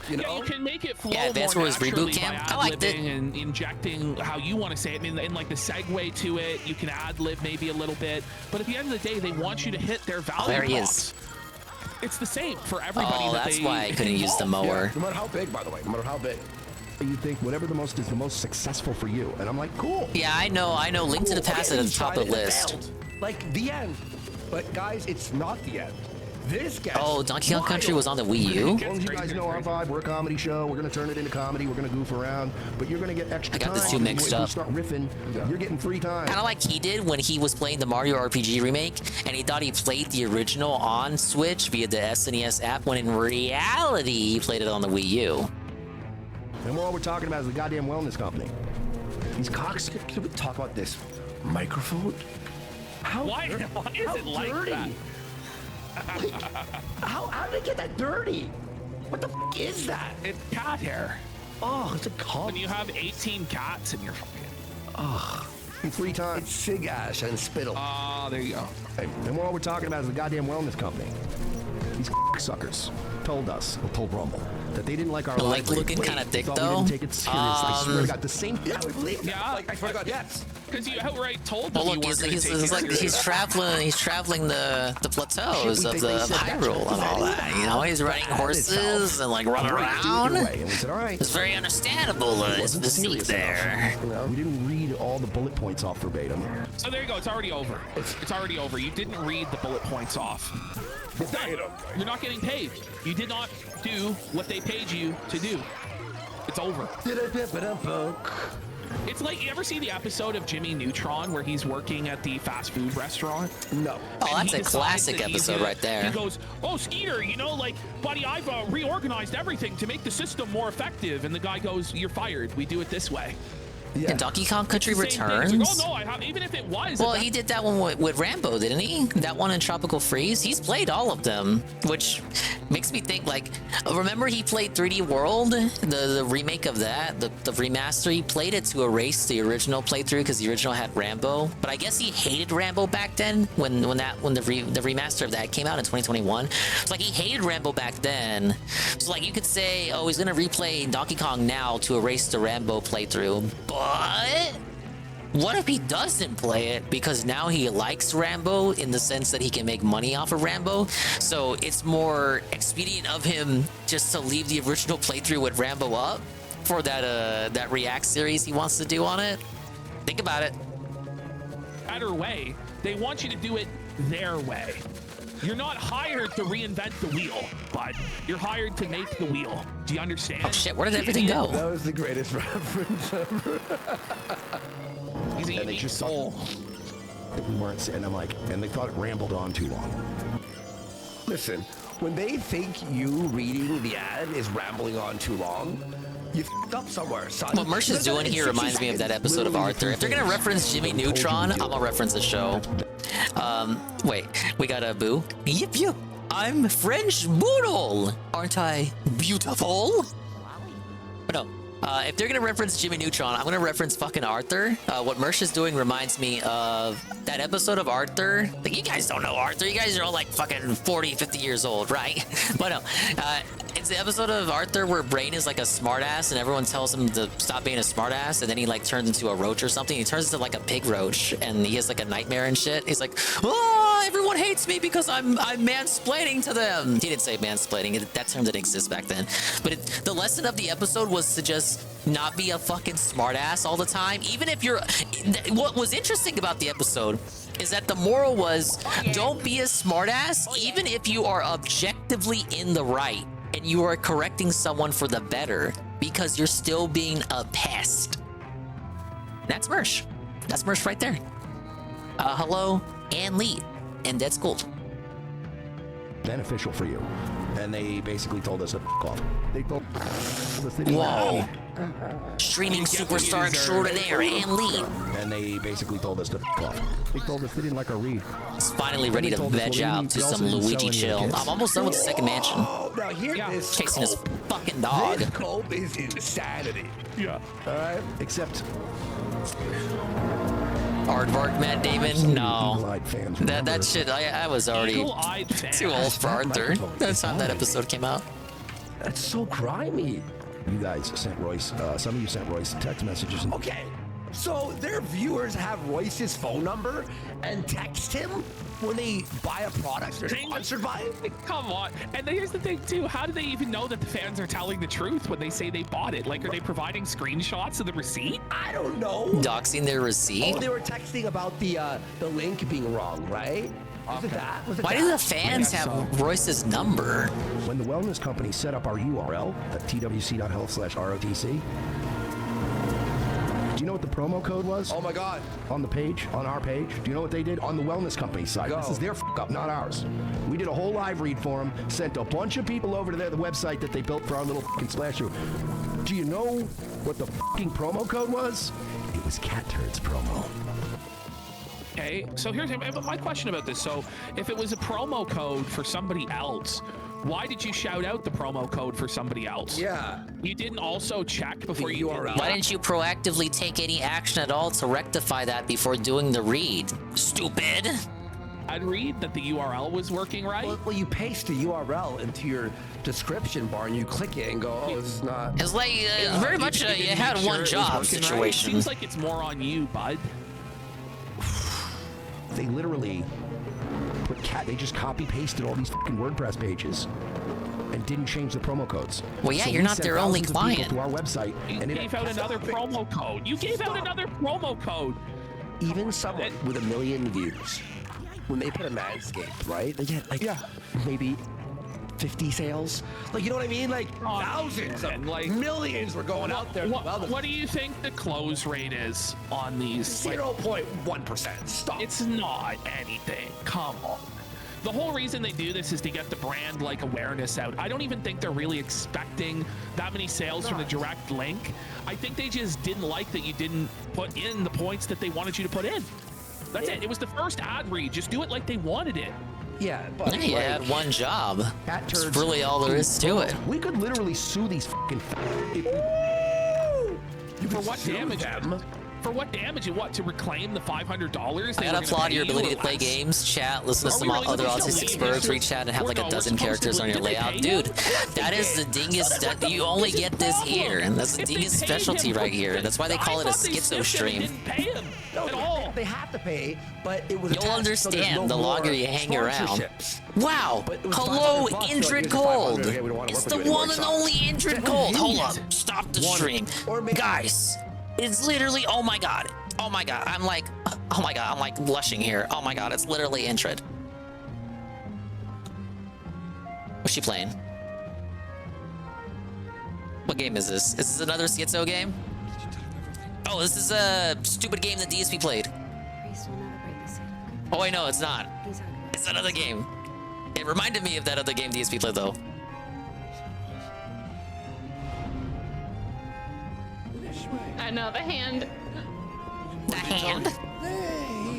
You know? Yeah, you can make it flow Advance more Wars naturally Reboot Camp. by I liked it. and injecting how you want to say it. I mean, in like the segue to it, you can ad-lib maybe a little bit. But at the end of the day, they want you to hit their value There he props. is. It's the same for everybody. Oh, that's why I couldn't use the mower. Yeah, no matter how big, by the way, no matter how big. You think whatever is the most successful for you. And I'm like, cool. Yeah, I know. Link to the Past at the top of the list. Like, the end. But, guys, it's not the end. This gets Donkey Kong Country was on the Wii U? As long as you guys know our vibe, we're a comedy show. We're going to turn it into comedy. We're going to goof around. But you're going to get extra time. I got the two mixed up. If you start riffing, you're getting free time. Kind of like he did when he was playing the Mario RPG remake, and he thought he played the original on Switch via the SNES app, when in reality, he played it on the Wii U. And all we're talking about is the goddamn wellness company. These cocks. Can we talk about this microphone? Why is it like dirty? that? Like, how did they get that dirty? What the f is that? It's cat hair. Oh, it's a cock. When you have 18 cats in your fucking... Oh. In free time. It's sig ash and spittle. Oh, there you go. Hey, and all we're talking about is the goddamn wellness company. These suckers told us, or told Rumble, that they didn't like our like looking kind of thick though. We didn't take it seriously. I swear to God, the same. Yeah, we believe. Yeah, like, I swear to God, yes. Because you outright told them Well, look, you weren't going to take it like seriously. He's traveling the plateaus of Hyrule and all that. You know, he's riding horses and like running around. And we said, all right. It's very understandable. The seat there. We didn't read all the bullet points off verbatim. So there you go. It's already over. It's already over. You didn't read the bullet points off. It's done. You're not getting paid. You did not do what they paid you to do. It's over. It's like, you ever see the episode of Jimmy Neutron where he's working at the fast food restaurant? No. Oh, that's a classic episode right there. He goes, oh, Skeeter, you know, like, buddy, I've reorganized everything to make the system more effective. And the guy goes, you're fired. We do it this way. And Donkey Kong Country Returns. Like, oh, no, even if it was. Well, he did that one with Rambo, didn't he? That one in Tropical Freeze. He's played all of them, which makes me think, like, remember he played 3D World, the remake of that, the remaster. He played it to erase the original playthrough because the original had Rambo. But I guess he hated Rambo back then when the remaster of that came out in 2021. It's like he hated Rambo back then. So like you could say, oh, he's gonna replay Donkey Kong now to erase the Rambo playthrough. But What if he doesn't play it because now he likes Rambo in the sense that he can make money off of Rambo? So it's more expedient of him just to leave the original playthrough with Rambo up for that React series he wants to do on it. Think about it. Better way. They want you to do it their way. You're not hired to reinvent the wheel, bud. You're hired to make the wheel. Do you understand? Oh shit, where did everything go? That was the greatest reference ever. He's a unique soul. That we weren't, and I'm like, and they thought it rambled on too long. Listen, when they think you reading the ad is rambling on too long, you f***ed up somewhere, son. What Mersh is doing here reminds me of that episode of Arthur. If they're gonna reference Jimmy Neutron, I'm gonna reference the show. Wait, we got a boo. Yip yip. I'm French Boodle. Aren't I beautiful? But no. If they're gonna reference Jimmy Neutron, I'm gonna reference fucking Arthur. What Mersh is doing reminds me of that episode of Arthur. Like, you guys don't know Arthur. You guys are all like fucking 40, 50 years old, right? But no, it's the episode of Arthur where Brain is like a smartass and everyone tells him to stop being a smartass, and then he like turns into a roach or something. He turns into like a pig roach and he has like a nightmare and shit. He's like, oh, everyone hates me because I'm mansplaining to them. He didn't say mansplaining. That term didn't exist back then. But the lesson of the episode was to just not be a fucking smartass all the time. Even if you're... What was interesting about the episode is that the moral was, don't be a smartass even if you are objectively in the right and you are correcting someone for the better, because you're still being a pest. That's Mersh. That's Mersh right there. Hello, and Lee, and Dead Gold. Beneficial for you. And they basically told us to f*** off. They told us they didn't Whoa. Streaming superstar extraordinaire and Lee. And they basically told us to f*** off. They told us they didn't like our read. He's finally ready to veg out to some Luigi chill. I'm almost done with the second mansion. Oh, now here this chasing his fucking dog. This cope is insanity. Yeah. All right. Except... Aardvark, Matt Damon? No. That shit, I was already too old for Arthur. That's how that episode came out. That's so grimy. You guys sent Royce, some of you sent Royce text messages. Okay, so their viewers have Royce's phone number and text him when they buy a product they're sponsored by it? Come on. And then here's the thing too, how do they even know that the fans are telling the truth when they say they bought it? Like, are they providing screenshots of the receipt? I don't know. Doxing their receipt? Oh, they were texting about the link being wrong, right? Was it that? Was it Why that? do the fans have Royce's number? When the wellness company set up our URL at twc.health/ROTC, do you know what the promo code was? Oh my God. On the page, on our page. Do you know what they did? On the wellness company side. Go. This is their up, not ours. We did a whole live read for them, sent a bunch of people over to the website that they built for our little splash room. Do you know what the promo code was? It was Cat Turds promo. Okay, so here's my question about this. So if it was a promo code for somebody else, why did you shout out the promo code for somebody else? Yeah. You didn't also check before you URL. Why didn't you proactively take any action at all to rectify that before doing the read? Stupid. I'd read that the URL was working right. Well, you paste the URL into your description bar and you click it and go, oh, this is not. It's like very much you had one job situation. Right. Seems like it's more on you, bud. They literally they just copy pasted all these fucking WordPress pages and didn't change the promo codes. Well, yeah, So you're we not sent their only thousands of people client. to our website, You and gave out another promo code. You gave out another promo code. Even someone with 1 million views, when they put a Manscaped, right? They get like maybe 50 sales. Like, you know what I mean? Like thousands of millions were going out there. What do you think the close rate is on these? 0.1%. Stop. It's not anything. Come on. The whole reason they do this is to get the brand like awareness out. I don't even think they're really expecting that many sales from the direct link. I think they just didn't like that you didn't put in the points that they wanted you to put in. That's it. It was the first ad read. Just do it like they wanted it. Yeah, but You had one job. That's really all there is to it. We could literally sue these fucking. For what damage? For what damage and what? To reclaim the $500? I gotta applaud your ability to play games, chat, listen to some other autistic birds, reach chat, and have like a dozen characters on your layout. Dude, that is the dingus. That you only get this here, and that's the dingus specialty right here. That's why they call it a schizo stream. No, they have to pay, but it was. You'll understand the longer you hang around. Wow! But it was Hello, $500, Indrid like, Gold! okay, we don't wanna It's work the with you one and anymore, only Indrid Gold! Hold up! Stop the stream. Guys, it's literally, oh my god. Oh my god, I'm like, oh my god, I'm like blushing here. Oh my god, it's literally Indrid. What's she playing? What game is this? Is this another Schizo game? Oh, this is a stupid game that DSP played. Oh wait, no, it's not. It's another game. It reminded me of that other game DSP played though. I know, the hand. The hand?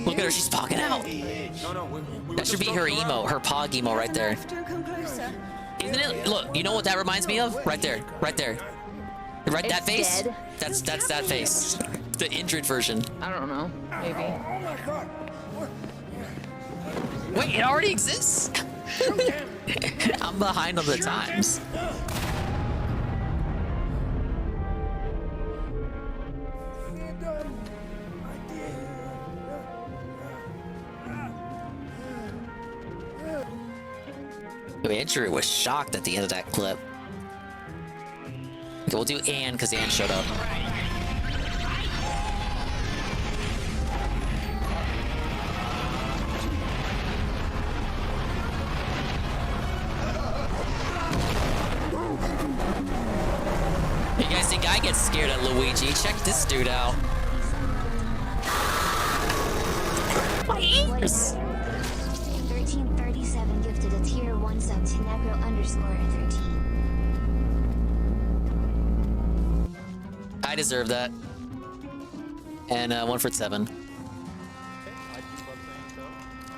Look at her, she's pogging out. That should be her emo, her pog emo right there. Isn't it? Look, you know what that reminds me of? Right there, right there. Right, that face? Dead. That's that face. The Indrid version. I don't know. Maybe. Wait, it already exists? I'm behind on the times. Andrew was shocked at the end of that clip. Okay, we'll do Anne because Anne showed up. You guys think I get scared at Luigi? Check this dude out. My ears! 1337 gifted a tier 1 sub to Necro_13. I deserve that. And 1 for 7.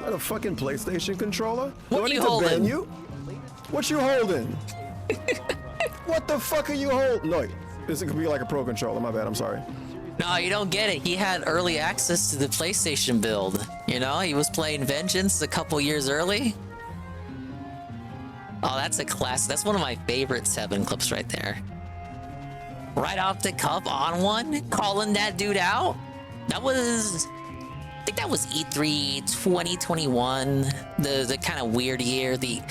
What, a fucking PlayStation controller? What Do I you need to holding? ban you? What you holding? What the fuck are you holding? No, this could be like a pro controller. My bad. I'm sorry. No, you don't get it. He had early access to the PlayStation build. You know, he was playing Vengeance a couple years early. Oh, that's a classic. That's one of my favorite 7 clips right there. Right off the cuff on one, calling that dude out. That was, I think that was E3 2021, the kind of weird year, the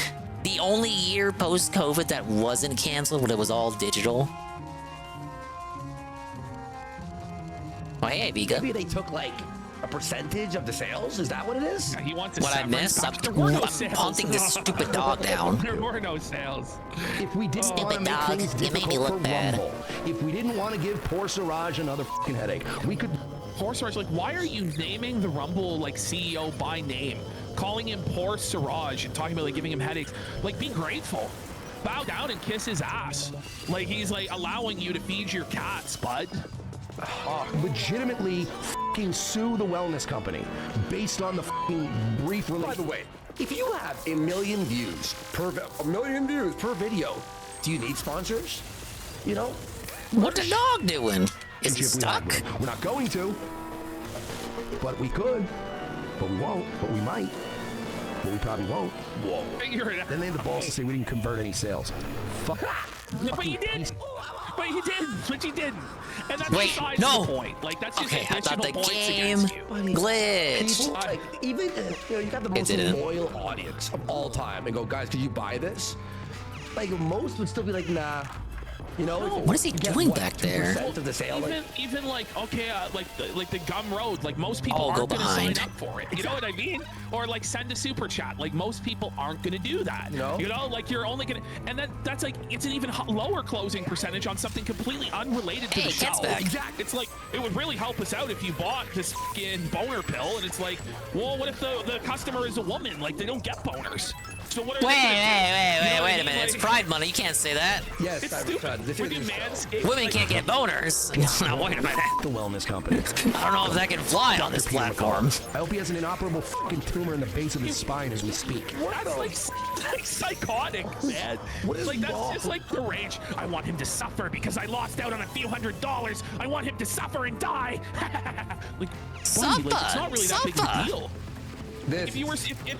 only year post-COVID that wasn't canceled, but it was all digital. Oh, hey, Vega. Maybe they took like a percentage of the sales. Is that what it is? Yeah, he wants What I missed? I'm hunting this stupid dog down. There were no sales. If we didn't want to make dog, things you made me difficult look for bad. Rumble, if we didn't want to give poor Siraj another fucking headache, we could. Poor Siraj, like, why are you naming the Rumble like CEO by name, calling him Poor Siraj and talking about like giving him headaches? Like, be grateful. Bow down and kiss his ass. Like, he's like allowing you to feed your cats, bud. Legitimately fucking sue the wellness company based on the fucking brief release. By the way, if you have a million views per video, do you need sponsors? You know? What the dog doing? Is he stuck? We're not going to, but we could, but we won't, but we might, but we probably won't. Whoa. Figure it out. Then they have the balls to say we didn't convert any sales. Fuck. But you did. But you did. But you didn't. And that's Wait, besides no. the point. Like, that's just Okay, I thought additional the points game against you. glitched. People, like, even, you know, you got the most didn't. loyal audience of all time and go, guys, could you buy this? Like, most would still be like, nah. You know, What is he doing back there? 2% of the sale, like, Even like, okay, like the Gum Road, like most people Oh, go aren't going to sign behind. up for it. You know what I mean? Or like send a super chat. Like most people aren't going to do that. No. You know, like you're only going to, and then that's like, it's an even lower closing percentage on something completely unrelated to Hey, the Cat's show. back. Exactly. It's like, it would really help us out if you bought this fucking boner pill and it's like, well, what if the customer is a woman? Like they don't get boners. So what Wait are a minute. It's Pride Month. You can't say that. Yes, It's I'm stupid. This Would is you manscape? Women can't get boners. No, wait a minute. the wellness company. I don't know if that can fly on this platform. I hope he has an inoperable fucking tumor in the base of his spine as we speak. That's like psychotic, man. What is like that's wrong? just like the rage. I want him to suffer because I lost out on a few $100. I want him to suffer and die. Like, buddy, like, it's not really that big of a deal. If he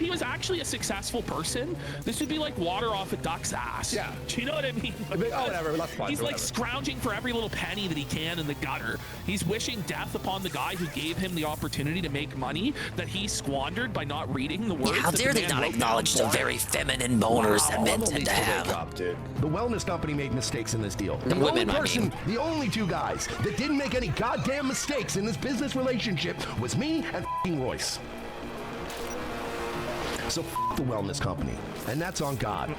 was actually a successful person, this would be like water off a duck's ass. Yeah. Do you know what I mean? Oh, whatever. That's fine. He's like scrounging for every little penny that he can in the gutter. He's wishing death upon the guy who gave him the opportunity to make money that he squandered by not reading the words. How that dare the they man not wrote acknowledge the down for him. very feminine boners that men tend to have? The wellness company made mistakes in this deal. The women, I mean. The only two guys that didn't make any goddamn mistakes in this business relationship was me and f***ing Royce. So f*** the wellness company, and that's on God.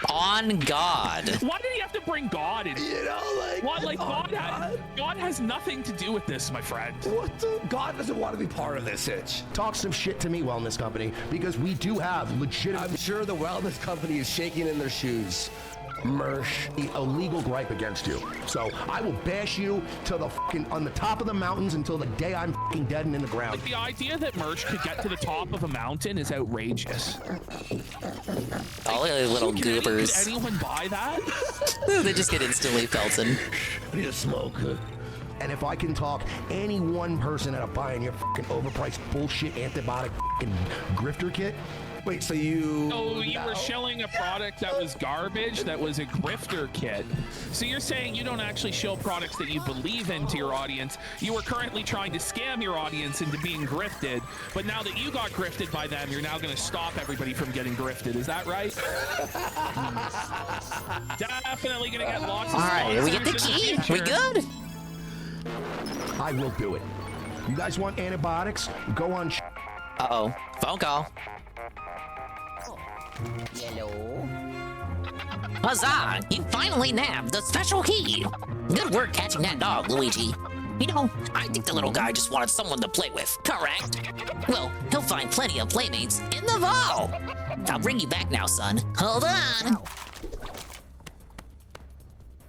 On God. Why did he have to bring God in? You know, like, What, like God has nothing to do with this, my friend. What the? God doesn't want to be part of this itch. Talk some shit to me, wellness company, because we do have legitimate. I'm sure the wellness company is shaking in their shoes. Mersh. A legal gripe against you. So I will bash you to the fucking on the top of the mountains until the day I'm fucking dead and in the ground. Like the idea that Merch could get to the top of a mountain is outrageous. All the little goobers. Could anyone buy that? They just get instantly pelted. Need a smoke. And if I can talk any one person out of buying your fucking overpriced bullshit antibiotic fucking grifter kit. Wait, so you... Oh, you were shilling a product that was garbage, that was a grifter kit. So you're saying you don't actually shill products that you believe in to your audience. You were currently trying to scam your audience into being grifted, but now that you got grifted by them, you're now going to stop everybody from getting grifted. Is that right? Definitely going to get lots of All right, we get the key. We good? I will do it. You guys want antibiotics? Go on. Uh-oh. Phone call. Hello? Huzzah! You finally nabbed the special key! Good work catching that dog, Luigi. You know, I think the little guy just wanted someone to play with, correct? Well, he'll find plenty of playmates in the vault! I'll bring you back now, son. Hold on!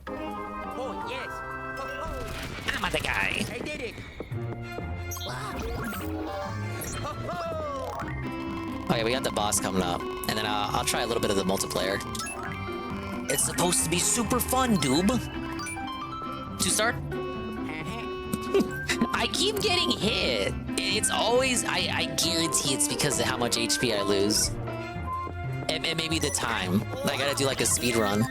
Oh, yes. I'm the guy. I did it. Okay, we got the boss coming up, and then I'll try a little bit of the multiplayer. It's supposed to be super fun, doob. To start? I keep getting hit. It's always, I guarantee it's because of how much HP I lose. And maybe the time. I gotta do like a speed run.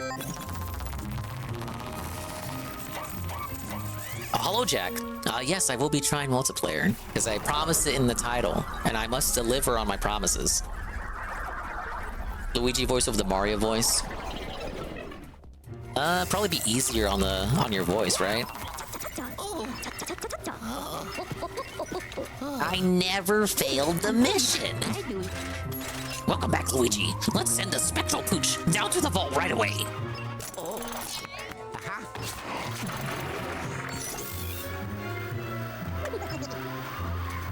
Hello, Jack. Yes, I will be trying multiplayer, because I promised it in the title, and I must deliver on my promises. Luigi voice over the Mario voice. Probably be easier on your voice, right? I never failed the mission. Welcome back, Luigi. Let's send the spectral pooch down to the vault right away.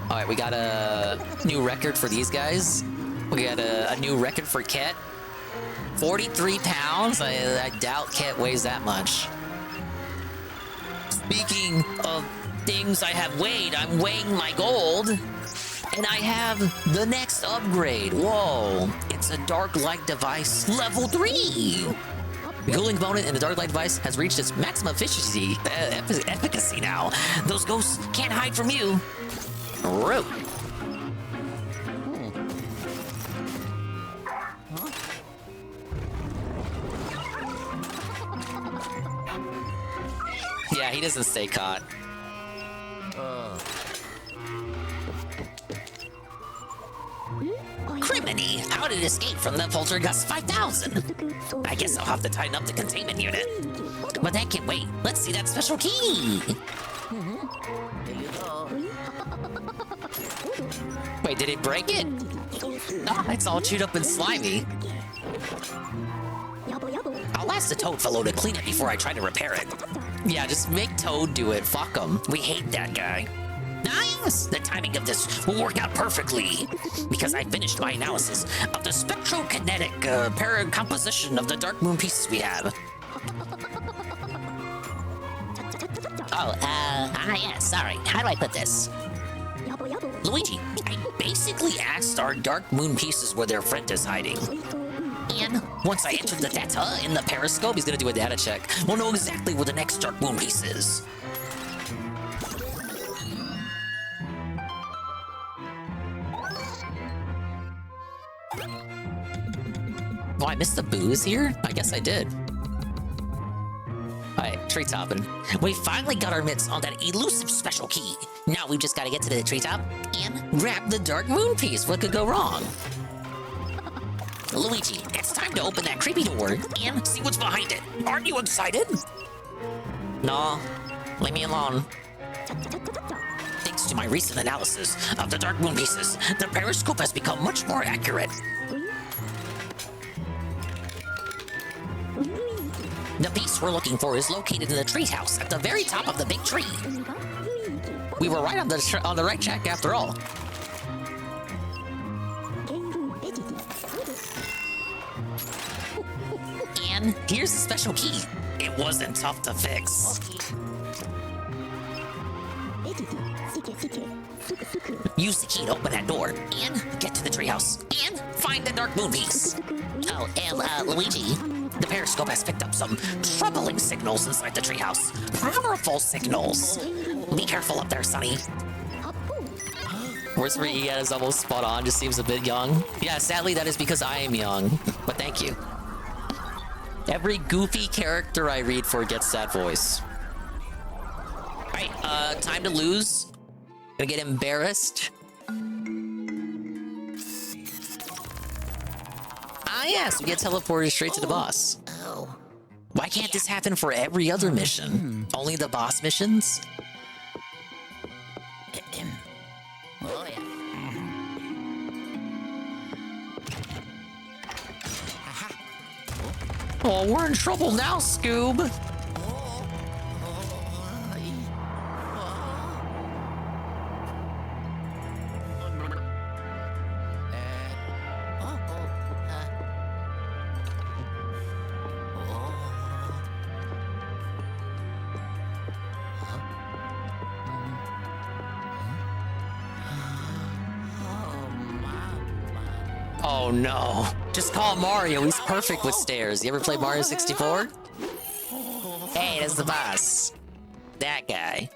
All right, we got a new record for these guys. We got a new record for Ket. 43 pounds? I doubt Ket weighs that much. Speaking of things I have weighed, I'm weighing my gold. And I have the next upgrade. Whoa, it's a dark light device level 3. The cooling component in the dark light device has reached its maximum efficacy now. Those ghosts can't hide from you. Root. Yeah, he doesn't stay caught. Criminy, how did it escape from the Poltergust 5000? I guess I'll have to tighten up the containment unit. But that can wait. Let's see that special key. Wait, did it break it? Oh, it's all chewed up and slimy. I'll ask the Toad fellow to clean it before I try to repair it. Yeah, just make Toad do it. Fuck him. We hate that guy. I Yes, the timing of this will work out perfectly because I finished my analysis of the spectrokinetic paracomposition of the dark moon pieces we have. Oh, yeah, sorry. How do I put this? Luigi, I basically asked our dark moon pieces where their friend is hiding. And once I enter the data in the periscope, he's gonna do a data check. We'll know exactly where the next dark moon piece is. Oh, I missed the booze here? I guess I did. Alright, tree topping. We finally got our mitts on that elusive special key. Now we've just gotta get to the treetop and grab the dark moon piece. What could go wrong? Luigi, it's time to open that creepy door and see what's behind it. Aren't you excited? No, leave me alone. Thanks to my recent analysis of the dark moon pieces, the periscope has become much more accurate. The piece we're looking for is located in the treehouse at the very top of the big tree. We were right on the right track after all. And here's the special key. It wasn't tough to fix. Use the key to open that door and get to the treehouse and find the dark moon piece. Oh, and Luigi, the periscope has picked up some troubling signals inside the treehouse. Powerful signals. Be careful up there, Sonny. Where's where he is almost spot on, just seems a bit young. Yeah, sadly that is because I am young, but thank you. Every goofy character I read for gets that voice. Alright, time to lose. Gonna get embarrassed. Ah yes, we get teleported straight to the boss. Why can't this happen for every other mission? Only the boss missions? Oh, we're in trouble now, Scoob. Oh no. Just call Mario, he's perfect with stairs. You ever played Mario 64? Hey, that's the boss. That guy.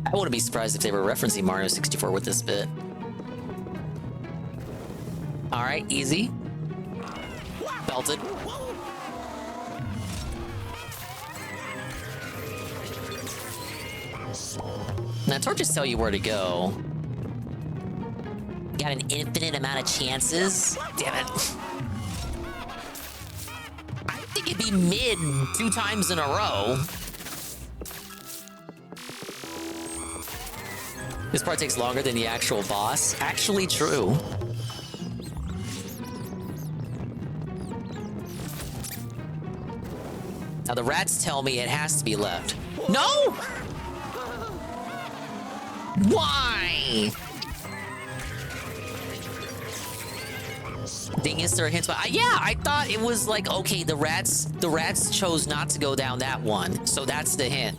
I wouldn't be surprised if they were referencing Mario 64 with this bit. Alright, easy. Belted. Now, torches tell you where to go. Got an infinite amount of chances. Damn it. I think it'd be mid 2 times in a row. This part takes longer than the actual boss. Actually true. Now the rats tell me it has to be left. No! Why? Thing is, there are hints, but yeah, I thought it was like, okay, the rats chose not to go down that one, so that's the hint.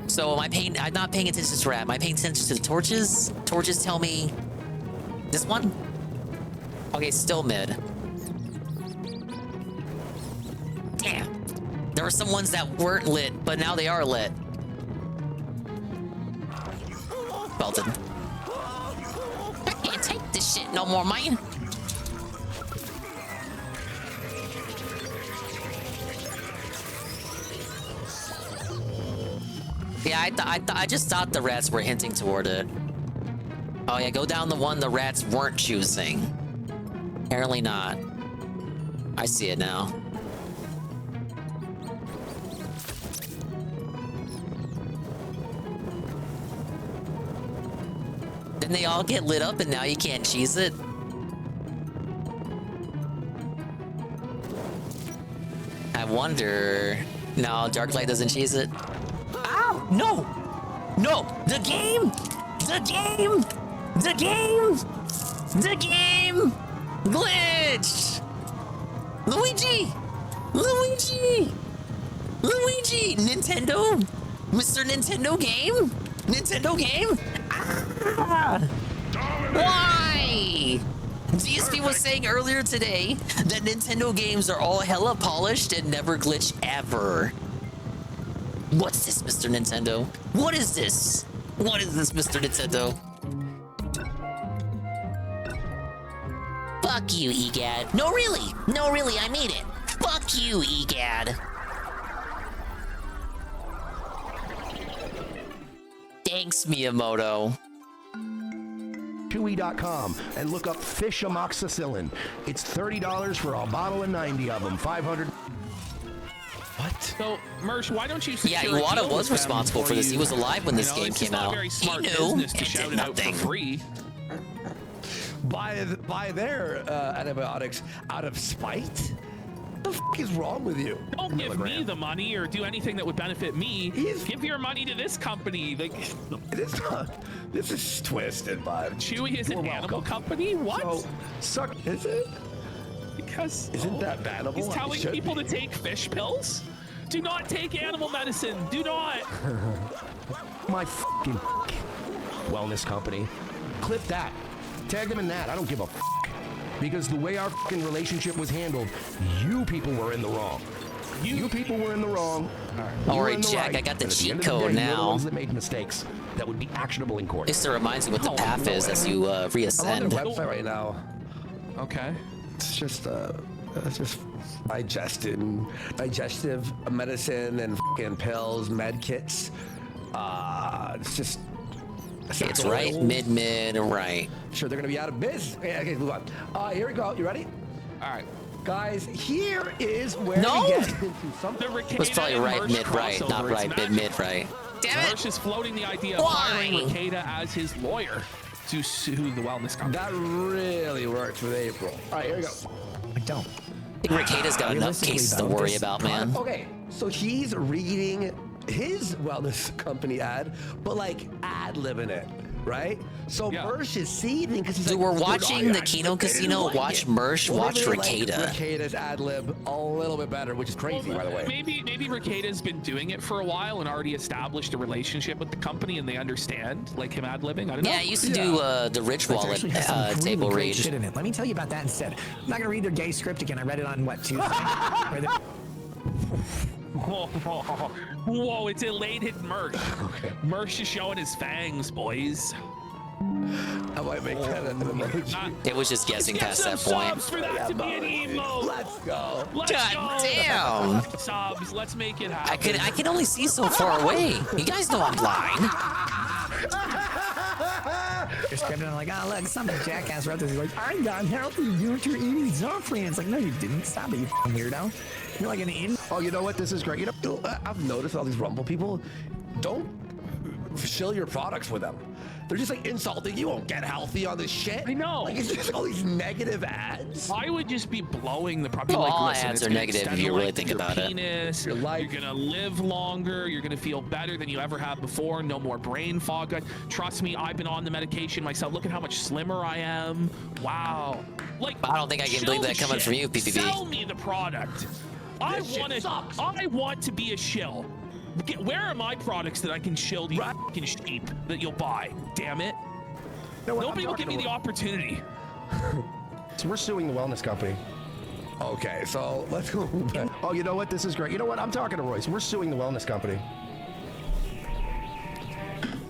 So I'm not paying attention to rat. Am I paying attention to the torches? Torches tell me this one? Okay, still mid. Damn. There were some ones that weren't lit, but now they are lit. Belted. I can't take this shit no more, man. Yeah, I just thought the rats were hinting toward it. Oh yeah, go down the one the rats weren't choosing. Apparently not. I see it now. Didn't they all get lit up and now you can't cheese it? I wonder... No, Darklight doesn't cheese it. No! No! The game! The game! The game! The game! Glitched! Luigi! Luigi! Luigi! Nintendo? Mr. Nintendo Game? Nintendo Game? Ah! Why? DSP was saying earlier today that Nintendo games are all hella polished and never glitch ever. What's this, Mr. Nintendo? What is this? What is this, Mr. Nintendo? Fuck you, EGAD. No, really. No, really, I mean it. Fuck you, EGAD. Thanks, Miyamoto. Chewy.com and look up fish amoxicillin. It's $30 for a bottle of 90 of them. 500. What? So, Mersh, why don't you secure Yeah, a Iwata deal was with them responsible for before this. He you- was alive when this you know, game it's just came not out. very smart He knew business to and shout did it out for nothing. free. Buy their antibiotics out of spite? What the f is wrong with you? Don't give me the money or do anything that would benefit me. Give your money to this company. Like, This is twisted, bud. Chewy is an animal company? What? Is it? Because isn't that bannable? He's It telling should people be. to take fish pills? Do not take animal medicine. Do not. My fucking wellness company. Clip that. Tag them in that. I don't give a f. Because the way our fucking relationship was handled, you people were in the wrong. You people were in the wrong. Don't You were worry, in the Jack, right. I got the And at cheat end of the code day, you're the now. ones that made mistakes that would be actionable in court. It still reminds you what the path is as you I'm on reascend. their website right now. Okay. It's just digestive medicine and fucking pills, med kits. It's just. It's right, mid, right. Sure, they're gonna be out of business. Okay, move on. Here we go. You ready? All right. Guys, here is where No! we get into something. It was probably right, mid, right, not right, mid, right. Damn it! Mersh is floating the idea of hiring Ricada as his lawyer to sue the wellness company. That really works with April. All right, here we go. I don't. I think Ricada's got enough cases to worry about, man. Okay, so he's reading his wellness company ad, but like ad-libbing it, right? So Mersh is seething because he's Dude, like, we're "Dude, watching I the actually Kino didn't Casino, like watch it." Mersh, Well, watch they like Ricada. Ricada's ad-lib a little bit better, which is crazy, by the way. Maybe Ricada's been doing it for a while and already established a relationship with the company, and they understand, like him ad-libbing. I don't know. Yeah, I used to do the Rich Wallet Actually has some really table great read. shit in it. Let me tell you about that instead. I'm not gonna read their gay script again. I read it on what, Tuesday? Where they- Whoa, it's elated Mersh. Mersh is showing his fangs, boys. I might make that an emoji. It was just guessing past that point. Subs for that to be an emote. Let's go. Let's God go. damn. Subs, let's make it happen. I can only see so far away. You guys know I'm blind. You're scripting and like, oh, look, some jackass wrote this. He's like, I got healthy due to eating Zofran. It's like, no, you didn't. Stop it, you f***ing weirdo. You're like an Oh, you know what? This is great. You know, I've noticed all these Rumble people don't shill your products with them. They're just like insulting you. Won't get healthy on this shit. I know. Like it's just all these negative ads. I would just be blowing the property. Well, like, all listen, ads it's are gonna negative if extend you the really length think of your about it. penis. You're gonna live longer. You're gonna feel better than you ever have before. No more brain fog. Trust me, I've been on the medication myself. Look at how much slimmer I am. Wow. Like I don't think I can believe that coming from you, PPP. Sell me the product. I want to be a shill. Where are my products that I can shill you fucking sheep that you'll buy? Damn it. Nobody will give me the opportunity. So we're suing the wellness company. Okay, so let's go back. Oh, you know what? This is great. You know what? I'm talking to Royce. We're suing the wellness company.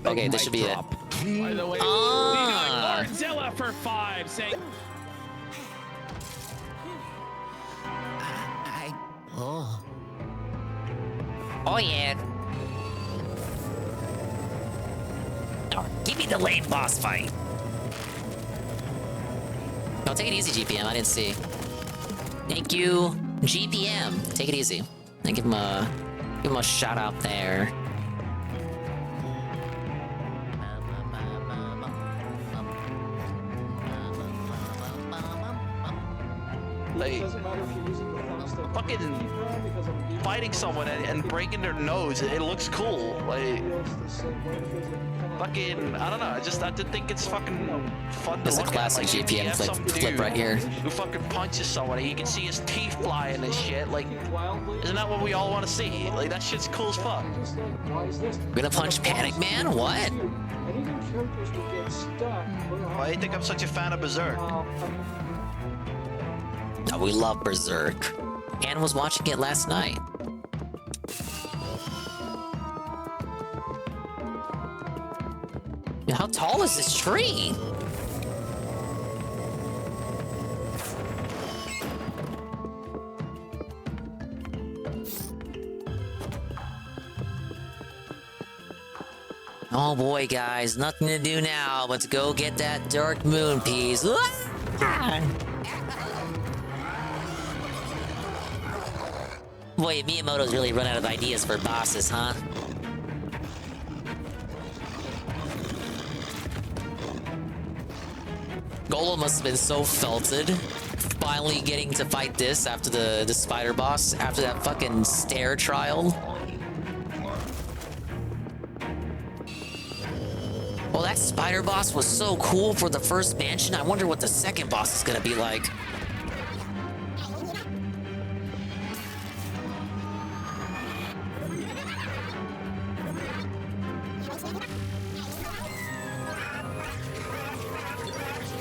Okay, this should be it. By the way, we got Godzilla for 5 saying. Oh yeah. Oh, give me the late boss fight. No, take it easy, GPM. I didn't see. Thank you, GPM. Take it easy. And give him a shout out there. It doesn't matter if you're using the thumbstick. fucking fighting someone and breaking their nose. It looks cool. Like, fucking, I don't know. I didn't think it's fucking fun to It's a look classic at. Like, GPN you have some clip right here. who fucking punches someone and you can see his teeth flying and shit. Like, isn't that what we all want to see? Like, that shit's cool as fuck. We're gonna punch Panic Man? What? Why do you think I'm such a fan of Berserk? No, we love Berserk. Anne was watching it last night. How tall is this tree? Oh boy, guys, nothing to do now but to go get that dark moon piece. Boy, Miyamoto's really run out of ideas for bosses, huh? Golem must have been so felted, finally getting to fight this after the spider boss, after that fucking stair trial. Well, that spider boss was so cool for the first mansion. I wonder what the second boss is gonna be like.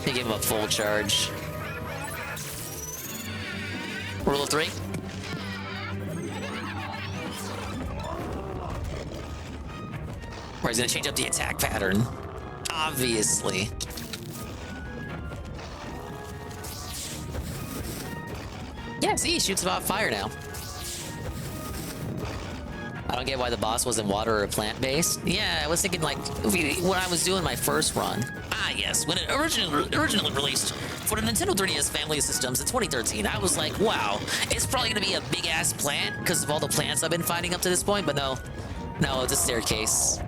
They give him a full charge. Rule of 3. Or he's gonna change up the attack pattern. Obviously. Yeah, see, he shoots about fire now. I don't get why the boss wasn't water or plant-based. Yeah, I was thinking like when I was doing my first run. Ah, yes, when it originally released for the Nintendo 3DS family of systems in 2013, I was like, wow, it's probably gonna be a big-ass plant because of all the plants I've been fighting up to this point, but no, it's a staircase.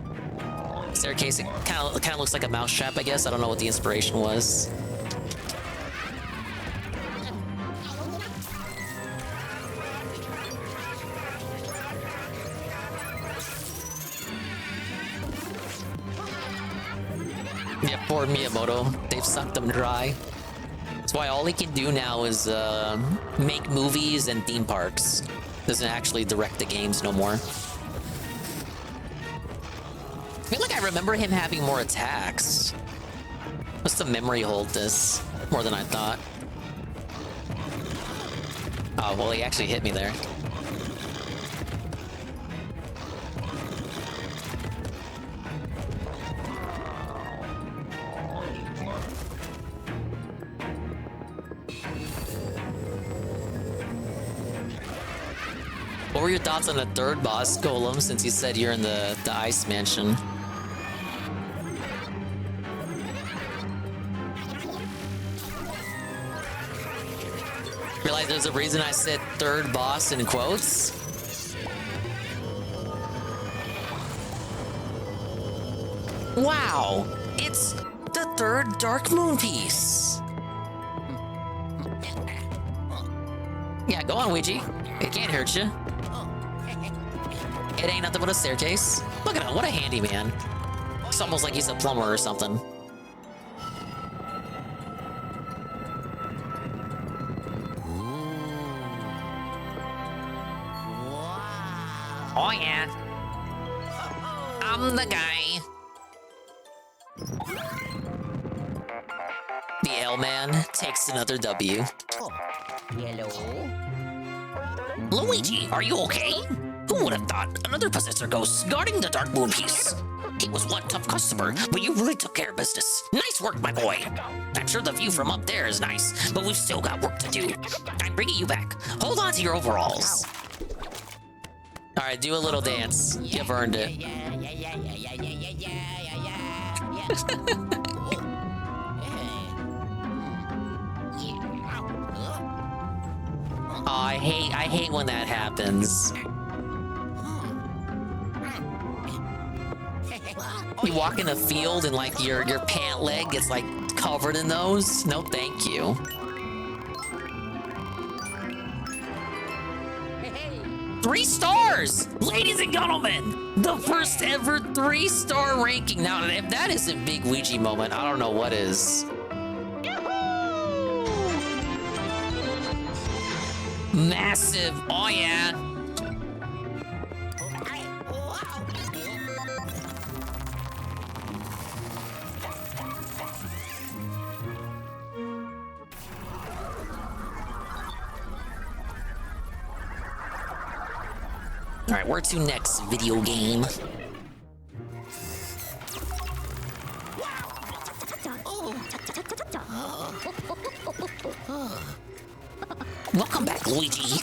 Staircase, it kind of looks like a mousetrap, I guess. I don't know what the inspiration was. Yeah, poor Miyamoto. They've sucked him dry. That's why all he can do now is make movies and theme parks. Doesn't actually direct the games no more. I feel like I remember him having more attacks. Must the memory hold this more than I thought? Oh, well, he actually hit me there. What were your thoughts on the third boss, Golem, since you said you're in the Ice Mansion? Realize there's a reason I said third boss in quotes? Wow! It's the third Dark Moon piece! Yeah, go on, Luigi. It can't hurt you. It ain't nothing but a staircase. Look at him, what a handyman. It's almost like he's a plumber or something. Oh yeah. I'm the guy. The L-Man takes another W. Hello? Luigi, are you okay? Who would have thought another possessor ghost guarding the Dark Moon piece? He was one tough customer, but you really took care of business. Nice work, my boy. I'm sure the view from up there is nice, but we've still got work to do. I'm bringing you back. Hold on to your overalls. All right, do a little dance. You've earned it. Oh, I hate when that happens. You walk in a field and like your pant leg gets like covered in those. No, thank you. 3 stars! Ladies and gentlemen, the first ever 3-star ranking. Now, if that isn't big Ouija moment, I don't know what is. Massive. Oh, yeah. All right, where to next, video game? Welcome back, Luigi.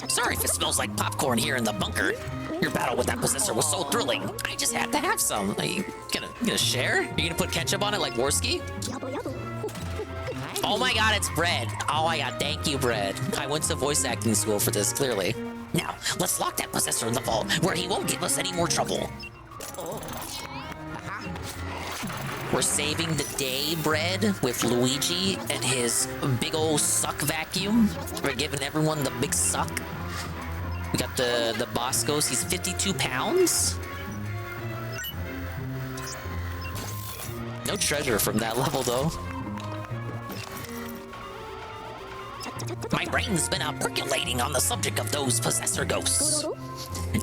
Sorry if it smells like popcorn here in the bunker. Your battle with that possessor was so thrilling. I just had to have some. Are you gonna share? Are you gonna put ketchup on it like Worski? Oh my god, it's Bread. Oh my god, thank you, Bread. I went to voice acting school for this, clearly. Now, let's lock that possessor in the vault where he won't give us any more trouble. We're saving the day, Bread, with Luigi and his big old suck vacuum. We're giving everyone the big suck. We got the Boscos. He's 52 pounds. No treasure from that level, though. My brain's been percolating on the subject of those possessor ghosts.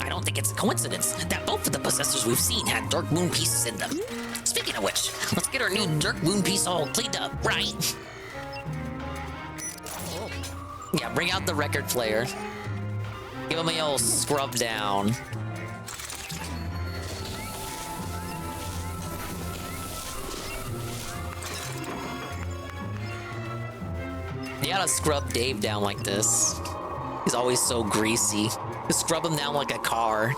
I don't think it's a coincidence that both of the possessors we've seen had dark moon pieces in them. Speaking of which, let's get our new dark moon piece all cleaned up, right? Yeah, bring out the record player. Give him a old scrub down. You gotta scrub Dave down like this. He's always so greasy. Just scrub him down like a car.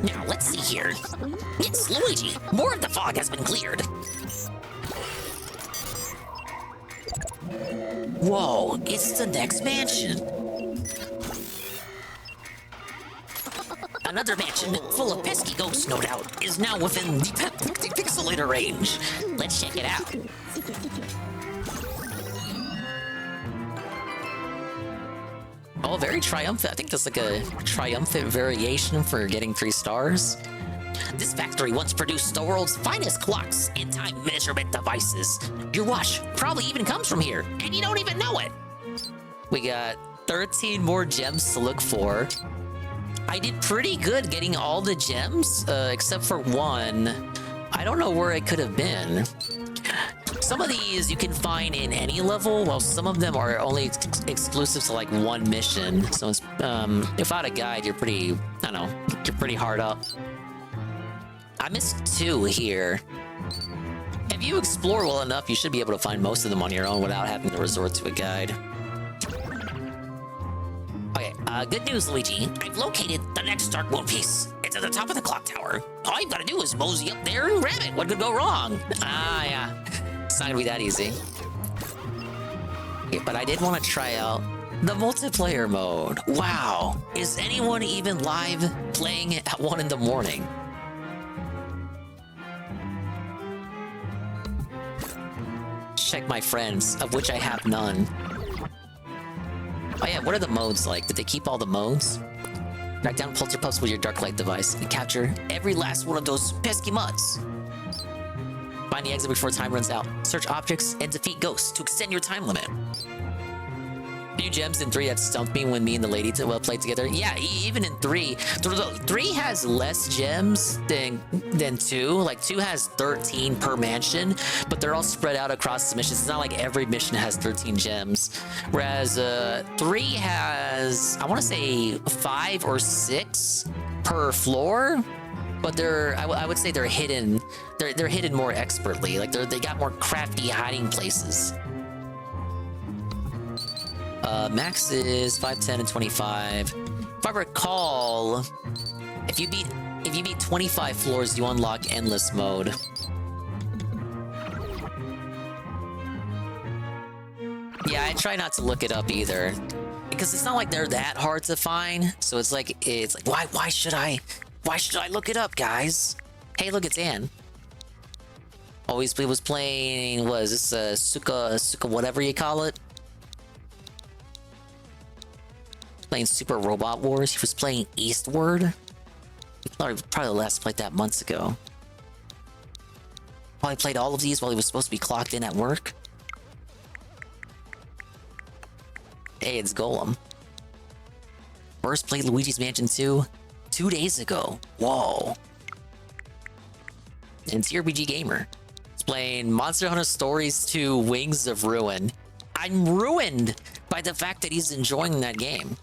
Now, let's see here. It's Luigi. More of the fog has been cleared. Whoa, it's the next mansion. Another mansion full of pesky ghosts, no doubt, is now within the pixelator range. Let's check it out. Oh, very triumphant. I think that's like a triumphant variation for getting 3 stars. This factory once produced the world's finest clocks and time measurement devices. Your watch probably even comes from here, and you don't even know it. We got 13 more gems to look for. I did pretty good getting all the gems, except for one. I don't know where it could have been. Some of these you can find in any level, while some of them are only exclusive to like one mission. So it's, without a guide, you're pretty, I don't know, you're pretty hard up. I missed 2 here. If you explore well enough, you should be able to find most of them on your own without having to resort to a guide. Okay, good news, Luigi. I've located the next Dark Moon piece. It's at the top of the clock tower. All you've got to do is mosey up there and grab it. What could go wrong? Ah, yeah. It's not gonna be that easy. Okay, but I did want to try out the multiplayer mode. Wow. Is anyone even live playing at 1 in the morning? Check my friends, of which I have none. Oh yeah, what are the modes like? Did they keep all the modes? Track down Polterpups with your dark light device and capture every last one of those pesky mutts. Find the exit before time runs out. Search objects and defeat ghosts to extend your time limit. Few gems in 3 that stumped me when me and the lady played together. Yeah, even in 3. 3 has less gems than 2. Like 2 has 13 per mansion, but they're all spread out across the missions. It's not like every mission has 13 gems. Whereas 3 has, I want to say 5 or 6 per floor. But I would say they're hidden. They're hidden more expertly. Like they got more crafty hiding places. Max is 5, 10, and 25. If I recall, if you beat 25 floors, you unlock endless mode. Yeah, I try not to look it up either, because it's not like they're that hard to find. So it's like why should I look it up, guys? Hey, look, it's Ann. Always was playing. What is this? Suka whatever you call it. playing Super Robot Wars. He was playing Eastward. Probably last played that months ago. Probably played all of these while he was supposed to be clocked in at work. Hey, it's Golem. First played Luigi's Mansion 2 2 days ago. Whoa. And it's RPG Gamer. It's playing Monster Hunter Stories 2 Wings of Ruin. I'm ruined by the fact that he's enjoying that game.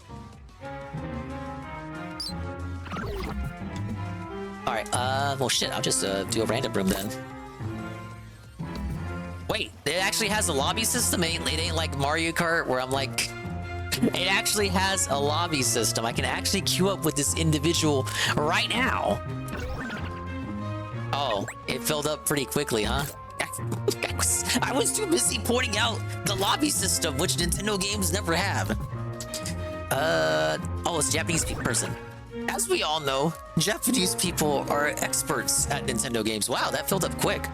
Alright, well shit, I'll just do a random room then. Wait, it actually has a lobby system? It ain't like Mario Kart where I'm like... It actually has a lobby system. I can actually queue up with this individual right now. Oh, it filled up pretty quickly, huh? I was too busy pointing out the lobby system, which Nintendo games never have. Oh, it's a Japanese person. As we all know, Japanese people are experts at Nintendo games. Wow, that filled up quick.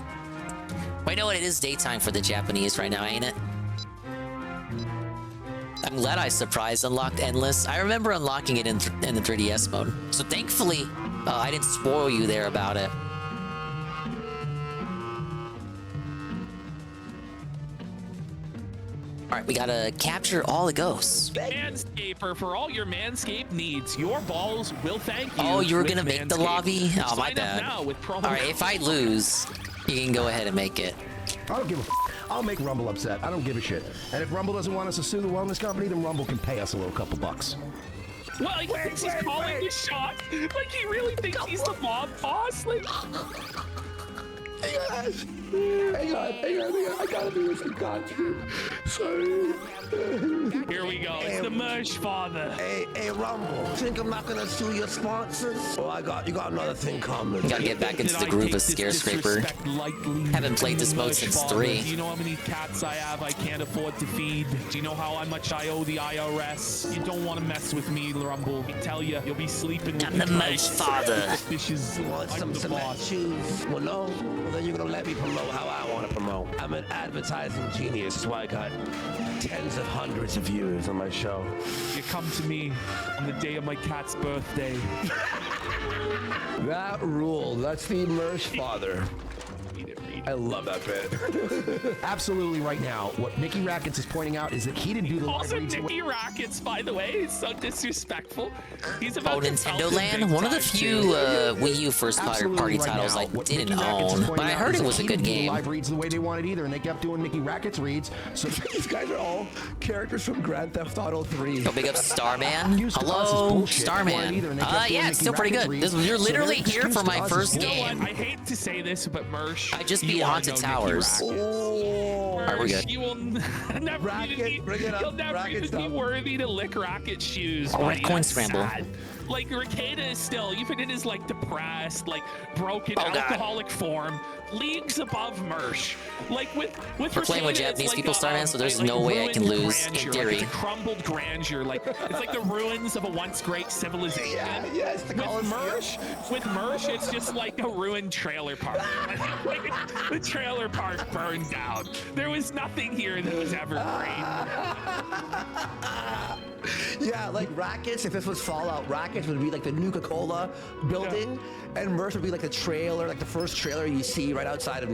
Well, you know what? It is daytime for the Japanese right now, ain't it? I'm glad I surprise unlocked Endless. I remember unlocking it in the 3DS mode. So thankfully, I didn't spoil you there about it. Alright, we gotta capture all the ghosts. Manscaper, for all your Manscaped needs, your balls will thank you. Oh, you were with gonna make the Manscaped. lobby? Oh, Sign my up bad. now with promo Alright, if I lose, you can go ahead and make it. I don't give a f. I'll make Rumble upset. I don't give a shit. And if Rumble doesn't want us to sue the wellness company, then Rumble can pay us a little couple bucks. Well, he thinks he's calling the shot. Like, he really thinks he's the mob boss. Like... Hey guys, hang on. I gotta do this. I got you. Sorry. Here we go. It's the Mersh Father. Hey, Rumble. Think I'm not gonna sue your sponsors? Oh, you got another thing coming. Gotta get back into the groove of Scarescraper. Haven't played this mode since 3. Do you know how many cats I have I can't afford to feed? Do you know how much I owe the IRS? You don't want to mess with me, Rumble. I tell you, you'll be sleeping with I'm the Mersh Father. Suspicious. You want some cement shoes? Well, no. Well, then you're gonna let me promote how I want to promote. I'm an advertising genius. That's why I got tens of hundreds of views on my show. You come to me on the day of my cat's birthday. That ruled. That's the Mersh Father. I love that bit. Absolutely right now, what Nicky Rackets is pointing out is that he didn't do the Also, live reads. Nicky Rackets, by the way, is so disrespectful. He's about to Nintendo tell Land? big One of the time, few too. Wii U first party titles I didn't own, but I heard it was a good game. Live reads the way they wanted either, and they kept doing Nicky Rackets reads. So these guys are all characters from Grand Theft Auto 3. Go big up Starman. Hello, Starman. Yeah, it's still pretty good. You're literally here for my first game. I hate to say this, but Mersh, I just beat Haunted Towers. Alright, we're good. You will never even be worthy to lick Racket's shoes. Alright, buddy. coin That's scramble. sad. Like, Ricada is still, even in his, like, depressed, like, broken, alcoholic form, leagues above Mersh. Like, with We're playing with Ricada, Japanese it's like people, Starman, so there's no way I can ruined lose, in grandeur, theory. Like, it's a crumbled grandeur. Like, it's like the ruins of a once great civilization. Yes, with Mersh, it's just like a ruined trailer park. Like, the trailer park burned down. There was nothing here that was ever great. Yeah, like Rackets, if this was Fallout, Rackets would be like the Nuka-Cola building, and Mersh would be like the trailer, like the first trailer you see right outside of...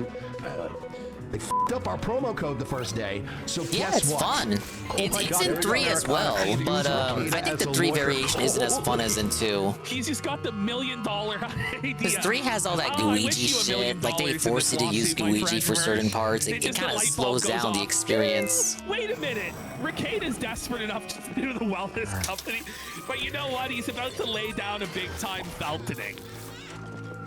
They f***ed up our promo code the first day, so Yeah, guess it's what? fun. It's in 3 as well, but I think the 3 variation isn't as fun as in 2. He's just got the $1 million idea. Because 3 has all that Luigi shit, like they force you to use Luigi for certain parts. It kind of slows down the experience. Wait a minute. Ricada's desperate enough to do the wellness company, but you know what? He's about to lay down a big-time feltoning.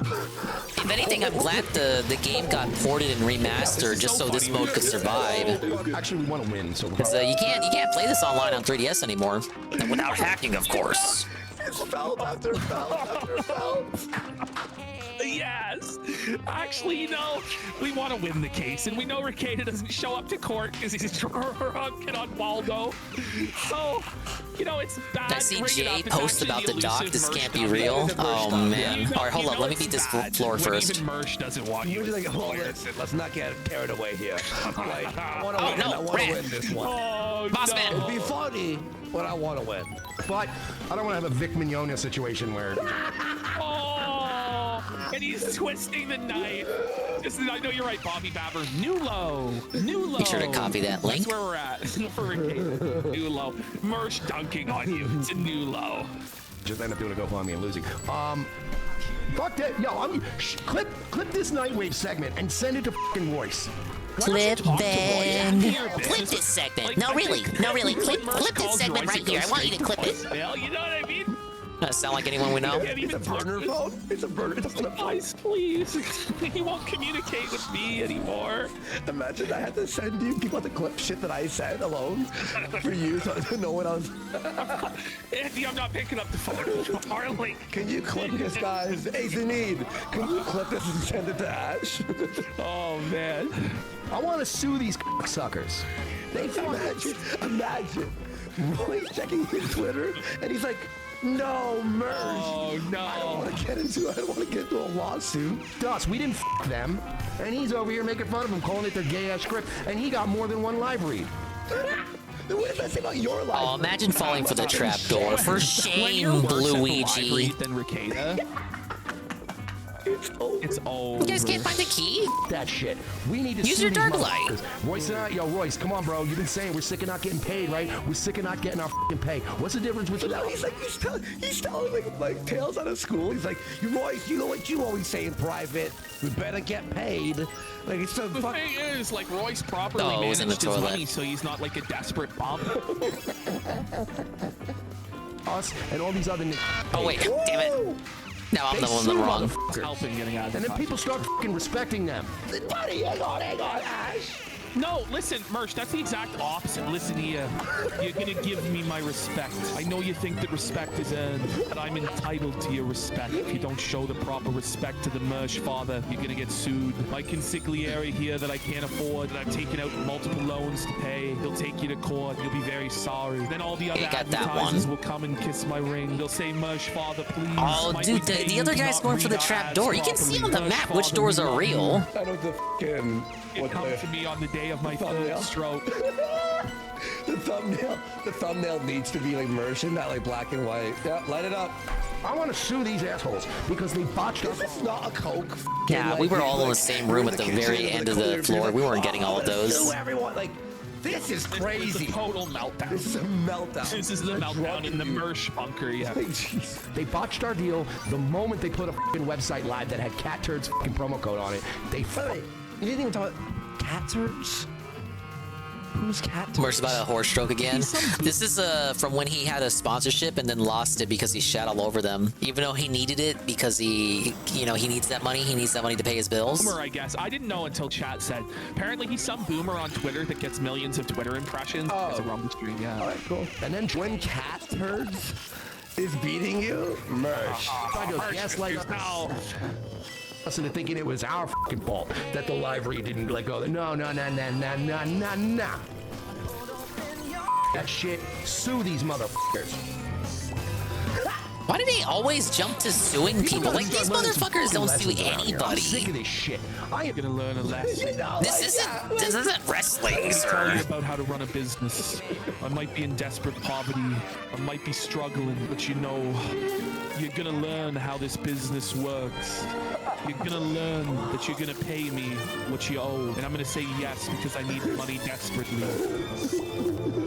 If anything, I'm glad the game got ported and remastered just so this mode could survive. Actually, we want to win, so Because you can't play this online on 3DS anymore, and without hacking, of course. It's felt after felt after felt. Yes. Actually, you know, we want to win the case, and we know Ricada doesn't show up to court because he's drunk and on Waldo. So, you know, it's bad. I see Bring it Jay up. It's post actually about the doc. elusive This Mersh can't be doc. real. The Mersh Oh doc. man. You know- All right, hold you up. know Let me it's beat this bad floor when first. Even Mersh doesn't want you. You're like, hold listen, let's not get carried away here. Like, I want to Oh, win. no, I want to Red. win this one. Oh, Boss no. man. It'd be funny, but I want to win. But I don't want to have a Vic Mignogna situation where Oh, and he's twisting the knife. Just, I know you're right, Bobby Babber. New low. New low. Be sure to copy that link. That's where we're at. For Ricada. New low. Mersh dunking on you. It's a new low. just end up doing a GoFundMe and losing. Fuck that. Yo, clip this Nightwave segment and send it to fucking Royce. Clip then. Clip this segment. No, really. Clip this segment right here. I want you to clip it. Well, you know what I mean? Does that sound like anyone we know? It's a burner phone. It's a burner. It's a flip phone. Guys, please. He won't communicate with me anymore. Imagine I had to send you people have to clip shit that I said alone for you to know what I was. Andy, I'm not picking up the phone. Harley. Can you clip this, guys? Hey, Zanid, can you clip this and send it to Ash? Oh, man. I want to sue these suckers. Imagine. Roy's checking his Twitter and he's like, no, Merge. Oh, no. I don't want to get into a lawsuit. Dust, we didn't them. And he's over here making fun of them, calling it their gay-ass script. And he got more than one live read. What does that say about your life? Oh, imagine falling for the trapdoor. For When shame, you're worse at the Luigi. library than Ricada. It's over. You guys can't find the key? That shit. We need to Use sue your these dark light. motherfuckers. Royce and I, yo, Royce, come on, bro. You've been saying we're sick of not getting paid, right? We're sick of not getting our fucking pay. What's the difference with No, he's telling like tales out of school. He's like, Royce, you know what you always say in private? We better get paid. Like it's so The thing is, like, Royce properly Oh, it was managed in the his toilet. money, so he's not like a desperate bum. us and all these other Oh, wait. Damn it. No, I'm the one in the wrong. Helping getting out of And the then people start fucking respecting them. Buddy, hang on, Ash. No, listen, Merch, that's the exact opposite. Listen here. You're gonna give me my respect. I know you think that respect is earned, but I'm entitled to your respect. If you don't show the proper respect to the Merch father, you're gonna get sued. My consigliere here that I can't afford, that I've taken out multiple loans to pay, he'll take you to court. You'll be very sorry. Then all the other You got that advertisers one. will come and kiss my ring. They'll say, Merch father, please. Oh, Might dude, we pay the you other to guy's not going for the read trap ads door. You can see on the properly? map Merch which father, doors we are love you. real. I know the fucking. It comes to me on the day of my Thumbnail. third stroke. The thumbnail needs to be like immersion, not like black and white. Yeah, light it up. I want to sue these assholes because they botched us. This is not a Coke. Yeah, we were all in the same room at the very end of the floor. We weren't getting all of those. Sue everyone. Like, this is crazy. This is a total meltdown. This is a meltdown. This is the meltdown in the Mersh bunker, yeah. They botched our deal the moment they put a fucking website live that had Cat Turd's fucking promo code on it. They You didn't even talk about cat turds? Who's cat turds? Merch about a horse stroke again. This is from when he had a sponsorship and then lost it because he shat all over them. Even though he needed it because he needs that money. He needs that money to pay his bills. Boomer, I guess. I didn't know until chat said. Apparently, he's some boomer on Twitter that gets millions of Twitter impressions. Oh. It's a Rumble stream, yeah. All right, cool. And then when cat turds is beating you, Mersh. Trying to gaslight us into thinking it was our fucking fault that the live read didn't let go. No. That shit. Sue these motherfuckers. Why do they always jump to suing people? Like, these motherfuckers don't sue I'm anybody. sick of this shit. I am gonna learn a lesson. This isn't wrestling, I'm tell you sir. about how to run a business. I might be in desperate poverty. I might be struggling, but you're gonna learn how this business works. You're gonna learn that you're gonna pay me what you owe, and I'm gonna say yes because I need money desperately.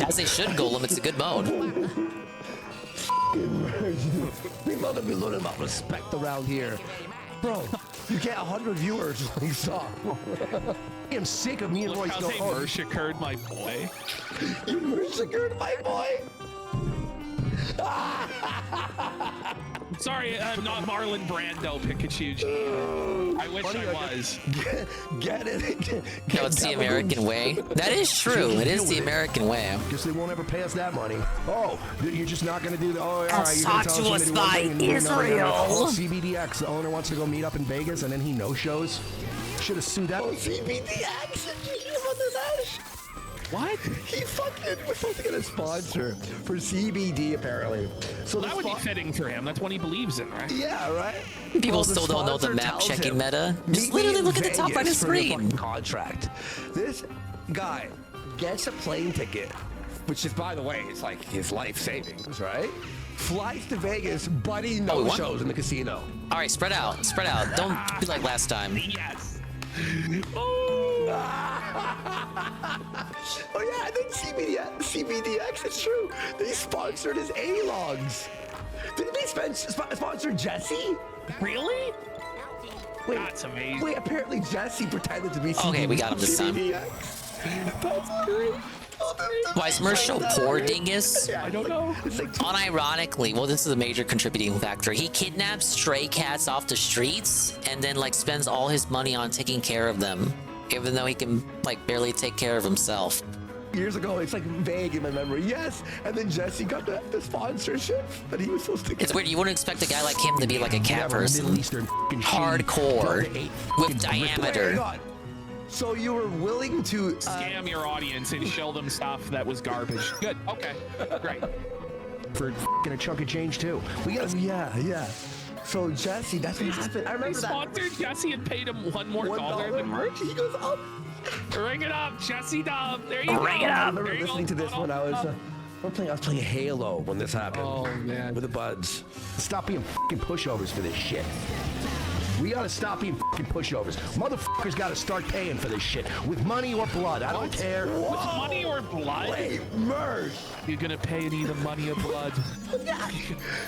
As they should, Golem. It's a good mode. We must be learning about respect around here. Bro, you get 100 viewers like stop. I am sick of me and Look Royce how going, they Mershikered my boy. You Mershikered my boy? Sorry, I'm not Marlon Brando, Pikachu. I wish I was. Get it? No, it's the American way. That is true. It is the American way. Guess they won't ever pay us that money. Oh, you're just not gonna do that. Oh, all right. That's You're gonna tell to us us we're gonna by do one thing and do another. Israel. Oh, CBDX. The owner wants to go meet up in Vegas, and then he no-shows. Should have sued that. Oh, CBDX. What? He fucking was supposed to get a sponsor for CBD apparently. So That would be fitting for him. That's what he believes in, right? Yeah, right. People Well, the still don't know the sponsor map tells checking him, meta. "Meet Just me literally in look at the top right of the Vegas for your screen. fucking contract. This guy gets a plane ticket, which is, by the way, it's like his life savings, right? Flies to Vegas, but he no shows in the casino. All right, spread out. Spread out. Don't be like last time. Yes. Oh yeah, and then CBDX, it's true. They sponsored his A-logs. Didn't they sponsor Jesse? Really? Wait, That's amazing. Wait, apparently Jesse pretended to be CBDX. Okay, we got him this time. That's great. Why is Mersh so poor, dingus? I don't know. Unironically, well, this is a major contributing factor. He kidnaps stray cats off the streets and then like spends all his money on taking care of them, even though he can like barely take care of himself. Years ago, it's like vague in my memory. Yes, and then Jesse got the sponsorship that he was supposed to get. It's weird. You wouldn't expect a guy like him to be like a cat Whatever, person. Middle Eastern Hardcore with diameter. Hang on. So you were willing to Scam your audience and show them stuff that was garbage. Good. Okay. Great. For a chunk of change too. We got yeah. So Jesse, that's what happened. I remember They sponsored Jesse and paid him $1 more than merch. He goes up. Ring it up, Jesse Dub. There you go. Ring it up. I There remember you listening go. to this when I was playing Halo when this happened. Oh man. With the buds. Stop being fucking pushovers for this shit. We gotta stop being fucking pushovers. Motherfuckers gotta start paying for this shit with money or blood. I don't care. With money or blood? Wait, merch. You're gonna pay me the money or blood.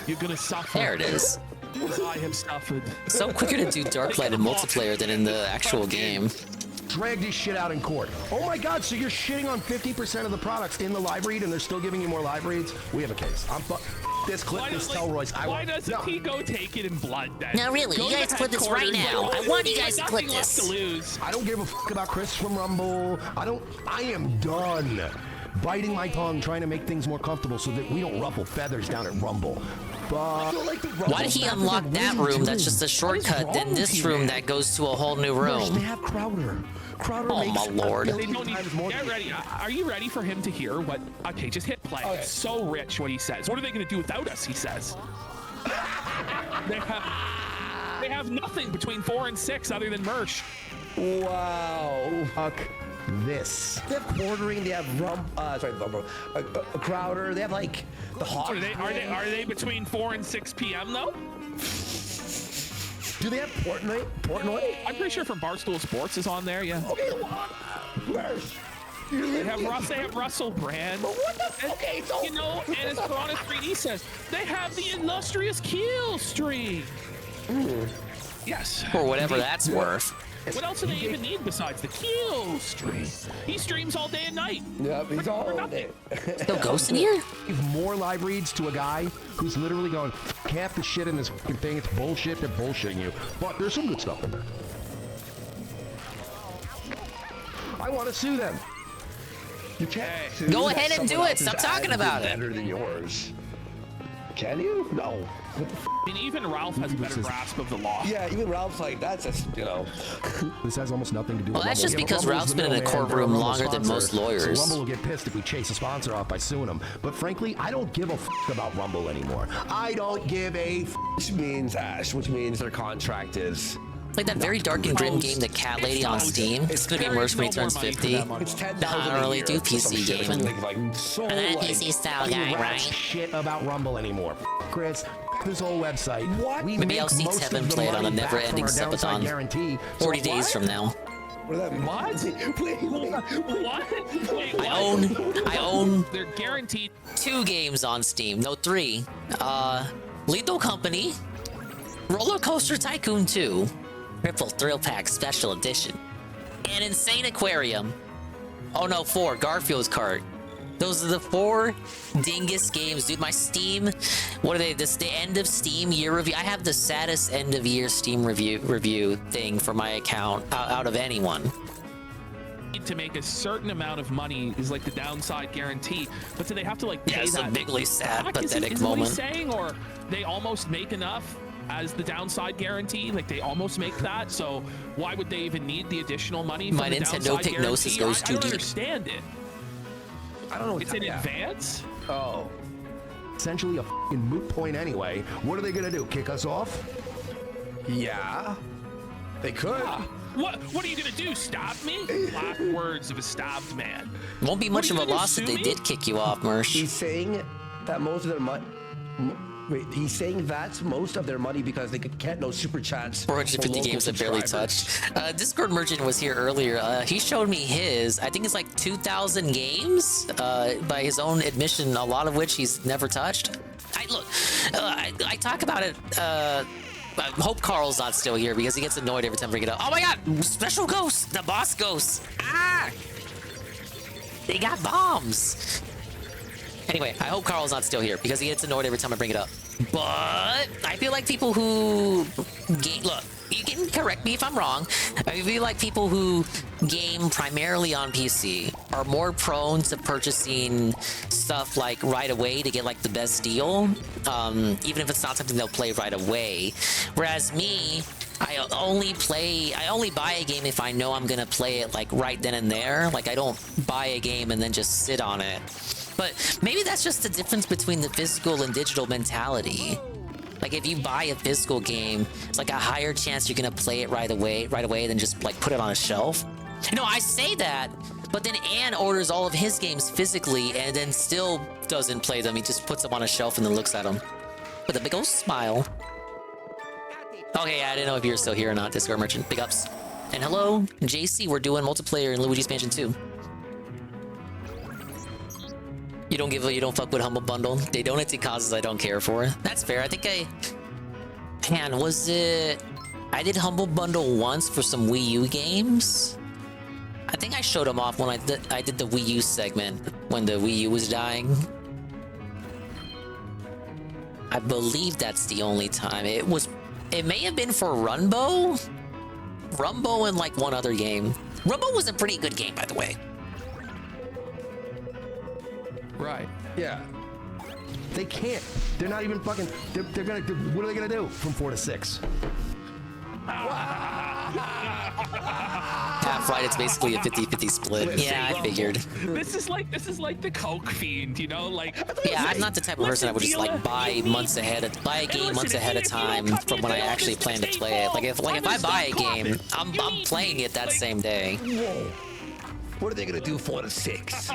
You're gonna suffer. There it is. As I have suffered. So quicker to do Darklight in multiplayer than in the actual game. Drag this shit out in court. Oh my god, so you're shitting on 50% of the products in the live read and they're still giving you more live reads? We have a case. This clip, this Telroy's. Why doesn't he go take it in blood then? No, really, Go you to guys the clip this right headquarters. now. I want you guys to clip Nothing left this. to lose. I don't give a fuck about Chris from Rumble. I am done biting my tongue trying to make things more comfortable so that we don't ruffle feathers down at Rumble. But Why did he unlock that room that's just a shortcut, then this room that goes to a whole new They room? have Crowder. Crowder Oh makes my lord. They don't need, get ready. Are you ready for him to hear what? Okay, just hit play. It's so rich what he says. What are they going to do without us? He says. They have nothing between 4 and 6 other than merch. Wow. Fuck this. They have quartering. They have Crowder. They have like the hot. Are they between 4 and 6 p.m. though? Do they have Portnoy? I'm pretty sure from Barstool Sports is on there. Yeah. Okay, They have Russell Brand. Okay, so you know, and as Piranha 3D says, they have the illustrious Kill Streak. Yes. For whatever that's worth. What else do they even need besides the Kill Streak? He streams all day and night. Yeah, he's all day. No ghosts in here? Give more live reads to a guy who's literally going, half the shit in this fucking thing, it's bullshit, they're bullshitting you. But there's some good stuff in there. I want to sue them. You can't sue Go that ahead and do someone it. Stop else's talking ad about is it. Better than yours. Can you? No. I mean, even Ralph has a better grasp of the law. Yeah, even Ralph's like, that's just, This has almost nothing to do with Well, that's Rumble. just Yeah, but because Rumble's Ralph's the been in a middleman, courtroom they're a longer than sponsor. most lawyers. So Rumble will get pissed if we chase a sponsor off by suing them. But frankly, I don't give a about Rumble anymore. I don't give a which means Ash, which means their contract is Like that very dark and grim game, The Cat Lady on Steam. It's gonna be merged when he turns 50. It's 10,000 I don't really do PC gaming. So I'm not a PC style guy, right? Shit about Rumble anymore. Chris, this whole website. What? We Maybe I'll see Tevin play it on a never-ending subathon. Guarantee. 40 days from now. What? What? Wait, I own They're guaranteed 2 games on Steam. No, 3. Lethal Company, Roller Coaster Tycoon 2, Ripple Thrill Pack Special Edition, and Insane Aquarium. Oh no, 4, Garfield's Cart. Those are the 4 dingus games, dude. My Steam, what are they? This the end of Steam year review. I have the saddest end of year Steam review thing for my account out of anyone. To make a certain amount of money is like the downside guarantee, but do they have to like pay it's that a bigly sad, back? pathetic is moment. What he's saying, or they almost make enough as the downside guarantee, like they almost make that. So why would they even need the additional money? My the Nintendo downside Pignosis guarantee? goes I too don't deep. understand it. I don't know. It's in advance. Oh. Essentially a fucking moot point anyway. What are they gonna do? Kick us off? Yeah. They could. Yeah. What are you gonna do? Stab me? Last words of a stabbed man. Won't be much of a loss if they did kick you off, Mersh. He's saying that most of their money. Wait, he's saying that's most of their money because they get no super chats. 450 games I barely touched. Discord Merchant was here earlier. He showed me his. I think it's like 2,000 games by his own admission, a lot of which he's never touched. I talk about it. I hope Carl's not still here because he gets annoyed every time I bring it up. Oh my god! Special ghost! The boss ghost! Ah! They got bombs! Anyway, I hope Carl's not still here because he gets annoyed every time I bring it up. But I feel like people who look, you can correct me if I'm wrong. I feel like people who game primarily on PC are more prone to purchasing stuff like right away to get like the best deal, even if it's not something they'll play right away. Whereas me, I only buy a game if I know I'm gonna play it like right then and there. Like I don't buy a game and then just sit on it. But maybe that's just the difference between the physical and digital mentality. Like if you buy a physical game, it's like a higher chance you're gonna play it right away than just like put it on a shelf. No, I say that, but then Ann orders all of his games physically and then still doesn't play them. He just puts them on a shelf and then looks at them with a big old smile. Okay, I didn't know if you were still here or not, Discord Merchant. Big ups. And hello, JC, we're doing multiplayer in Luigi's Mansion 2. You don't fuck with Humble Bundle. They donate to causes I don't care for. That's fair. I think I did Humble Bundle once for some Wii U games. I think I showed them off when I did the Wii U segment when the Wii U was dying. I believe that's the only time. It may have been for Rumbo and like one other game. Rumbo was a pretty good game, by the way. Right. Yeah. They can't. They're not even fucking. They're gonna do. What are they gonna do from 4 to 6? Half right. It's basically a 50-50 split. Yeah, I figured. This is like the Coke fiend, you know, like. Yeah, I'm not the type of person that would just like buy a game months ahead of time from when I actually plan to play it. Like if I buy a game, I'm playing it that same day. Whoa. What are they gonna do 4 to 6?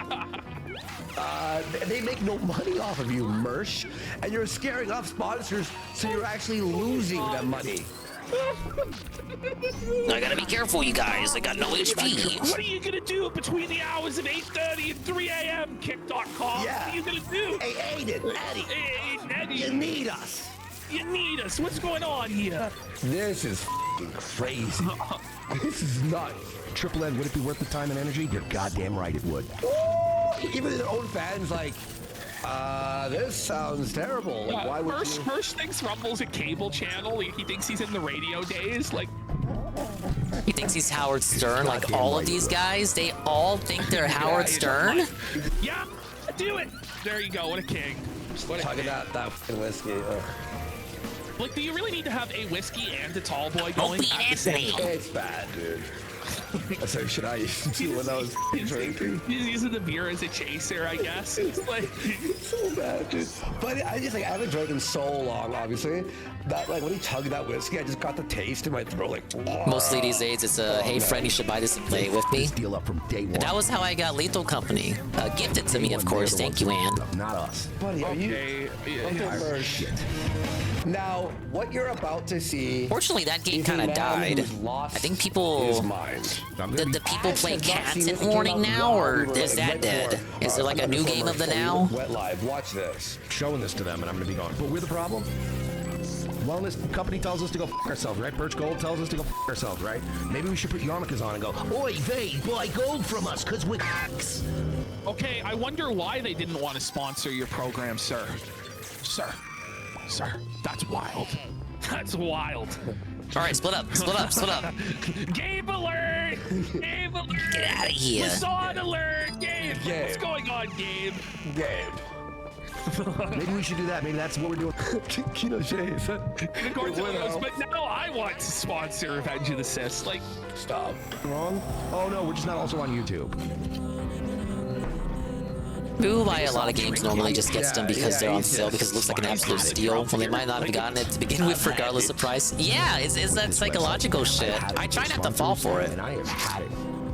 They make no money off of you, Mersh, and you're scaring off sponsors, so you're actually losing that money. I gotta be careful, you guys. I got no HP. What are you gonna do between the hours of 8:30 and 3 a.m. Kick.com? Yeah. What are you gonna do? Hey, Eddie. Hey, Eddie. You need us. You need us. What's going on here? This is f***ing crazy. This is nuts. Triple N, would it be worth the time and energy? You're goddamn right it would. Even their own fans like, this sounds terrible. Like, why would you? Hirsch thinks Rumble's a cable channel. He thinks he's in the radio days. Like, he thinks he's Howard Stern. Like all of these guys, they all think they're Howard Stern. Yeah, do it. There you go. What a king. Talking about that whiskey. Like, do you really need to have a whiskey and a tall boy going at the same time? It's bad, dude. So should I do when I was drinking? He's using the beer as a chaser, I guess. It's like so bad, dude. But I just like I haven't drank in so long, obviously. That like when he chugged that whiskey, I just got the taste in my throat. Like Mostly these days, it's a hey friend, you should buy this and play it with me. Deal up from day one. That was how I got Lethal Company. Gifted to me, of course. Thank you, Ann. Not us, buddy. Are you? Yeah. Shit. Now, what you're about to see. Fortunately, that game kind of died. I think people. The people play Cats in Warning now, or is that dead? Is there like a new game of the now? Wet Live. Watch this. Showing this to them, and I'm gonna be going. But we're the problem. Wellness company tells us to go f ourselves, right? Birch Gold tells us to go f ourselves, right? Maybe we should put yarmulkes on and go, oi, they buy gold from us, cause we're f***s. Okay, I wonder why they didn't want to sponsor your program, sir. Sir, that's wild. That's wild. All right, split up. Gabe alert! Gabe alert! Get out of here. Facade alert! Gabe! What's going on, Gabe? Maybe we should do that. Maybe that's what we're doing. Kino Shades. But now I want to sponsor Revenge of the Sith. Like, stop. Wrong? Oh no, we're just not also on YouTube. People who buy a lot of games normally just gets them because they're on sale because it looks like an absolute steal when they might not have gotten it to begin with regardless of price. Yeah, it's that psychological shit. I try not to fall for it. And I have had it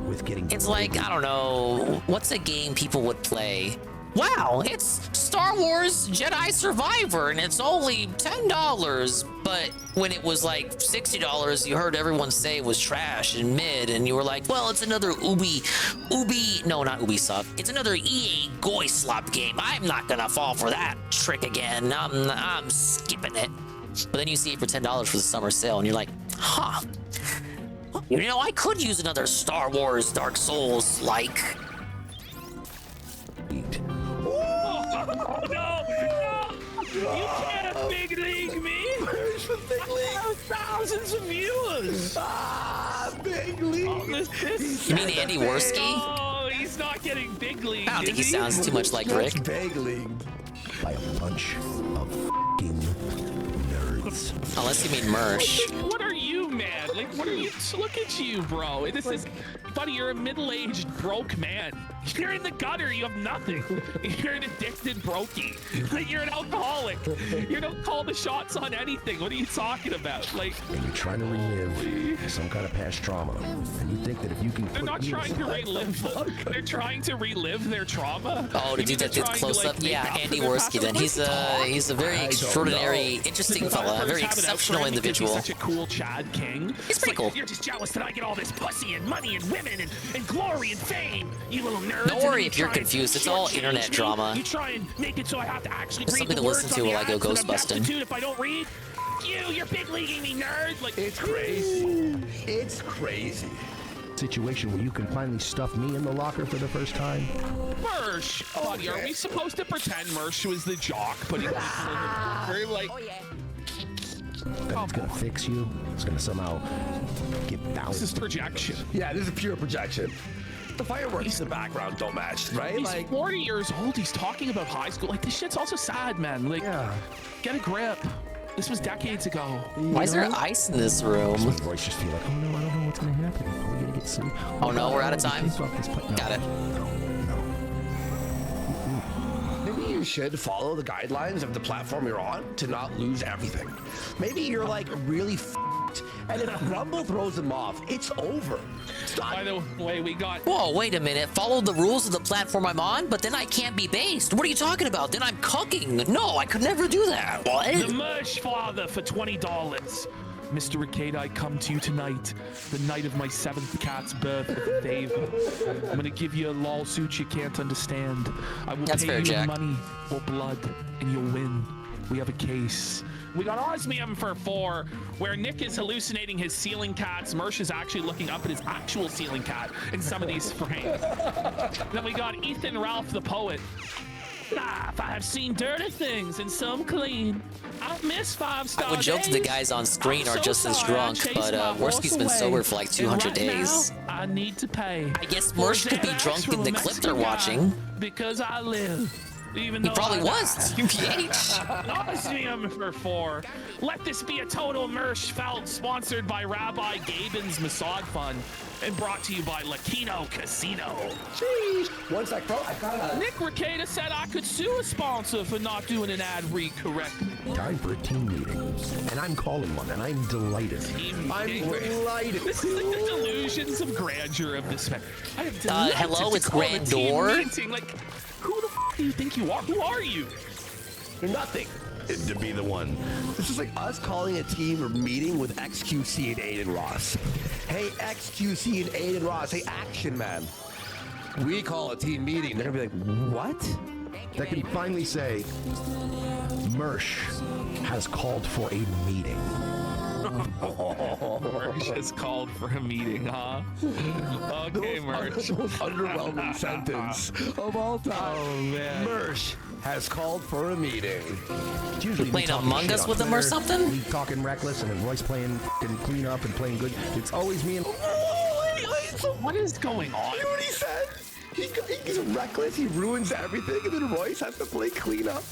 with getting. It's like, I don't know, what's a game people would play? Wow, it's Star Wars Jedi Survivor and it's only $10. But when it was like $60, you heard everyone say it was trash and mid, and you were like, well, it's another no, not Ubisoft. It's another EA Goy Slop game. I'm not gonna fall for that trick again. I'm skipping it. But then you see it for $10 for the summer sale, and you're like, huh. You know, I could use another Star Wars Dark Souls like. Oh, no! You can't big league me! Where's the big league? I have thousands of viewers! Big league! You mean Andy Worski? Oh, he's not getting big league. I don't think he sounds too much like Rick. Big league. By a bunch of f***ing nerds. Unless you mean Mersh. What are you, man? Like, what are you? Look at you, bro. This is, buddy, you're a middle-aged broke man. You're in the gutter. You have nothing. You're an addicted brokey. You're an alcoholic. You don't call the shots on anything. What are you talking about? Like, and you're trying to relive some kind of past trauma, and you think that if you can. They're not trying to relive. They're trying to relive their trauma. Oh, to do that close up? Yeah, Andy Worski. Then he's a very extraordinary, interesting fella, a very exceptional individual. Such a cool Chad King. He's pretty cool. You're just jealous that I get all this pussy and money and women and glory and fame. You little nerds. Don't worry if you're confused. It's all internet drama. You try and make it so I have to actually read something the to listen words to on the while I go ads and I'm ghost busting. destitute if I don't read. You're big leaguing me, nerd. Like, it's crazy. It's crazy. Situation where you can finally stuff me in the locker for the first time. Mersh, buddy, are we supposed to pretend Mersh was the jock putting we're like, That it's gonna fix you. It's gonna somehow get down. This is projection. Yeah, this is pure projection. The fireworks in the background don't match, right? He's like 40 years old. He's talking about high school. Like, this shit's also sad, man. Like, get a grip. This was decades ago. Why is there ice in this room? Some voice just feel like, oh no, I don't know what's gonna happen. Are we gonna get some? Oh no, we're out of time. Got it. maybe you should follow the guidelines of the platform you're on to not lose everything. Maybe you're like really f***ed, and if Rumble throws them off, it's over. By the way, we got. Whoa, wait a minute. Follow the rules of the platform I'm on, but then I can't be based. What are you talking about? Then I'm cooking. No, I could never do that. What? The Mersh Father for $20. Mr. Ricade, I come to you tonight, the night of my 7th cat's birth with a favor. I'm gonna give you a lawsuit you can't understand. I will pay you Jack. money or blood, and you'll win. We have a case. We got Osmium for 4, where Nick is hallucinating his ceiling cats. Mersh is actually looking up at his actual ceiling cat in some of these frames. Then we got Ethan Ralph the poet. If I have seen dirty things and some clean. I miss 5-star I would joke that the guys on screen are just as drunk, but Worski's been sober for like 200 days. Now, I need to pay. I guess Mersh could be drunk in the clip they're watching. Because I live. Even He though probably I was. UPH. Osmium for 4. Let this be a total Mersh felt, sponsored by Rabbi Gabin's Mossad Fund and brought to you by Lakino Casino. Jeez. Once I got Nick Ricada said I could sue a sponsor for not doing an ad read correctly. Time for a team meeting, and I'm calling one, and I'm delighted. I'm delighted. This is like the delusions of grandeur of this man. I have hello, it's Grandeur. Like, who the f do you think you are? Who are you? You're nothing. To be the one. This is like us calling a team or meeting with XQC and Aiden Ross. Hey, XQC and Aiden Ross. Hey, Action Man. We call a team meeting. They're gonna be like, what? That can finally say, Mersh has called for a meeting. Merch has called for a meeting, huh? Okay, Merch. The most underwhelming sentence of all time. Oh, man. Merch has called for a meeting. It's usually me Playing talking Among shit Us on with them or Twitter, something? Me talking reckless, and then Royce playing and clean up and playing good. It's always me and. So what is going on? You know what he said? He's reckless. He ruins everything, and then Royce has to play clean up.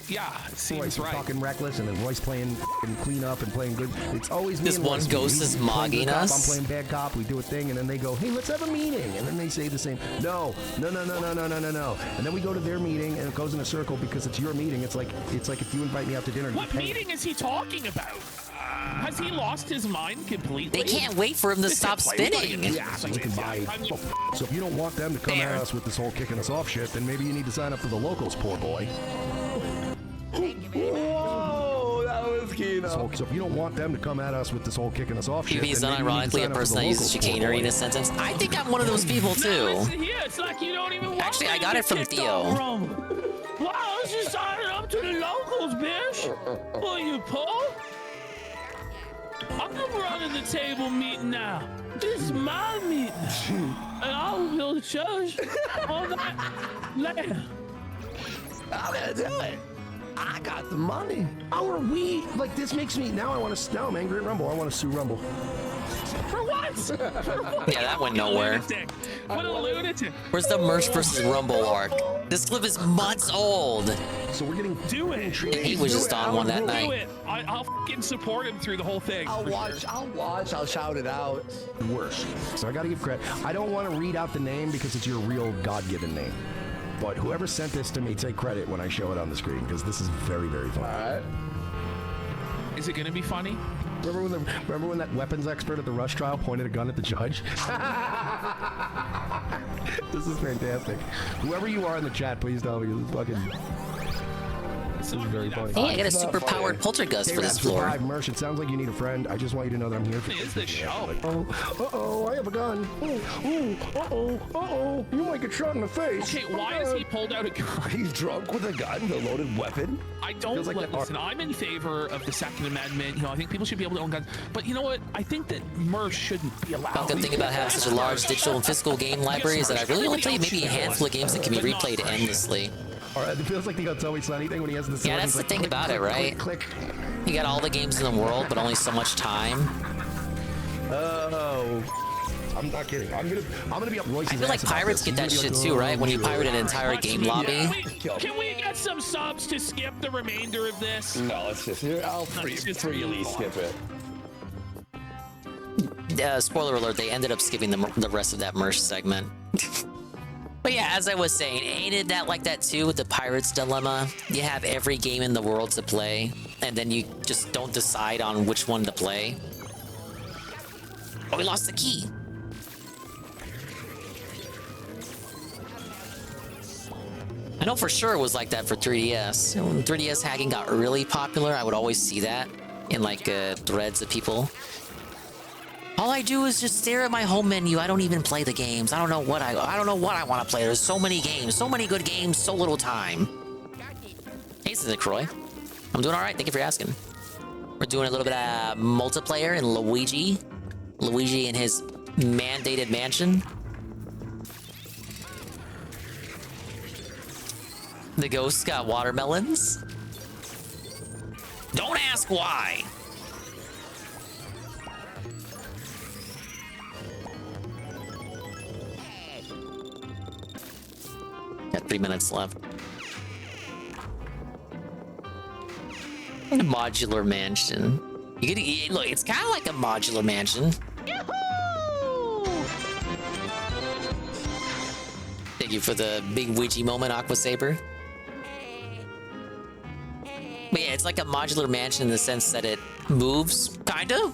Yeah, seems Royce right. talking reckless, and then Royce playing and clean up and playing good. It's always me This and one Royce. ghost is mogging cop, us. I'm playing bad cop. We do a thing, and then they go, "Hey, let's have a meeting," and then they say the same. No. And then we go to their meeting, and it goes in a circle because it's your meeting. It's like if you invite me out to dinner. What meeting is he talking about? Has he lost his mind completely? They can't wait for him to stop spinning. Yeah, so you can buy. So if you don't want them to come at us with this whole kicking us off shit, then maybe you need to sign up for the locals, poor boy. Whoa, that was Kino. So if you don't want them to come at us with this whole kicking us off shit, Maybe he's then maybe you need to unironically a sign up for person the that uses locals, poor chicanery boy. in a sentence. I think I'm one of those people too. Listen here, it's like you don't even want Actually, I me got to it from get kicked Theo. off from. Why don't you sign it up to the locals, bitch? Will you pull? I'm running the table meeting now. This is my meeting. And I will build a church on that land. I'm gonna do it. I got the money. How are we? Like, this makes me, now I'm angry at Rumble. I want to sue Rumble. For what? For what? Yeah, that went nowhere. Lunatic. What a lunatic. Where's the Merch versus Rumble arc? This clip is months old. So we're getting do it. He was just on one that Do night. it. I'll fucking support him through the whole thing. I'll for watch. sure. I'll shout it out. Worse. So I got to give credit. I don't want to read out the name because it's your real God-given name. But whoever sent this to me, take credit when I show it on the screen because this is very, very funny. All right. Is it gonna be funny? Remember when that weapons expert at the Rush trial pointed a gun at the judge? This is fantastic. Whoever you are in the chat, please tell me. This is fucking. This is very funny. Hey, I got a super-powered poltergeist for this floor. Survive, Merch. It sounds like you need a friend. I just want you to know that I'm here for you. Is this show? Uh-oh, I have a gun. Uh-oh, you might get shot in the face. Okay, why has he pulled out a gun? He's drunk with a gun, a loaded weapon. I don't listen. I'm in favor of the Second Amendment. You know, I think people should be able to own guns. But you know what? I think that Merch shouldn't be allowed. The good thing about having such a large digital and physical game library is that I really only play maybe a handful of games that can be replayed endlessly. Alright, it feels like the Tell Me Sunny thing when he has the Yeah, that's the thing about it, right? Click. You got all the games in the world, but only so much time. Oh. I'm not kidding. I'm gonna be up Royce's I feel like ass about pirates this. get that He's shit gonna be too, like, right? When you pirate an entire game lobby. Can we get some subs to skip the remainder of this? No, it's just I'll freely skip it. Spoiler alert, they ended up skipping the rest of that Merch segment. But yeah, as I was saying, ain't it that like that too with the Pirate's Dilemma? You have every game in the world to play, and then you just don't decide on which one to play. Oh, we lost the key. I know for sure it was like that for 3DS. When 3DS hacking got really popular, I would always see that in like threads of people. All I do is just stare at my home menu. I don't even play the games. I don't know what I want to play. There's so many games, so many good games, so little time. Hey, Sister Croy. I'm doing all right. Thank you for asking. We're doing a little bit of multiplayer in Luigi. Luigi in his mandated mansion. The ghosts got watermelons. Don't ask why. Got 3 minutes left. A modular mansion. You get look. It's kind of like a modular mansion. Thank you for the big Ouija moment, Aqua Saber. But yeah, it's like a modular mansion in the sense that it moves, kinda.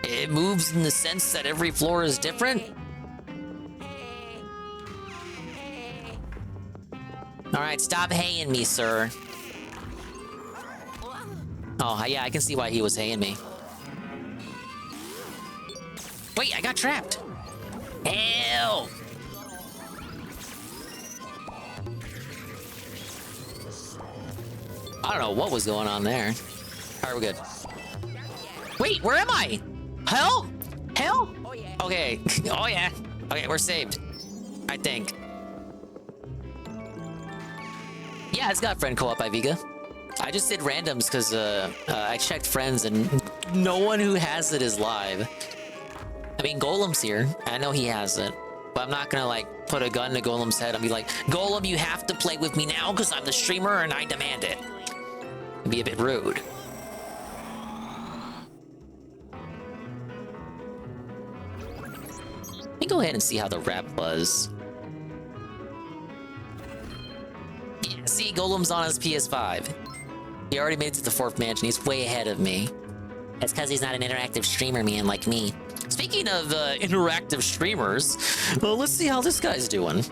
It moves in the sense that every floor is different. All right, stop haying me, sir. Oh, yeah, I can see why he was haying me. Wait, I got trapped. Help! I don't know what was going on there. All right, we're good. Wait, Wait, where am I? Hell? Hell? Oh yeah. Okay. Oh yeah. Okay, we're saved. I think. Yeah, it's got friend co-op by Viga. I just did randoms because I checked friends and no one who has it is live. I mean, Golem's here. I know he has it. But I'm not gonna like put a gun to Golem's head and be like, Golem, you have to play with me now because I'm the streamer and I demand it. It'd be a bit rude. Let me go ahead and see how the rap was. Yeah, see, Golem's on his PS5. He already made it to the 4th mansion. He's way ahead of me. That's because he's not an interactive streamer, man, like me. Speaking of interactive streamers, well, let's see how this guy's doing.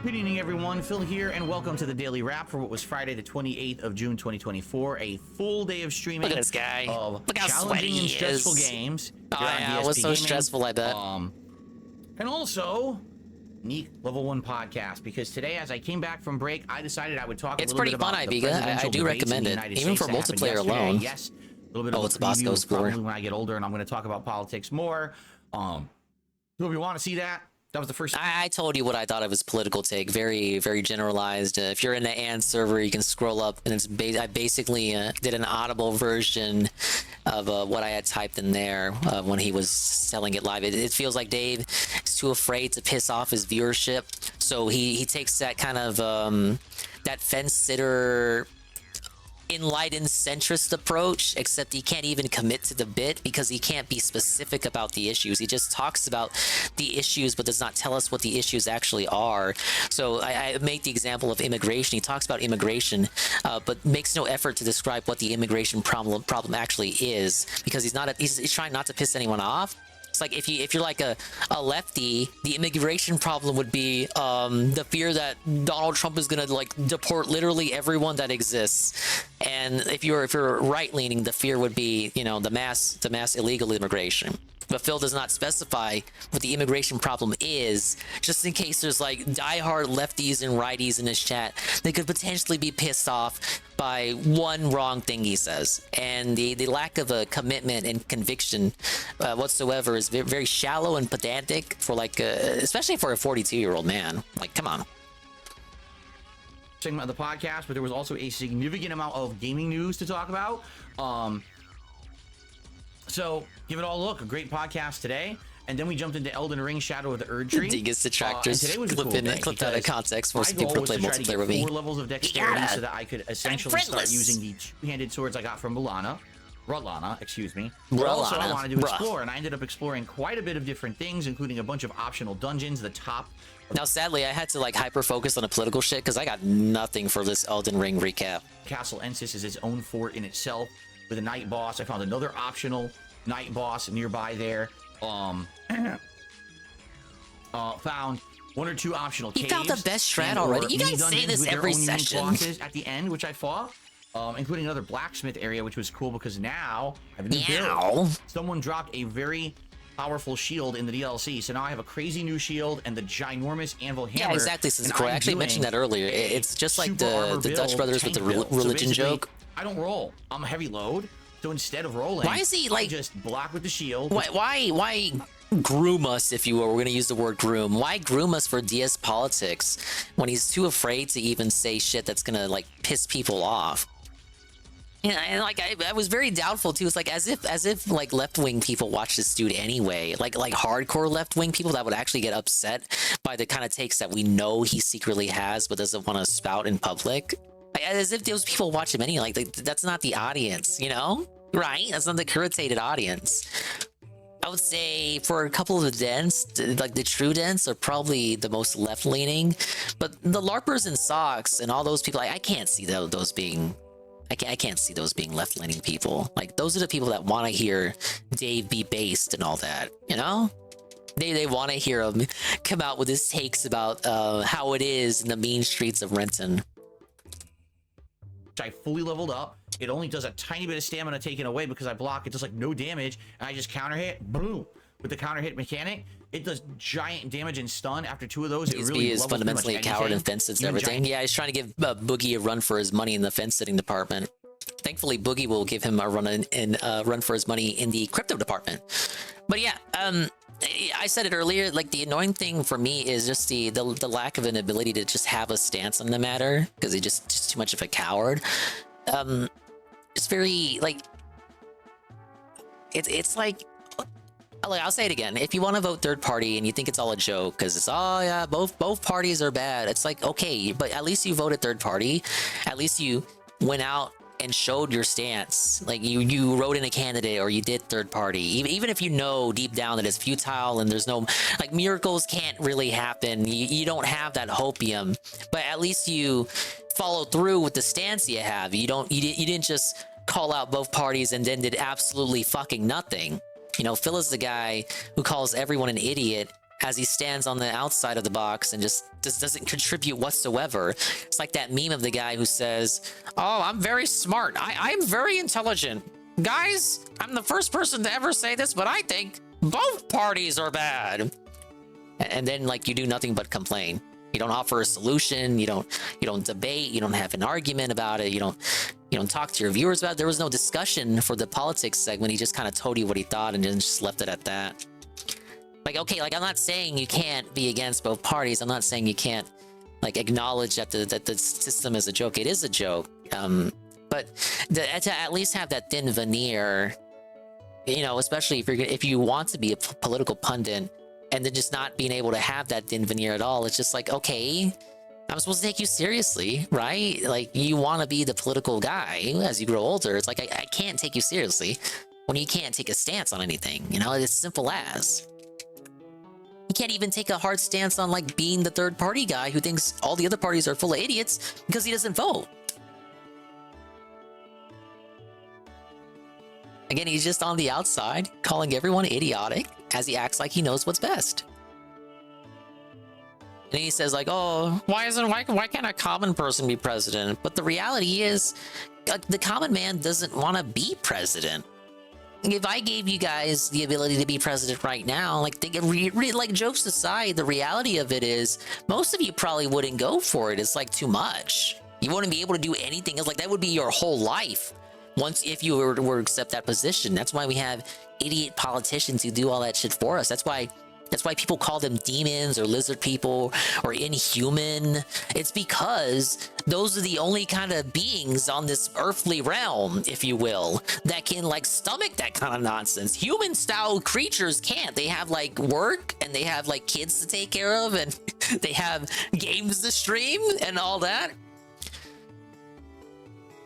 Good evening, everyone. Phil here, and welcome to the Daily Wrap for what was Friday, the 28th of June, 2024. A full day of streaming. Look at this guy. Look how sweaty challenging and he stressful is. games. Oh, Here on yeah, it DSP was so Gaming. stressful, I bet. And also, Neek Level 1 podcast, because today, as I came back from break, I decided I would talk a It's little pretty bit fun, about the Iviga. I presidential do debates in recommend the it, United even States for that happened multiplayer yesterday. alone. Yes, a little bit Oh, of it's a a Bosco preview Explorer. probably when I get older, and I'm going to talk about politics more. So if you want to see that, that was the first. I told you what I thought of his political take. Very, very generalized. If you're in the AND server, you can scroll up, and it's I basically did an audible version of what I had typed in there when he was telling it live. It feels like Dave is too afraid to piss off his viewership, so he takes that kind of that fence sitter, enlightened centrist approach, except he can't even commit to the bit because he can't be specific about the issues. He just talks about the issues but does not tell us what the issues actually are. So I make the example of immigration. He talks about immigration but makes no effort to describe what the immigration problem actually is, because he's trying not to piss anyone off. It's like if you're like a lefty, the immigration problem would be the fear that Donald Trump is gonna like deport literally everyone that exists, and if you're right leaning, the fear would be, you know, the mass illegal immigration. But Phil does not specify what the immigration problem is, just in case there's like diehard lefties and righties in his chat that could potentially be pissed off by one wrong thing he says. And the lack of a commitment and conviction whatsoever is very, very shallow and pedantic for like, especially for a 42-year-old man. Like, come on. Segment of the podcast, but there was also a significant amount of gaming news to talk about. So give it all a look. A great podcast today. And then we jumped into Elden Ring Shadow of the Erd Tree. Dingus detractors today was a cool day clipped out of context, forcing people to play multiplayer with me. 4 levels of dexterity so that I could essentially start using the two-handed swords I got from Rulana, excuse me. But also I wanted to explore, and I ended up exploring quite a bit of different things, including a bunch of optional dungeons. The top. Now, sadly, I had to like hyper focus on the political shit because I got nothing for this Elden Ring recap. Castle Ensis is its own fort in itself with a night boss. I found another optional night boss nearby there. Found 1 or 2 optional caves. You found the best strat already. You guys say this every session. Bosses at the end, which I fought, including another blacksmith area, which was cool because now I have a new build. Someone dropped a very powerful shield in the DLC, so now I have a crazy new shield and the ginormous anvil hammer. Yeah, exactly. I actually mentioned that earlier. It's just like the Dutch brothers with the religion joke. I don't roll. I'm a heavy load. So instead of rolling, why is he like just block with the shield? Why groom us, if you will? We're gonna use the word groom. Why groom us for DS politics when he's too afraid to even say shit that's gonna like piss people off? Yeah, and like I was very doubtful too. It's like as if like left-wing people watch this dude anyway, like hardcore left-wing people that would actually get upset by the kind of takes that we know he secretly has but doesn't want to spout in public. As if those people watch him anyway. Like that's not the audience, you know? Right? That's not the curated audience. I would say for a couple of the dents, like the true dents are probably the most left-leaning, but the LARPers and socks and all those people, I can't see those being. I can't see those being left-leaning people. Like those are the people that want to hear Dave be based and all that, you know? They want to hear him come out with his takes about how it is in the mean streets of Renton. I fully leveled up. It only does a tiny bit of stamina taken away because I block. It does like no damage, and I just counter hit. Boom! With the counter hit mechanic, it does giant damage and stun. After 2 of those, it really is fundamentally a coward and fence sits everything. Yeah, he's trying to give Boogie a run for his money in the fence sitting department. thankfully Boogie will give him a run for his money in the crypto department. But yeah, I said it earlier, like the annoying thing for me is just the lack of an ability to just have a stance on the matter, because he's just too much of a coward. It's very like it's like I'll say it again. If you want to vote third party and you think it's all a joke because it's both parties are bad, it's like, okay, but at least you voted third party. At least you went out and showed your stance. Like you wrote in a candidate or you did third party. Even if you know deep down that it's futile and there's no, like, miracles can't really happen. You don't have that hopium, but at least you follow through with the stance you have. You didn't just call out both parties and then did absolutely fucking nothing. You know, Phil is the guy who calls everyone an idiot as he stands on the outside of the box and just doesn't contribute whatsoever. It's like that meme of the guy who says, oh, I'm very smart. I'm very intelligent. Guys, I'm the first person to ever say this, but I think both parties are bad. And then, like, you do nothing but complain. You don't offer a solution. You don't debate. You don't have an argument about it. You don't talk to your viewers about it. There was no discussion for the politics segment. He just kind of told you what he thought and then just left it at that. Like, okay, like, I'm not saying you can't be against both parties. I'm not saying you can't, like, acknowledge that the system is a joke. It is a joke. But to at least have that thin veneer, you know, especially if you want to be a political pundit, and then just not being able to have that thin veneer at all, it's just like, okay, I'm supposed to take you seriously, right? Like, you want to be the political guy as you grow older. It's like, I can't take you seriously when you can't take a stance on anything, you know? It's simple as. You can't even take a hard stance on, like, being the third party guy who thinks all the other parties are full of idiots because he doesn't vote. Again, he's just on the outside calling everyone idiotic as he acts like he knows what's best. And he says, like, oh, why can't a common person be president? But the reality is, the common man doesn't want to be president. If I gave you guys the ability to be president right now, like, like, jokes aside, the reality of it is most of you probably wouldn't go for it. It's like too much. You wouldn't be able to do anything. It's like that would be your whole life if you were to accept that position. That's why we have idiot politicians who do all that shit for us. That's why people call them demons or lizard people or inhuman. It's because those are the only kind of beings on this earthly realm, if you will, that can, like, stomach that kind of nonsense. Human style creatures can't. They have, like, work and they have, like, kids to take care of and they have games to stream and all that.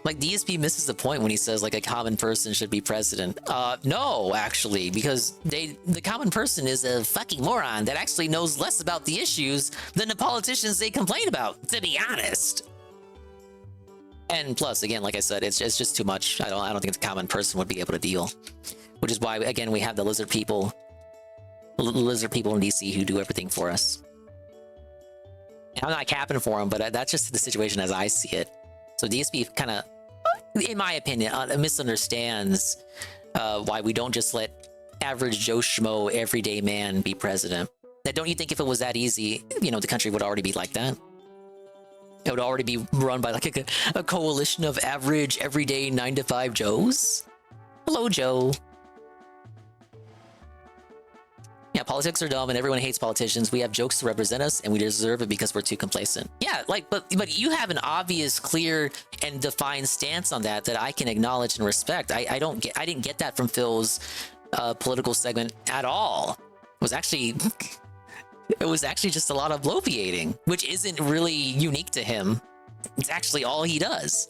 Like, DSP misses the point when he says, like, a common person should be president. No, actually, because the common person is a fucking moron that actually knows less about the issues than the politicians they complain about, to be honest. And plus, again, like I said, it's just too much. I don't think the common person would be able to deal. Which is why, again, we have the lizard people in DC who do everything for us. And I'm not capping for them, but that's just the situation as I see it. So DSP kind of, in my opinion, misunderstands why we don't just let average Joe Schmo, everyday man be president. That, don't you think if it was that easy, you know, the country would already be like that? It would already be run by, like, a coalition of average, everyday 9-to-5 Joes? Hello, Joe. Yeah, politics are dumb and everyone hates politicians. We have jokes to represent us and we deserve it because we're too complacent. Yeah, like, but you have an obvious, clear, and defined stance on that I can acknowledge and respect. I didn't get that from Phil's political segment at all. It was actually just a lot of bloviating, which isn't really unique to him. It's actually all he does.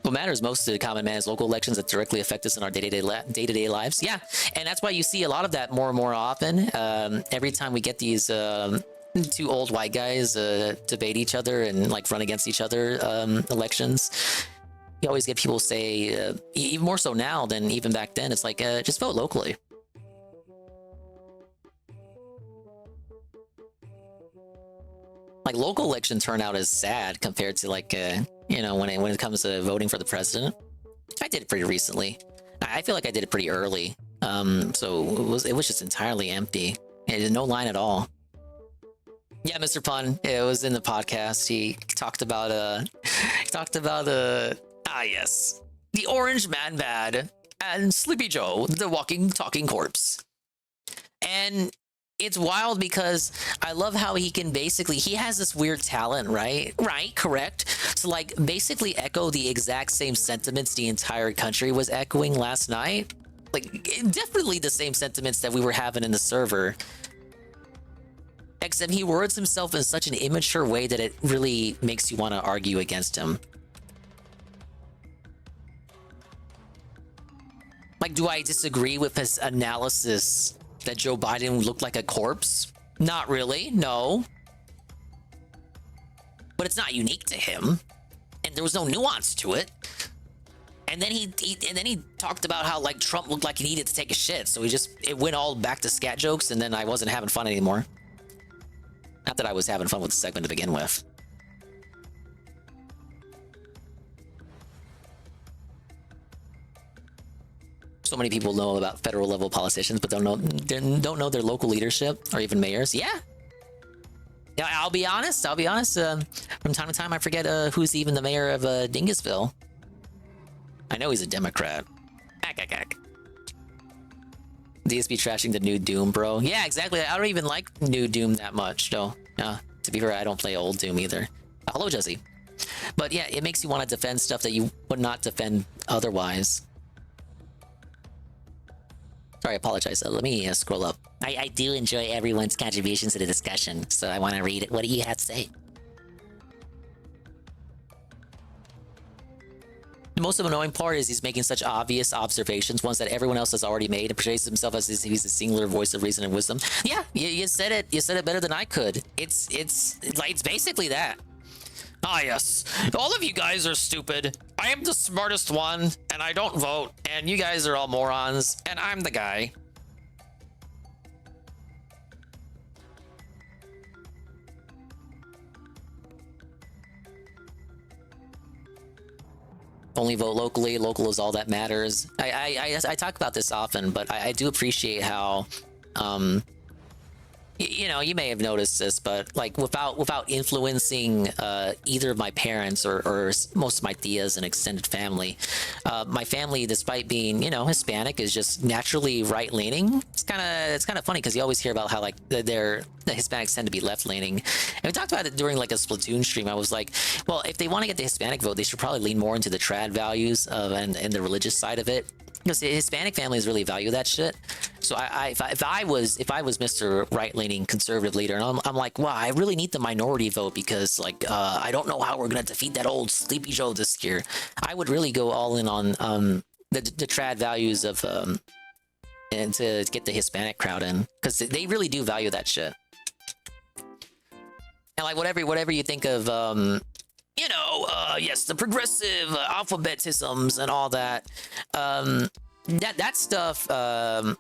What matters most to the common man is local elections that directly affect us in our day-to-day lives. Yeah, and that's why you see a lot of that more and more often. Every time we get these two old white guys debate each other and, like, run against each other elections, you always get people say, even more so now than even back then, it's like, just vote locally. Like, local election turnout is sad compared to, like, you know, when it comes to voting for the president. I did it pretty recently. I feel like I did it pretty early. So it was just entirely empty. And no line at all. Yeah, Mr. Pun, it was in the podcast. He talked about talked about yes, the Orange Man Bad and Sleepy Joe, the walking, talking corpse. And it's wild because I love how he can basically, he has this weird talent, right? Right, correct. So like basically echo the exact same sentiments the entire country was echoing last night. Like definitely the same sentiments that we were having in the server. Except he words himself in such an immature way that it really makes you want to argue against him. Like, do I disagree with his analysis that Joe Biden looked like a corpse? Not really, no. But it's not unique to him, and there was no nuance to it. And then he talked about how like Trump looked like he needed to take a shit, so it went all back to scat jokes, and then I wasn't having fun anymore. Not that I was having fun with the segment to begin with. So many people know about federal level politicians, but don't know their local leadership or even mayors. Yeah, I'll be honest. From time to time, I forget who's even the mayor of Dingusville. I know he's a Democrat. DSP trashing the new Doom, bro. Yeah, exactly. I don't even like new Doom that much, though. To be fair, I don't play old Doom either. Hello, Jesse. But yeah, it makes you want to defend stuff that you would not defend otherwise. Sorry, I apologize. Let me scroll up. I do enjoy everyone's contributions to the discussion, so I want to read it. What do you have to say? The most annoying part is he's making such obvious observations, ones that everyone else has already made, and portrays himself as if he's a singular voice of reason and wisdom. Yeah, you said it. You said it better than I could. It's basically that. Ah, yes. All of you guys are stupid. I am the smartest one, and I don't vote, and you guys are all morons, and I'm the guy. Only vote locally. Local is all that matters. I talk about this often, but I do appreciate how, you know, you may have noticed this, but like without influencing either of my parents or most of my tias and extended family, my family, despite being, you know, Hispanic, is just naturally right leaning. It's kind of funny because you always hear about how like the Hispanics tend to be left leaning, and we talked about it during like a Splatoon stream. I was like, well, if they want to get the Hispanic vote, they should probably lean more into the trad values and the religious side of it. Because the Hispanic families really value that shit. So if I was Mr. Right-leaning conservative leader, and I'm like, wow, I really need the minority vote because like I don't know how we're gonna defeat that old Sleepy Joe this year. I would really go all in on the trad values of and to get the Hispanic crowd in, because they really do value that shit. And like whatever you think of you know, yes, the progressive alphabetisms and all that. That stuff. How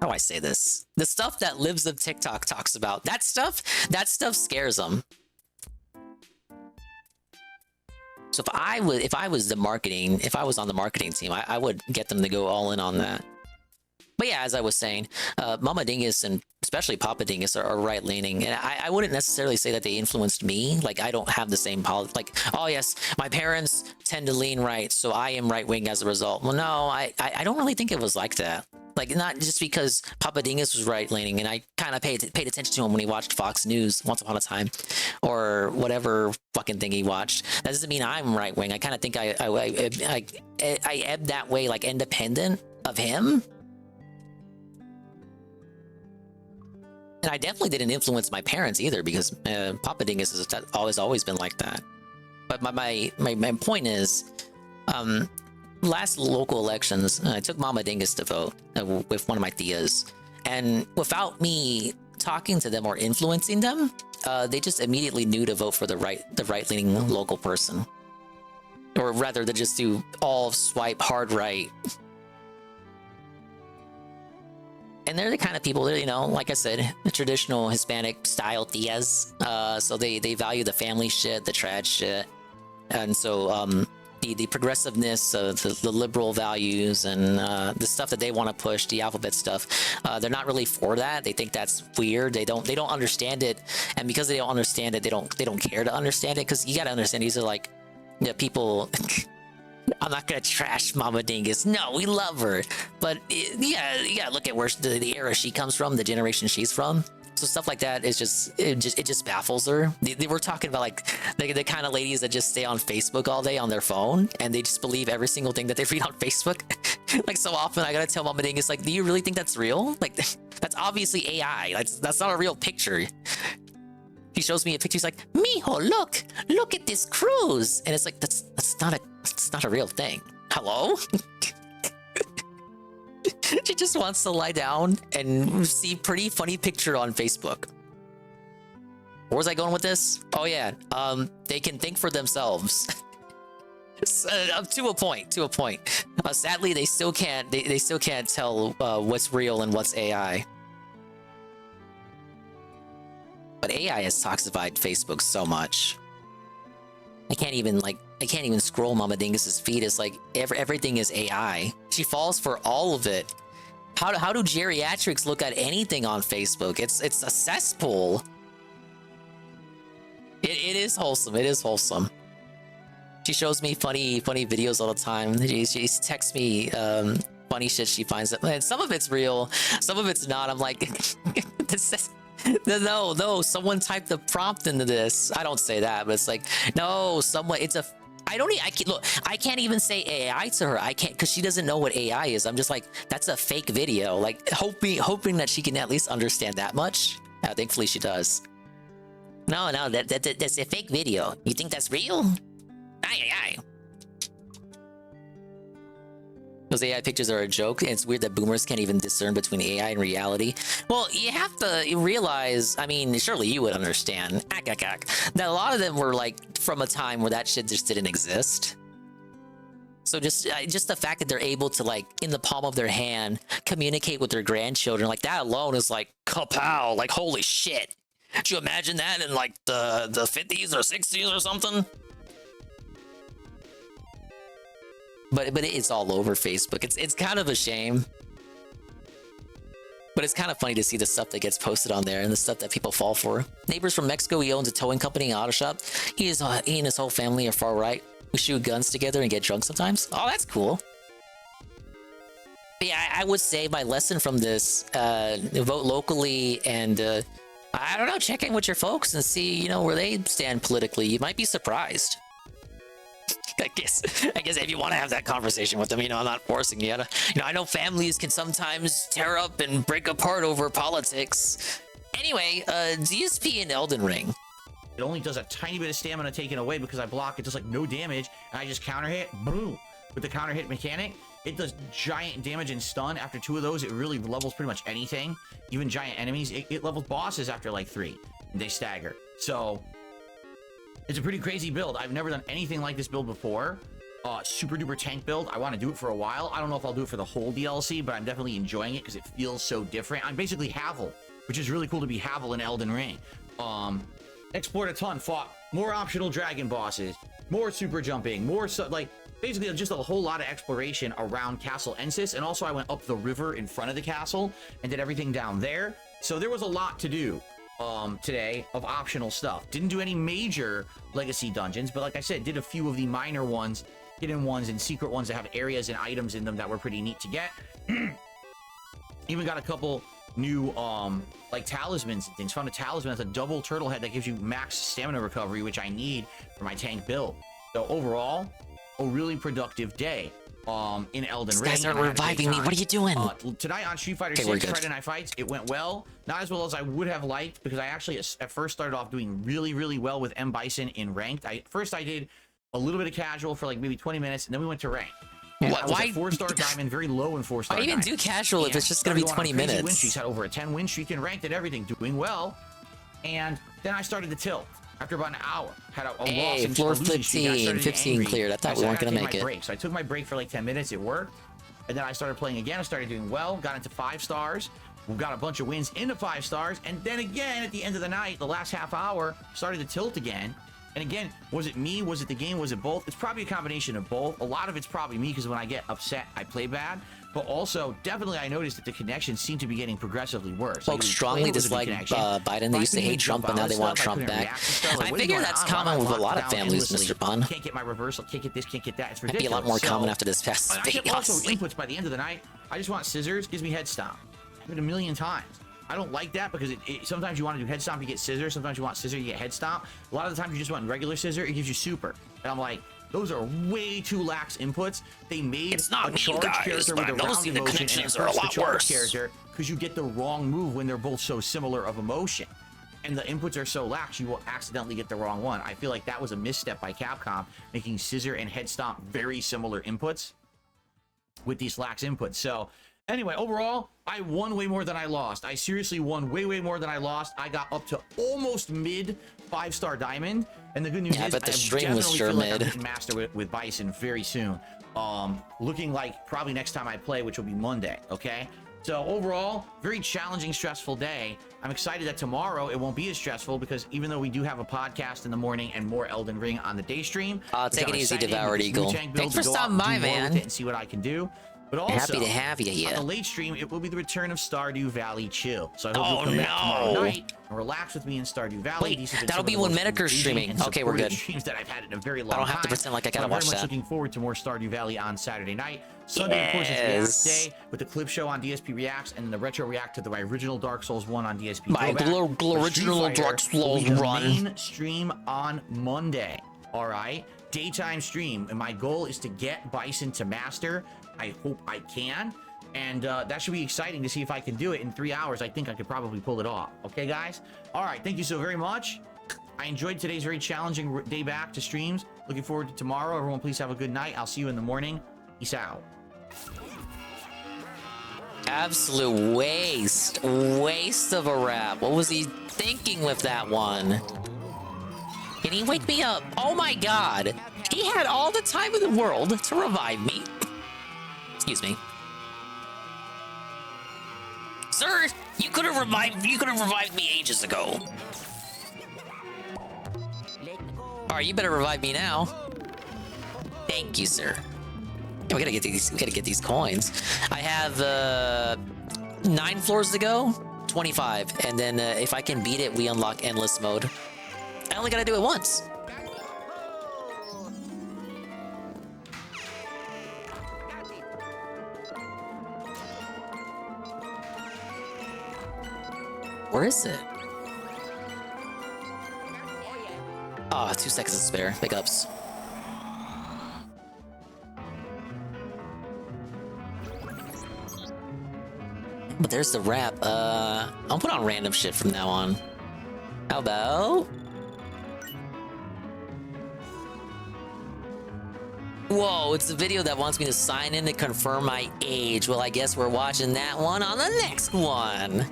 do I say this? The stuff that Libs of TikTok talks about. That stuff scares them. So if I was on the marketing team, I would get them to go all in on that. But yeah, as I was saying, Mama Dingus and especially Papa Dingus are right-leaning, and I wouldn't necessarily say that they influenced me. Like, I don't have the same like, oh yes, my parents tend to lean right, so I am right-wing as a result. Well, no, I don't really think it was like that. Like, not just because Papa Dingus was right-leaning, and I kind of paid attention to him when he watched Fox News once upon a time, or whatever fucking thing he watched. That doesn't mean I'm right-wing. I kind of think I ebb that way, like, independent of him. And I definitely didn't influence my parents either, because Papa Dingus has always been like that. But my point is, last local elections, I took Mama Dingus to vote with one of my tias, and without me talking to them or influencing them, they just immediately knew to vote for the right-leaning local person, or rather, to just do all swipe hard right. And they're the kind of people that, you know, like I said, the traditional Hispanic style tias. So they value the family shit, the trad shit. And so the progressiveness, the liberal values, and the stuff that they want to push, the alphabet stuff. They're not really for that. They think that's weird. They don't understand it, and because they don't understand it, they don't care to understand it. Because you gotta understand, these are like, yeah, people. I'm not gonna trash Mama Dingus. No, we love her, but you gotta look at where the era she comes from, the generation she's from. So stuff like that is it just baffles her. They were talking about like the kind of ladies that just stay on Facebook all day on their phone, and they just believe every single thing that they read on Facebook. Like, so often I gotta tell Mama Dingus, like, do you really think that's real? Like, that's obviously AI. That's not a real picture. He shows me a picture. He's like, "Mijo, look at this cruise," and it's like, that's not a real thing. Hello? She just wants to lie down and see pretty funny picture on Facebook. Where was I going with this? Oh yeah, they can think for themselves. To a point. Sadly, they still can't. They still can't tell what's real and what's AI. But AI has toxified Facebook so much. I can't even scroll Mama Dingus's feed. It's like everything is AI. She falls for all of it. How do geriatrics look at anything on Facebook? It's a cesspool. It is wholesome. It is wholesome. She shows me funny videos all the time. She texts me funny shit she finds. And some of it's real, some of it's not. I'm like, no, someone typed the prompt into this. I don't say that, but it's like, no, someone. It's a. I can't even say AI to her. I can't, because she doesn't know what AI is. I'm just like, that's a fake video. Like, hoping that she can at least understand that much. Thankfully, she does. No, that's a fake video. You think that's real? Aye. Those AI pictures are a joke, and it's weird that boomers can't even discern between AI and reality. Well, you have to realize, I mean, surely you would understand, that a lot of them were like from a time where that shit just didn't exist. So just the fact that they're able to, like, in the palm of their hand, communicate with their grandchildren, like, that alone is like, kapow, like, holy shit. Could you imagine that in like the 50s or 60s or something? But it's all over Facebook. It's kind of a shame. But it's kind of funny to see the stuff that gets posted on there and the stuff that people fall for. Neighbors from Mexico, he owns a towing company and auto shop. He and his whole family are far right. We shoot guns together and get drunk sometimes. Oh, that's cool. But yeah, I would say my lesson from this, vote locally and, I don't know, check in with your folks and see, where they stand politically. You might be surprised. I guess if you want to have that conversation with them, I'm not forcing you. I know families can sometimes tear up and break apart over politics. Anyway, DSP and Elden Ring. It only does a tiny bit of stamina taken away because I block. It does like no damage, and I just counter hit. Boom! With the counter hit mechanic, it does giant damage and stun. After 2 of those, it really levels pretty much anything, even giant enemies. It levels bosses after like 3, and they stagger. So it's a pretty crazy build. I've never done anything like this build before. Super duper tank build. I want to do it for a while. I don't know if I'll do it for the whole DLC, but I'm definitely enjoying it because it feels so different. I'm basically Havel, which is really cool to be Havel in Elden Ring. Explored a ton, fought more optional dragon bosses, more super jumping, basically just a whole lot of exploration around Castle Ensis. And also I went up the river in front of the castle and did everything down there. So there was a lot to do today of optional stuff. Didn't do any major legacy dungeons, but like I said, did a few of the minor ones, hidden ones and secret ones that have areas and items in them that were pretty neat to get. Even got a couple new like talismans and things. Found a talisman that's a double turtle head that gives you max stamina recovery, which I need for my tank build. So overall, a really productive day in Elden Ring. These guys aren't reviving me. What are you doing? Tonight on Street Fighter 6 Friday Night Fights, it went well. Not as well as I would have liked, because I actually at first started off doing really well with M. Bison in ranked. First I did a little bit of casual for like maybe 20 minutes, and then we went to ranked. Why 4-star diamond, very low in 4-star. Why even do casual if it's just gonna be 20 minutes? Win streaks, had over a 10 win streak in ranked and everything, doing well. And then I started to tilt. After about an hour, had a loss in floor 15 cleared. I thought we weren't gonna make it. Break. So I took my break for like 10 minutes. It worked, and then I started playing again. I started doing well. Got into 5 stars. We got a bunch of wins into 5 stars, and then again at the end of the night, the last half hour, started to tilt again. And again, was it me? Was it the game? Was it both? It's probably a combination of both. A lot of it's probably me because when I get upset, I play bad. But also, definitely, I noticed that the connections seem to be getting progressively worse. Folks strongly dislike Biden. They used to hate Trump, but now they want Trump back. I figure that's common with a lot of families, Mr. Bun. Can't get my reversal. Can't get this. Can't get that. It's Might ridiculous. be a lot more common after this past I video, kept also honestly. inputs by the end of the night. I just want scissors. Gives me head stomp. I did it a million times. I don't like that because sometimes you want to do head stomp, you get scissor. Sometimes you want scissor, you get head stomp. A lot of the times you just want regular scissor, it gives you super. And I'm like, those are way too lax inputs. They made It's not a me, charged guys, character but with a I rounding the motion, and it connections hurts are a the lot charged worse. character because you get the wrong move when they're both so similar of emotion. And the inputs are so lax, you will accidentally get the wrong one. I feel like that was a misstep by Capcom, making scissor and head stomp very similar inputs with these lax inputs. So anyway, overall, I won way more than I lost. I seriously won way more than I lost. I got up to almost mid 5-star diamond. And the good news is but the I stream was definitely sure feel like I'm mid. hitting master with Bison very soon. Looking like probably next time I play, which will be Monday, okay? So overall, very challenging, stressful day. I'm excited that tomorrow it won't be as stressful because even though we do have a podcast in the morning and more Elden Ring on the day stream, Take I'm it easy, excited Devoured with this Eagle. Wu-Tang build Thanks to for go out stopping and by, do more with man. it and see what I can do. But also, Happy to have you on here. the late stream, it will be the return of Stardew Valley Chill. So I hope Oh, you'll come back tomorrow no. night and relax with me in Stardew Valley. Wait, These have been that'll some be of the when most Medicre's engaging streaming. and Okay, we're supportive good. streams that I've had in a very long I don't have to time. pretend like I gotta I'm watch very much that. looking forward to more Stardew Valley on Saturday night. Sunday, of course, is React Yes. Day with the clip show on DSP Reacts and the retro react to the original Dark Souls 1 on DSP. My Throwback. original The Street Fighter Dark will Souls be the run. main stream on Monday. All right, daytime stream, and my goal is to get Bison to master. I hope I can. And that should be exciting to see if I can do it in 3 hours. I think I could probably pull it off. Okay, guys? All right, thank you so very much. I enjoyed today's very challenging day back to streams. Looking forward to tomorrow. Everyone, please have a good night. I'll see you in the morning. Peace out. Absolute waste of a rap. What was he thinking with that one? Can he wake me up? Oh my god, he had all the time in the world to revive me. Excuse me, sir. You could have revived me ages ago. All right, you better revive me now. Thank you, sir. We gotta get these coins. I have 9 floors to go, 25, and then if I can beat it, we unlock endless mode. I only gotta do it once. Where is it? Ah, 2 seconds to spare. Big ups. But there's the wrap. I'll put on random shit from now on. How about? Whoa, it's the video that wants me to sign in to confirm my age. Well, I guess we're watching that one on the next one.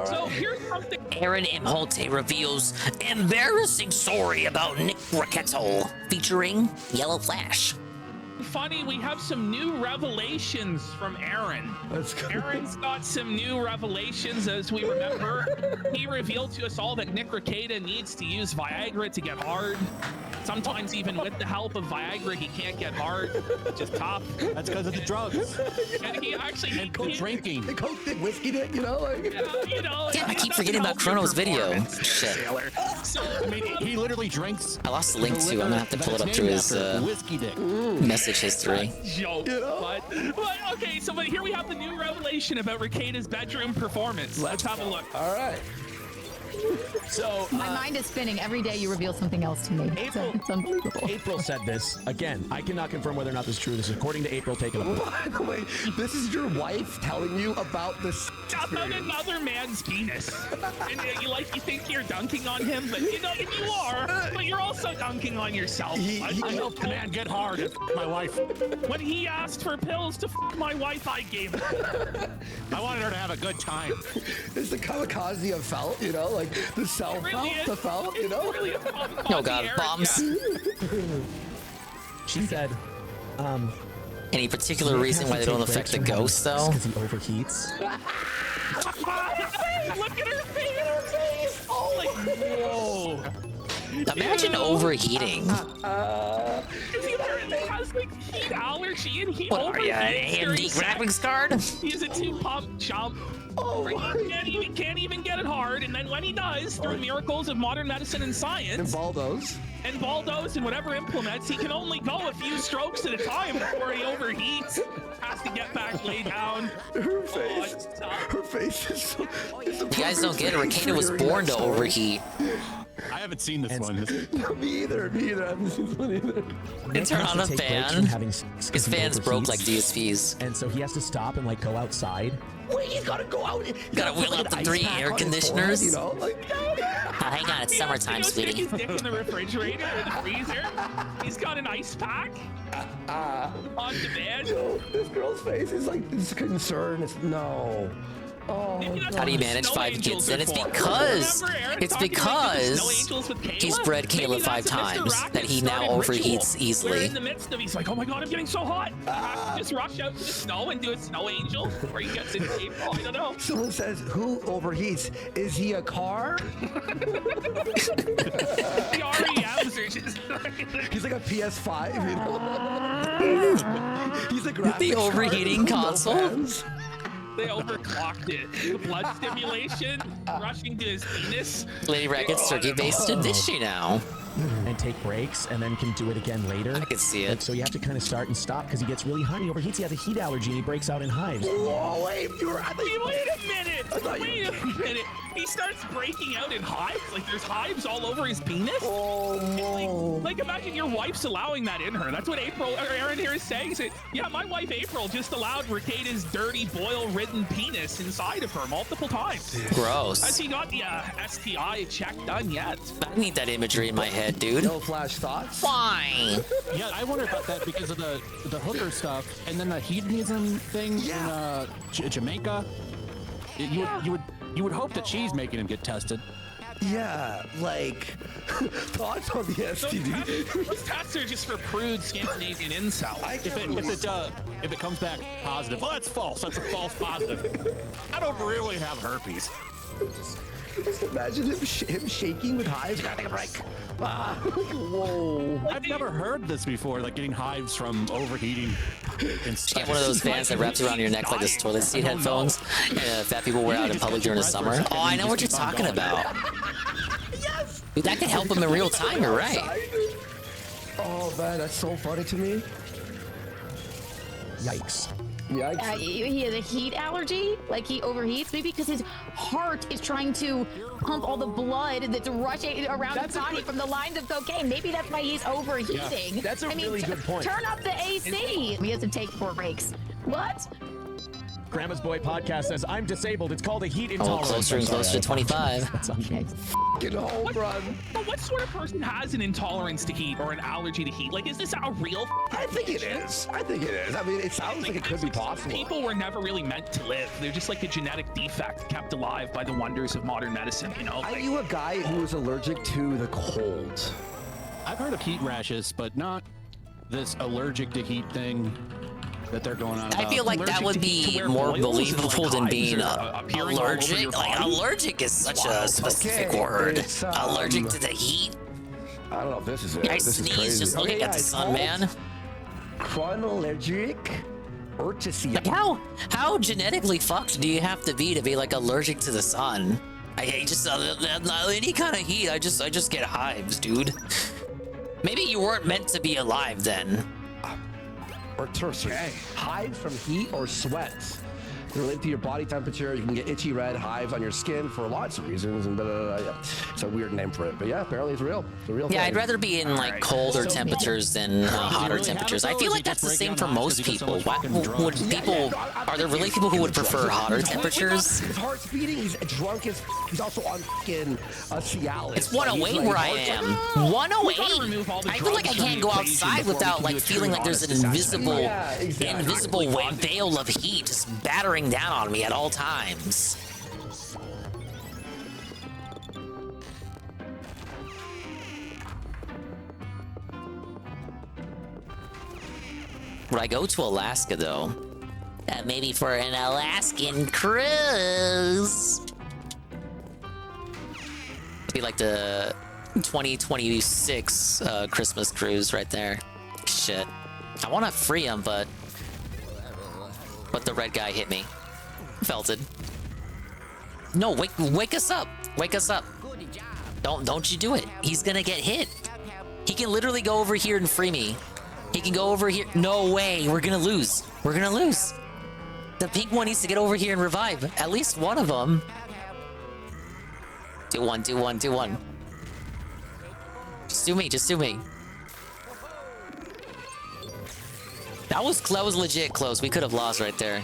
So here's something. Aaron Imholte reveals embarrassing story about Nick Rackettle featuring Yellow Flash. Funny, we have some new revelations from Aaron. Aaron's got some new revelations. As we remember, he revealed to us all that Nick Rekieta needs to use Viagra to get hard. Sometimes even with the help of Viagra, he can't get hard, which is tough. That's because of the drugs. And he actually And drinking. The Coke dick whiskey dick, you know? Like, you know, Damn, I that keep doesn't forgetting about help your Chrono's video. performance. Shit. So, I mean, he literally drinks. I lost the link too. I'm gonna have to pull it up through his whiskey dick. message history. Joke, but okay, so but here we have the new revelation about Rekieta's bedroom performance. Let's have a look. All right. So My mind is spinning. Every day you reveal something else to me. It's unbelievable. April said this. Again, I cannot confirm whether or not this is true. This is according to April taking a By the way, this is your wife telling you about this About another man's penis. And you think you're dunking on him, but you know you are. But you're also dunking on yourself. I helped the man get hard and my wife. When he asked for pills to fuck my wife, I gave it. I wanted her to have a good time. It's the kamikaze of felt, you know, like the self really felt, is. the felt, you know? Really is Oh god, bombs. She said, Any particular reason why they don't affect the ghost, though? Because he overheats. Look at her face! Oh, like, whoa. Imagine overheating. Because he apparently has like heat allergy and he What are ya, overheats during AMD sex. graphics card? He's a 2-pump chump. Oh, he can't even get it hard, and then when he does, through miracles of modern medicine and science, and Baldos and whatever implements, he can only go a few strokes at a time before he overheats. Has to get back, lay down. Her face is so. You guys don't get it. Ricada was born to overheat. I haven't seen this one. Me either. I haven't seen this one either. And turn on a fan. His fan's broke like DSPs. And so he has to stop and like go outside. Wait, he's gotta go out. Gotta wheel out the 3 air conditioners. You know, like. Oh, hang on, it's summertime, Stick sweetie. his dick in the refrigerator or the freezer. He's got an ice pack on the bed. Yo, this girl's face is like this concern. It's no. Oh, How do you manage 5 kids? And it's because he's bred Kayla 5 times that he now overheats We're easily. in the midst of, he's like, oh my god, I'm getting so hot. Just rush out to the snow and do a snow angel before he gets into April. I don't know. Someone says, who overheats? Is he a car? The REMs are just He's like a PS5, you know? He's a graphics The overheating card, console? no fans. They overclocked it. The blood stimulation, rushing to his penis. Lady Racket's turkey basted, is she now? And take breaks and then can do it again later. I can see it. Like, so you have to kind of start and stop because he gets really hot. He overheats. He has a heat allergy and he breaks out in hives. Whoa, wait, Wait a minute! Wait a minute! He starts breaking out in hives? Like there's hives all over his penis? Oh, no. Like imagine your wife's allowing that in her. That's what Aaron here is saying. So, yeah, my wife April just allowed Ricada's dirty, boil-ridden penis inside of her multiple times. Gross. Has he got the STI check done yet? I need that imagery in my head, dude. No flash thoughts? Why? Yeah, I wonder about that because of the hooker stuff and then the hedonism thing in Jamaica. You would hope that she's making him get tested. Yeah, like thoughts on the STD. Those tests are just for prude Scandinavian incels. If it comes back positive, well, that's false. That's a false positive. I don't really have herpes. Just imagine him shaking with hives. Gotta take a break. Whoa. I've never heard this before, like getting hives from overheating. Get one of those fans that wraps around your neck like this toilet seat headphones fat people wear out in public during the summer. Oh, I know what you're talking about. Yes! Dude, that could help him in real time, you're right. Oh, man, that's so funny to me. Yikes. Yikes. He has a heat allergy, like he overheats, maybe because his heart is trying to pump all the blood that's rushing around his body from the lines of cocaine. Maybe that's why he's overheating. Yeah, that's a really good point. Turn up the AC. He has to take 4 breaks. What? Grandma's Boy Podcast says, I'm disabled. It's called a heat Oh, intolerance. closer and closer to 25. That's okay. Get a home run. But what sort of person has an intolerance to heat or an allergy to heat? Like, is this a real? I think it is. I think it is. I mean, it sounds like it could be possible. People were never really meant to live. They're just like a genetic defect kept alive by the wonders of modern medicine, you know? I knew a guy who was allergic to the cold. I've heard of heat rashes, but not this allergic to heat thing that they're going on about. I feel like that would be more believable than being allergic. Like, allergic is such a specific word. Allergic to the heat. I don't know if this is it. I This is sneeze crazy. just looking at the sun, man. Chronoallergic urticaria. Like how genetically fucked do you have to be like allergic to the sun? I just any kind of heat. I just get hives, dude. Maybe you weren't meant to be alive then. Or tertiary. Hives from heat or sweat. They're linked to your body temperature. You can get itchy red hives on your skin for lots of reasons. And yeah. It's a weird name for it. But yeah, apparently it's real. It's a real thing. Yeah, I'd rather be in like colder temperatures than hotter temperatures. I feel like that's the same for most people. Are there really people who would prefer hotter temperatures? His heart's beating. He's drunk. He's also on fucking Cialis. It's 108 where I am. 108. I feel like I can't go outside without like feeling like there's an invisible veil of heat just battering down on me at all times. Would I go to Alaska though? Maybe for an Alaskan cruise. It'd be like the 2026 Christmas cruise right there. Shit. I want to free him, but the red guy hit me. Felted. No, wake us up. Wake us up. Don't you do it. He's gonna get hit. He can literally go over here and free me. He can go over here. No way. We're gonna lose. We're gonna lose. The pink one needs to get over here and revive. At least one of them. Do one. Just do me. Just do me. That was legit close. We could have lost right there.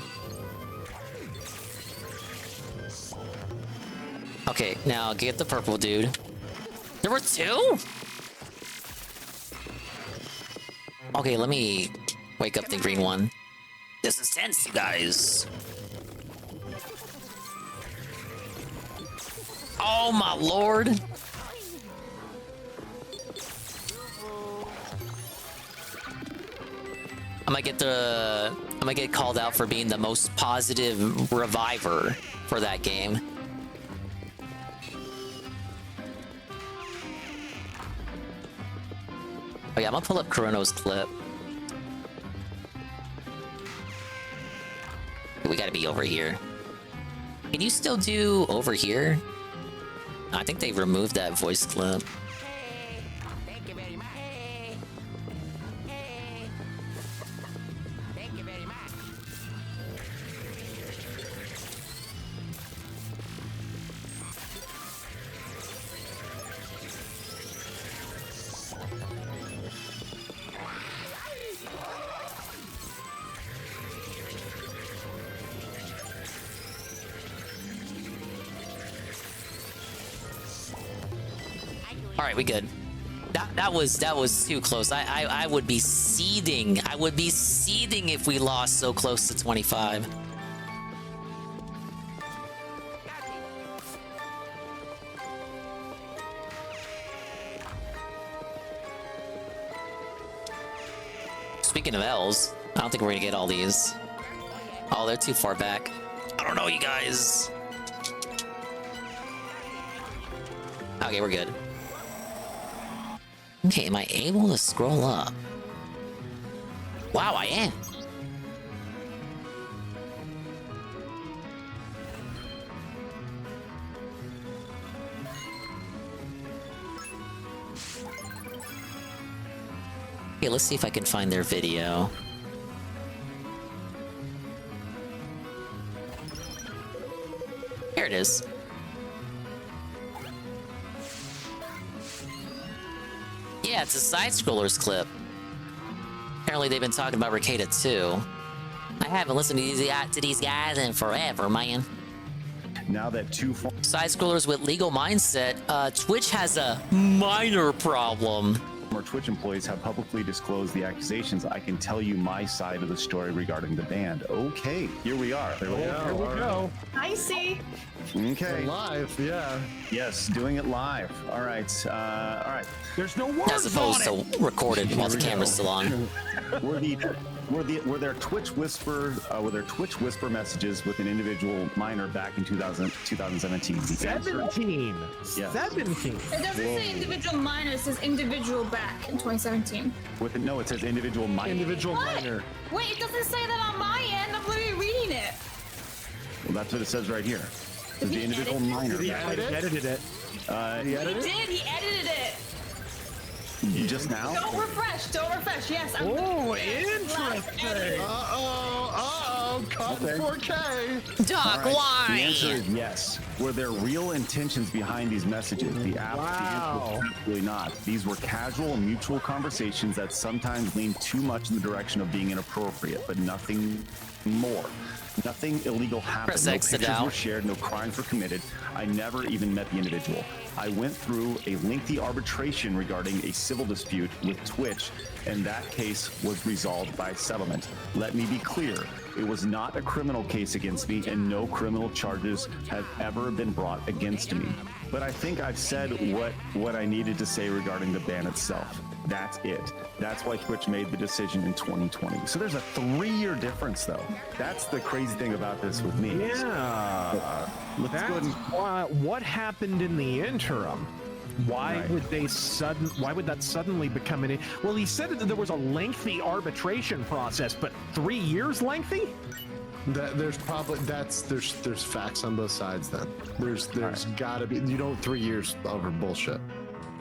Okay, now get the purple dude. There were two? Okay, let me wake up the green one. This is tense, you guys. Oh my lord. I might get called out for being the most positive reviver for that game. Oh yeah, I'm gonna pull up Chrono's clip. We gotta be over here. Can you still do over here? I think they removed that voice clip. All right, we good. That was too close. I would be seething. I would be seething if we lost so close to 25. Speaking of L's, I don't think we're gonna get all these. Oh, they're too far back. I don't know, you guys. Okay, we're good. Okay, am I able to scroll up? Wow, I am. Okay, let's see if I can find their video. Here it is. Yeah, it's a side-scrollers clip. Apparently they've been talking about Ricada too. I haven't listened to these guys in forever, man. Now that side-scrollers with legal mindset, Twitch has a minor problem. Former Twitch employees have publicly disclosed the accusations. I can tell you my side of the story regarding the band. Okay, here we are. There we go. Here we go. I see. Okay. Live, yeah. Yes, doing it live. All right. All right. There's no words as opposed on to recorded while the camera's still on. were their Twitch whisper messages with an individual minor back in 2017? 17. Yes. 17. It doesn't say individual minor, it says individual back in 2017. No, it says individual minor. Individual What? minor. Wait, it doesn't say that on my end. I'm literally reading it. Well, that's what it says right here. It says the individual minor. He edited it. He edited it. Just now? Don't refresh. Yes. Oh, interesting. Cut 4K. Doc, right. why? The answer is yes. Were there real intentions behind these messages? The answer was absolutely not. These were casual, mutual conversations that sometimes leaned too much in the direction of being inappropriate, but nothing more. Nothing illegal happened. No pictures were shared. No crimes were committed. I never even met the individual. I went through a lengthy arbitration regarding a civil dispute with Twitch, and that case was resolved by settlement. Let me be clear. It was not a criminal case against me, and no criminal charges have ever been brought against me. But I think I've said what I needed to say regarding the ban itself. That's it. That's why Twitch made the decision in 2020. So there's a 3-year difference, though. That's the crazy thing about this with me. Yeah. Let's go ahead and... What happened in the interim? Why would that suddenly become an? Well, he said that there was a lengthy arbitration process, but 3 years lengthy? There's probably there's facts on both sides. Then there's gotta be 3 years over bullshit.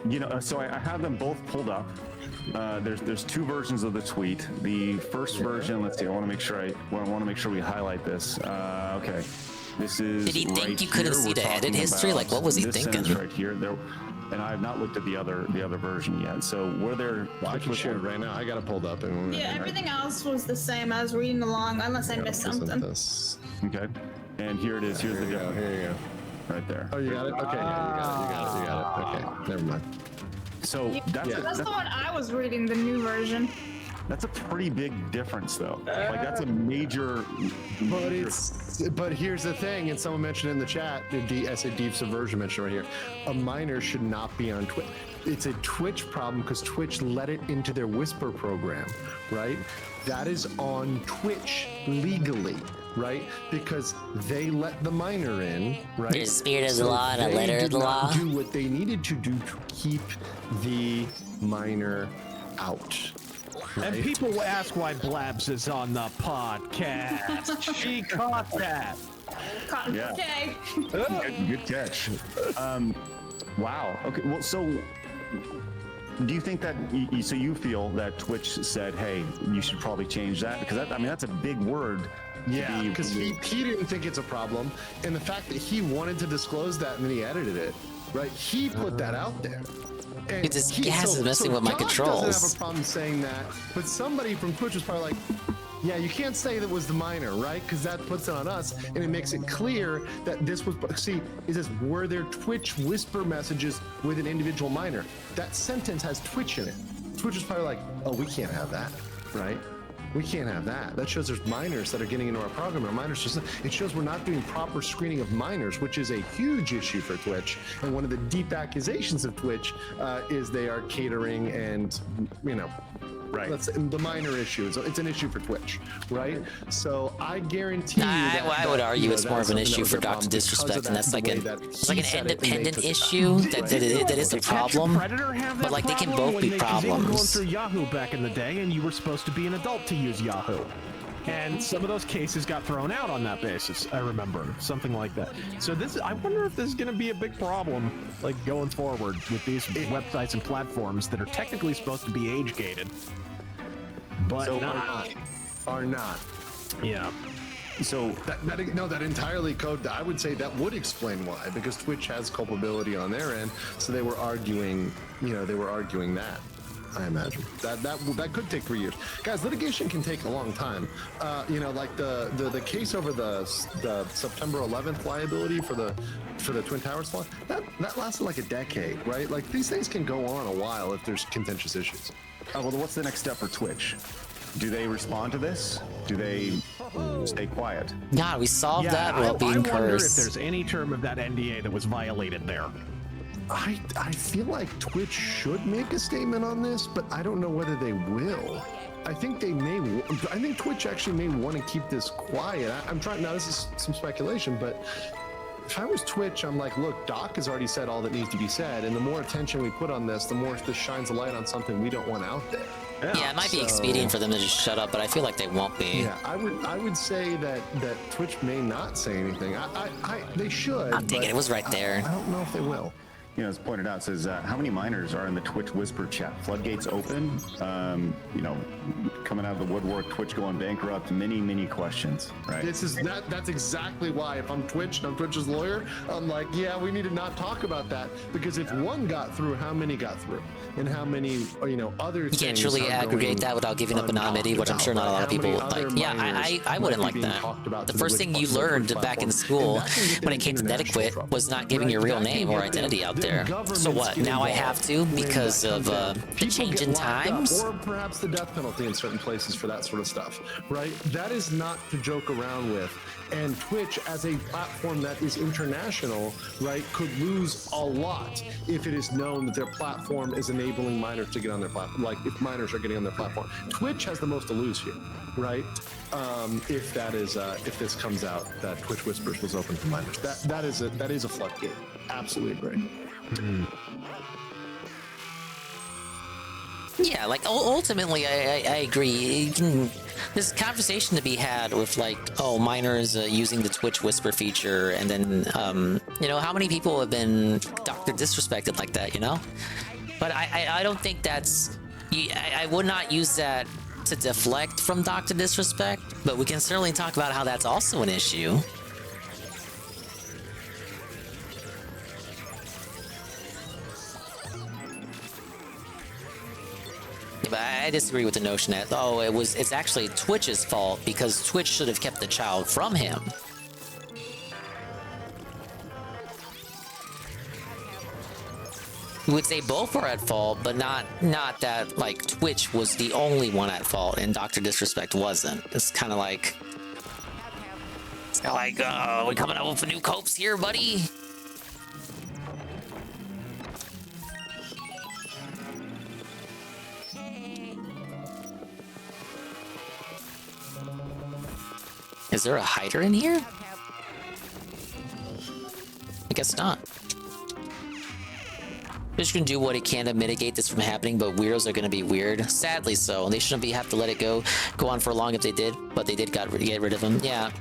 You know, so I have them both pulled up. There's 2 versions of the tweet. The first version, let's see. I want to make sure we highlight this. Okay, this is. Did he think right you couldn't here. see the We're edit talking history? Like, what was he this thinking? sentence right here. There, and I have not looked at the other version yet. So where they're, I can share it right now. I got it pulled up. Yeah, everything else was the same. I was reading along, unless I missed something. Okay, and here it is. Here's the difference. Here you go. Right there. Oh, you got it. Okay, yeah, you got it. Okay, never mind. So That's the one I was reading, the new version. That's a pretty big difference, though. Like, that's a major. But here's the thing, and someone mentioned in the chat, I said Deep Subversion mentioned right here, a minor should not be on Twitch. It's a Twitch problem because Twitch let it into their Whisper program, right? That is on Twitch legally, right? Because they let the minor in, right? There's spirit of the law and a letter of the law. Do what they needed to do to keep the minor out. And Right. people will ask why Blabs is on the podcast. She caught that. Yeah. Okay. Good catch. Wow. Okay. Well, so do you think that? So you feel that Twitch said, "Hey, you should probably change that," because that's a big word. Yeah, because he didn't think it's a problem, and the fact that he wanted to disclose that and then he edited it, right? He put that out there. And It's just gas is messing with my Doc controls. doesn't have a problem saying that, but somebody from Twitch was probably like, yeah, you can't say that was the minor, right? Because that puts it on us, and it makes it clear that this was. See, it says, were there Twitch whisper messages with an individual minor? That sentence has Twitch in it. Twitch is probably like, oh, we can't have that, right? We can't have that. That shows there's minors that are getting into our program. Our minors just, it shows we're not doing proper screening of minors, which is a huge issue for Twitch. And one of the deep accusations of Twitch is they are catering and, right. The minor issue. It's an issue for Twitch, right? So I guarantee you that, I would argue it's more of an issue for Dr. Disrespect, and that's like an independent issue that is a problem. But like they can both be Going problems. through Yahoo back in the day, and you were supposed to be an adult to use Yahoo. And some of those cases got thrown out on that basis. I remember something like that. So I wonder if this is going to be a big problem, like going forward with these websites and platforms that are technically supposed to be age gated, but are not. Yeah. So that entirely I would say that would explain why, because Twitch has culpability on their end, so they were arguing. They were arguing that. I imagine that could take 3 years. Guys, litigation can take a long time. Like the case over the September 11th liability for the Twin Towers fall, that lasted like a decade, right? Like these things can go on a while if there's contentious issues. Well, what's the next step for Twitch? Do they respond to this? Do they stay quiet? God, we solved that without being I wonder if cursed. there's any term of that NDA that was violated there. I feel like Twitch should make a statement on this, but I don't know whether they will. I think they may. I think Twitch actually may want to keep this quiet. I'm trying. Now this is some speculation, but if I was Twitch, I'm like, look, Doc has already said all that needs to be said, and the more attention we put on this, the more this shines a light on something we don't want out there. Yeah, it might be expedient for them to just shut up, but I feel like they won't be. Yeah, I would say that Twitch may not say anything. They should. I'll take it. It was right there. I don't know if they will. As pointed out, it says how many minors are in the Twitch Whisper chat? Floodgates open. Coming out of the woodwork, Twitch going bankrupt. Many questions. Right. That's exactly why if I'm Twitch and I'm Twitch's lawyer, I'm like, yeah, we need to not talk about that, because if one got through, how many got through, and how many other. You can't truly aggregate that without giving up anonymity, which I'm sure not a lot of people like. Yeah, I wouldn't like that. The first thing you learned back in school when it came to etiquette was not giving your real name or identity out there. there. So what? Now I have to because of the change in times? Or perhaps the death penalty in certain places for that sort of stuff, right? That is not to joke around with. And Twitch, as a platform that is international, right, could lose a lot if it is known that their platform is enabling minors to get on their platform. Like if minors are getting on their platform, Twitch has the most to lose here, right? If that is if this comes out that Twitch Whispers was open to minors, that is a floodgate. Absolutely agree. Yeah, like ultimately, I agree. There's a conversation to be had with like, oh, minors using the Twitch Whisper feature, and then you know, how many people have been Dr. disrespected like that, you know? But I don't think that's. I would not use that to deflect from Dr. disrespect, but we can certainly talk about how that's also an issue. But I disagree with the notion that, oh, it's actually Twitch's fault because Twitch should have kept the child from him. We would say both are at fault, but not that like Twitch was the only one at fault and Dr. Disrespect wasn't. It's kind of like, oh, we coming up with new copes here, buddy. Is there a hider in here? I guess not. Just gonna do what it can to mitigate this from happening, but weirdos are gonna be weird. Sadly so. They shouldn't have to let it go on for long if they did, but they did get rid of him. Yeah.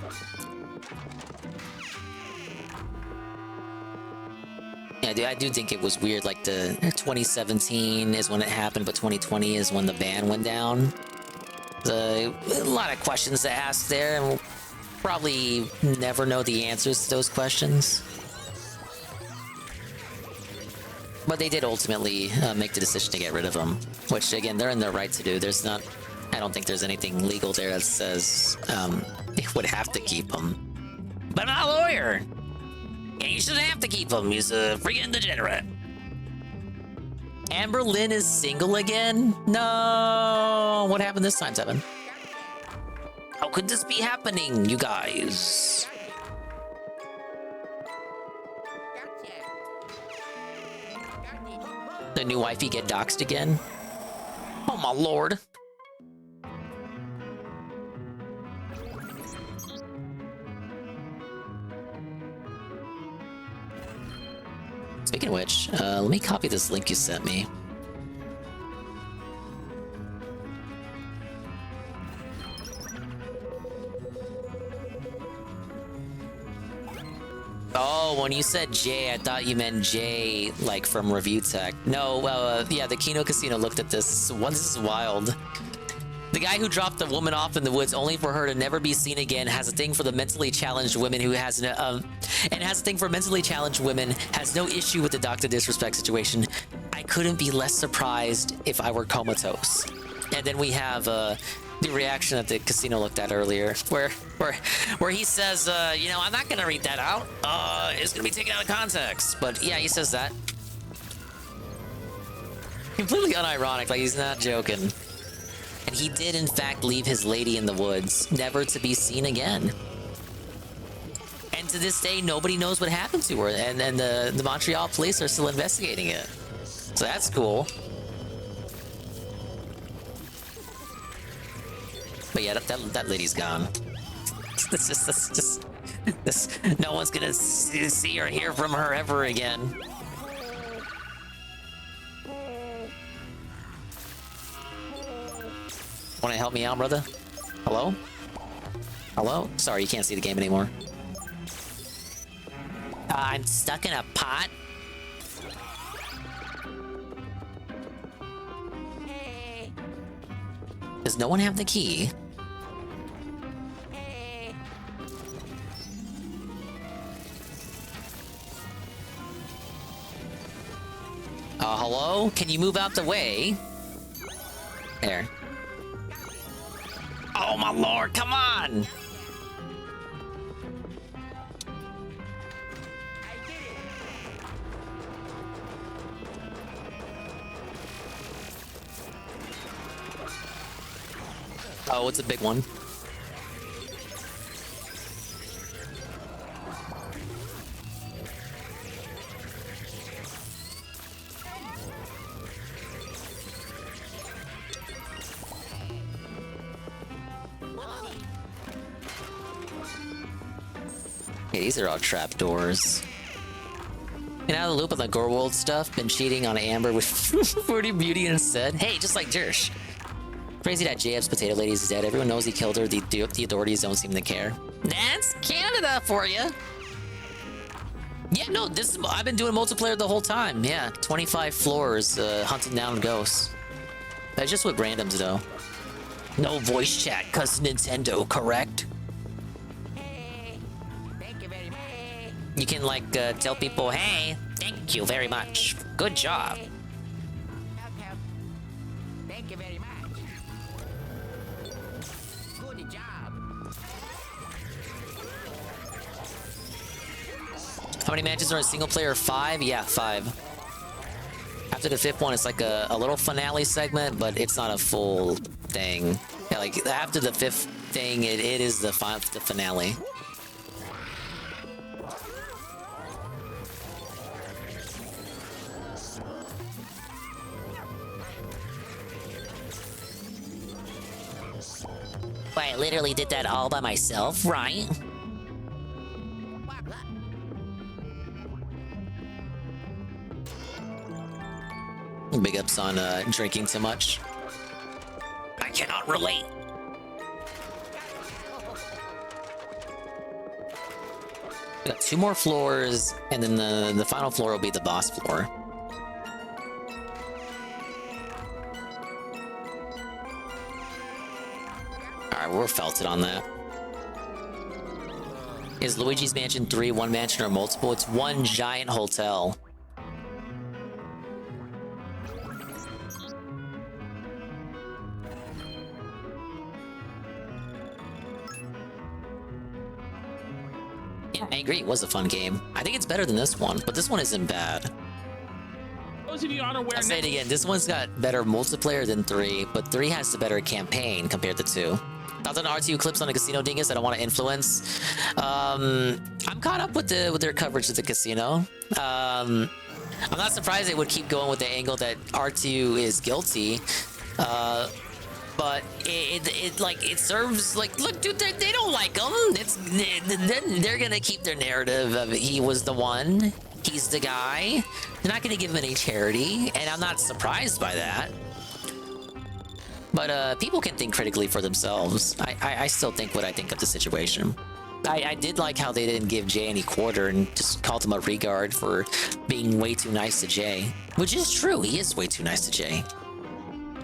Yeah, I do think it was weird. Like the 2017 is when it happened, but 2020 is when the ban went down. A lot of questions to ask there, and we'll probably never know the answers to those questions. But they did ultimately make the decision to get rid of him, which again, they're in their right to do. I don't think there's anything legal there that says they would have to keep him. But I'm not a lawyer! Yeah, you shouldn't have to keep him. He's a freaking degenerate. Amber Lynn is single again? No! What happened this time, Tevin? How could this be happening, you guys? The new wifey get doxxed again? Oh my lord. Speaking of which, let me copy this link you sent me. Oh, when you said Jay, I thought you meant Jay, like from Review Tech. No, yeah, the Kino Casino looked at this. This is wild. The guy who dropped the woman off in the woods only for her to never be seen again has a thing for the mentally challenged women who has no issue with the Dr. Disrespect situation. I couldn't be less surprised if I were comatose. And then we have the reaction that the casino looked at earlier, where he says, you know, I'm not gonna read that out. It's gonna be taken out of context. But yeah, he says that. Completely unironic, like he's not joking. And he did, in fact, leave his lady in the woods, never to be seen again. And to this day, nobody knows what happened to her, and the Montreal police are still investigating it. So that's cool. But yeah, that lady's gone. No one's gonna see or hear from her ever again. Want to help me out, brother? Hello? Hello? Sorry, you can't see the game anymore. I'm stuck in a pot? Does no one have the key? Hello? Can you move out the way? There. Oh my lord, come on! Oh, it's a big one. Okay, these are all trapdoors. And out of the loop on the Goreworld stuff, been cheating on Amber with Fruity Beauty instead. Hey, just like Jersh. Crazy that JF's potato lady is dead. Everyone knows he killed her. The authorities don't seem to care. That's Canada for you. Yeah, no, I've been doing multiplayer the whole time. Yeah, 25 floors, hunting down ghosts. That's just with randoms though. No voice chat, cause Nintendo, correct? You can like tell people, hey, thank you very much. Good job. Thank you very much. Good job. How many matches are in single player? 5? Yeah, 5. After the 5th one, it's like a little finale segment, but it's not a full thing. Yeah, like after the 5th thing, it is the finale. I literally did that all by myself, right? Big ups on drinking too much. I cannot relate. We got 2 more floors, and then the final floor will be the boss floor. Alright, we're felted on that. Is Luigi's Mansion 3 one mansion or multiple? It's one giant hotel. Yeah, I agree. It was a fun game. I think it's better than this one, but this one isn't bad. Those of you unaware, I'll say it again. This one's got better multiplayer than 3, but 3 has the better campaign compared to 2. Thoughts on RTU clips on the casino dingus? I don't want to influence. I'm caught up with their coverage of the casino. I'm not surprised they would keep going with the angle that RTU is guilty. But it serves like, look, dude, they don't like him. They're gonna keep their narrative of he was the one, he's the guy. They're not gonna give him any charity, and I'm not surprised by that. But people can think critically for themselves. I still think what I think of the situation. I did like how they didn't give Jay any quarter and just called him a regard for being way too nice to Jay, which is true. He is way too nice to Jay.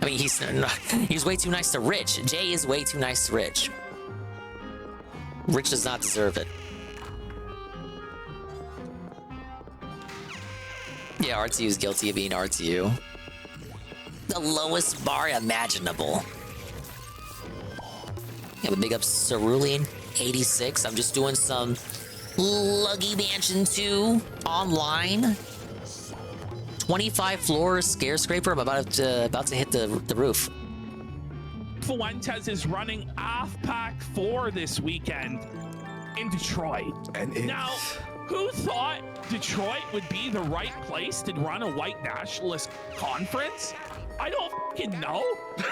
I mean, he's way too nice to Rich. Jay is way too nice to Rich. Rich does not deserve it. Yeah, RTU is guilty of being RTU. The lowest bar imaginable. Yeah, but big up Cerulean 86. I'm just doing some Luggy Mansion 2 online. 25 floors, scare scraper. I'm about to hit the roof. Fuentes is running AFPAC 4 this weekend in Detroit. Now, who thought Detroit would be the right place to run a white nationalist conference? I don't fucking know.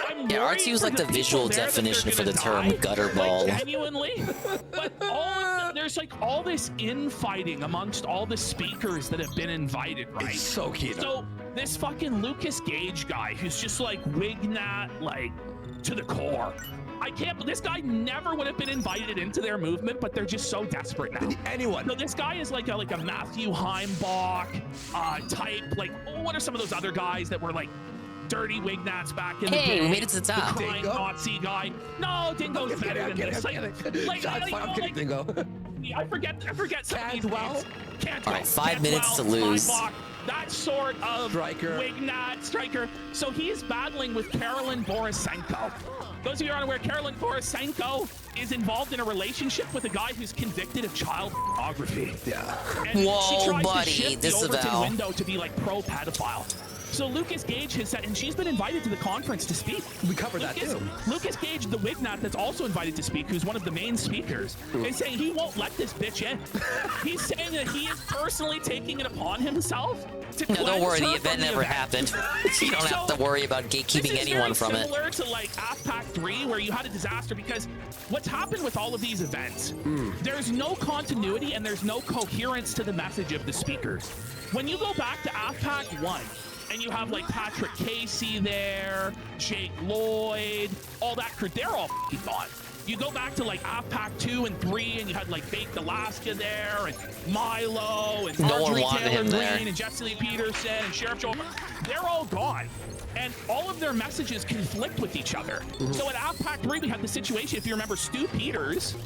I'm yeah, worried RTU is for like the visual definition for the term gutterball. Like, genuinely. But there's like all this infighting amongst all the speakers that have been invited, right? It's so cute. So this fucking Lucas Gage guy who's just like Wignat, like to the core. I can't. This guy never would have been invited into their movement, but they're just so desperate now. Anyone? So this guy is like a Matthew Heimbach type. Like, what are some of those other guys that were like dirty Wignats back in the day? Hey, we made it to the top. The crying Nazi guy. No, Dingo's better than this. I'm kidding, Dingo. I forget some of these names. All right, 5 minutes to lose. Heimbach, that sort of Wignat striker. So he's battling with Carolyn Borisenko. Those of you who are unaware, Carolyn Borisenko is involved in a relationship with a guy who's convicted of child pornography. Yeah. And whoa, she tries buddy, to shift this the is Overton about window to be like pro-pedophile. So Lucas Gage has said, and she's been invited to the conference to speak. We covered that too. Lucas Gage, the Wignat that's also invited to speak, who's one of the main speakers, is saying he won't let this bitch in. He's saying that he is personally taking it upon himself to No, don't worry, the cleanse her event from never happened. You don't have to worry about gatekeeping anyone from it. This is very similar to like AFPAC 3, where you had a disaster, because what's happened with all of these events, there's no continuity and there's no coherence to the message of the speakers. When you go back to AFPAC 1, and you have like Patrick Casey there, Jake Lloyd, all that crew, they're all gone. You go back to like AFPAC 2 and 3, and you had like Baked Alaska there, and Milo, and No one Marjorie wanted Taylor him there. Greene, and Jesse Lee Peterson, and Sheriff Joe. They're all gone. And all of their messages conflict with each other. So at AFPAC 3, we had the situation, if you remember, Stu Peters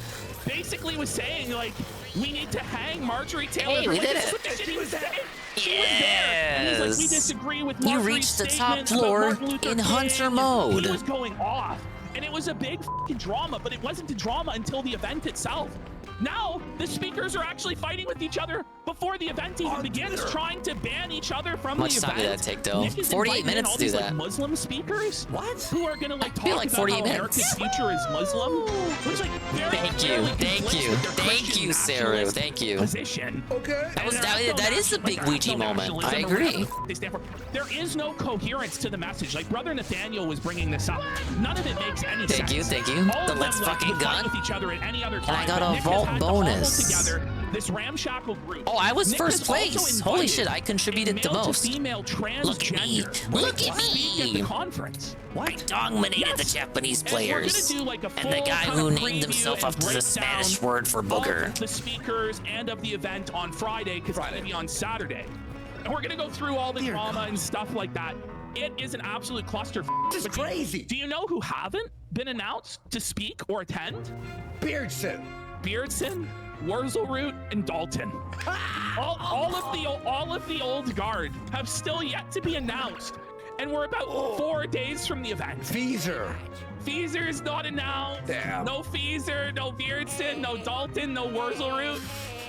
basically was saying, like, we need to hang Marjorie Taylor. Hey, we did it. He was there. He was there. And he's like, we disagree with You Marjorie's reached the top statement about floor Martin Luther in King. hunter mode. He was going off. And it was a big fucking drama, but it wasn't a drama until the event itself. Now, the speakers are actually fighting with each other before the event even begins, trying to ban each other from Much the time event. did that take, though? Nick is 48 inviting in minutes all to do these, that. Like, Muslim speakers? What? Who are going to like I feel talk like about 48 how minutes. America's future is Muslim? Which, like, very Thank you, rarely thank conflicts you, with their thank Christian you, Saru, nationalist thank you. Position. Okay. That is a big Ouija moment. I agree. They stand for. There is no coherence to the message. Like Brother Nathaniel was bringing this up. None of it makes any sense. Thank you. All The of let's them, like, fucking would fight gun. with each other at any other And time. I got but a Nick vault has had to hobble bonus. together this ramshackle group. Oh, I was Nick first has also place. Holy invited shit, I contributed a the male to most. female transgender. Look at me. Look at to speak at the me. conference. I dominated the Japanese players. And we're gonna do like a And the full guy kind who of named preview himself and after the breakdown Spanish word for of booger. the speakers and of the event on Friday, because it's gonna be on Saturday. And we're gonna go through all the drama and stuff like that. It is an absolute cluster. This is crazy. Do you know who haven't been announced to speak or attend? Beardson, Wurzelroot, and Dalton. all of the old guard have still yet to be announced, and we're about 4 days from the event. Feezer's not announced. Damn. No Feezer, no Beardson, no Dalton, no Wurzelroot.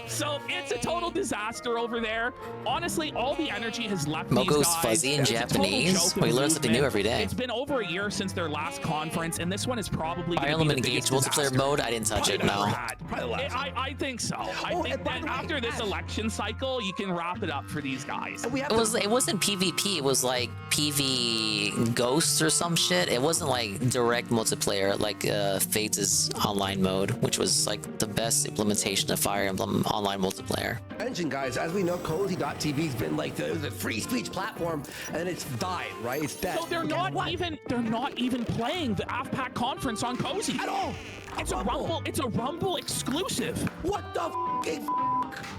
So it's a total disaster over there. Honestly, all the energy has left these Moko's guys. fuzzy in It's a total Japanese. joke of We a learn something new movement. every day. It's been over a year since their last conference, and this one is probably Fire gonna be Element the Engage biggest multiplayer disaster mode. I didn't touch it. No. I think so. I think that after this election cycle, you can wrap it up for these guys. It wasn't PvP. It was like PV Ghosts or some shit. It wasn't like direct multiplayer like Fates' online mode, which was like the best implementation of Fire Emblem online multiplayer. Mention, guys, as we know, Cozy.tv's been like the free speech platform, and it's died, right? It's dead. So they're not even playing the AFPAC conference on Cozy at all. It's a Rumble. It's a Rumble exclusive. What the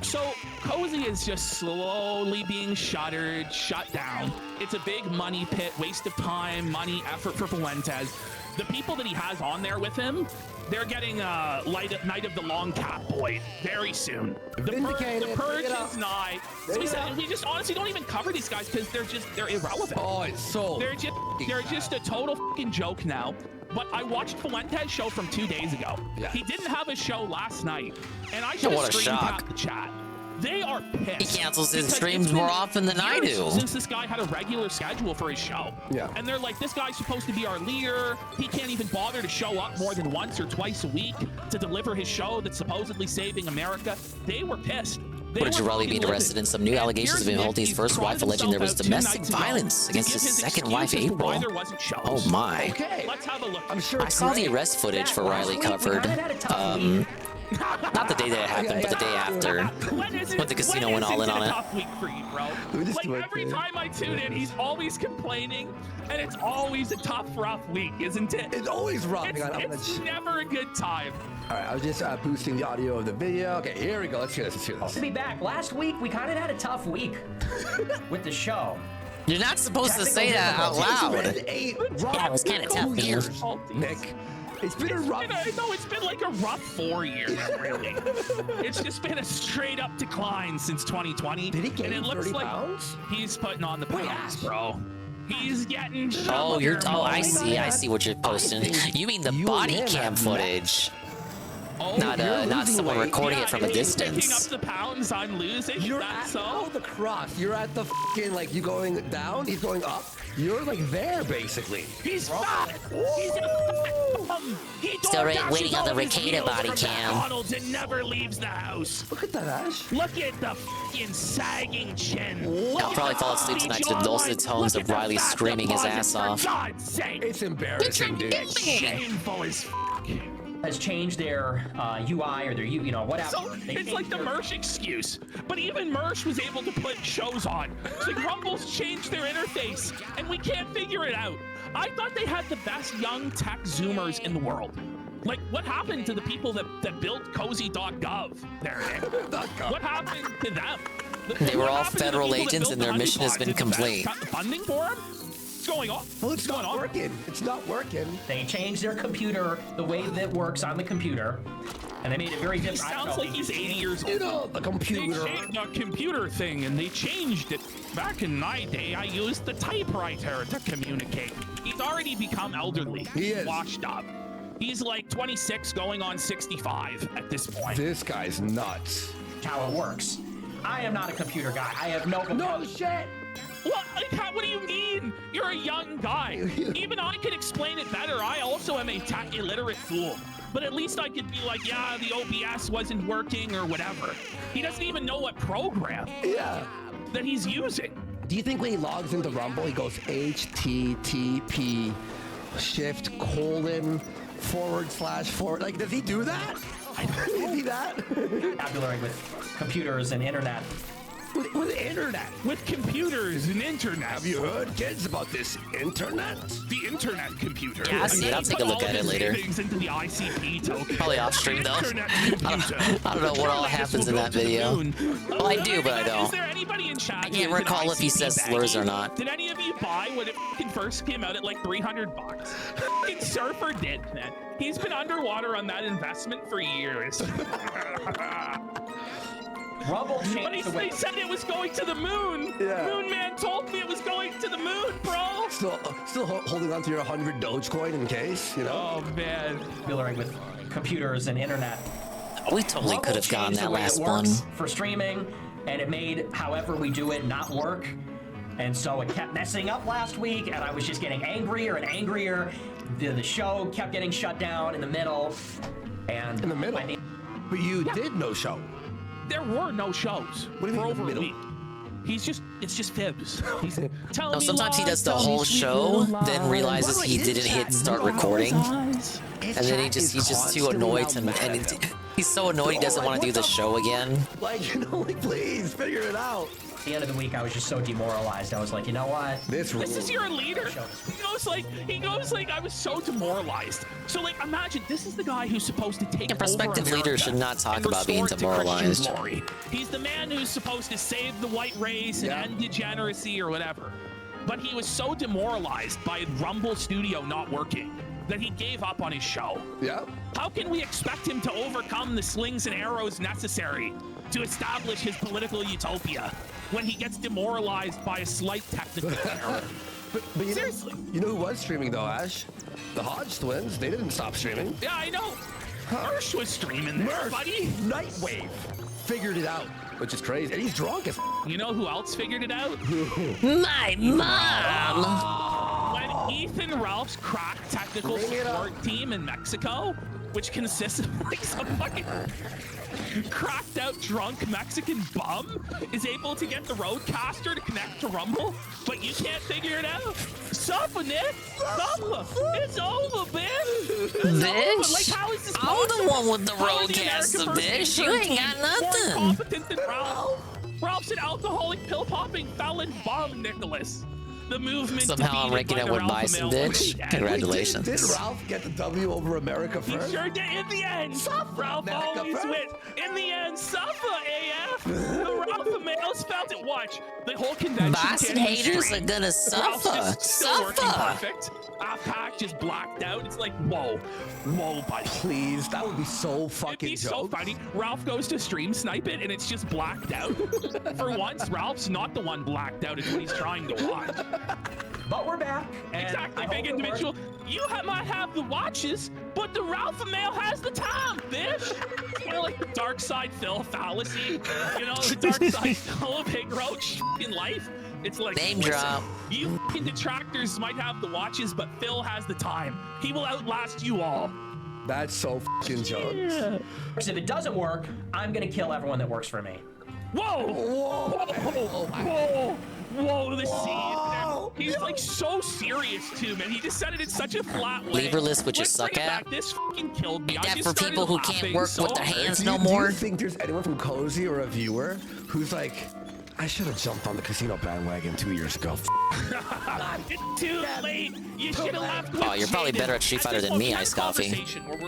So Cozy is just slowly being shut down. It's a big money pit, waste of time, money, effort for Fuentes. The people that he has on there with him, they're getting Night of the Long Cat Boy very soon. The purge is nigh. So we said we just honestly don't even cover these guys because they're irrelevant. Oh, it's so. They're just a total fucking joke now. But I watched Fuentes' show from 2 days ago. Yeah. He didn't have a show last night, and I should What have a screen shock. capped the chat. They are pissed. He cancels his because streams it's been more often than I years do. Since this guy had a regular schedule for his show. Yeah. And they're like, this guy's supposed to be our leader. He can't even bother to show up more than once or twice a week to deliver his show that's supposedly saving America. They were pissed. Footage of Raleigh being arrested in some new allegations of him holding his first wife, alleging there was domestic violence against his second wife, April. Oh my. Okay. Let's have a look. I'm sure I saw the arrest footage for Riley covered. Not the day that it happened, but the day after. When the casino went all in on it. Tough week for you, bro. Like every time I tune in, he's always complaining, and it's always a tough, rough week, isn't it? It's always rough. It's never a good time. All right, I was just boosting the audio of the video. Okay, here we go. Let's hear this. To be back. Last week, we kind of had a tough week with the show. You're not supposed to say that out loud. Yeah, it was kind of tough, man. Nick. It's been a rough. It's been like a rough 4 years, really. It's just been a straight up decline since 2020. Did he gain and it looks 30 like pounds? He's putting on the pounds, bro. He's getting. I see what you're posting. You mean the body cam footage? Oh, not someone recording yeah, it from a distance. Picking up the pounds, I'm losing. You're That's at the cross. You're at the fucking, like, you going down, he's going up. You're like there, basically. He's fat. He's a bum. He Still waiting on the DoorDashes Ricada meals body from cam. McDonald's and never leaves the house. Look at that, Ash. Look at the fucking sagging chin. I'll probably fall asleep tonight to the dulcet tones of Riley screaming his ass off. God's sake. It's embarrassing, dude. It's shameful as fuck. Has changed their UI or their whatever. So it's like the Mersh excuse, but even Mersh was able to put shows on. It's like Rumble's changed their interface, and we can't figure it out. I thought they had the best young tech Zoomers in the world. Like, what happened to the people that built cozy.gov there? What happened to them? They were What all happened to the federal people that agents, built and their the mission has honeypots? been Did the feds complete. cut the funding for them? What's going on? Well, it's not working. It's not working. They changed their computer, the way that works on the computer, and they made it very He different. sounds like he's 80 years old. You know, the computer. They changed the computer thing, and they changed it. Back in my day, I used the typewriter to communicate. He's already become elderly. He's washed up. He's like 26 going on 65 at this point. This guy's nuts. How it works. I am not a computer guy. I have no. No shit. What? What do you mean? You're a young guy. Even I can explain it better. I also am a tech illiterate fool. But at least I could be like, yeah, the OBS wasn't working or whatever. He doesn't even know what program that he's using. Do you think when he logs into Rumble, he goes HTTP // Like, does he do that? Is he that? Vocabulary with computers and internet. With internet. With computers and internet. Have you heard, kids, about this internet? The internet computer. Yeah, I see it. I'll take a look at it later. Into the ICP token. Probably off stream though. Internet I computer. don't know what all happens in that video. Well, I do, but I Is don't. there anybody in chat? I can't recall if he says slurs or not. Did any of you buy when it first came out at like $300? Fucking Surfer did, man. He's been underwater on that investment for years. Rumble But changed the way. they said it was going to the moon. Yeah. Moon Man told me it was going to the moon, bro. Still holding on to your 100 Dogecoin in case, you know? Oh, man. Vocabulary with computers and internet. We totally Rumble could have gone changed that the way last it one. works for streaming, and it made however we do it not work. And so it kept messing up last week, and I was just getting angrier and angrier. The show kept getting shut down in the middle. And In the middle? But you did no show. There were no shows What do you for mean in the over a middle? week. It's just fibs. He's telling No, me sometimes he lies, does the telling me whole sweet show, little then lies. realizes By the he way, didn't his hit chat start is recording. His And then chat is he's just too constantly annoyed out to, and mad. he's so annoyed he doesn't want to do the show again. Like, you know, like, please figure it out. At the end of the week, I was just so demoralized. I was like, you know what? This is your leader. He goes like, I was so demoralized. So like, imagine this is the guy who's supposed to take A prospective over leader America should not talk and about being restore it to Christian demoralized. glory. He's the man who's supposed to save the white race and end degeneracy or whatever. But he was so demoralized by Rumble Studio not working that he gave up on his show. Yeah. How can we expect him to overcome the slings and arrows necessary to establish his political utopia when he gets demoralized by a slight technical error? But Seriously. You know who was streaming though, Ash? The Hodge twins. They didn't stop streaming. Yeah, I know. Mersh was streaming there, buddy. Nightwave figured it out, which is crazy. And he's drunk as You know who else figured it out? My mom! When Ethan Ralph's crack technical support team in Mexico, which consists of like some fucking cracked out drunk Mexican bum, is able to get the Roadcaster to connect to Rumble, but you can't figure it out. Suffer, Nick. Suffer. It's over, bitch. It's over. Like, how is this I'm possible? the one with the How is the Roadcaster, American bitch. First You ain't got Team more nothing. competent than Ralph. Ralph's an alcoholic, pill-popping felon bum, Nicholas. The movement Somehow I'm ranking defeated it by with the Ralph Bison, Male bitch. Fleet. Congratulations. Did Ralph get the W over America He first? sure did in the end. Ralph America always first. wins. In the end, suffer, AF. The Ralph males felt it. Watch. The whole convention. Boston can't even haters stream. are gonna Ralph's suffer. just still working Suffer. perfect. Our pack just blacked out. It's like, whoa. Whoa, buddy. Please, that would be so fucking It'd be so funny. Ralph goes to stream snipe it and it's just blacked out. For once, Ralph's not the one blacked out. It's what he's trying to watch. But we're back. and Exactly, I big hope it individual. You might have the watches, but the Ralph male has the time, bitch. dark side Phil fallacy. You know, the dark side Phil Big Roach in life. It's like, Name listen, drop. you fucking detractors might have the watches, but Phil has the time. He will outlast you all. That's so fucking jokes. Yeah. Because if it doesn't work, I'm gonna kill everyone that works for me. Whoa! Whoa! Whoa! Whoa! The scene. He's like so serious too, man. He just said it in such a flat way. Leverless, which you Let's suck bring it at. back. This fucking killed me. Ain't I that just for started people who can't laughing work so with their hard. hands Do no you more? think there's anyone from Cozy or a viewer who's like, I should have jumped on the casino bandwagon 2 years ago? It's too late. You should have left. Oh, you're probably better at Street Fighter than me, Ice Coffee.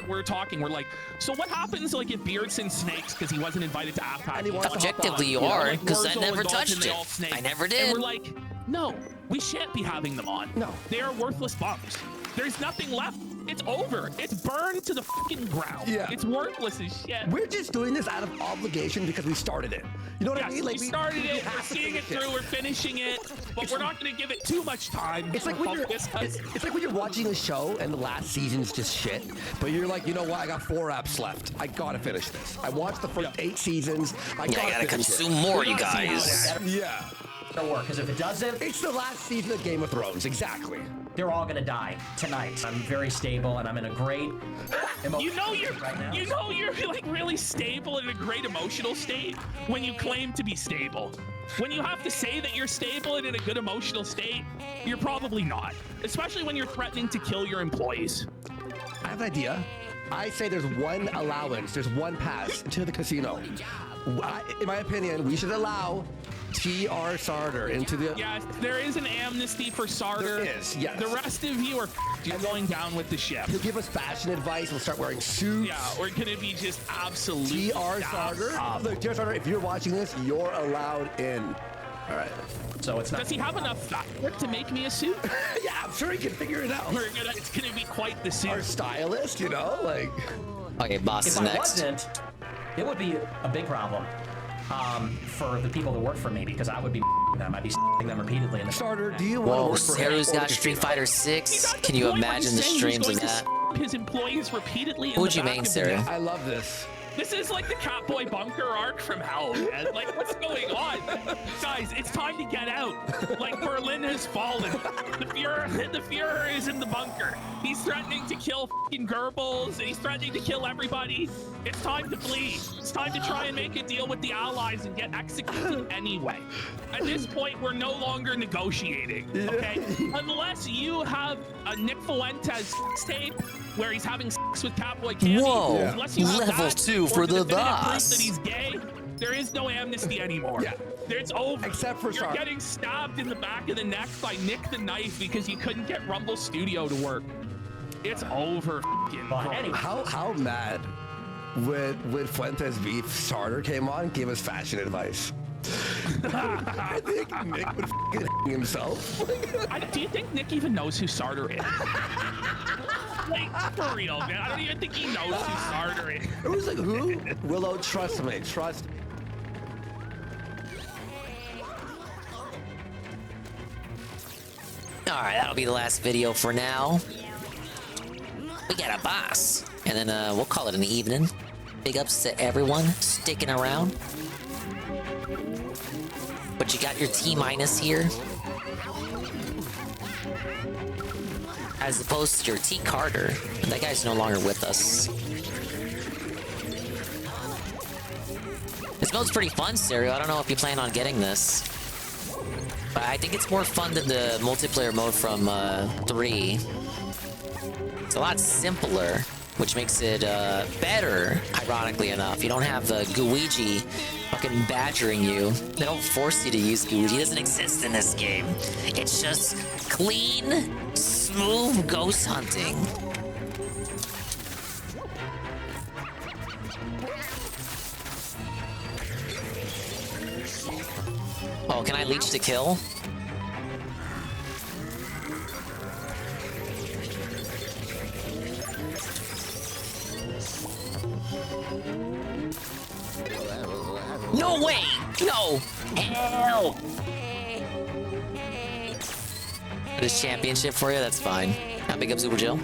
We're talking. We're like, so what happens like if Beardson snakes because he wasn't invited to AppHack? Objectively, you are, because I never touched it. I never did. And we're like, no, we shan't be having them on. No, they are worthless bums. There's nothing left. It's over. It's burned to the fucking ground. Yeah. It's worthless as shit. We're just doing this out of obligation because we started it. You know what I mean? Like we started it, we're seeing it through, we're finishing it, but we're not going to give it too much time. It's like when you're, it's like when you're watching a show and the last season's just shit, but you're like, you know what? I got 4 apps left. I gotta finish this. I watched the first 8 seasons. I gotta consume more, you guys. Yeah. It'll work, because if it doesn't, it's the last season of Game of Thrones. Exactly. They're all gonna die tonight. I'm very stable and I'm in a great You know you're like really stable in a great emotional state when you claim to be stable. When you have to say that you're stable and in a good emotional state, you're probably not. Especially when you're threatening to kill your employees. I have an idea. I say there's one allowance, there's one pass to the casino. In my opinion, we should allow T.R. Sarder into the... Yes, there is an amnesty for Sarder. There is, yes. The rest of you are you're going down with the ship. He'll give us fashion advice. We'll start wearing suits. Yeah, we're going to be just absolute T.R. Sarder. Look, T.R. Sarder, if you're watching this, you're allowed in. All right. So it's not... Does he have enough fabric to make me a suit? Yeah, I'm sure he can figure it out. It's going to be quite the suit. Our stylist, you know, like... Okay, boss is next. If I wasn't, it would be a big problem for the people that work for me, because I would be them. I'd be them repeatedly in the Starter, do you want to Whoa, work for Saru's got Street Fighter 6. Can you imagine the streams of that? His employees repeatedly. Who'd you main, Saru? I love this. This is like the Catboy bunker arc from hell, man. Like, what's going on? Guys, it's time to get out. Like, Berlin has fallen. The Fuhrer is in the bunker. He's threatening to kill fucking Goebbels, and he's threatening to kill everybody. It's time to flee. It's time to try and make a deal with the Allies and get executed anyway. At this point, we're no longer negotiating, okay? Unless you have a Nick Fuentes tape where he's having sex with Catboy Cammy. Whoa, Unless you have level that, 2 or for the definitive proof boss. that he's gay, there is no amnesty anymore. Yeah. It's over. Except for You're getting stabbed in the back of the neck by Nick the Knife because you couldn't get Rumble Studio to work. It's over. Anyway. How mad would Fuentes be if Sarder came on and gave us fashion advice? I think Nick would f***ing himself. Do you think Nick even knows who Sarder is? Like, for real, man. I don't even think he knows who Sarder is. It was like, who? Willow, trust me. Trust. Alright, that'll be the last video for now. We got a boss. And then we'll call it an evening. Big ups to everyone sticking around. But you got your T- here. As opposed to your T Carter. That guy's no longer with us. This mode's pretty fun, Saru. I don't know if you plan on getting this. But I think it's more fun than the multiplayer mode from 3. It's a lot simpler, which makes it better, ironically enough. You don't have Luigi fucking badgering you. They don't force you to use Luigi. It doesn't exist in this game. It's just clean, smooth ghost hunting. Oh, can I leech to kill? No way! No! Hell! This championship for you? That's fine. Now big up Super Jill.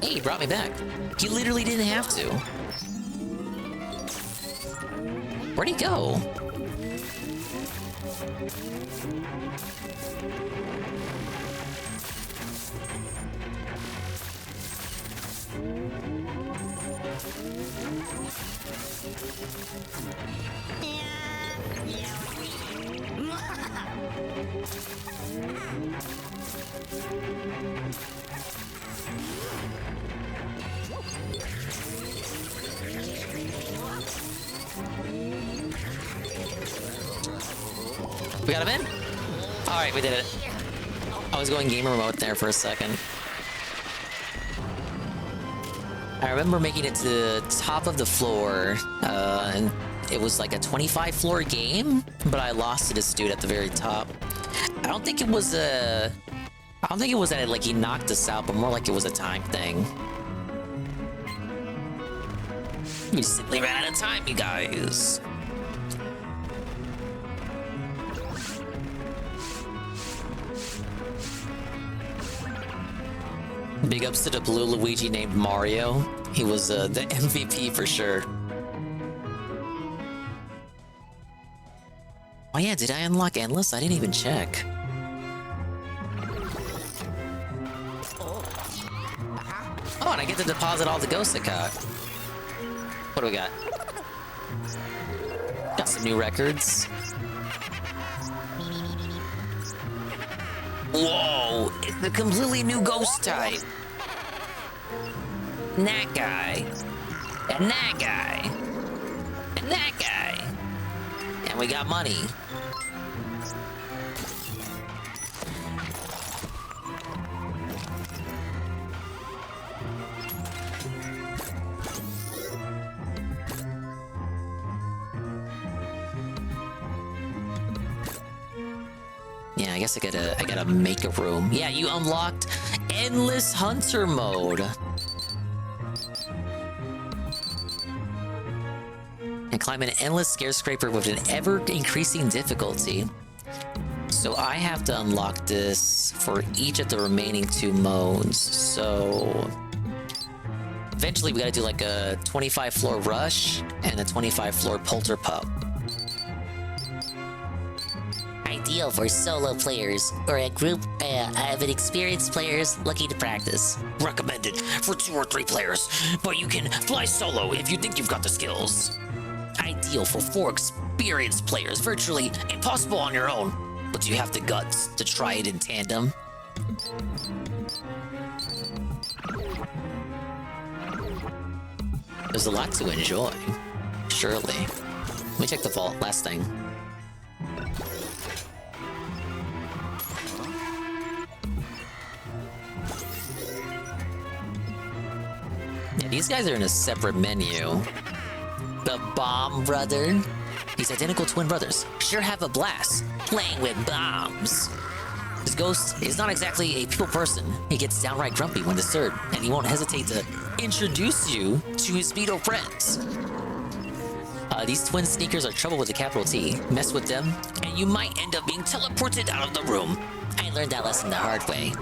Hey, he brought me back. He literally didn't have to. Where'd he go? We got him in? Alright, we did it. I was going gamer mode there for a second. I remember making it to the top of the floor, and it was like a 25 floor game, but I lost to this dude at the very top. I don't think it was that like he knocked us out, but more like it was a time thing. You simply ran out of time, you guys. Big ups to the blue Luigi named Mario. He was the MVP for sure. Oh yeah, did I unlock Endless? I didn't even check. Oh, and I get to deposit all the ghosts I caught. What do we got? Got some new records. Whoa, it's a completely new ghost type. And that guy. And that guy. And that guy. And we got money. Yeah, I guess I gotta make a room. Yeah, you unlocked Endless Hunter mode. And climb an endless skyscraper with an ever-increasing difficulty. So I have to unlock this for each of the remaining 2 modes. So eventually we gotta do like a 25 floor rush and a 25 floor polterpup. Ideal for solo players or a group of experienced players looking to practice. Recommended for 2 or 3 players, but you can fly solo if you think you've got the skills. Ideal for 4 experienced players, virtually impossible on your own, but you have the guts to try it in tandem. There's a lot to enjoy, surely. Let me check the vault, last thing. Yeah, these guys are in a separate menu. The Bomb Brother. These identical twin brothers sure have a blast playing with bombs. His ghost is not exactly a people person. He gets downright grumpy when disturbed, and he won't hesitate to introduce you to his Beetle friends. These twin sneakers are trouble with a capital T. Mess with them, and you might end up being teleported out of the room. I learned that lesson the hard way.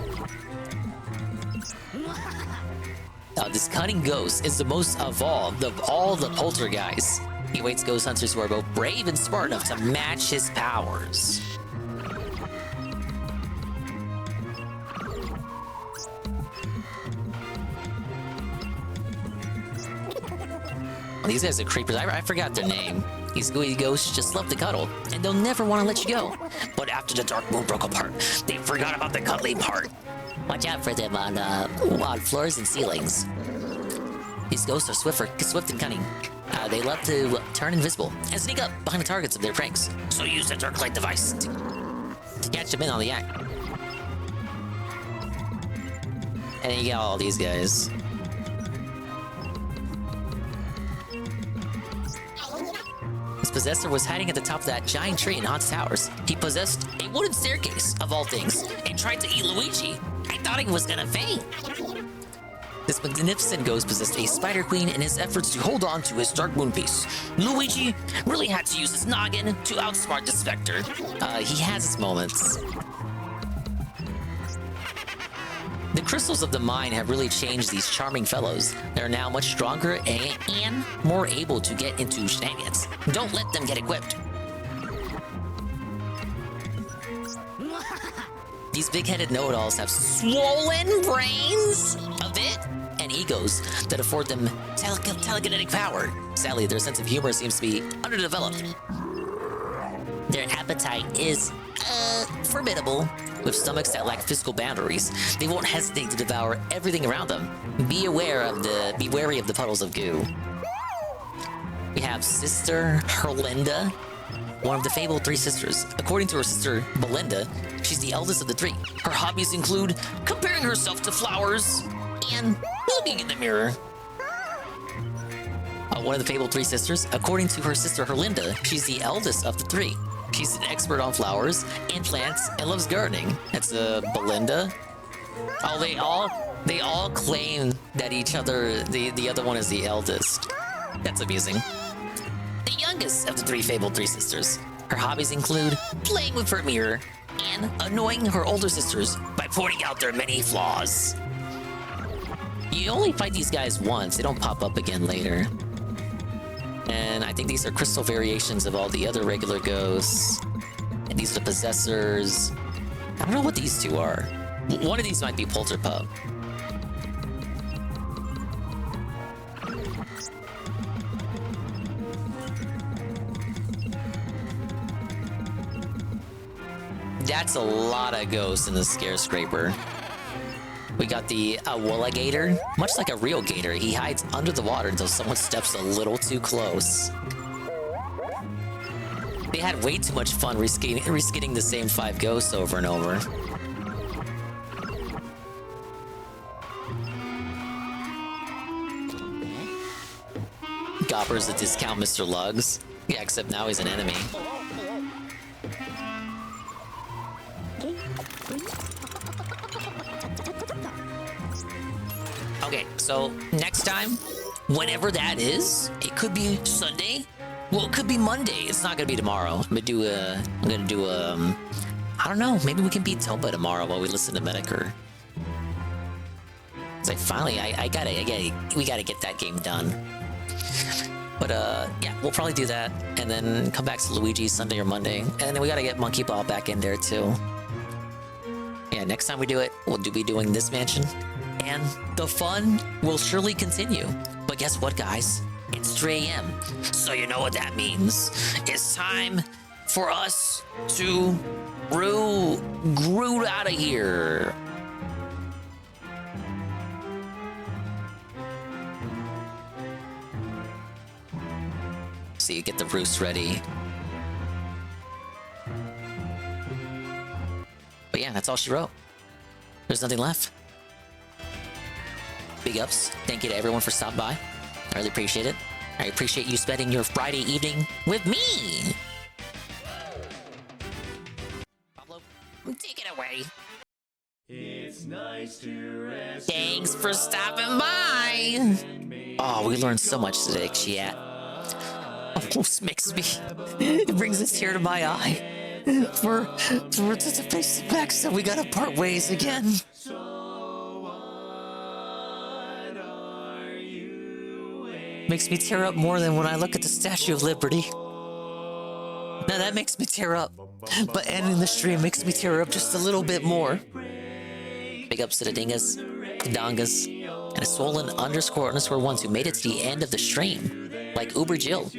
This cunning ghost is the most evolved of all the poltergeists. He awaits ghost hunters who are both brave and smart enough to match his powers. These guys are creepers. I forgot their name. These gooey ghosts just love to cuddle, and they'll never want to let you go. But after the dark moon broke apart, they forgot about the cuddling part. Watch out for them on floors and ceilings. These ghosts are swift and cunning. They love to turn invisible and sneak up behind the targets of their pranks. So use the dark light device to catch them in on the act. And then you got all these guys. This possessor was hiding at the top of that giant tree in Haunted Towers. He possessed a wooden staircase, of all things, and tried to eat Luigi. I thought he was gonna faint. This magnificent ghost possessed a Spider Queen in his efforts to hold on to his Dark Moon piece. Luigi really had to use his noggin to outsmart the Spectre. He has his moments. The crystals of the mine have really changed these charming fellows. They're now much stronger and more able to get into shenanigans. Don't let them get equipped. These big-headed know-it-alls have swollen brains a bit and egos that afford them telekinetic power. Sadly, their sense of humor seems to be underdeveloped. Their appetite is formidable. With stomachs that lack physical boundaries, they won't hesitate to devour everything around them. Be wary of the puddles of goo. We have Sister Herlinda, one of the fabled three sisters. According to her sister Belinda, she's the eldest of the three. Her hobbies include comparing herself to flowers and looking in the mirror. One of the fabled three sisters, according to her sister Herlinda, she's the eldest of the three. She's an expert on flowers and plants and loves gardening. That's Belinda. Oh, they all claim that each other, the other one is the eldest. That's amusing. The youngest of the three fabled three sisters. Her hobbies include playing with her mirror and annoying her older sisters by pointing out their many flaws. You only fight these guys once. They don't pop up again later. And I think these are crystal variations of all the other regular ghosts. And these are the possessors. I don't know what these two are. One of these might be Polterpup. That's a lot of ghosts in the Scare Scraper. We got the Awoligator. Much like a real gator, he hides under the water until someone steps a little too close. They had way too much fun reskinning the same 5 ghosts over and over. Gopper's the discount Mr. Lugs. Yeah, except now he's an enemy. Okay, so next time, whenever that is, it could be Sunday. Well, it could be Monday. It's not gonna be tomorrow. I'm gonna do I don't know. Maybe we can beat Toba tomorrow while we listen to Mediker. It's like finally, we gotta get that game done. But yeah, we'll probably do that, and then come back to Luigi Sunday or Monday, and then we gotta get Monkey Ball back in there too. Yeah, next time we do it, we'll be doing this mansion. And the fun will surely continue. But guess what, guys? It's 3 a.m. So you know what that means. It's time for us to Groot out of here. See, get the roost ready. But yeah, that's all she wrote. There's nothing left. Big ups. Thank you to everyone for stopping by. I really appreciate it. I appreciate you spending your Friday evening with me. Pablo, take it away. It's nice to rest. Thanks for stopping by. Oh, we learned so much today, chat. Almost makes me. It brings a tear to my eye. For to face the back, so we gotta part ways again. Makes me tear up more than when I look at the Statue of Liberty. Now that makes me tear up, but ending the stream makes me tear up just a little bit more. Big ups to the dingas, the dongas, and a swollen __ ones who made it to the end of the stream, like Uber Jill,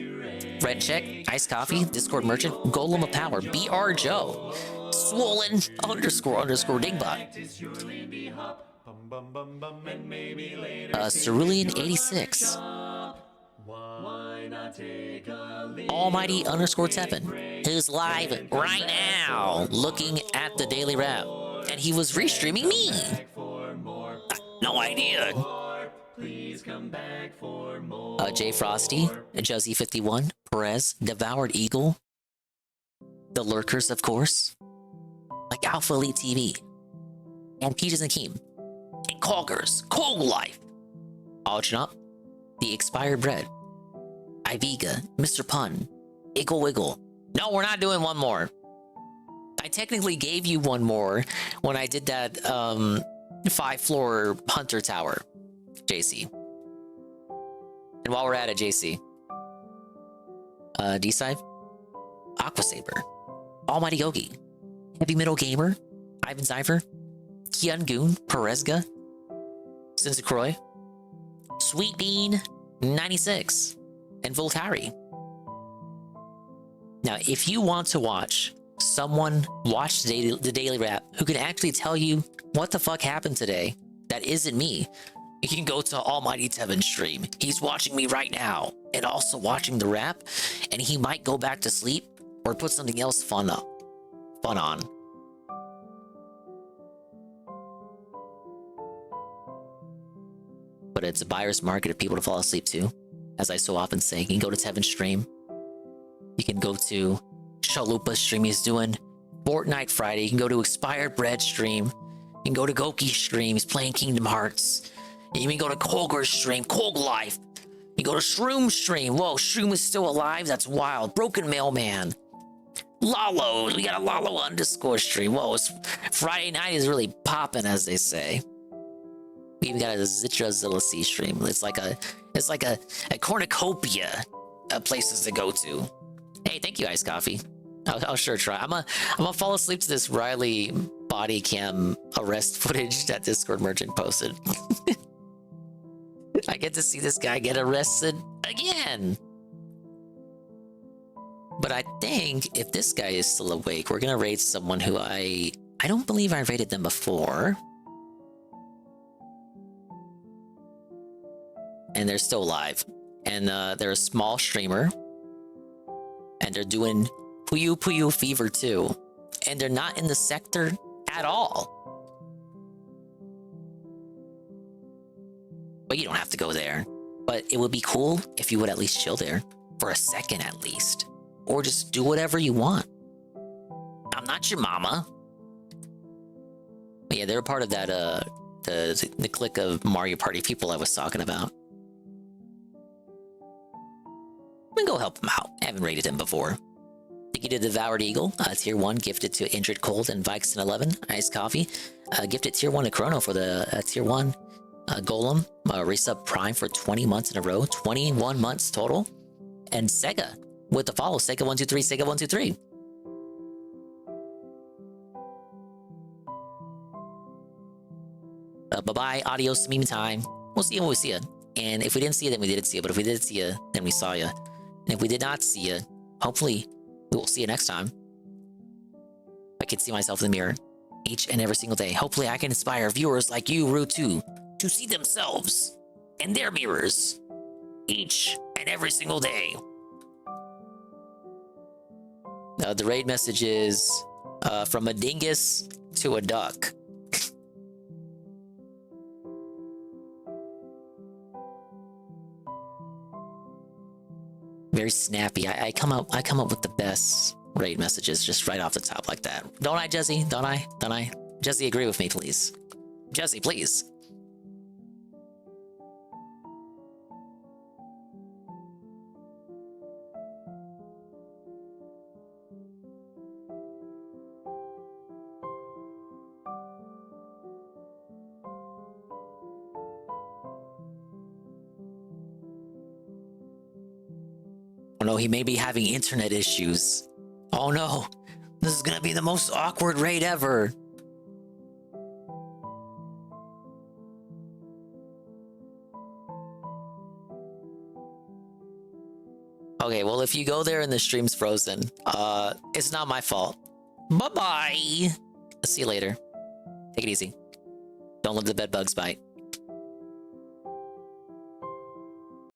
Red Check, Iced Coffee, Discord Merchant, Golem of Power, BR Joe, swollen __ Dingbot, Cerulean 86, Almighty _7, who's live right now looking at the Daily Wrap, and he was restreaming me. No idea. J Frosty, Juzzy51, Perez, Devoured Eagle, the Lurkers, of course, like Alpha Elite TV, and Peaches and Keem, and Coggers, Cold Life, Alchnop, The Expired Bread, Iviga, Mr. Pun, Iggle Wiggle. No, we're not doing one more. I technically gave you one more when I did that 5-floor Hunter Tower, JC. And while we're at it, JC, D-Side, Aqua Saber, Almighty Yogi, Heavy Metal Gamer, Ivan Zyver, Kian Goon, Perezga, Sinzacroy, Sweet Bean 96, and Voltari. Now, if you want to watch someone watch the daily rap who can actually tell you what the fuck happened today, that isn't me, you can go to Almighty Tevin's stream. He's watching me right now and also watching the rap, and he might go back to sleep or put something else fun on. But it's a buyer's market of people to fall asleep to. As I so often say, you can go to Tevin's stream. You can go to Chalupa's stream. He's doing Fortnite Friday. You can go to Expired Bread stream. You can go to Goki's stream. He's playing Kingdom Hearts. And you can go to Kolger's stream. Kolg Life. You go to Shroom stream. Whoa, Shroom is still alive? That's wild. Broken Mailman. Lalo. We got a Lalo _ stream. Whoa, it's Friday night is really popping, as they say. We even got a Zitra Zilla-C stream. It's like a cornucopia of places to go to. Hey, thank you, Iced Coffee. I'll sure try. I'm gonna fall asleep to this Riley body cam arrest footage that Discord merchant posted. I get to see this guy get arrested again. But I think if this guy is still awake, we're gonna raid someone who I don't believe I raided them before. And they're still alive. And they're a small streamer. And they're doing Puyo Puyo Fever 2. And they're not in the sector at all. But you don't have to go there. But it would be cool if you would at least chill there. For a second at least. Or just do whatever you want. I'm not your mama. But yeah, they're a part of that, the clique of Mario Party people I was talking about. I'm gonna go help him out. I haven't raided him before. Thank you to Devoured Eagle, tier 1, gifted to Injured Cold and Vikes 11, Iced Coffee. Gifted tier 1 to Chrono for the tier 1 Golem. Resub Prime for 20 months in a row, 21 months total. And Sega with the follow, Sega123, Sega123. Bye-bye, adios, meme time. We'll see you when we see you. And if we didn't see you, then we didn't see you. But if we did see you, then we saw you. And if we did not see you, hopefully we will see you next time. I can see myself in the mirror each and every single day. Hopefully I can inspire viewers like you, Ru2, to see themselves in their mirrors each and every single day. The raid message is from a dingus to a duck. Very snappy. I come up with the best raid messages just right off the top like that. Don't I, Jesse? Don't I? Jesse, agree with me, please. Jesse, please. Oh no, he may be having internet issues. Oh no, this is gonna be the most awkward raid ever. Okay, well, if you go there and the stream's frozen, it's not my fault. Bye-bye. See you later. Take it easy. Don't let the bed bugs bite.